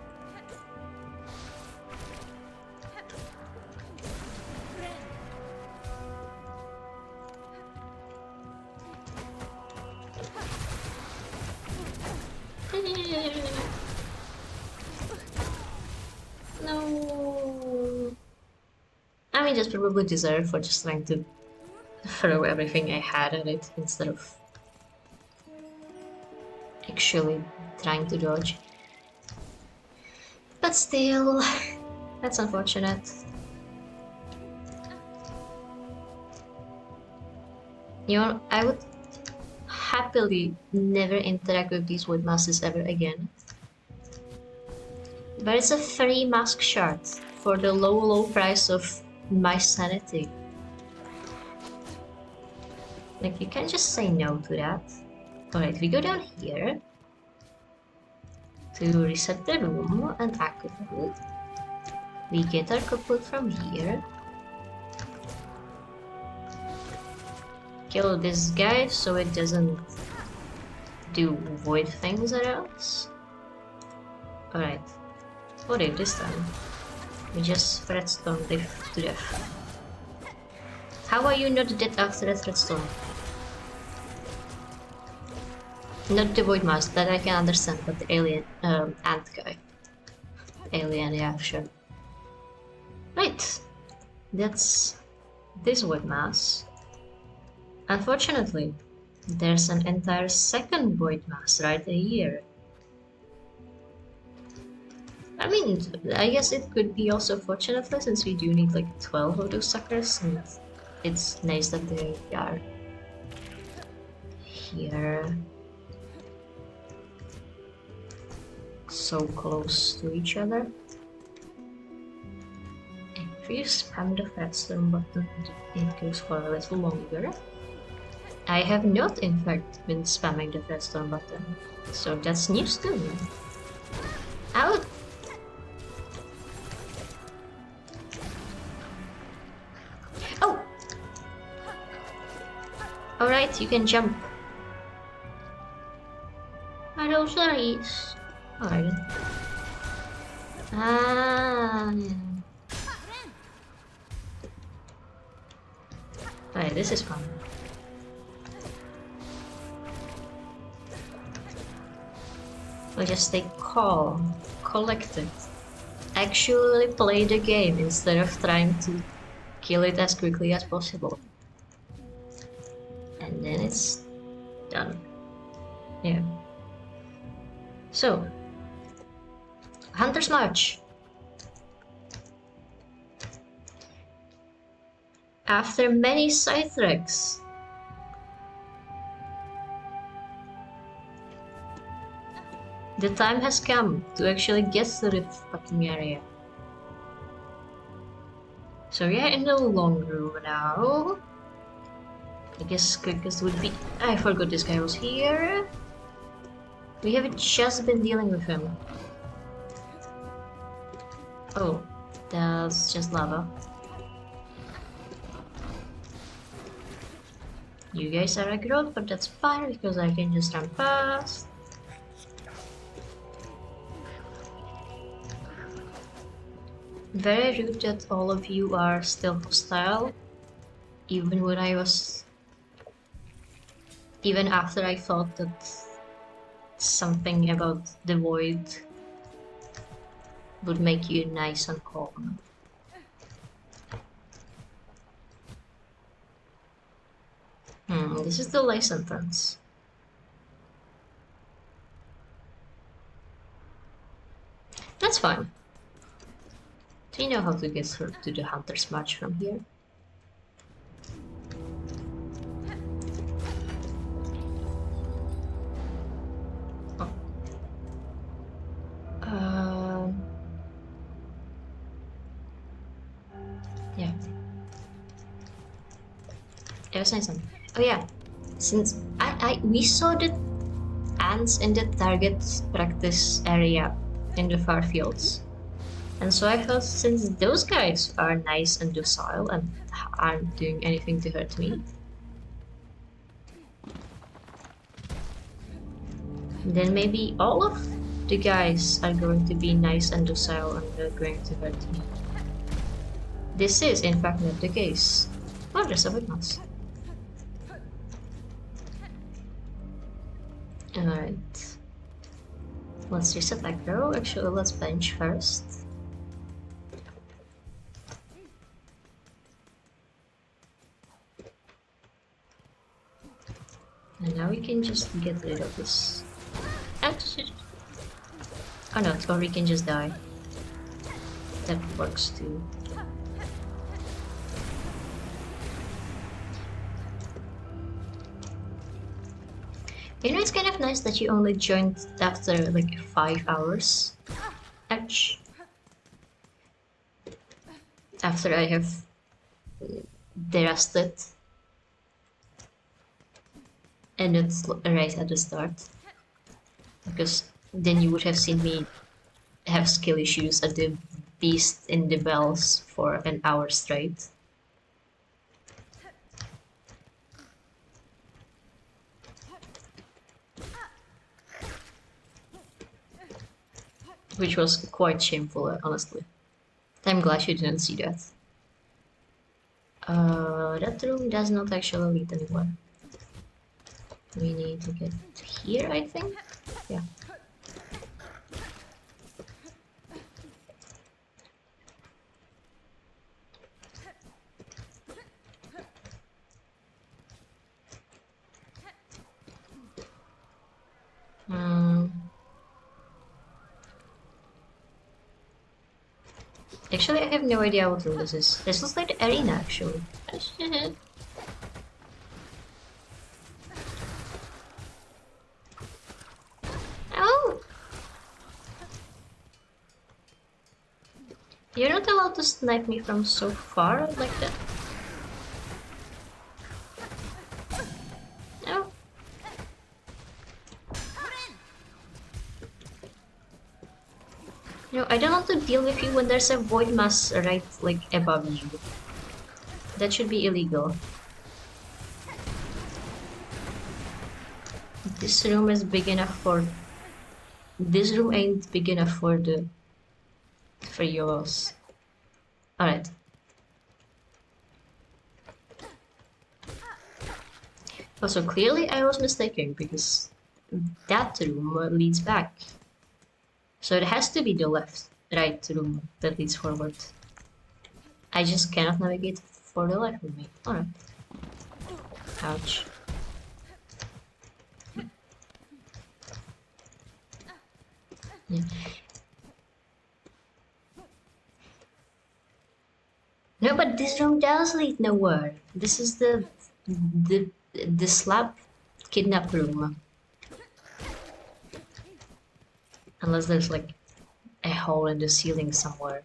Speaker 1: No. I mean, just probably deserve for just trying to throw everything I had at it instead of actually trying to dodge. But still, that's unfortunate. You know, I would happily never interact with these wood masses ever again. But it's a free mask shard for the low price of my sanity. Like, you can't just say no to that. Alright, we go down here to reset the room and activate. We get our kaput from here. Kill this guy so it doesn't do void things at us. Alright. What if this time? We just threatstorm to death. How are you not dead after a threatstorm? Not the void mask, that I can understand, but the alien, ant guy. Alien, yeah, sure. Right. That's this void mass. Unfortunately, there's an entire second void mass right here. I mean, I guess it could be also fortunately, since we do need like 12 of those suckers, and it's nice that they are here. So close to each other. If you spam the threatstorm button, it goes for a little longer. I have not, in fact, been spamming the threatstorm button, so that's news to me. Out! Oh! Alright, you can jump. Are those lights? Alright. Ah, yeah. Alright, this is fun. We'll just stay calm, collected. actually play the game instead of trying to kill it as quickly as possible. And then it's done. Yeah. So, Hunter's March. After many side tracks, the time has come to actually get to the fucking area. So we are in the long room now. I guess quickest would be... I forgot this guy was here. We haven't just been dealing with him. Oh, that's just lava. You guys are aggroed, but that's fine because I can just run past. Very rude that all of you are still hostile, even when I was... Even after I thought that something about the void would make you nice and calm. This is the last entrance. That's fine. Do you know how to get through to the Hunter's March from here? Yeah. It was nice. Oh yeah, since we saw the ants in the target practice area in the far fields. And so I thought, since those guys are nice and docile and aren't doing anything to hurt me, then maybe all of the guys are going to be nice and docile and not going to hurt me. This is, in fact, not the case. Oh, there's a witness. Alright. Let's reset aggro. Actually, let's bench first. And now we can just get rid of this. Oh no, or we can just die. That works too. You know, it's kind of nice that you only joined after like 5 hours. Ouch. After I have derasted. And it's right at the start. Because then you would have seen me have skill issues at the beast in the bells for an hour straight. Which was quite shameful, honestly. I'm glad you didn't see that. That room does not actually lead anywhere. We need to get here, I think? Yeah. Actually, I have no idea what room this is. This looks like the arena, actually. Oh! You're not allowed to snipe me from so far like that. No. No, I don't want to deal with you when there's a void mass right, like, above you. That should be illegal. This room is big enough for... This room ain't big enough for the... for yours. Alright. Also, clearly I was mistaken, because that room leads back. So it has to be the left. right room that leads forward. I just cannot navigate for the life of me. Alright. Ouch. Yeah. No, but this room does lead nowhere. This is the slab kidnap room. Unless there's like a hole in the ceiling somewhere.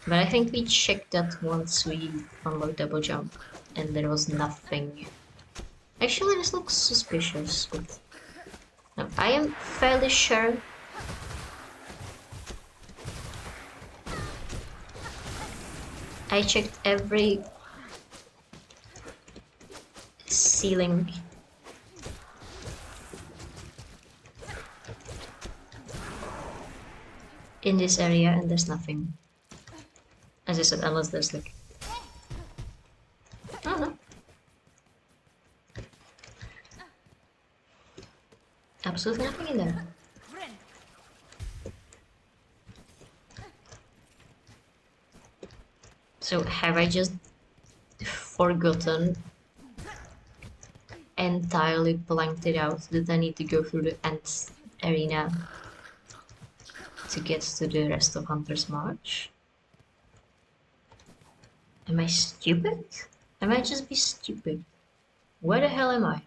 Speaker 1: But I think we checked that once we unlocked double jump and there was nothing. Actually, this looks suspicious, but no, I am fairly sure. I checked every ceiling. In this area and there's nothing. As I said, unless there's like... I don't know. Absolutely nothing in there. So have I just forgotten entirely blanked it out that I need to go through the ant arena to get to the rest of Hunter's March? Am I stupid? I might just be stupid. Where the hell am I?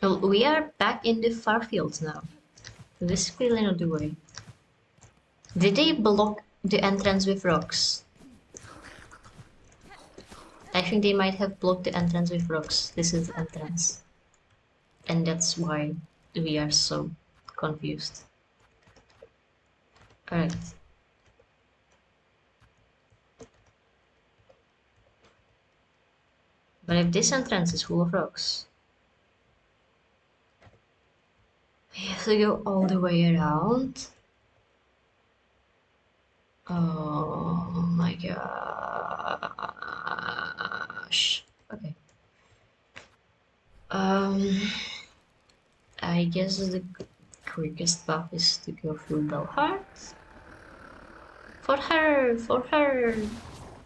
Speaker 1: Well, we are back in the far fields now. This is clearly not the way. Did they block the entrance with rocks? I think they might have blocked the entrance with rocks. This is the entrance. And that's why we are so confused. Alright. But if this entrance is full of rocks, we have to go all the way around. Oh my gosh. Okay. I guess the quickest path is to go through Belhart. For her! For her!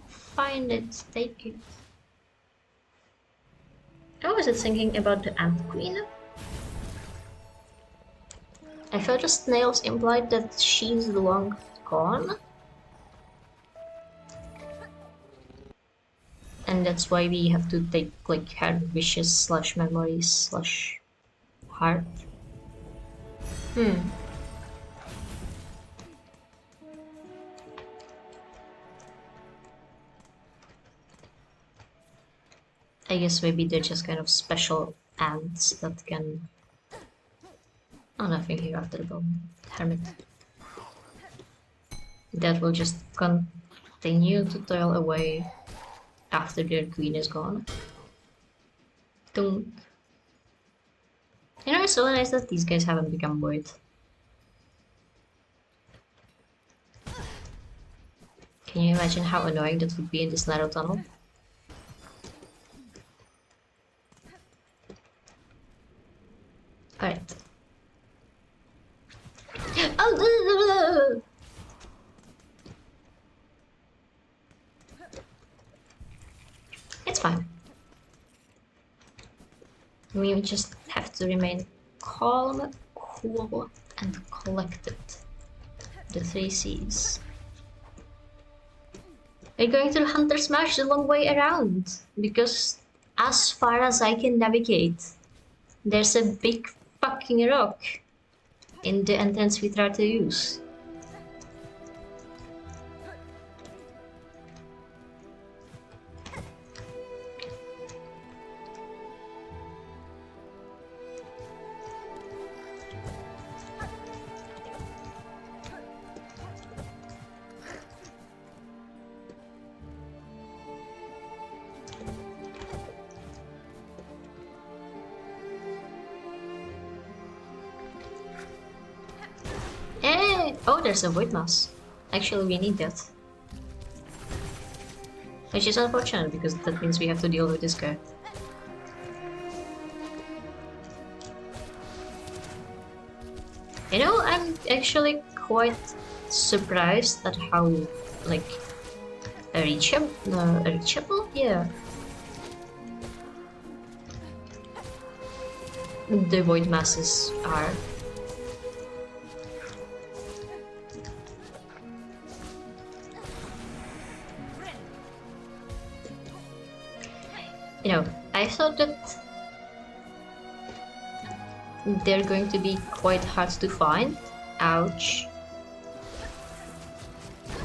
Speaker 1: Find it, take it. Oh, is it thinking about the Ant Queen? I felt the snails implied that she's long gone. And that's why we have to take like her wishes slash memories slash heart. I guess maybe they're just kind of special ants that can... Oh, nothing here after the hermit. That will just continue to toil away after their queen is gone. Dunk. You know, it's so nice that these guys haven't become void. Can you imagine how annoying that would be in this narrow tunnel? Alright. Oh! It's fine. We just have to remain calm, cool, and collected. The 3 C's. We're going to Hunter's March the long way around, because as far as I can navigate, there's a big fucking rock in the entrance we try to use. Oh, there's a void mouse. Actually, we need that. Which is unfortunate, because that means we have to deal with this guy. You know, I'm actually quite surprised at how, like, reachable? Yeah. The void masses are. You know, I thought that they're going to be quite hard to find. Ouch.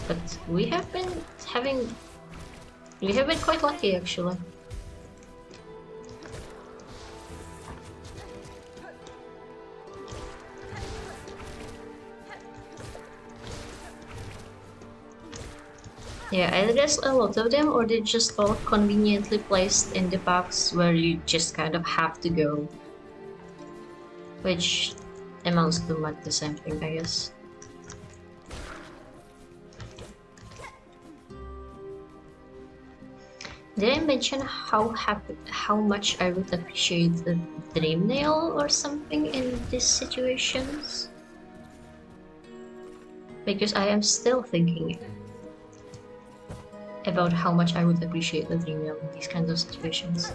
Speaker 1: But we have been having... We have been quite lucky, actually. Yeah, either there's a lot of them or they're just all conveniently placed in the box where you just kind of have to go. Which amounts to like the same thing, I guess. Did I mention how much I would appreciate a dream nail or something in these situations? Because I am still thinking about how much I would appreciate a dream nail in these kinds of situations.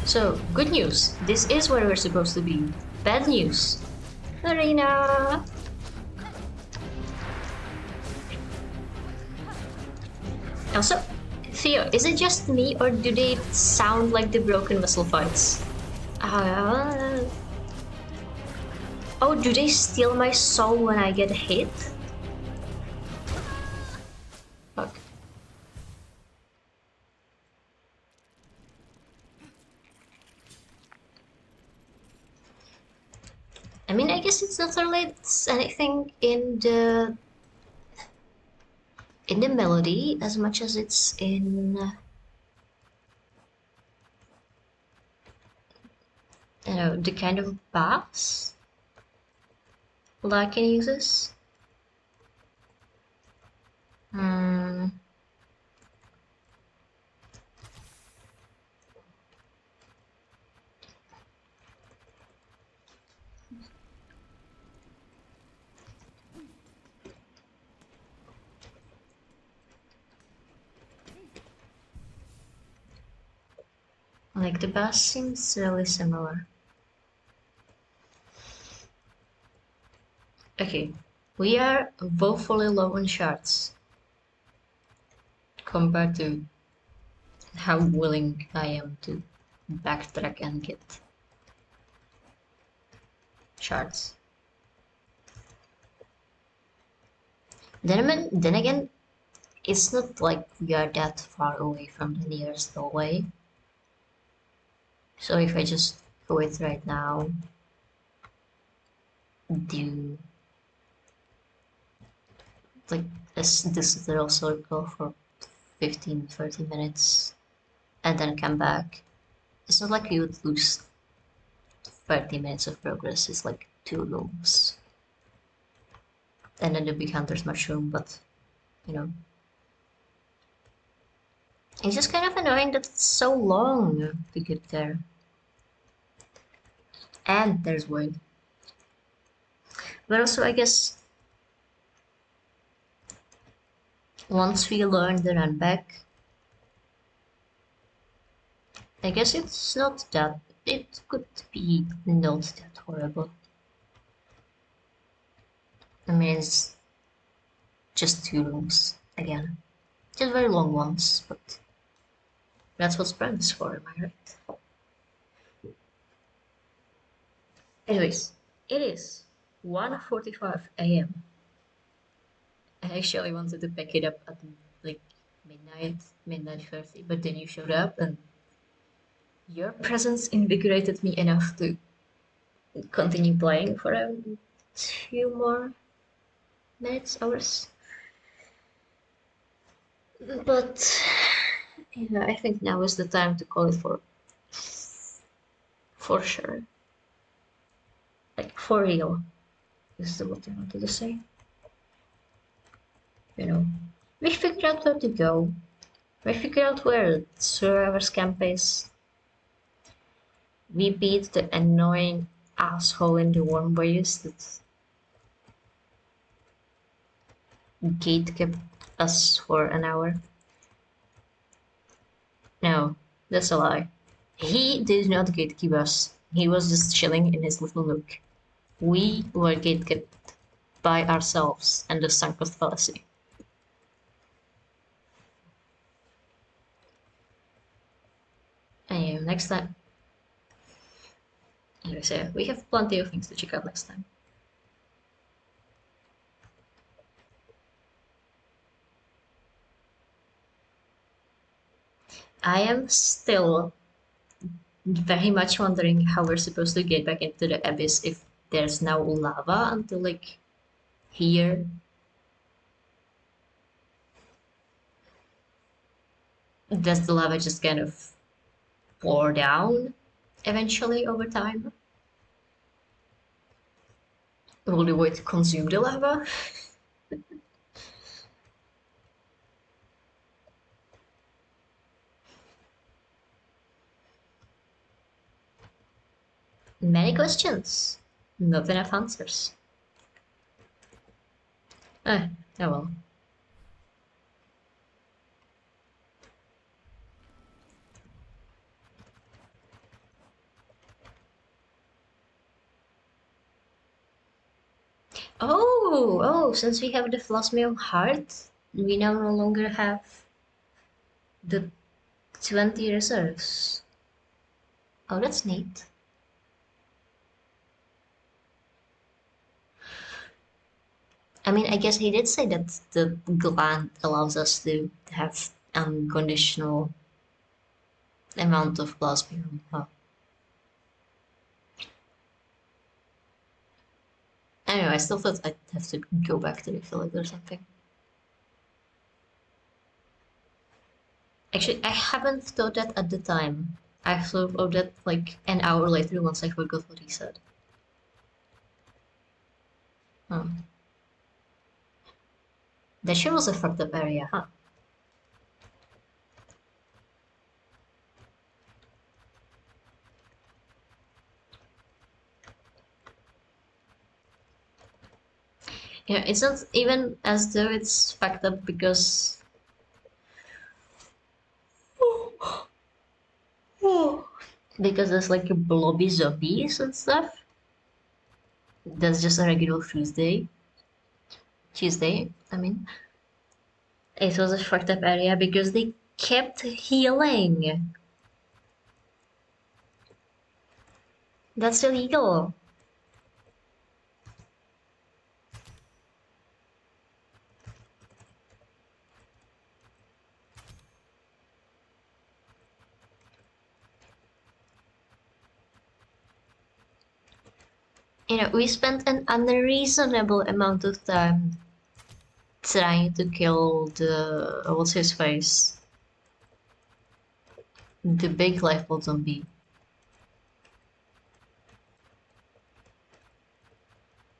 Speaker 1: So, good news. This is where we're supposed to be. Bad news. Arena! Also, Theo, is it just me or do they sound like the broken vessel fights? Oh, do they steal my soul when I get hit? Fuck. I mean, I guess it's not really anything in the melody as much as it's in you know, the kind of baths Lycan uses. Like the bass seems really similar. Okay, we are woefully low on shards compared to how willing I am to backtrack and get shards. Then again, it's not like we are that far away from the nearest hallway. So if I just quit right now, do like this little circle for 15-30 minutes and then come back, it's not like you would lose 30 minutes of progress. It's like 2 rooms. And then the big hunter's mushroom, but you know. It's just kind of annoying that it's so long to get there. And there's wood. But also, I guess once we learn the run back, I guess it's not that. It could be not that horrible. I mean, it's just 2 rooms again. Just very long ones, but that's what Sprint is for, am I right? Anyways, it is 1:45 a.m. I actually wanted to pick it up at like midnight 30, but then you showed up and your presence invigorated me enough to continue playing for a few more minutes, hours. But yeah, I think now is the time to call it for sure. Like for real. This is what I wanted to say. You know, we figured out where to go. We figured out where Survivor's camp is. We beat the annoying asshole in the warm ways that gate kept us for an hour. No, that's a lie. He did not gatekeep us. He was just chilling in his little nook. We were gatekept by ourselves and the sunk cost fallacy. Anyway, next time. Anyway, so we have plenty of things to check out next time. I am still very much wondering how we're supposed to get back into the abyss if there's now lava until like here. Does the lava just kind of pour down eventually over time? Will the void consume the lava? Many questions, not enough answers. Oh well. Oh, since we have the Philosophium heart, we now no longer have the 20 reserves. Oh, that's neat. I mean, I guess he did say that the gland allows us to have unconditional amount of plasmium. Huh. Anyway, I still thought I'd have to go back to refill it or something. Actually, I haven't thought that at the time. I thought of that like an hour later once I forgot what he said. Huh. That sure was a fucked up area, huh? Yeah, it's not even as though it's fucked up because because there's like a blobby zombies and stuff. That's just a regular Tuesday. I mean. It was a fucked up area because they kept healing. That's illegal. You know, we spent an unreasonable amount of time trying to kill the what's his face? The big lifeboat zombie.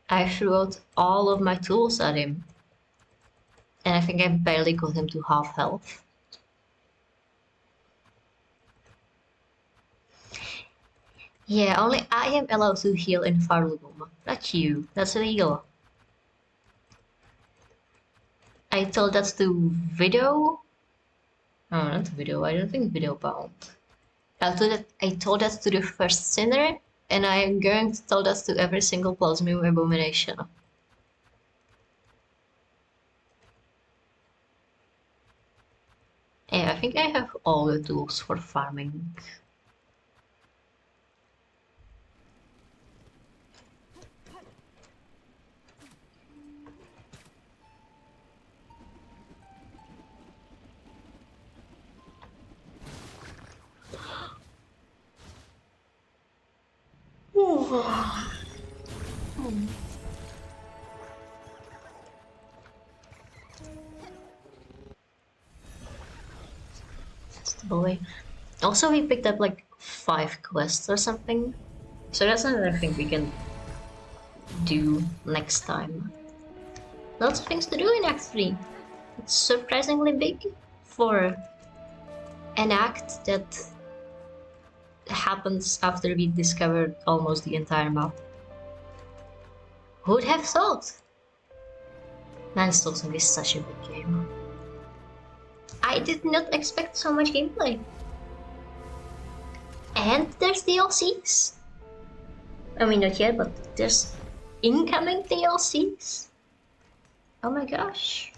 Speaker 1: I threw out all of my tools at him. And I think I barely got him to half health. Yeah, only I am allowed to heal in Farlugum. Not you. That's illegal. I told that to Video. Oh, not Video. I don't think Video bound. I told that to the first sinner, and I am going to tell that to every single Plasmium Abomination. Yeah, I think I have all the tools for farming. That's the boy. Also, we picked up like 5 quests or something. So that's another thing we can do next time. Lots of things to do in Act 3. It's surprisingly big for an act that happens after we discovered almost the entire map. Who'd have thought? Man, Silksong is such a big game. I did not expect so much gameplay. And there's DLCs. I mean, not yet, but there's incoming DLCs. Oh my gosh.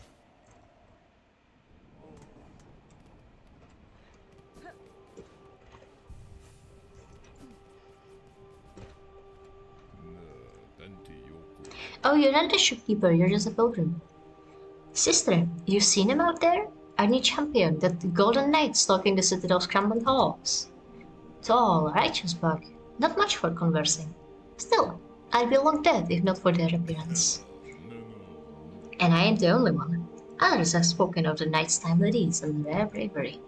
Speaker 1: Oh, you're not a shopkeeper, you're just a pilgrim. Sister, you seen him out there? Our new champion, that golden knight stalking the citadel's crumbling halls. Tall, righteous bug, not much for conversing. Still, I'd be long dead if not for their appearance. And I ain't the only one. Others have spoken of the knight's timely deeds and their bravery.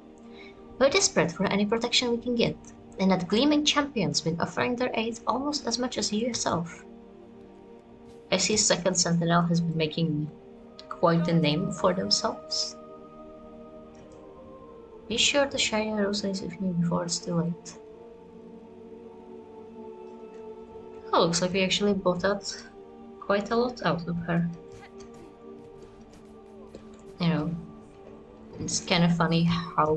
Speaker 1: We're desperate for any protection we can get, and that gleaming champion's been offering their aid almost as much as you yourself. I see Second Sentinel has been making quite a name for themselves. Be sure to share your roses with me before it's too late. Oh, looks like we actually bought out quite a lot out of her. You know, it's kind of funny how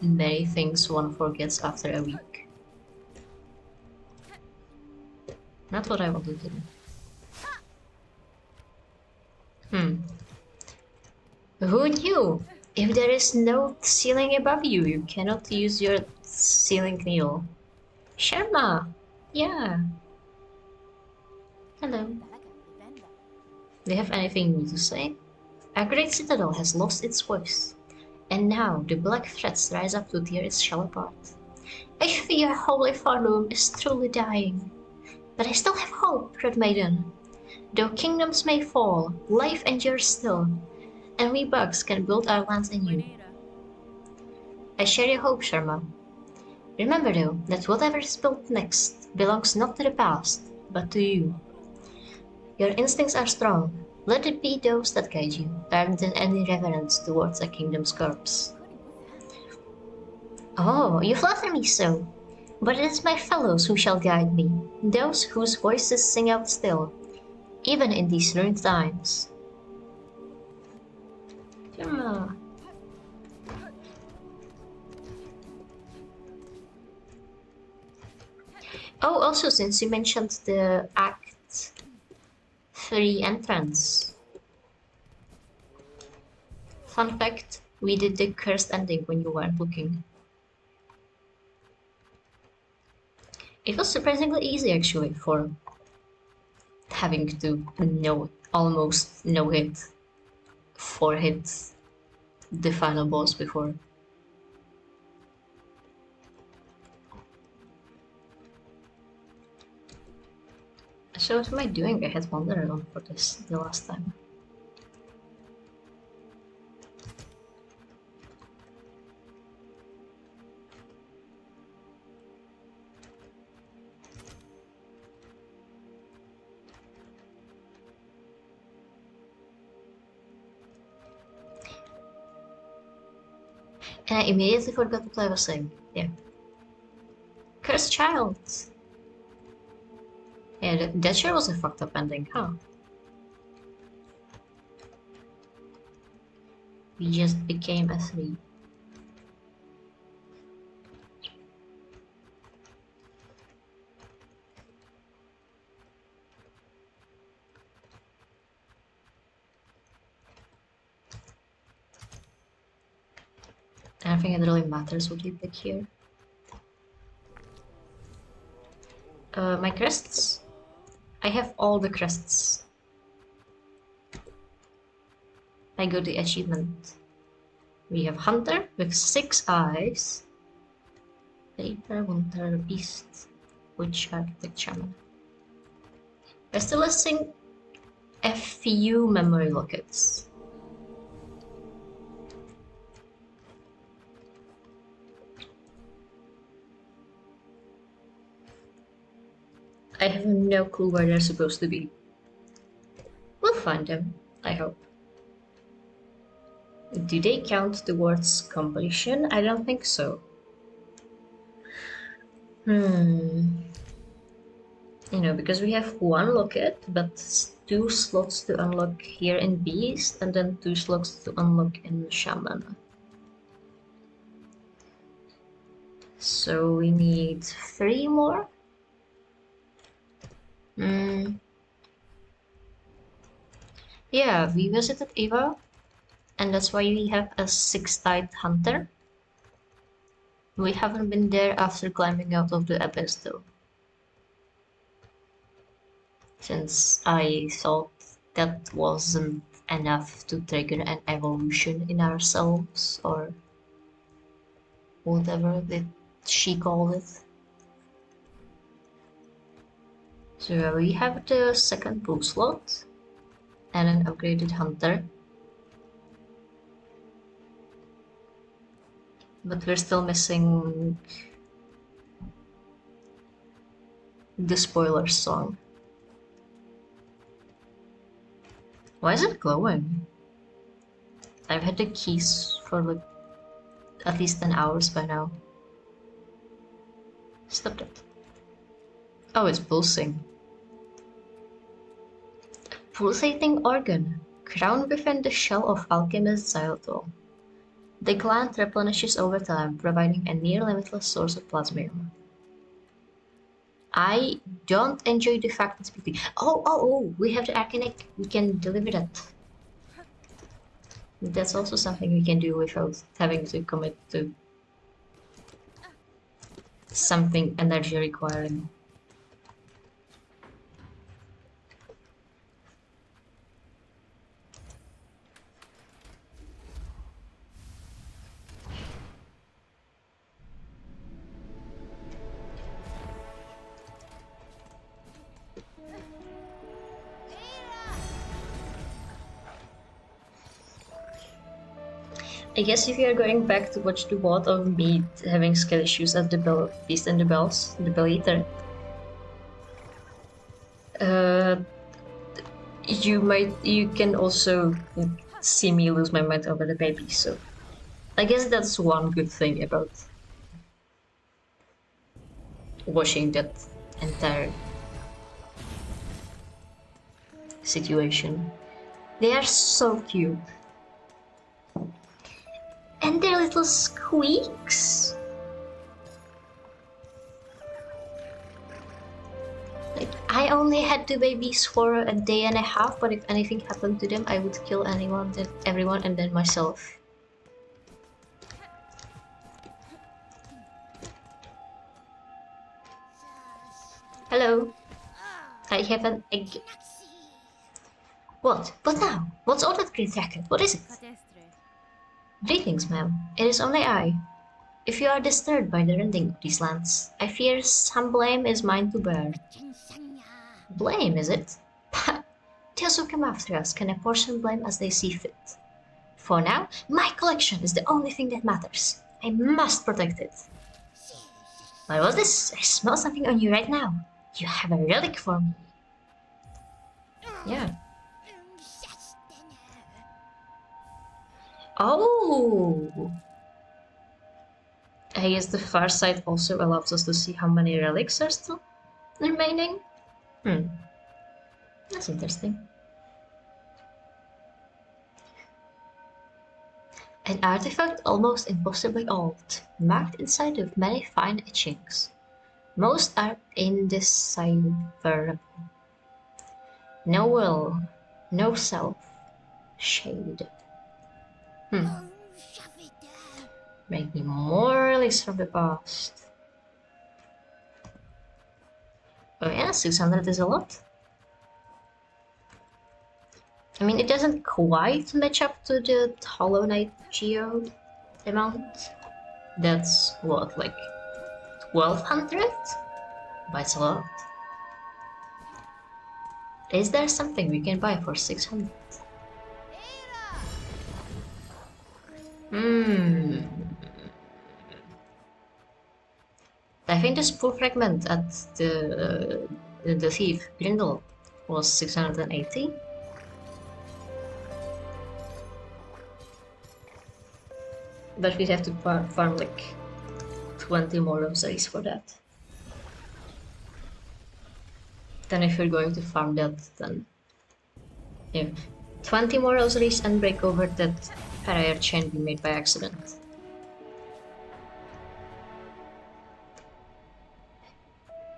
Speaker 1: many things one forgets after a week. Not what I wanted to do. Who knew? If there is no ceiling above you, you cannot use your ceiling needle. Sharma! Yeah. Hello. Do you have anything new to say? Our great citadel has lost its voice, and now the black threats rise up to tear its shell apart. I fear Holy Farloom is truly dying. But I still have hope, Red Maiden. Though kingdoms may fall, life endures still, and we bugs can build our lands anew. I share your hope, Sharma. Remember though, that whatever is built next belongs not to the past, but to you. Your instincts are strong. Let it be those that guide you, rather than any reverence towards a kingdom's corpse. Oh, you flatter me so. But it is my fellows who shall guide me, those whose voices sing out still, even in these ruined times. Oh, also, since you mentioned the Act 3 entrance. Fun fact, we did the cursed ending when you weren't looking. It was surprisingly easy actually for having to almost no hit, 4 hits the final boss before. So what am I doing? I had Wanderer on for this the last time. And I immediately forgot what I was saying. Yeah. Cursed child! Yeah, that sure was a fucked up ending, huh? We just became a 3. I don't think it really matters what we pick here. My crests? I have all the crests. I got the achievement. We have Hunter with 6 eyes. Paper, Winter, Beast, Witch, Architect, Shaman. We're still missing a few memory lockets. I have no clue where they're supposed to be. We'll find them, I hope. Do they count towards completion? I don't think so. Hmm. You know, because we have one locket, but 2 slots to unlock here in Beast, and then 2 slots to unlock in Shaman. So we need 3 more. Yeah, we visited Eva, and that's why we have a 6-eyed hunter. We haven't been there after climbing out of the abyss though. Since I thought that wasn't enough to trigger an evolution in ourselves, or whatever that she called it. So we have the second pool slot and an upgraded hunter. But we're still missing the spoiler song. Why is it glowing? I've had the keys for like at least 10 hours by now. Stop that. Oh, it's pulsing. Pulsating organ. Crowned within the shell of alchemist xylitol. The gland replenishes over time, providing a near-limitless source of plasmium. I don't enjoy the fact it's speaking. Oh, we have the Arcanic. We can deliver that. That's also something we can do without having to commit to something energy requiring. I guess if you are going back to watch the WOD of me having skill issues at the Beast and the Bells, the Bell Eater, you can also see me lose my mind over the baby, so I guess that's one good thing about watching that entire situation. They are so cute. And their little squeaks. Like, I only had the babies for a day and a half, but if anything happened to them, I would kill everyone, and then myself. Hello. I have an egg. What? But now? What's all that great racket? What is it? Greetings, ma'am. It is only I. If you are disturbed by the rending of these lands, I fear some blame is mine to bear. Blame, is it? Those who come after us can apportion blame as they see fit. For now, my collection is the only thing that matters. I must protect it. What was this? I smell something on you right now. You have a relic for me. Yeah. Oh! I guess the far side also allows us to see how many relics are still remaining. That's interesting. An artifact almost impossibly old, marked inside with many fine etchings. Most are indecipherable. No will, no self, shade. Maybe more relics from the past. Oh yeah, 600 is a lot. I mean, it doesn't quite match up to the Hollow Knight Geo amount. That's what, like 1200? But it's a lot. Is there something we can buy for 600? I think the spool fragment at the thief, Grindel, was 680. But we'd have to farm like 20 more rosaries for that. Then if you're going to farm that, then yeah. 20 more rosaries and break over that barrier chain we made by accident.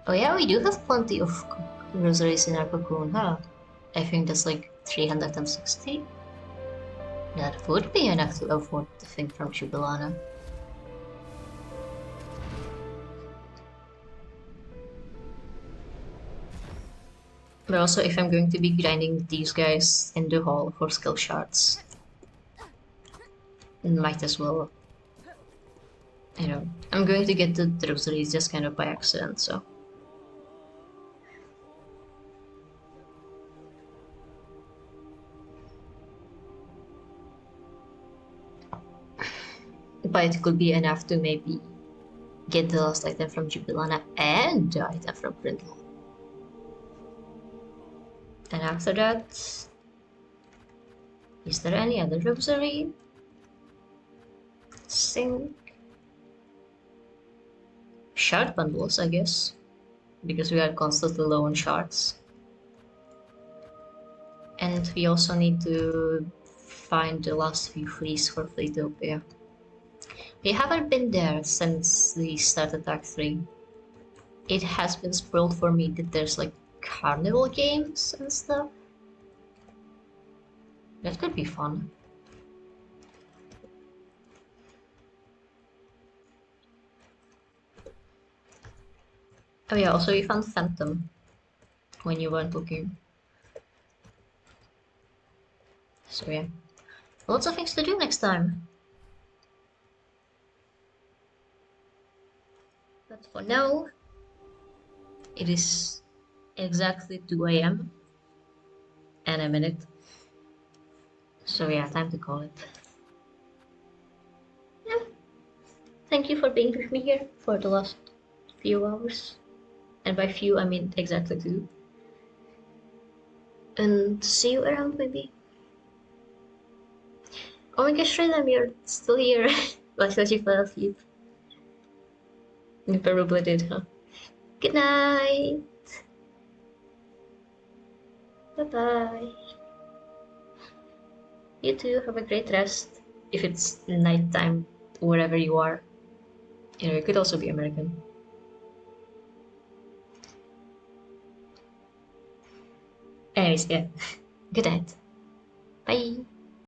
Speaker 1: Oh yeah, we do have plenty of rosaries in our cocoon, huh? I think that's like 360. That would be enough to afford the thing from Jubilana. But also, if I'm going to be grinding these guys in the hall for skill shards, might as well, you know. I'm going to get the rosaries just kind of by accident, so. But it could be enough to maybe get the last item from Jubilana and the item from Brindle. And after that, is there any other rosary? Think shard bundles, I guess, because we are constantly low on shards. And we also need to find the last few fleas for Fleetopia. We haven't been there since we started Act 3. It has been spoiled for me that there's like carnival games and stuff. That could be fun. Oh yeah, also we found Phantom when you weren't looking. So yeah, lots of things to do next time. But for now, it is exactly 2 a.m. and a minute. So yeah, time to call it. Yeah. Thank you for being with me here for the last few hours. And by few, I mean exactly 2. And see you around maybe. Oh my gosh, Rhythm, you're still here. I thought you fell asleep. You probably did, huh? Good night. Bye bye. You too, have a great rest. If it's nighttime, wherever you are. You know, it could also be American. Anyways, yeah. Good night. Bye.